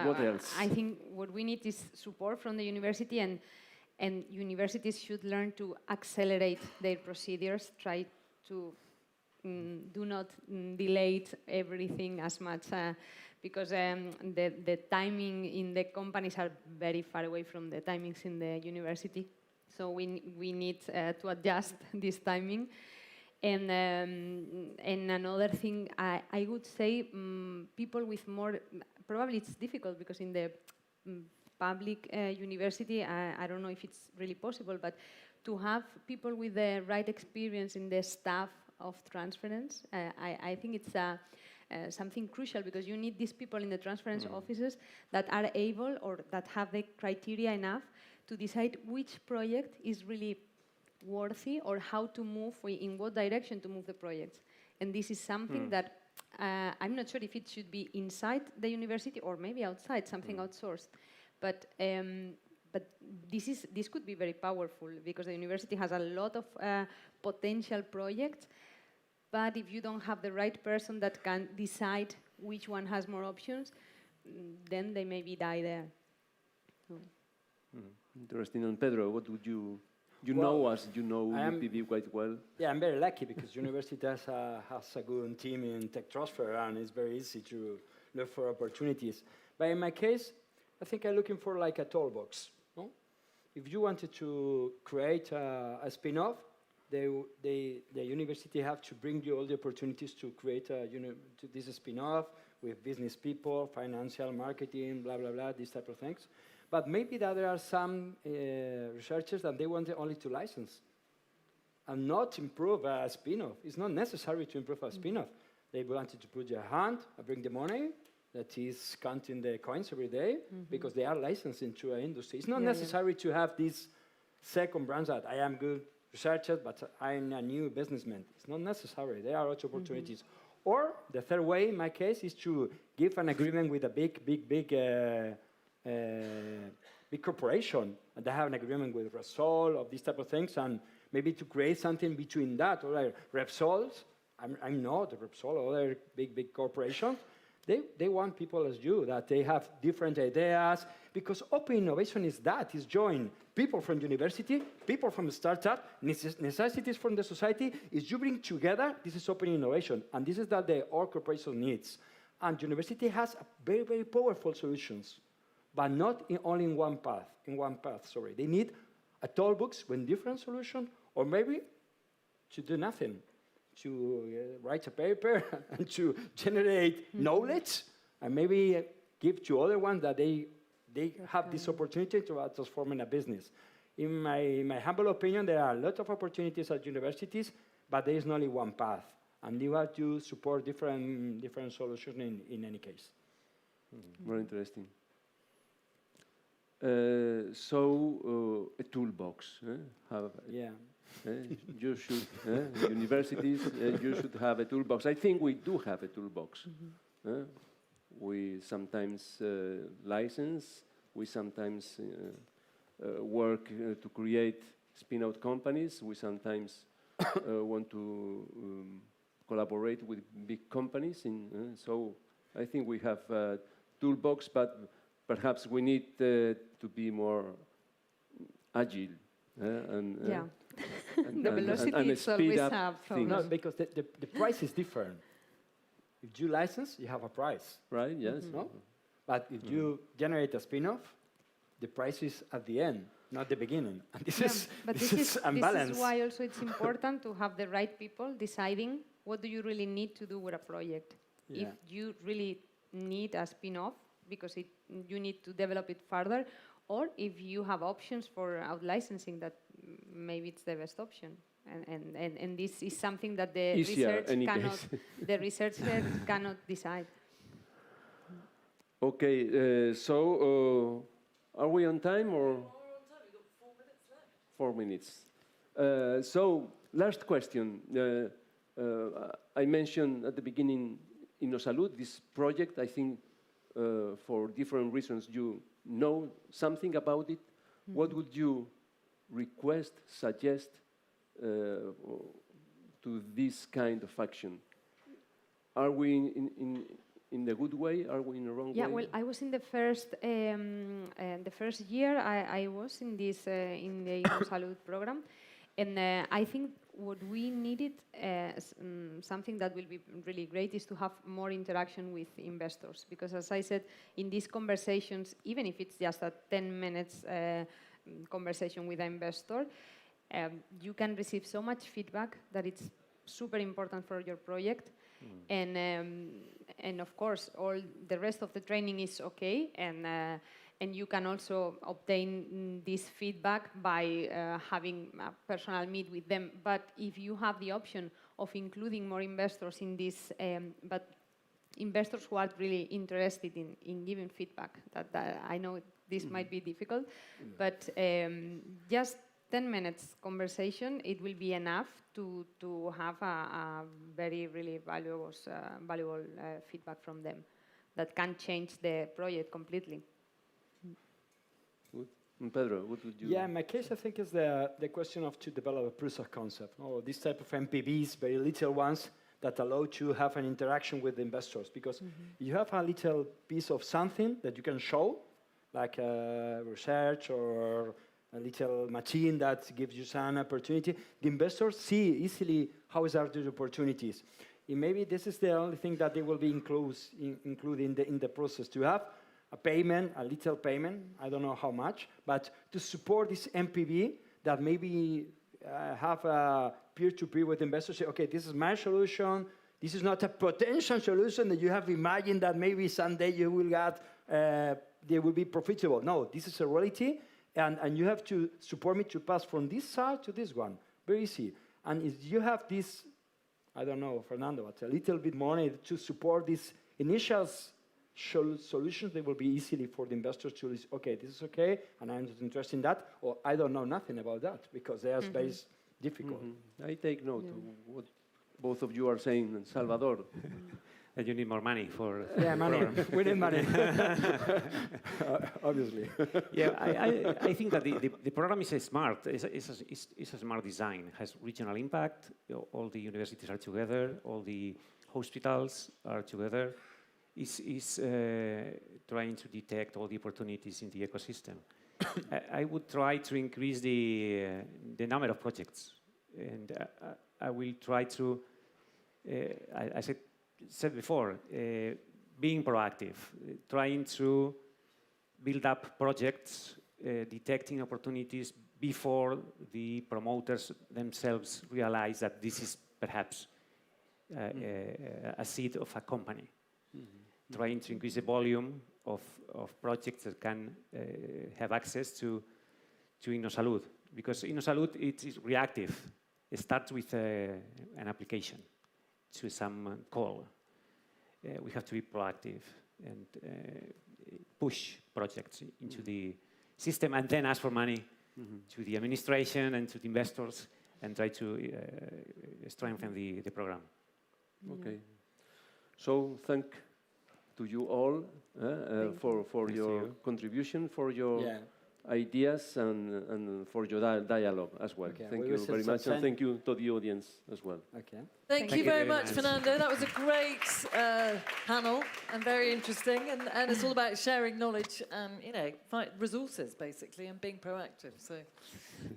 What else? I think what we need is support from the university, and universities should learn to accelerate their procedures, try to do not delay everything as much, because the timing in the companies are very far away from the timings in the university. So we need to adjust this timing. And another thing, I would say people with more, probably it's difficult because in the public university, I don't know if it's really possible, but to have people with the right experience in the staff of transference, I think it's something crucial, because you need these people in the transference offices that are able or that have the criteria enough to decide which project is really worthy or how to move, in what direction to move the projects. And this is something that I'm not sure if it should be inside the university or maybe outside, something outsourced. But this could be very powerful, because the university has a lot of potential projects. But if you don't have the right person that can decide which one has more options, then they maybe die there. Interesting. And Pedro, what would you know UPV quite well? Yeah, I'm very lucky because university has a good team in tech transfer, and it's very easy to look for opportunities. But in my case, I think I'm looking for like a toolbox. No? If you wanted to create a spin-off, the university have to bring you all the opportunities to create this spin-off with business people, financial, marketing, blah, blah, blah, these type of things. But maybe that there are some researchers that they want only to license and not improve a spin-off. It's not necessary to improve a spin-off. They wanted to put their hand, bring the money, that is counting the coins every day because they are licensed into an industry. It's not Yeah, necessary to have this second branch that I am good researcher, but I'm a new businessman. It's not necessary. There are other opportunities. Or the third way, in my case, is to give an agreement with a big corporation, and they have an agreement with Repsol of these type of things, and maybe to create something between that, or like Repsol. I'm not Repsol or other big corporations. They want people as you, that they have different ideas, because open innovation is that, is join people from university, people from the startup, necessities from the society, is you bring together, this is open innovation, and this is that the all corporation needs. And university has very, very powerful solutions, but not only in one path, sorry. They need a toolbox with different solutions, or maybe to do nothing, to write a paper and to generate knowledge, and maybe give to other ones that they have this opportunity to transform in a business. In my humble opinion, there are a lot of opportunities at universities, but there is only one path, and you have to support different solutions in any case. Very interesting. So a toolbox. Yeah. You should, universities, you should have a toolbox. I think we do have a toolbox. We sometimes license, we sometimes work to create spin-out companies, we sometimes want to collaborate with big companies. So I think we have a toolbox, but perhaps we need to be more agile. The velocity is always a problem. No, because the price is different. If you license, you have a price. Right, yes. No? But if you generate a spin-off, the price is at the end, not the beginning. And this is unbalanced. This is why also it's important to have the right people deciding what do you really need to do with a project. Yeah. If you really need a spin-off because you need to develop it further, or if you have options for out-licensing, that maybe it's the best option. And this is something that the researcher cannot decide. Okay, so are we on time or? 4 minutes. So last question. I mentioned at the beginning InnoSalud, this project. I think for different reasons you know something about it. What would you request, suggest to this kind of action? Are we in the good way? Are we in the wrong way? Yeah, well, I was in the first year. I was in this in the InnoSalud program, and I think what we needed, something that will be really great, is to have more interaction with investors. Because as I said, in these conversations, even if it's just a 10 minutes conversation with an investor, you can receive so much feedback that it's super important for your project. And of course, all the rest of the training is okay, and you can also obtain this feedback by having a personal meet with them. But if you have the option of including more investors in this, but investors who are really interested in giving feedback, that I know this might be difficult, but just 10 minutes conversation, it will be enough to have a very, really valuable feedback from them that can change the project completely. Good. Pedro, what would you? Yeah, in my case, I think is the question of to develop a proof of concept. Or this type of MPVs, very little ones that allow to have an interaction with the investors. Because you have a little piece of something that you can show, like research or a little machine that gives you some opportunity. The investors see easily how are the opportunities. And maybe this is the only thing that they will be included in the process, to have a payment, a little payment, I don't know how much, but to support this MPV that maybe have a peer-to-peer with investors, say, okay, this is my solution, this is not a potential solution that you have imagined that maybe someday you will get, they will be profitable. No, this is a reality, and you have to support me to pass from this side to this one. Very easy. And if you have this, I don't know, Fernando, but a little bit money to support these initial solutions, they will be easily for the investors to listen, okay, this is okay, and I'm not interested in that, or I don't know nothing about that, because they are very difficult. I take note of what both of you are saying, and Salvador. That you need more money for yeah, money. We need money. Obviously. Yeah, I think that the program is a smart. It's a smart design. It has regional impact. All the universities are together. All the hospitals are together. Is trying to detect all the opportunities in the ecosystem. I would try to increase the number of projects, and I will try to. I said before, being proactive, trying to build up projects, detecting opportunities before the promoters themselves realize that this is perhaps a seed of a company. Trying to increase the volume of projects that can have access to InnoSalud. Because InnoSalud, it is reactive. It starts with an application to some call. We have to be proactive and push projects into the system and then ask for money to the administration and to the investors and try to strengthen the program. Okay. So thank to you all for your contribution, for your ideas, and for your dialogue as well. Okay. Thank you very much, and thank you to the audience as well. Okay. Thank you very much, Fernando. That was a great panel and very interesting. And it's all about sharing knowledge and, resources, basically, and being proactive. So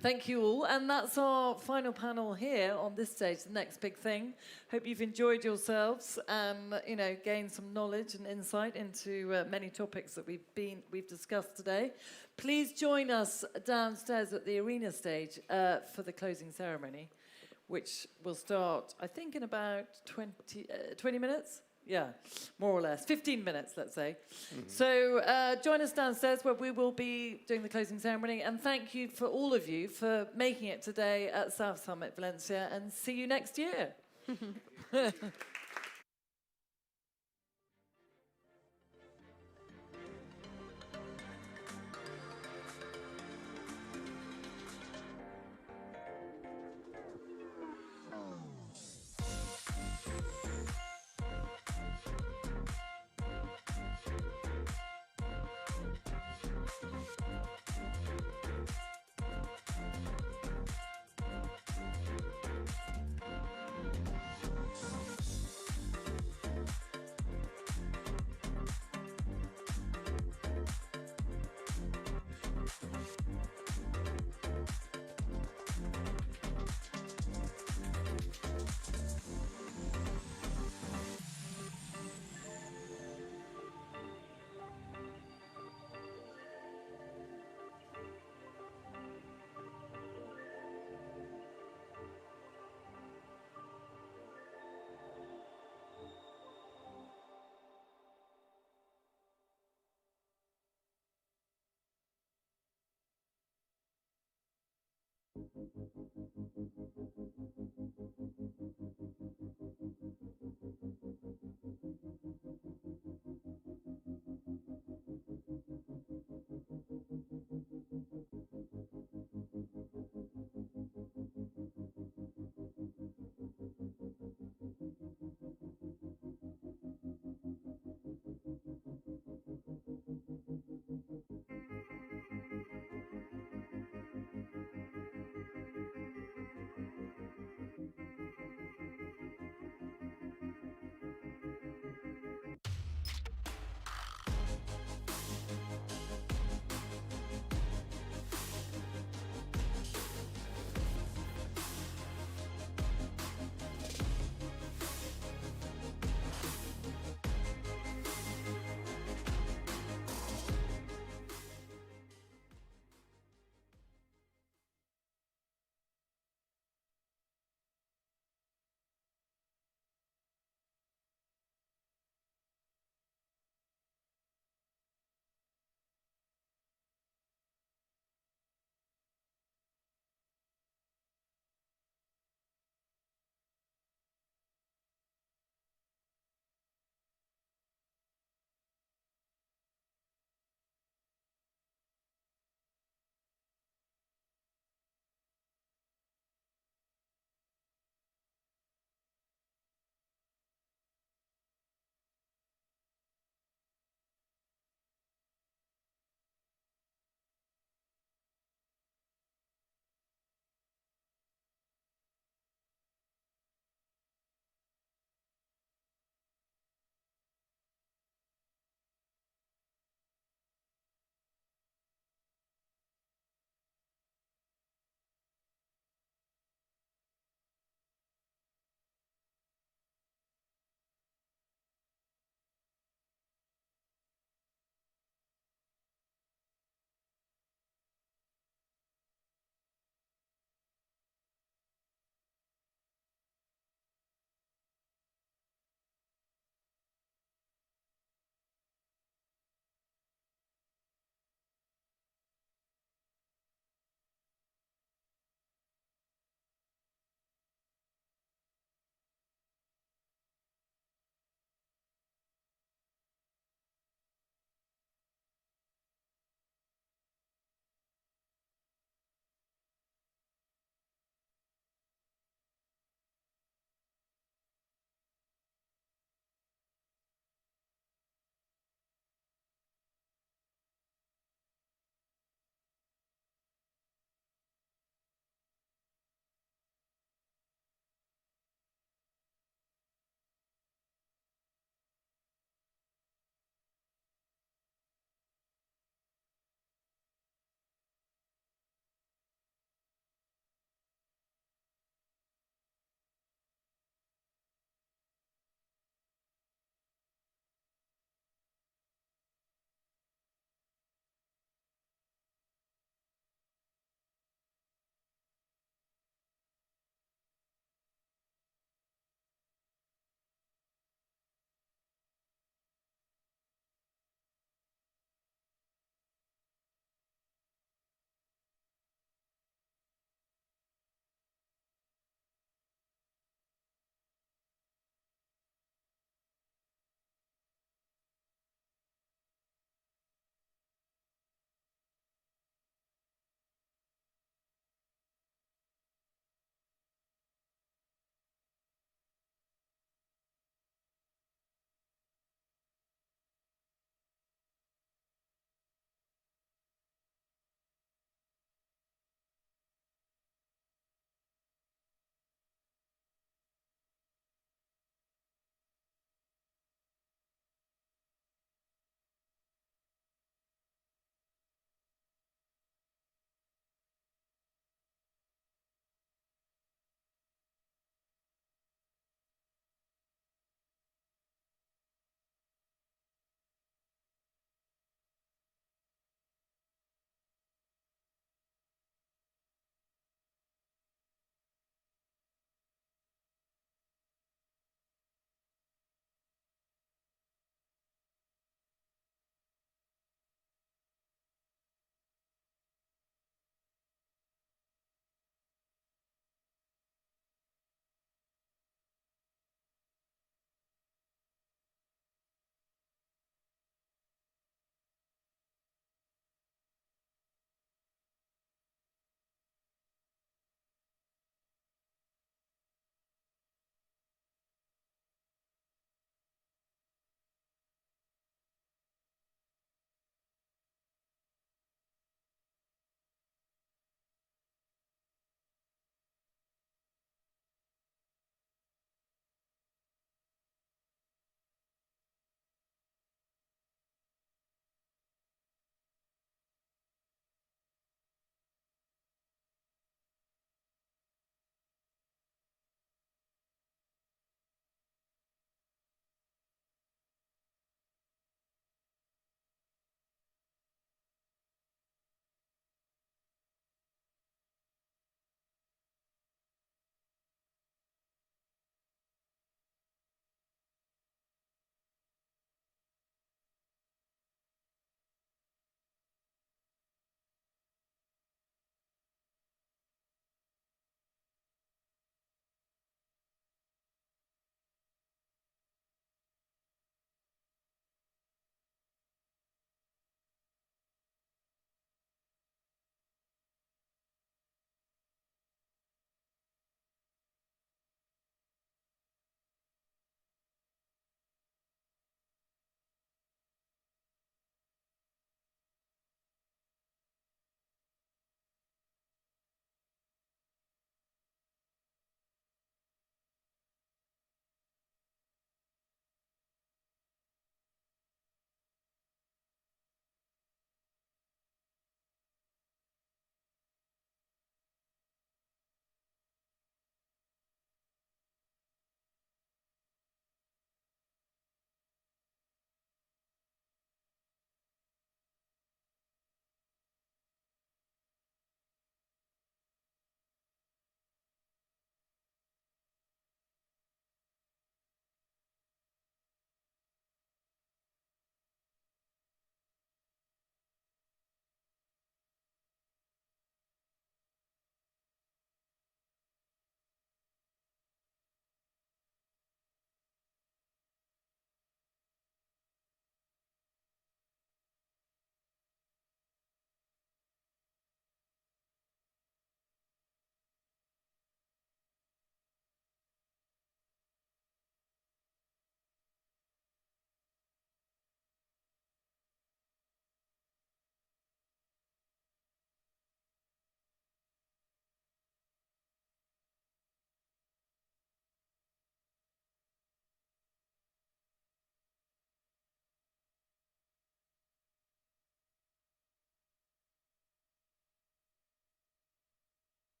thank you all. And that's our final panel here on this stage, the next big thing. Hope you've enjoyed yourselves and, gained some knowledge and insight into many topics that we've discussed today. Please join us downstairs at the arena stage for the closing ceremony, which will start, I think, in about 20 minutes? Yeah, more or less. 15 minutes, let's say. So join us downstairs where we will be doing the closing ceremony. And thank you for all of you for making it today at South Summit Valencia. And see you next year. Thank you.